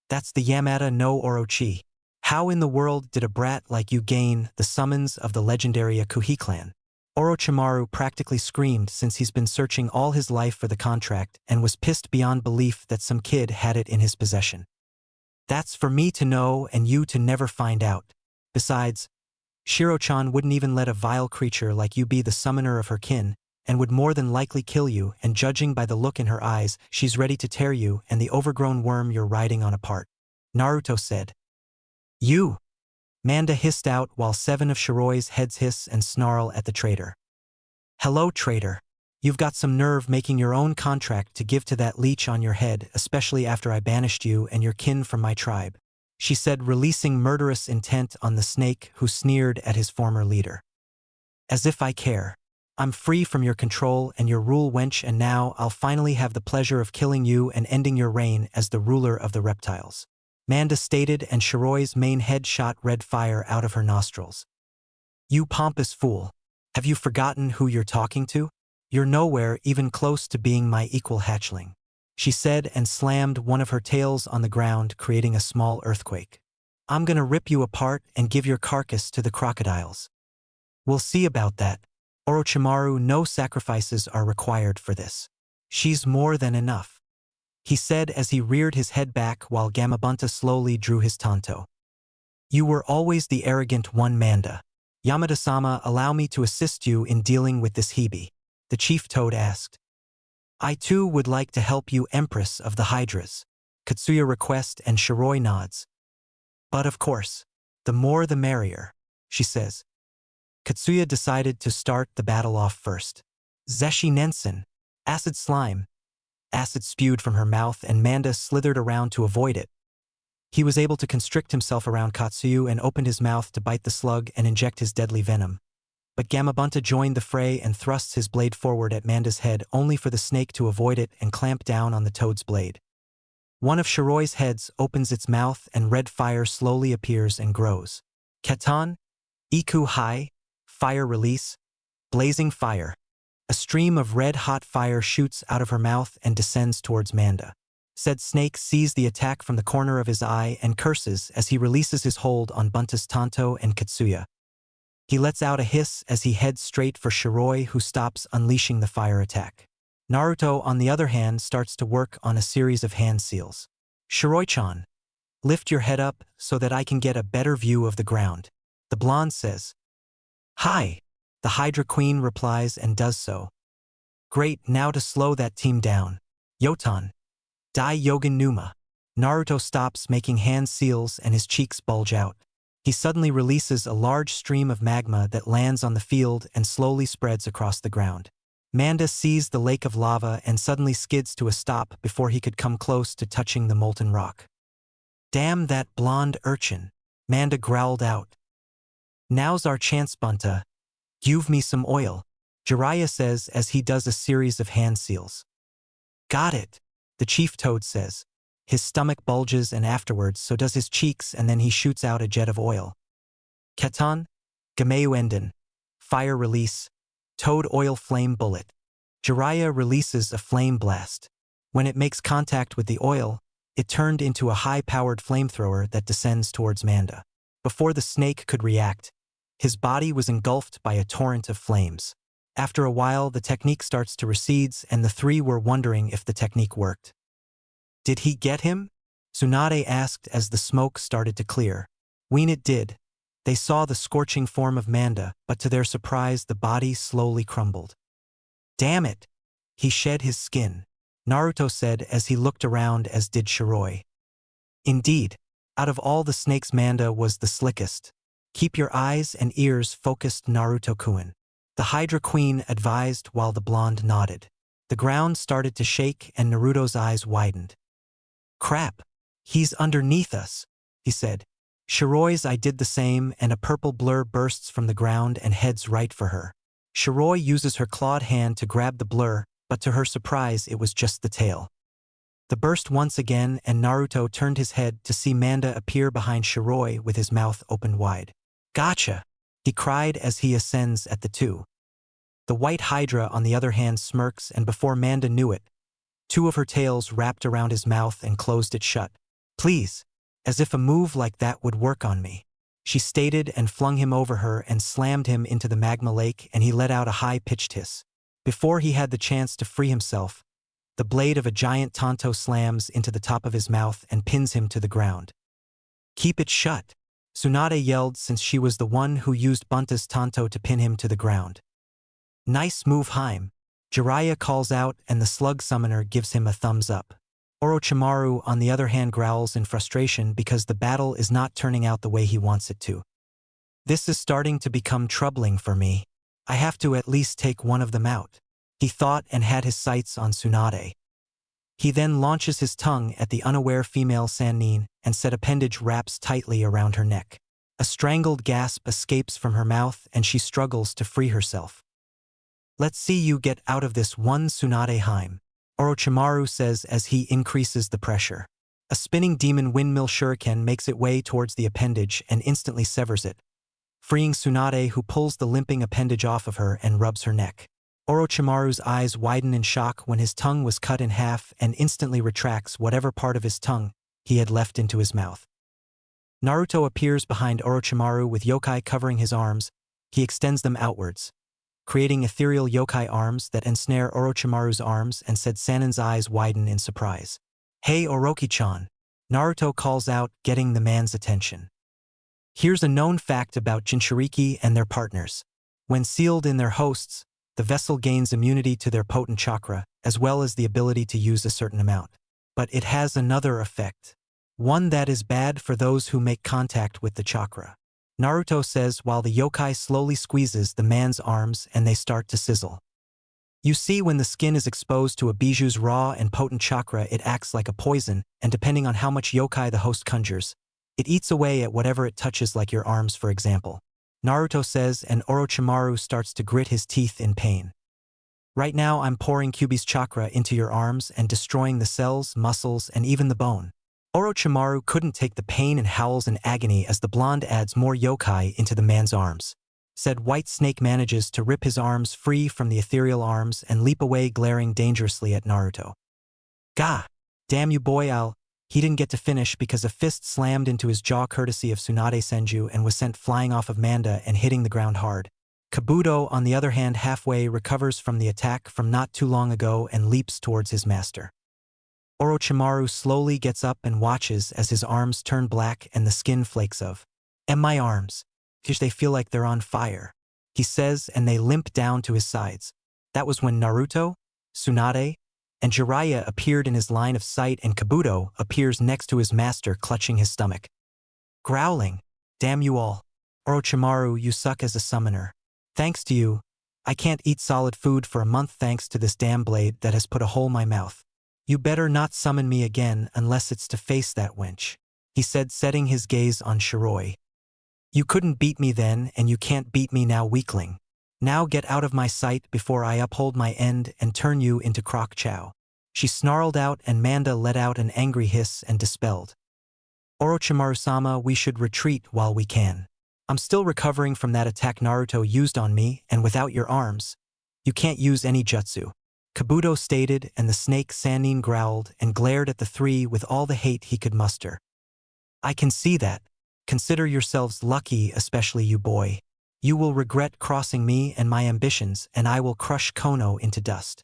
That's the Yamata no Orochi. How in the world did a brat like you gain the summons of the legendary Akuhi clan? Orochimaru practically screamed, since he's been searching all his life for the contract and was pissed beyond belief that some kid had it in his possession. That's for me to know and you to never find out. Besides, Shiro-chan wouldn't even let a vile creature like you be the summoner of her kin, and would more than likely kill you, and judging by the look in her eyes, she's ready to tear you and the overgrown worm you're riding on apart. Naruto said. You! Manda hissed out, while 7 of Shiroi's heads hiss and snarl at the traitor. Hello, traitor. You've got some nerve making your own contract to give to that leech on your head, especially after I banished you and your kin from my tribe, she said, releasing murderous intent on the snake who sneered at his former leader. As if I care. I'm free from your control and your rule, wench, and now I'll finally have the pleasure of killing you and ending your reign as the ruler of the reptiles. Manda stated, and Shiroi's main head shot red fire out of her nostrils. You pompous fool. Have you forgotten who you're talking to? You're nowhere even close to being my equal hatchling, she said, and slammed one of her tails on the ground, creating a small earthquake. I'm gonna rip you apart and give your carcass to the crocodiles. We'll see about that. Orochimaru, no sacrifices are required for this. She's more than enough, he said as he reared his head back, while Gamabunta slowly drew his tanto. You were always the arrogant one, Manda. Yamada-sama, allow me to assist you in dealing with this Hebe, the chief toad asked. I too would like to help you, Empress of the Hydras, Katsuya requests, and Shiroi nods. But of course, the more the merrier, she says. Katsuya decided to start the battle off first. Zeshi Nensen, acid slime. Acid spewed from her mouth, and Manda slithered around to avoid it. He was able to constrict himself around Katsuyu and opened his mouth to bite the slug and inject his deadly venom. But Gamabunta joined the fray and thrusts his blade forward at Manda's head, only for the snake to avoid it and clamp down on the toad's blade. One of Shiroi's heads opens its mouth and red fire slowly appears and grows. Katan, Iku Hai, fire release, blazing fire. A stream of red-hot fire shoots out of her mouth and descends towards Manda. Said snake sees the attack from the corner of his eye and curses as he releases his hold on Bunta's Tanto and Katsuya. He lets out a hiss as he heads straight for Shiroi, who stops unleashing the fire attack. Naruto, on the other hand, starts to work on a series of hand seals. Shiroi-chan, lift your head up so that I can get a better view of the ground, the blonde says. Hi. The Hydra Queen replies and does so. Great, now to slow that team down. Yotan. Dai Yogan Numa. Naruto stops making hand seals and his cheeks bulge out. He suddenly releases a large stream of magma that lands on the field and slowly spreads across the ground. Manda sees the lake of lava and suddenly skids to a stop before he could come close to touching the molten rock. Damn that blonde urchin, Manda growled out. Now's our chance, Bunta. Give me some oil, Jiraiya says as he does a series of hand seals. Got it, the chief toad says. His stomach bulges and afterwards so does his cheeks, and then he shoots out a jet of oil. Katan, Gameu Enden, fire release, Toad Oil Flame Bullet. Jiraiya releases a flame blast. When it makes contact with the oil, it turned into a high-powered flamethrower that descends towards Manda. Before the snake could react, his body was engulfed by a torrent of flames. After a while, the technique starts to recede, and the three were wondering if the technique worked. Did he get him? Tsunade asked as the smoke started to clear. When it did, they saw the scorching form of Manda, but to their surprise the body slowly crumbled. Damn it! He shed his skin, Naruto said as he looked around, as did Shiroi. Indeed, out of all the snakes Manda was the slickest. Keep your eyes and ears focused, Naruto-kun. The Hydra Queen advised while the blonde nodded. The ground started to shake and Naruto's eyes widened. Crap! He's underneath us, he said. Shiroi's eye did the same, and a purple blur bursts from the ground and heads right for her. Shiroi uses her clawed hand to grab the blur, but to her surprise it was just the tail. The burst once again, and Naruto turned his head to see Manda appear behind Shiroi with his mouth opened wide. Gotcha! He cried as he ascends at the two. The white Hydra on the other hand smirks, and before Manda knew it, two of her tails wrapped around his mouth and closed it shut. Please, as if a move like that would work on me, she stated, and flung him over her and slammed him into the magma lake, and he let out a high-pitched hiss. Before he had the chance to free himself, the blade of a giant tanto slams into the top of his mouth and pins him to the ground. Keep it shut, Tsunade yelled, since she was the one who used Bunta's tanto to pin him to the ground. Nice move, Haim, Jiraiya calls out, and the slug summoner gives him a thumbs up. Orochimaru on the other hand growls in frustration because the battle is not turning out the way he wants it to. This is starting to become troubling for me. I have to at least take one of them out, he thought, and had his sights on Tsunade. He then launches his tongue at the unaware female Sannin, and said appendage wraps tightly around her neck. A strangled gasp escapes from her mouth and she struggles to free herself. Let's see you get out of this one, Tsunade Haim, Orochimaru says as he increases the pressure. A spinning demon windmill shuriken makes its way towards the appendage and instantly severs it, freeing Tsunade, who pulls the limping appendage off of her and rubs her neck. Orochimaru's eyes widen in shock when his tongue was cut in half and instantly retracts whatever part of his tongue he had left into his mouth. Naruto appears behind Orochimaru with yokai covering his arms. He extends them outwards, creating ethereal yokai arms that ensnare Orochimaru's arms, and said Sannin's eyes widen in surprise. Hey Oroki-chan, Naruto calls out, getting the man's attention. Here's a known fact about Jinchuriki and their partners. When sealed in their hosts, the vessel gains immunity to their potent chakra, as well as the ability to use a certain amount. But it has another effect. One that is bad for those who make contact with the chakra, Naruto says while the yokai slowly squeezes the man's arms and they start to sizzle. You see, when the skin is exposed to a bijuu's raw and potent chakra, it acts like a poison, and depending on how much yokai the host conjures, it eats away at whatever it touches, like your arms for example, Naruto says, and Orochimaru starts to grit his teeth in pain. Right now I'm pouring Kyuubi's chakra into your arms and destroying the cells, muscles, and even the bone. Orochimaru couldn't take the pain and howls in agony as the blonde adds more yokai into the man's arms. Said White Snake manages to rip his arms free from the ethereal arms and leap away, glaring dangerously at Naruto. Gah! Damn you boy, He didn't get to finish because a fist slammed into his jaw courtesy of Tsunade Senju and was sent flying off of Manda and hitting the ground hard. Kabuto, on the other hand, halfway recovers from the attack from not too long ago and leaps towards his master. Orochimaru slowly gets up and watches as his arms turn black and the skin flakes of. And my arms, they feel like they're on fire, he says, and they limp down to his sides. That was when Naruto, Tsunade, and Jiraiya appeared in his line of sight, and Kabuto appears next to his master, clutching his stomach. Growling, damn you all. Orochimaru, you suck as a summoner. Thanks to you, I can't eat solid food for a month thanks to this damn blade that has put a hole in my mouth. You better not summon me again unless it's to face that wench, he said, setting his gaze on Shiroi. You couldn't beat me then, and you can't beat me now, weakling. Now get out of my sight before I uphold my end and turn you into croc chow. She snarled out, and Manda let out an angry hiss and dispelled. Orochimaru-sama, we should retreat while we can. I'm still recovering from that attack Naruto used on me, and without your arms, You can't use any jutsu. Kabuto stated, and the snake Sannin growled and glared at the three with all the hate he could muster. I can see that. Consider yourselves lucky, especially you boy. You will regret crossing me and my ambitions, and I will crush Kono into dust.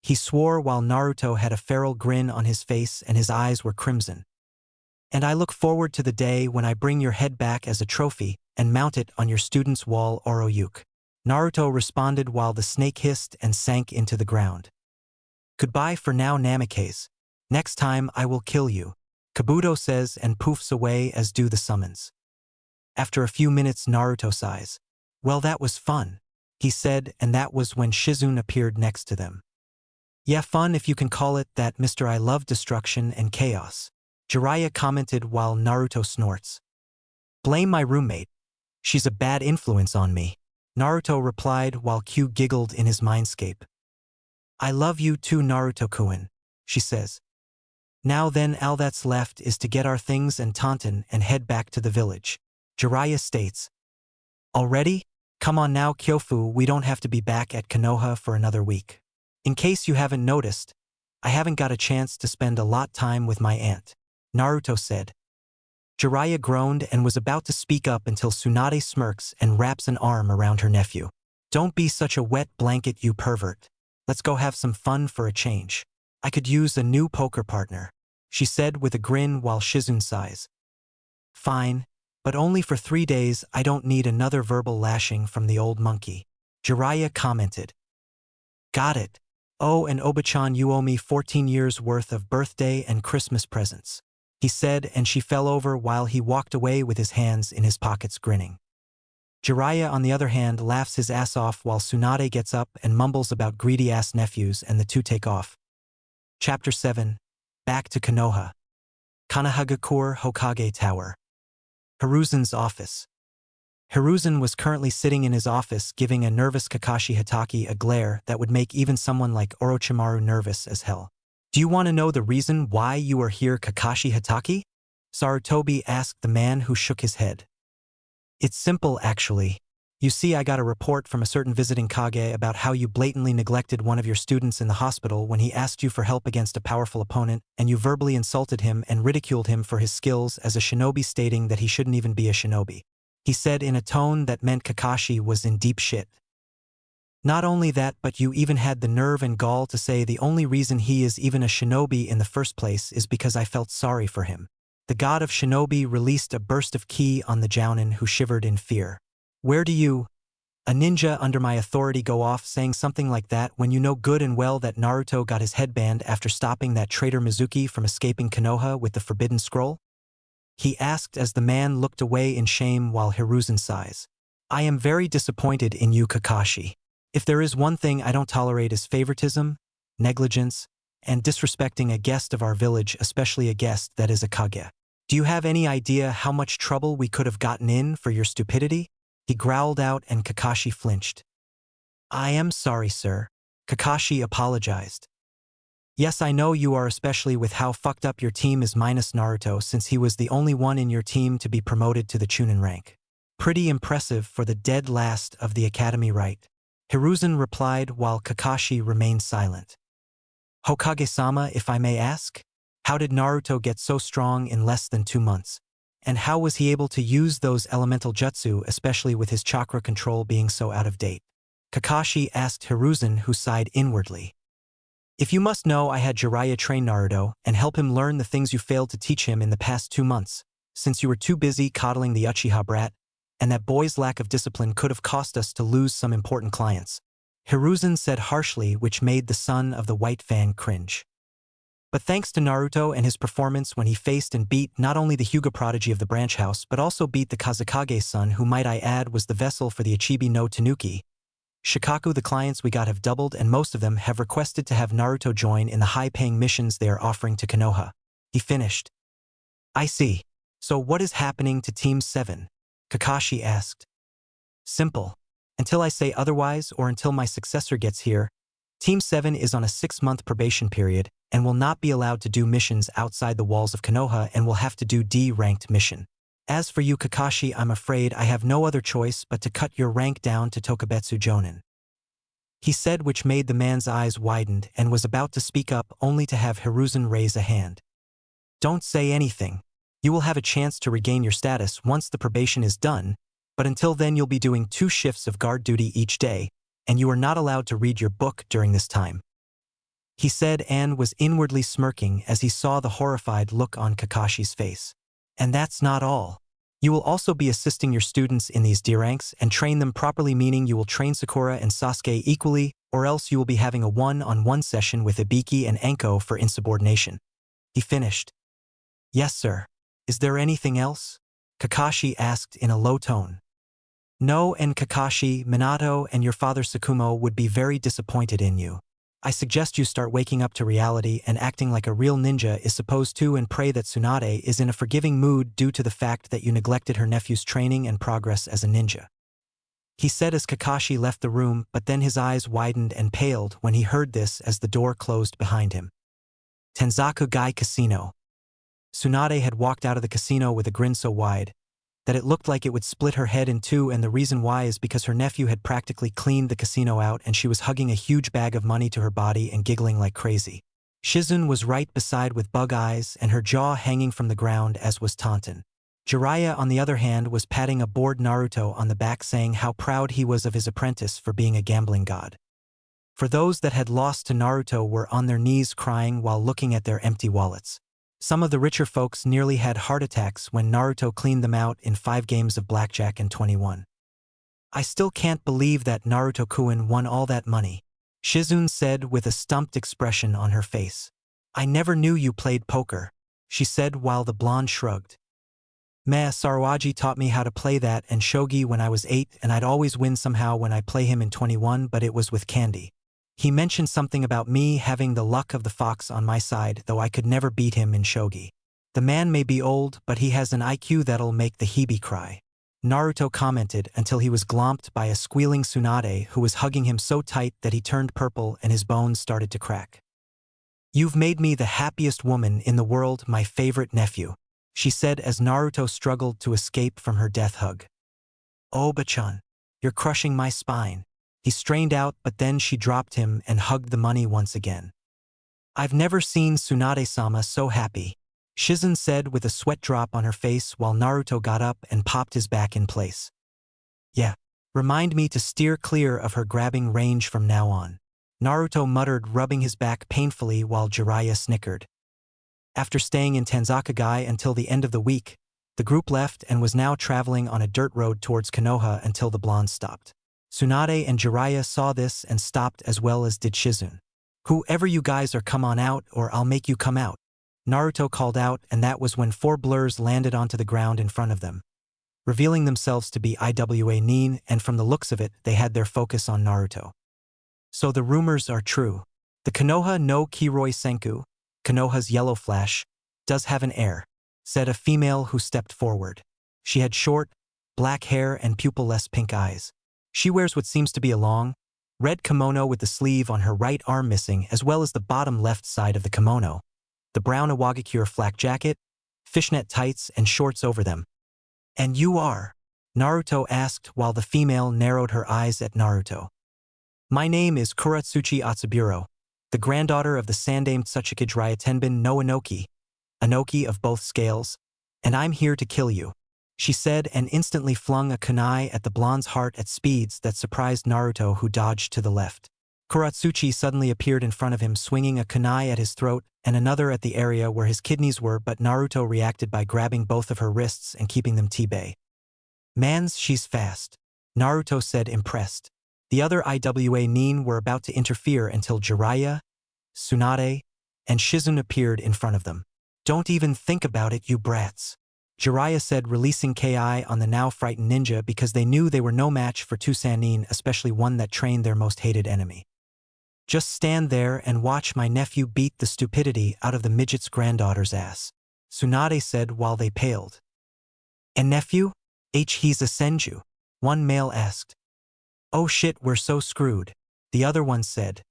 He swore while Naruto had a feral grin on his face and his eyes were crimson. And I look forward to the day when I bring your head back as a trophy and mount it on your student's wall, Oroyuke. Naruto responded while the snake hissed and sank into the ground. Goodbye for now, Namikaze. Next time I will kill you, Kabuto says and poofs away as do the summons. After a few minutes, Naruto sighs. Well, that was fun, he said, and that was when Shizune appeared next to them. Yeah, fun if you can call it that, Mr. I love destruction and chaos, Jiraiya commented while Naruto snorts. Blame my roommate. She's a bad influence on me, Naruto replied while Q giggled in his mindscape. I love you too, Naruto-kun, she says. Now then, all that's left is to get our things and Taunton and head back to the village, Jiraiya states. Already? Come on now, Kyofu, we don't have to be back at Konoha for another week. In case you haven't noticed, I haven't got a chance to spend a lot time with my aunt, Naruto said. Jiraiya groaned and was about to speak up until Tsunade smirks and wraps an arm around her nephew. Don't be such a wet blanket, you pervert. Let's go have some fun for a change. I could use a new poker partner, she said with a grin while Shizune sighs. Fine, but only for 3 days. I don't need another verbal lashing from the old monkey, Jiraiya commented. Got it. Oh, and Oba-chan, you owe me 14 years worth of birthday and Christmas presents, he said, and she fell over while he walked away with his hands in his pockets grinning. Jiraiya, on the other hand, laughs his ass off while Tsunade gets up and mumbles about greedy-ass nephews, and the two take off. Chapter 7. Back to Konoha. Kanahagakure Hokage Tower. Hiruzen's office. Hiruzen was currently sitting in his office giving a nervous Kakashi Hatake a glare that would make even someone like Orochimaru nervous as hell. Do you want to know the reason why you are here, Kakashi Hatake? Sarutobi asked the man who shook his head. It's simple, actually. You see, I got a report from a certain visiting Kage about how you blatantly neglected one of your students in the hospital when he asked you for help against a powerful opponent, and you verbally insulted him and ridiculed him for his skills as a shinobi, stating that he shouldn't even be a shinobi. He said in a tone that meant Kakashi was in deep shit. Not only that, but you even had the nerve and gall to say the only reason he is even a shinobi in the first place is because I felt sorry for him. The god of shinobi released a burst of ki on the jounin, who shivered in fear. Where do you, a ninja under my authority, go off saying something like that when you know good and well that Naruto got his headband after stopping that traitor Mizuki from escaping Konoha with the forbidden scroll? He asked as the man looked away in shame while Hiruzen sighs. I am very disappointed in you, Kakashi. If there is one thing I don't tolerate is favoritism, negligence, and disrespecting a guest of our village, especially a guest that is a Kage. Do you have any idea how much trouble we could have gotten in for your stupidity? He growled out, and Kakashi flinched. I am sorry, sir. Kakashi apologized. Yes, I know you are, especially with how fucked up your team is minus Naruto, since he was the only one in your team to be promoted to the Chunin rank. Pretty impressive for the dead last of the academy, right? Hiruzen replied while Kakashi remained silent. Hokage-sama, if I may ask? How did Naruto get so strong in less than 2 months? And how was he able to use those elemental jutsu, especially with his chakra control being so out of date? Kakashi asked Hiruzen, who sighed inwardly. If you must know, I had Jiraiya train Naruto and help him learn the things you failed to teach him in the past 2 months, since you were too busy coddling the Uchiha brat, and that boy's lack of discipline could have cost us to lose some important clients. Hiruzen said harshly, which made the son of the White Fang cringe. But thanks to Naruto and his performance when he faced and beat not only the Hyuga prodigy of the branch house but also beat the Kazekage's son, who might I add was the vessel for the Ichibi no Tanuki, Shikaku, the clients we got have doubled, and most of them have requested to have Naruto join in the high-paying missions they are offering to Konoha. He finished. I see. So what is happening to Team 7? Kakashi asked. Simple. Until I say otherwise or until my successor gets here, Team 7 is on a 6-month probation period and will not be allowed to do missions outside the walls of Konoha and will have to do D-ranked mission. As for you, Kakashi, I'm afraid I have no other choice but to cut your rank down to Tokubetsu Jonin. he said, which made the man's eyes widened and was about to speak up only to have Hiruzen raise a hand. Don't say anything. You will have a chance to regain your status once the probation is done, but until then you'll be doing 2 shifts of guard duty each day, and you are not allowed to read your book during this time, he said, and was inwardly smirking as he saw the horrified look on Kakashi's face. And that's not all. You will also be assisting your students in these D ranks and train them properly, meaning you will train Sakura and Sasuke equally, or else you will be having a one-on-one session with Ibiki and Anko for insubordination. He finished. Yes, sir. Is there anything else? Kakashi asked in a low tone. No, and Kakashi, Minato, and your father Tsukumo would be very disappointed in you. I suggest you start waking up to reality and acting like a real ninja is supposed to, and pray that Tsunade is in a forgiving mood due to the fact that you neglected her nephew's training and progress as a ninja. He said as Kakashi left the room, but then his eyes widened and paled when he heard this as the door closed behind him. Tenzaku-gai Casino. Tsunade had walked out of the casino with a grin so wide that it looked like it would split her head in two, and the reason why is because her nephew had practically cleaned the casino out and she was hugging a huge bag of money to her body and giggling like crazy. Shizune was right beside with bug eyes and her jaw hanging from the ground, as was Taunton. Jiraiya, on the other hand, was patting a bored Naruto on the back, saying how proud he was of his apprentice for being a gambling god. For those that had lost to Naruto were on their knees crying while looking at their empty wallets. Some of the richer folks nearly had heart attacks when Naruto cleaned them out in 5 games of blackjack and 21. I still can't believe that Naruto-kun won all that money, Shizune said with a stumped expression on her face. I never knew you played poker, she said while the blonde shrugged. Meh, Sarawaji taught me how to play that and shogi when I was 8, and I'd always win somehow when I play him in 21, but it was with candy. He mentioned something about me having the luck of the fox on my side, though I could never beat him in shogi. The man may be old, but he has an IQ that'll make the Hebe cry, Naruto commented until he was glomped by a squealing Tsunade who was hugging him so tight that he turned purple and his bones started to crack. You've made me the happiest woman in the world, my favorite nephew, she said as Naruto struggled to escape from her death hug. Oh, Bachan, you're crushing my spine. He strained out, but then she dropped him and hugged the money once again. I've never seen Tsunade-sama so happy, Shizune said with a sweat drop on her face while Naruto got up and popped his back in place. Yeah, remind me to steer clear of her grabbing range from now on, Naruto muttered, rubbing his back painfully while Jiraiya snickered. After staying in Tanzaka-gai until the end of the week, the group left and was now traveling on a dirt road towards Konoha until the blonde stopped. Tsunade and Jiraiya saw this and stopped, as well as did Shizune. Whoever you guys are, come on out or I'll make you come out, Naruto called out, and that was when 4 blurs landed onto the ground in front of them, revealing themselves to be Iwa Nin, and from the looks of it they had their focus on Naruto. So the rumors are true. The Konoha no Kiroi Senku, Konoha's yellow flash, does have an heir, said a female who stepped forward. She had short, black hair and pupil-less pink eyes. She wears what seems to be a long, red kimono with the sleeve on her right arm missing, as well as the bottom left side of the kimono, the brown Awagakure flak jacket, fishnet tights and shorts over them. And you are? Naruto asked while the female narrowed her eyes at Naruto. My name is Kuratsuchi Atsuburo, the granddaughter of the Sandame Tsuchikage Ryatenbin no Inoki, Inoki of both scales, and I'm here to kill you, she said, and instantly flung a kunai at the blonde's heart at speeds that surprised Naruto, who dodged to the left. Kuratsuchi suddenly appeared in front of him, swinging a kunai at his throat and another at the area where his kidneys were, but Naruto reacted by grabbing both of her wrists and keeping them t-bay. Mans, she's fast, Naruto said, impressed. The other Iwa Nin were about to interfere until Jiraiya, Tsunade, and Shizune appeared in front of them. Don't even think about it, you brats, Jiraiya said, releasing Ki on the now frightened ninja because they knew they were no match for 2 Sannin, especially one that trained their most hated enemy. Just stand there and watch my nephew beat the stupidity out of the midget's granddaughter's ass, Tsunade said while they paled. And nephew? He's a senju, one male asked. Oh shit, we're so screwed, the other one said.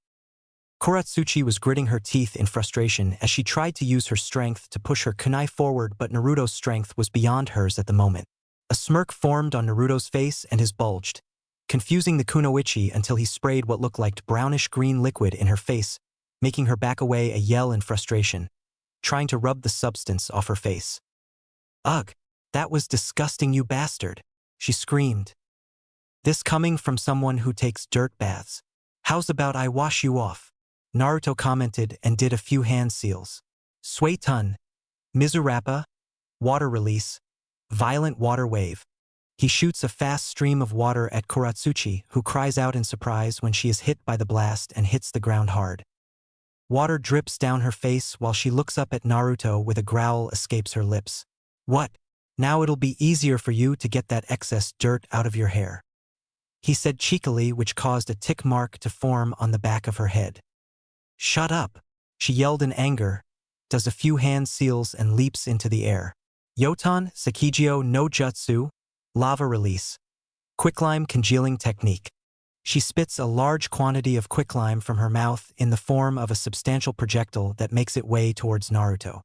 Kuratsuchi was gritting her teeth in frustration as she tried to use her strength to push her kunai forward, but Naruto's strength was beyond hers at the moment. A smirk formed on Naruto's face and his bulged, confusing the kunoichi until he sprayed what looked like brownish-green liquid in her face, making her back away a yell in frustration, trying to rub the substance off her face. "Ugh, that was disgusting, you bastard," she screamed. "This coming from someone who takes dirt baths. How's about I wash you off?" Naruto commented and did a few hand seals. Suetun, Mizurappa, water release, violent water wave. He shoots a fast stream of water at Kuratsuchi, who cries out in surprise when she is hit by the blast and hits the ground hard. Water drips down her face while she looks up at Naruto with a growl escapes her lips. "What? Now it'll be easier for you to get that excess dirt out of your hair," he said cheekily, which caused a tick mark to form on the back of her head. "Shut up," she yelled in anger, does a few hand seals and leaps into the air. Yoton Sekijio no Jutsu, lava release. Quicklime congealing technique. She spits a large quantity of quicklime from her mouth in the form of a substantial projectile that makes its way towards Naruto.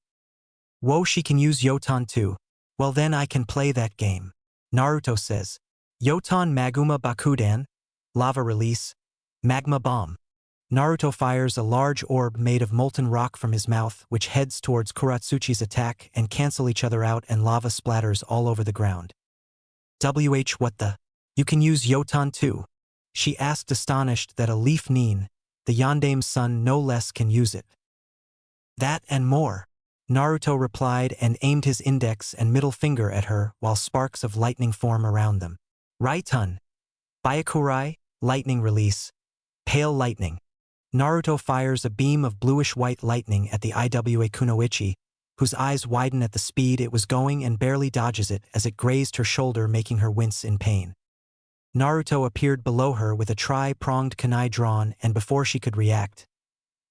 "Whoa, she can use Yoton too. Well then I can play that game," Naruto says. Yoton Maguma Bakudan, lava release, magma bomb. Naruto fires a large orb made of molten rock from his mouth, which heads towards Kuratsuchi's attack and cancel each other out, and lava splatters all over the ground. What the? You can use Yoton too?" she asked, astonished that a Leaf Nin, the Yandame's son no less, can use it. "That and more," Naruto replied and aimed his index and middle finger at her while sparks of lightning form around them. Raitun, Byakurai, lightning release, pale lightning. Naruto fires a beam of bluish-white lightning at the Iwa Kunoichi, whose eyes widen at the speed it was going and barely dodges it as it grazed her shoulder, making her wince in pain. Naruto appeared below her with a tri-pronged kunai drawn, and before she could react,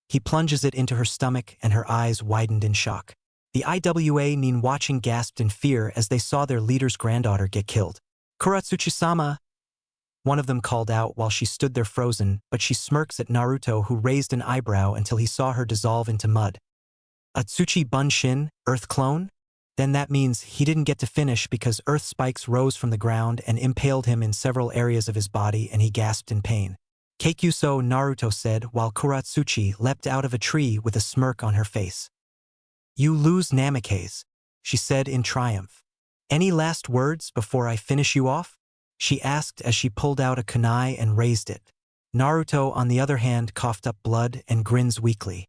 he plunges it into her stomach and her eyes widened in shock. The Iwa Nin watching gasped in fear as they saw their leader's granddaughter get killed. "Kuratsuchi-sama!" one of them called out while she stood there frozen, but she smirks at Naruto, who raised an eyebrow until he saw her dissolve into mud. "Atsuchi Bunshin, Earth clone? Then that means he didn't get to finish because earth spikes rose from the ground and impaled him in several areas of his body, and he gasped in pain." "Kekyuso," Naruto said while Kuratsuchi leapt out of a tree with a smirk on her face. "You lose, Namikaze," she said in triumph. "Any last words before I finish you off?" she asked as she pulled out a kunai and raised it. Naruto, on the other hand, coughed up blood and grins weakly.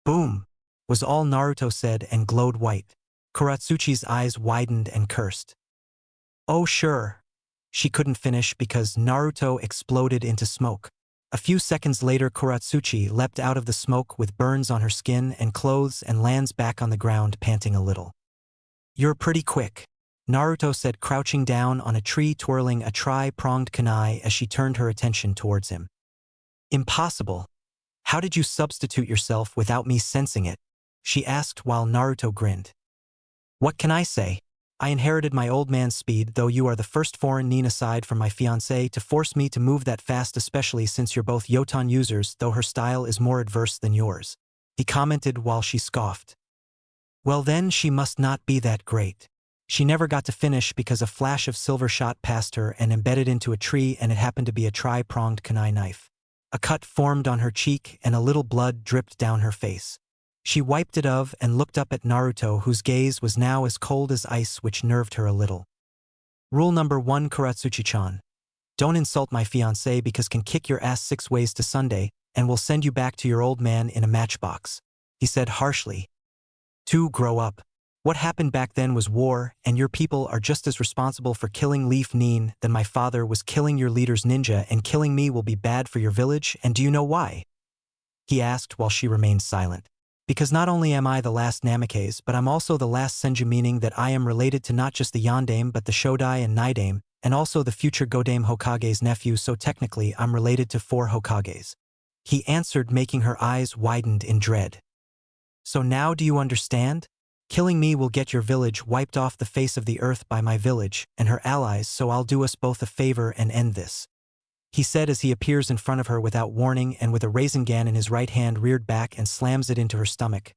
"Boom," was all Naruto said and glowed white. Kuratsuchi's eyes widened and cursed. "Oh sure." She couldn't finish because Naruto exploded into smoke. A few seconds later, Kuratsuchi leapt out of the smoke with burns on her skin and clothes and lands back on the ground, panting a little. "You're pretty quick," Naruto said, crouching down on a tree, twirling a tri-pronged kunai as she turned her attention towards him. "Impossible. How did you substitute yourself without me sensing it?" she asked while Naruto grinned. "What can I say? I inherited my old man's speed, though you are the first foreign nin aside from my fiancé to force me to move that fast, especially since you're both Yoton users, though her style is more adverse than yours," he commented while she scoffed. "Well then she must not be that great. She never got to finish because a flash of silver shot past her and embedded into a tree, and it happened to be a tri-pronged kunai knife. A cut formed on her cheek and a little blood dripped down her face. She wiped it off and looked up at Naruto, whose gaze was now as cold as ice, which nerved her a little. "Rule number 1, Kuratsuchi-chan. Don't insult my fiancé because can kick your ass 6 ways to Sunday, and will send you back to your old man in a matchbox," he said harshly. 2. Grow up. What happened back then was war, and your people are just as responsible for killing Leaf Nin than my father was. Killing your leader's ninja and killing me will be bad for your village, and do you know why?" he asked while she remained silent. "Because not only am I the last Namikaze, but I'm also the last Senju, meaning that I am related to not just the Yondame but the Shodai and Nidame, and also the future Godame Hokage's nephew, so technically I'm related to 4 Hokages," he answered, making her eyes widened in dread. "So now do you understand? Killing me will get your village wiped off the face of the earth by my village and her allies, so I'll do us both a favor and end this," he said as he appears in front of her without warning and with a Rasengan in his right hand reared back and slams it into her stomach,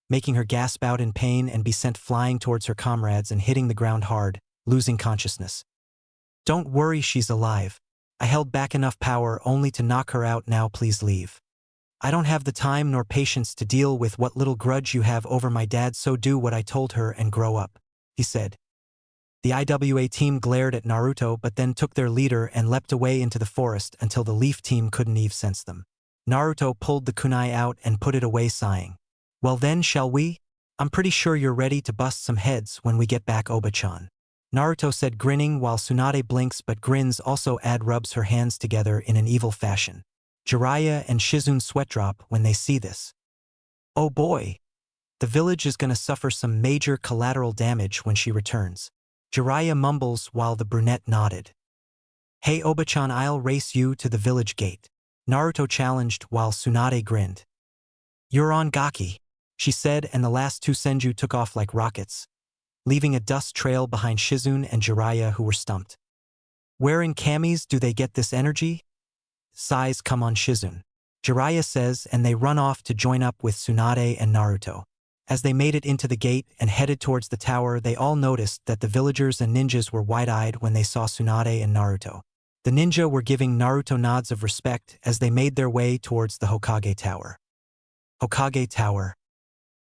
making her gasp out in pain and be sent flying towards her comrades and hitting the ground hard, losing consciousness. "Don't worry, she's alive. I held back enough power only to knock her out. Now please leave. I don't have the time nor patience to deal with what little grudge you have over my dad, so do what I told her and grow up," he said. The IWA team glared at Naruto but then took their leader and leapt away into the forest until the Leaf team couldn't even sense them. Naruto pulled the kunai out and put it away, sighing. "Well then, shall we? I'm pretty sure you're ready to bust some heads when we get back, Oba-chan," Naruto said, grinning, while Tsunade blinks but grins. Also rubs her hands together in an evil fashion. Jiraiya and Shizune sweat drop when they see this. Oh boy! The village is gonna suffer some major collateral damage when she returns, Jiraiya mumbles while the brunette nodded. "Hey Oba-chan, I'll race you to the village gate," Naruto challenged while Tsunade grinned. "You're on Gaki," she said, and the last two Senju took off like rockets, leaving a dust trail behind Shizune and Jiraiya, who were stumped. "Where in Kami's do they get this energy?" "Sighs come on Shizune," Jiraiya says, and they run off to join up with Tsunade and Naruto. As they made it into the gate and headed towards the tower, they all noticed that the villagers and ninjas were wide-eyed when they saw Tsunade and Naruto. The ninja were giving Naruto nods of respect as they made their way towards the Hokage Tower. "Hokage Tower.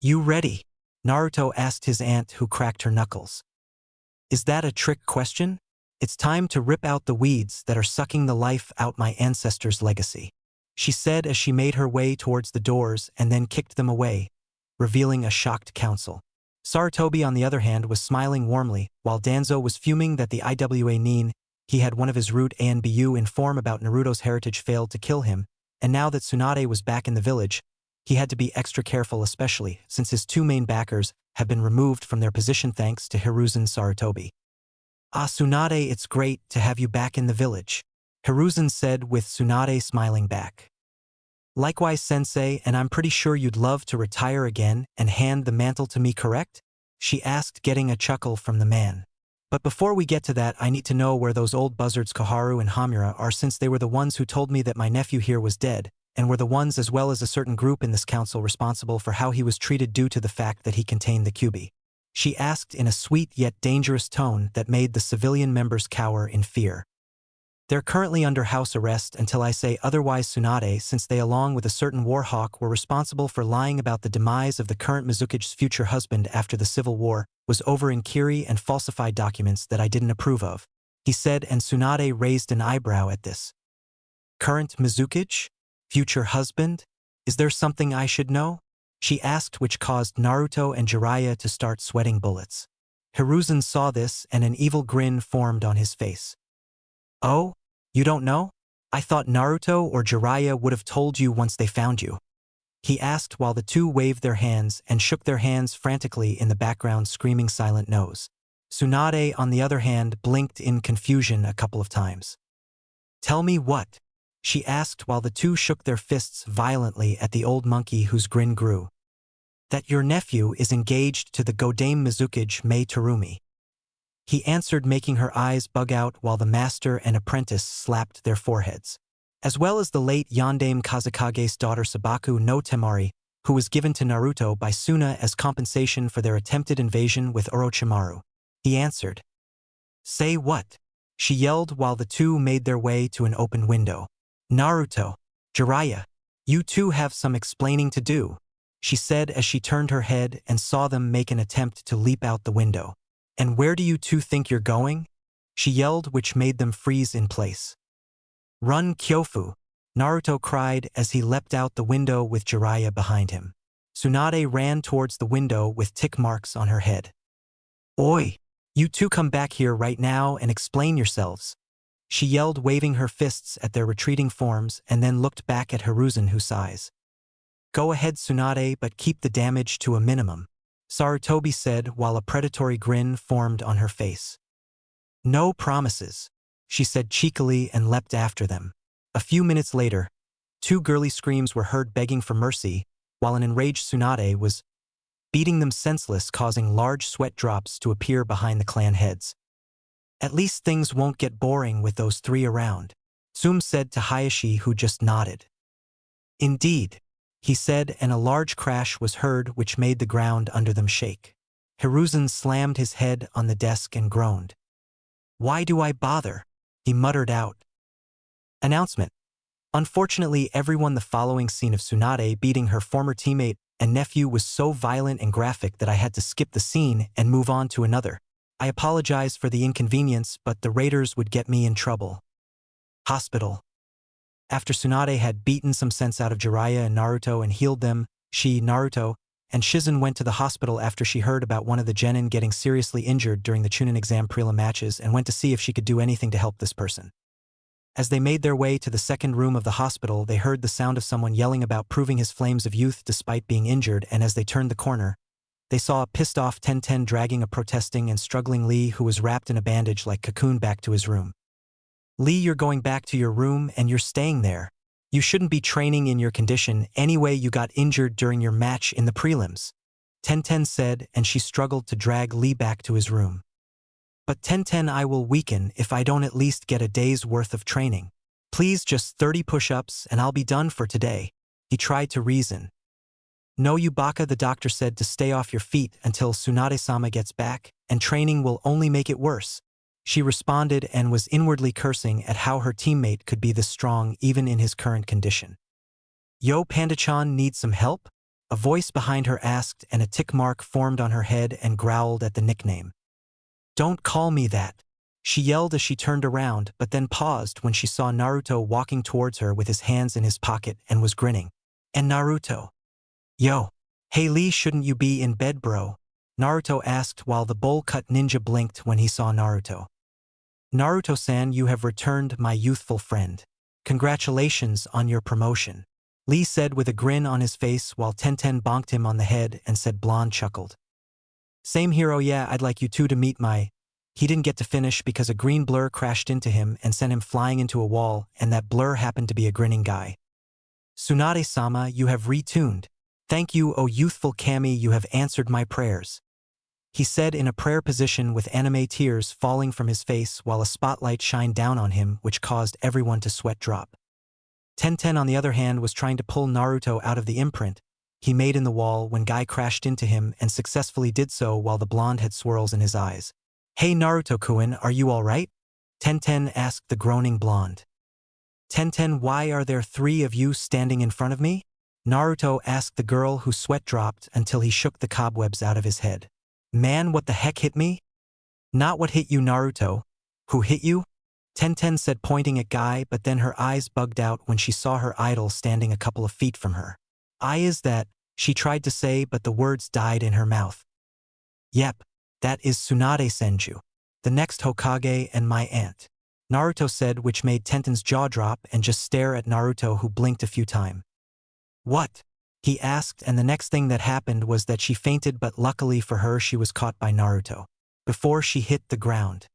You ready?" Naruto asked his aunt, who cracked her knuckles. "Is that a trick question? It's time to rip out the weeds that are sucking the life out my ancestors' legacy," she said as she made her way towards the doors and then kicked them away, revealing a shocked council. Sarutobi, on the other hand, was smiling warmly, while Danzo was fuming that the IWA he had one of his root ANBU inform about Naruto's heritage failed to kill him, and now that Tsunade was back in the village, he had to be extra careful, especially since his two main backers have been removed from their position thanks to Hiruzen Sarutobi. "Ah, Tsunade, it's great to have you back in the village," Hiruzen said, with Tsunade smiling back. "Likewise, sensei, and I'm pretty sure you'd love to retire again and hand the mantle to me, correct?" she asked, getting a chuckle from the man. "But before we get to that, I need to know where those old buzzards Koharu and Hamura are, since they were the ones who told me that my nephew here was dead, and were the ones, as well as a certain group in this council, responsible for how he was treated due to the fact that he contained the Kyuubi," she asked in a sweet yet dangerous tone that made the civilian members cower in fear. "They're currently under house arrest until I say otherwise, Tsunade, since they, along with a certain warhawk, were responsible for lying about the demise of the current Mizukage's future husband after the civil war was over in Kiri and falsified documents that I didn't approve of," he said, and Tsunade raised an eyebrow at this. "Current Mizukage? Future husband? Is there something I should know?" she asked, which caused Naruto and Jiraiya to start sweating bullets. Hiruzen saw this and an evil grin formed on his face. "Oh? You don't know? I thought Naruto or Jiraiya would have told you once they found you," he asked, while the two waved their hands and shook their hands frantically in the background, screaming silent no's. Tsunade, on the other hand, blinked in confusion a couple of times. "Tell me what?" she asked, while the two shook their fists violently at the old monkey, whose grin grew. "That your nephew is engaged to the Godame Mizukage Mei Terumi," he answered, making her eyes bug out while the master and apprentice slapped their foreheads. "As well as the late Yondaime Kazakage's daughter Sabaku no Temari, who was given to Naruto by Suna as compensation for their attempted invasion with Orochimaru," he answered. "Say what?" she yelled, while the two made their way to an open window. "Naruto, Jiraiya, you two have some explaining to do," she said as she turned her head and saw them make an attempt to leap out the window. "And where do you two think you're going?" she yelled, which made them freeze in place. "Run, Kyofu!" Naruto cried as he leapt out the window with Jiraiya behind him. Tsunade ran towards the window with tick marks on her head. "Oi! You two come back here right now and explain yourselves," she yelled, waving her fists at their retreating forms, and then looked back at Hiruzen, who sighs. "Go ahead, Tsunade, but keep the damage to a minimum," Sarutobi said, while a predatory grin formed on her face. "No promises," she said cheekily and leapt after them. A few minutes later, two girly screams were heard begging for mercy, while an enraged Tsunade was beating them senseless, causing large sweat drops to appear behind the clan heads. "At least things won't get boring with those three around," Tsum said to Hayashi, who just nodded. "Indeed," he said, and a large crash was heard which made the ground under them shake. Hiruzen slammed his head on the desk and groaned. "Why do I bother?" he muttered out. Announcement. Unfortunately, everyone, the following scene of Tsunade beating her former teammate and nephew was so violent and graphic that I had to skip the scene and move on to another. I apologize for the inconvenience, but the raiders would get me in trouble. Hospital. After Tsunade had beaten some sense out of Jiraiya and Naruto and healed them, she, Naruto, and Shizen went to the hospital after she heard about one of the genin getting seriously injured during the Chunin exam prelim matches and went to see if she could do anything to help this person. As they made their way to the second room of the hospital, they heard the sound of someone yelling about proving his flames of youth despite being injured, and as they turned the corner, they saw a pissed-off Tenten dragging a protesting and struggling Lee who was wrapped in a bandage like cocoon back to his room. Lee, you're going back to your room and you're staying there. You shouldn't be training in your condition anyway, you got injured during your match in the prelims, Tenten said, and she struggled to drag Lee back to his room. But Tenten, I will weaken if I don't at least get a day's worth of training. Please, just 30 push-ups and I'll be done for today, he tried to reason. No, you baka, the doctor said, to stay off your feet until Tsunade-sama gets back, and training will only make it worse. She responded and was inwardly cursing at how her teammate could be this strong even in his current condition. Yo, Panda-chan, need some help? A voice behind her asked, and a tick mark formed on her head and growled at the nickname. Don't call me that, she yelled as she turned around, but then paused when she saw Naruto walking towards her with his hands in his pocket and was grinning. And Naruto. Yo. Hey Lee, shouldn't you be in bed, bro? Naruto asked while the bowl-cut ninja blinked when he saw Naruto. Naruto-san, you have returned, my youthful friend. Congratulations on your promotion, Lee said with a grin on his face while Tenten bonked him on the head and said Blonde chuckled. Same hero, yeah, I'd like you two to meet my... He didn't get to finish because a green blur crashed into him and sent him flying into a wall, and that blur happened to be a grinning guy. Tsunade-sama, you have retuned. Thank you, O youthful Kami, you have answered my prayers, he said in a prayer position with anime tears falling from his face while a spotlight shined down on him which caused everyone to sweat drop. Tenten, on the other hand, was trying to pull Naruto out of the imprint he made in the wall when Guy crashed into him and successfully did so while the blonde had swirls in his eyes. Hey Naruto-kun, are you alright? Tenten asked the groaning blonde. Tenten, why are there 3 of you standing in front of me? Naruto asked the girl whose sweat dropped until he shook the cobwebs out of his head. Man, what the heck hit me? Not what hit you, Naruto. Who hit you? Tenten said, pointing at Guy, but then her eyes bugged out when she saw her idol standing a couple of feet from her. I is that, she tried to say, but the words died in her mouth. Yep, that is Tsunade Senju, the next Hokage and my aunt, Naruto said, which made Tenten's jaw drop and just stare at Naruto, who blinked a few times. What? He asked, and the next thing that happened was that she fainted, but luckily for her she was caught by Naruto before she hit the ground.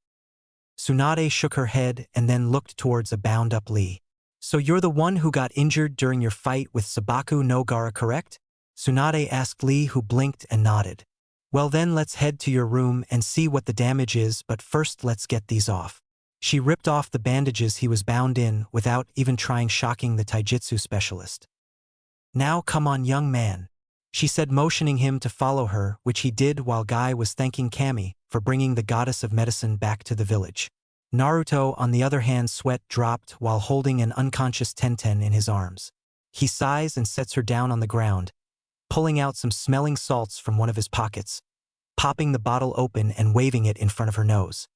Tsunade shook her head and then looked towards a bound-up Lee. So you're the one who got injured during your fight with Sabaku no Gaara, correct? Tsunade asked Lee, who blinked and nodded. Well then, let's head to your room and see what the damage is, but first let's get these off. She ripped off the bandages he was bound in without even trying, shocking the taijutsu specialist. Now come on, young man, she said, motioning him to follow her, which he did while Guy was thanking Kami for bringing the goddess of medicine back to the village. Naruto, on the other hand, sweat dropped while holding an unconscious Tenten in his arms. He sighs and sets her down on the ground, pulling out some smelling salts from one of his pockets, popping the bottle open and waving it in front of her nose.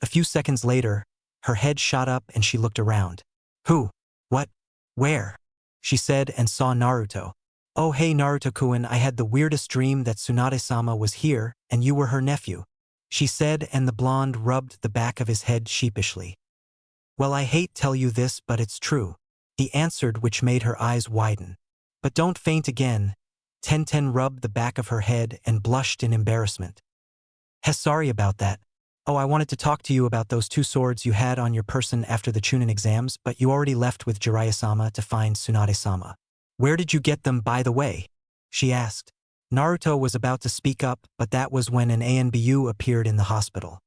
A few seconds later, her head shot up and she looked around. Who? What? Where? She said, and saw Naruto. Oh hey Naruto-kun, I had the weirdest dream that Tsunade-sama was here and you were her nephew, she said, and the blonde rubbed the back of his head sheepishly. Well, I hate tell you this, but it's true, he answered, which made her eyes widen. But don't faint again. Tenten rubbed the back of her head and blushed in embarrassment. Sorry about that. Oh, I wanted to talk to you about those 2 swords you had on your person after the Chunin exams, but you already left with Jiraiya-sama to find Tsunade-sama. Where did you get them, by the way? She asked. Naruto was about to speak up, but that was when an ANBU appeared in the hospital.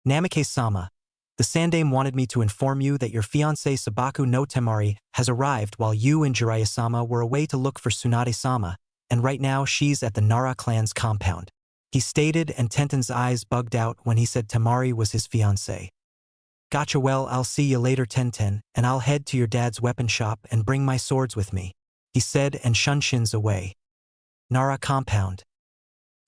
Namikaze-sama, the Sandame wanted me to inform you that your fiancé Sabaku no Temari has arrived while you and Jiraiya-sama were away to look for Tsunade-sama, and right now she's at the Nara clan's compound, he stated, and Tenten's eyes bugged out when he said Temari was his fiancé. Gotcha, well, I'll see you later, Tenten, and I'll head to your dad's weapon shop and bring my swords with me, he said and shunshin's away. Nara compound.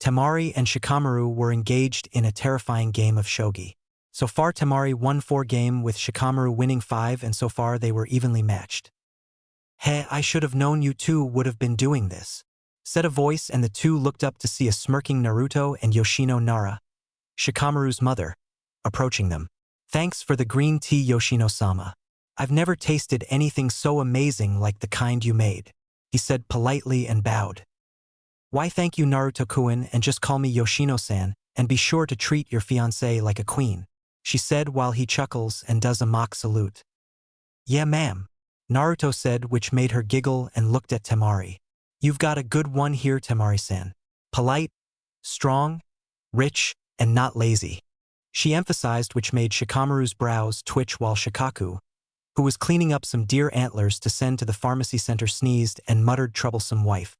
Temari and Shikamaru were engaged in a terrifying game of shogi. So far Temari won 4 games with Shikamaru winning 5, and so far they were evenly matched. Hey, I should have known you two would have been doing this, said a voice, and the two looked up to see a smirking Naruto and Yoshino Nara, Shikamaru's mother, approaching them. Thanks for the green tea, Yoshino-sama. I've never tasted anything so amazing like the kind you made, he said politely and bowed. Why thank you, Naruto-kun, and just call me Yoshino-san, and be sure to treat your fiancé like a queen, she said while he chuckles and does a mock salute. Yeah, ma'am, Naruto said, which made her giggle and looked at Temari. You've got a good one here, Temari-san. Polite, strong, rich, and not lazy, she emphasized, which made Shikamaru's brows twitch while Shikaku, who was cleaning up some deer antlers to send to the pharmacy center, sneezed and muttered troublesome wife.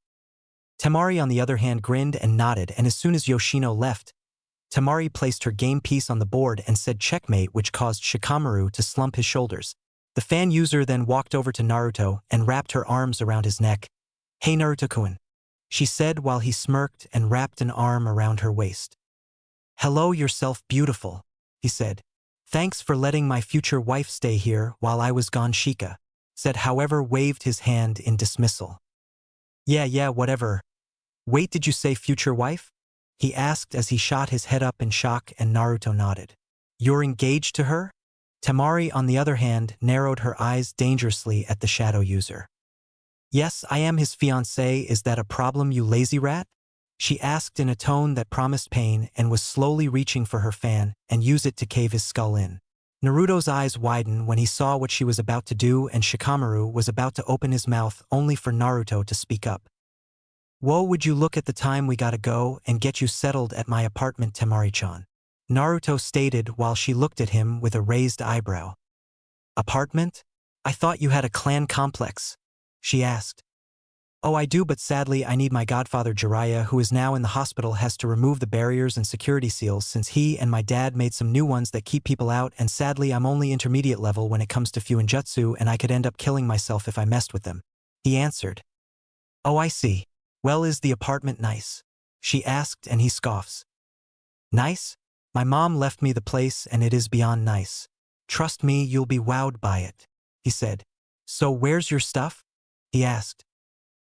Temari on the other hand grinned and nodded, and as soon as Yoshino left, Temari placed her game piece on the board and said checkmate, which caused Shikamaru to slump his shoulders. The fan user then walked over to Naruto and wrapped her arms around his neck. Hey Naruto-kun, she said while he smirked and wrapped an arm around her waist. Hello yourself, beautiful, he said. Thanks for letting my future wife stay here while I was gone, Shika said, however waved his hand in dismissal. Yeah, whatever. Wait, did you say future wife? He asked as he shot his head up in shock, and Naruto nodded. You're engaged to her? Temari, on the other hand, narrowed her eyes dangerously at the shadow user. Yes, I am his fiancé. Is that a problem, you lazy rat? She asked in a tone that promised pain, and was slowly reaching for her fan and use it to cave his skull in. Naruto's eyes widened when he saw what she was about to do, and Shikamaru was about to open his mouth only for Naruto to speak up. Whoa, would you look at the time, we gotta go and get you settled at my apartment, Temari-chan, Naruto stated while she looked at him with a raised eyebrow. Apartment? I thought you had a clan complex, she asked. Oh, I do, but sadly I need my godfather Jiraiya, who is now in the hospital, has to remove the barriers and security seals since he and my dad made some new ones that keep people out, and sadly I'm only intermediate level when it comes to Fuinjutsu, and I could end up killing myself if I messed with them, he answered. Oh, I see. Well, is the apartment nice? She asked, and he scoffs. Nice? My mom left me the place and it is beyond nice. Trust me, you'll be wowed by it, he said. So where's your stuff? He asked.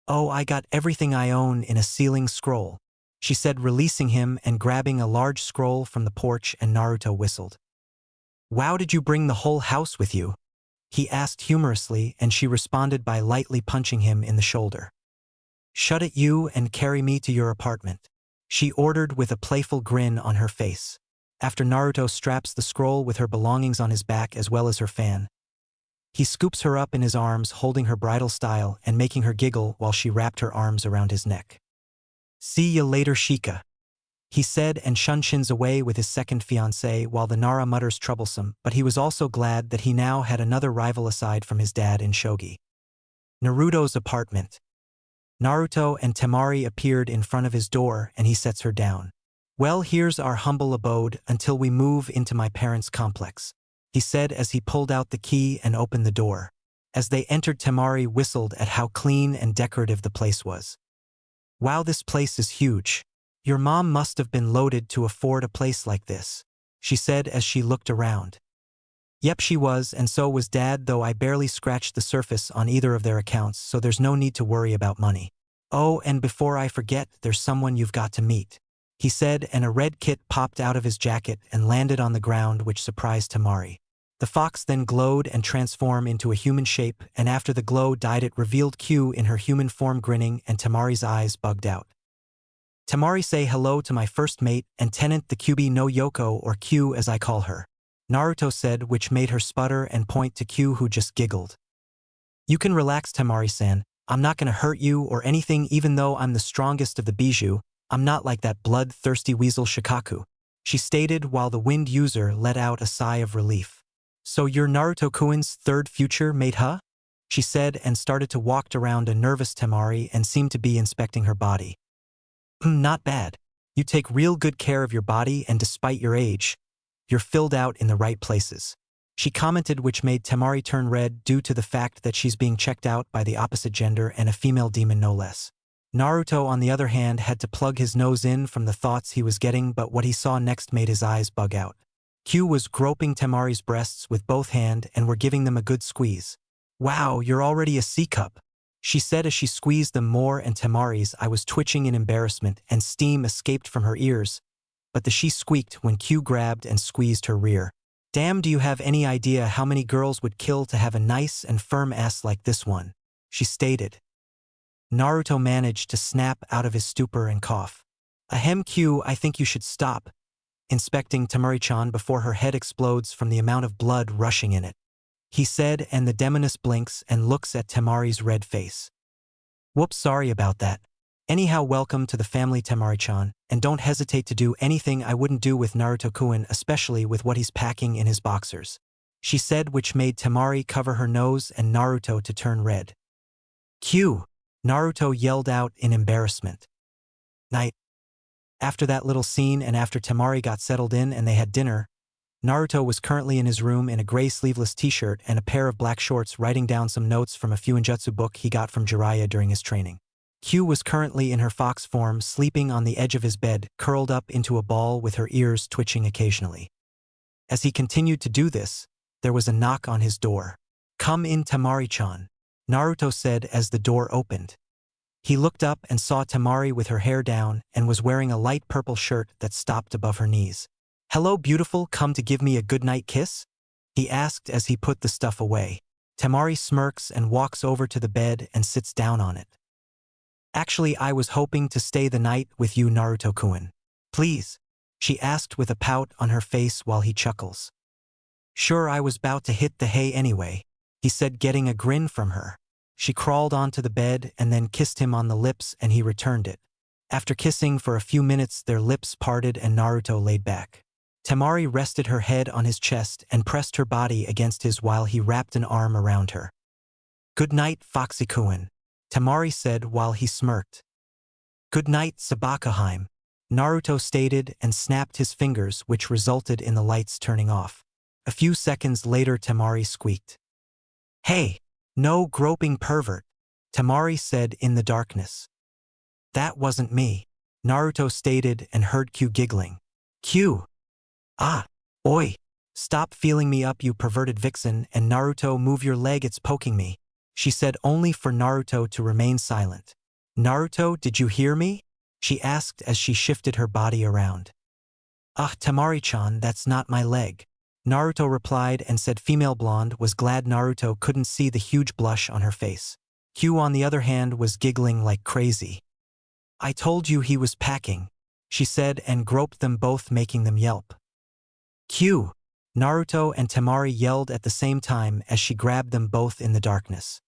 Oh, I got everything I own in a sealing scroll, she said, releasing him and grabbing a large scroll from the porch, and Naruto whistled. Wow, did you bring the whole house with you? He asked humorously, and she responded by lightly punching him in the shoulder. Shut it, you, and carry me to your apartment, she ordered with a playful grin on her face. After Naruto straps the scroll with her belongings on his back as well as her fan, he scoops her up in his arms, holding her bridal style and making her giggle while she wrapped her arms around his neck. See ya later, Shika, he said, and shunshins away with his second fiancée while the Nara mutters troublesome, but he was also glad that he now had another rival aside from his dad in shogi. Naruto's apartment. Naruto and Temari appeared in front of his door, and he sets her down. Well, here's our humble abode until we move into my parents' complex, he said as he pulled out the key and opened the door. As they entered, Temari whistled at how clean and decorative the place was. Wow, this place is huge. Your mom must have been loaded to afford a place like this, she said as she looked around. Yep, she was, and so was Dad, though I barely scratched the surface on either of their accounts, so there's no need to worry about money. Oh, and before I forget, there's someone you've got to meet, he said, and a red kit popped out of his jacket and landed on the ground, which surprised Temari. The fox then glowed and transformed into a human shape, and after the glow died it revealed Q in her human form, grinning, and Temari's eyes bugged out. Temari, say hello to my first mate and tenant, the Kyubi no Yoko, or Q as I call her, Naruto said, which made her sputter and point to Q, who just giggled. You can relax, Temari-san. I'm not gonna hurt you or anything, even though I'm the strongest of the Bijou. I'm not like that blood-thirsty weasel Shikaku, she stated while the wind user let out a sigh of relief. So you're Naruto-kun's third future mate, huh? She said and started to walk around a nervous Temari and seemed to be inspecting her body. Not bad. You take real good care of your body, and despite your age, you're filled out in the right places. She commented, which made Temari turn red due to the fact that she's being checked out by the opposite gender and a female demon no less. Naruto, on the other hand, had to plug his nose in from the thoughts he was getting, but what he saw next made his eyes bug out. Q was groping Temari's breasts with both hands and were giving them a good squeeze. "Wow, you're already a C-cup," she said as she squeezed them more, and Temari's eye was twitching in embarrassment and steam escaped from her ears, but she squeaked when Q grabbed and squeezed her rear. "Damn, do you have any idea how many girls would kill to have a nice and firm ass like this one?" she stated. Naruto managed to snap out of his stupor and cough. "Ahem, Q, I think you should stop," inspecting Temari-chan before her head explodes from the amount of blood rushing in it, he said, and the demoness blinks and looks at Temari's red face. "Whoops, sorry about that. Anyhow, welcome to the family, Temari-chan, and don't hesitate to do anything I wouldn't do with Naruto-kun, especially with what he's packing in his boxers," she said, which made Temari cover her nose and Naruto to turn red. "Q!" Naruto yelled out in embarrassment. Night. After that little scene and after Temari got settled in and they had dinner, Naruto was currently in his room in a gray sleeveless t-shirt and a pair of black shorts, writing down some notes from a Fuinjutsu book he got from Jiraiya during his training. Q was currently in her fox form, sleeping on the edge of his bed, curled up into a ball with her ears twitching occasionally. As he continued to do this, there was a knock on his door. "Come in, Temari-chan," Naruto said as the door opened. He looked up and saw Temari with her hair down and was wearing a light purple shirt that stopped above her knees. "Hello, beautiful, come to give me a goodnight kiss?" he asked as he put the stuff away. Temari smirks and walks over to the bed and sits down on it. "Actually, I was hoping to stay the night with you, Naruto-kun. Please?" she asked with a pout on her face while he chuckles. "Sure, I was about to hit the hay anyway," he said, getting a grin from her. She crawled onto the bed and then kissed him on the lips, and he returned it. After kissing for a few minutes, their lips parted and Naruto laid back. Temari rested her head on his chest and pressed her body against his while he wrapped an arm around her. "Good night, Foxy-kun," Temari said while he smirked. "Good night, Sabakaheim," Naruto stated and snapped his fingers, which resulted in the lights turning off. A few seconds later, Temari squeaked. "Hey, no groping, pervert," Temari said in the darkness. "That wasn't me," Naruto stated and heard Q giggling. "Q. Ah, oi. Stop feeling me up, you perverted vixen, and Naruto, move your leg, it's poking me," she said, only for Naruto to remain silent. "Naruto, did you hear me?" she asked as she shifted her body around. "Ah, Temari-chan, that's not my leg," Naruto replied and said female blonde was glad Naruto couldn't see the huge blush on her face. Q, on the other hand, was giggling like crazy. "I told you he was packing," she said and groped them both, making them yelp. "Q!" Naruto and Temari yelled at the same time as she grabbed them both in the darkness.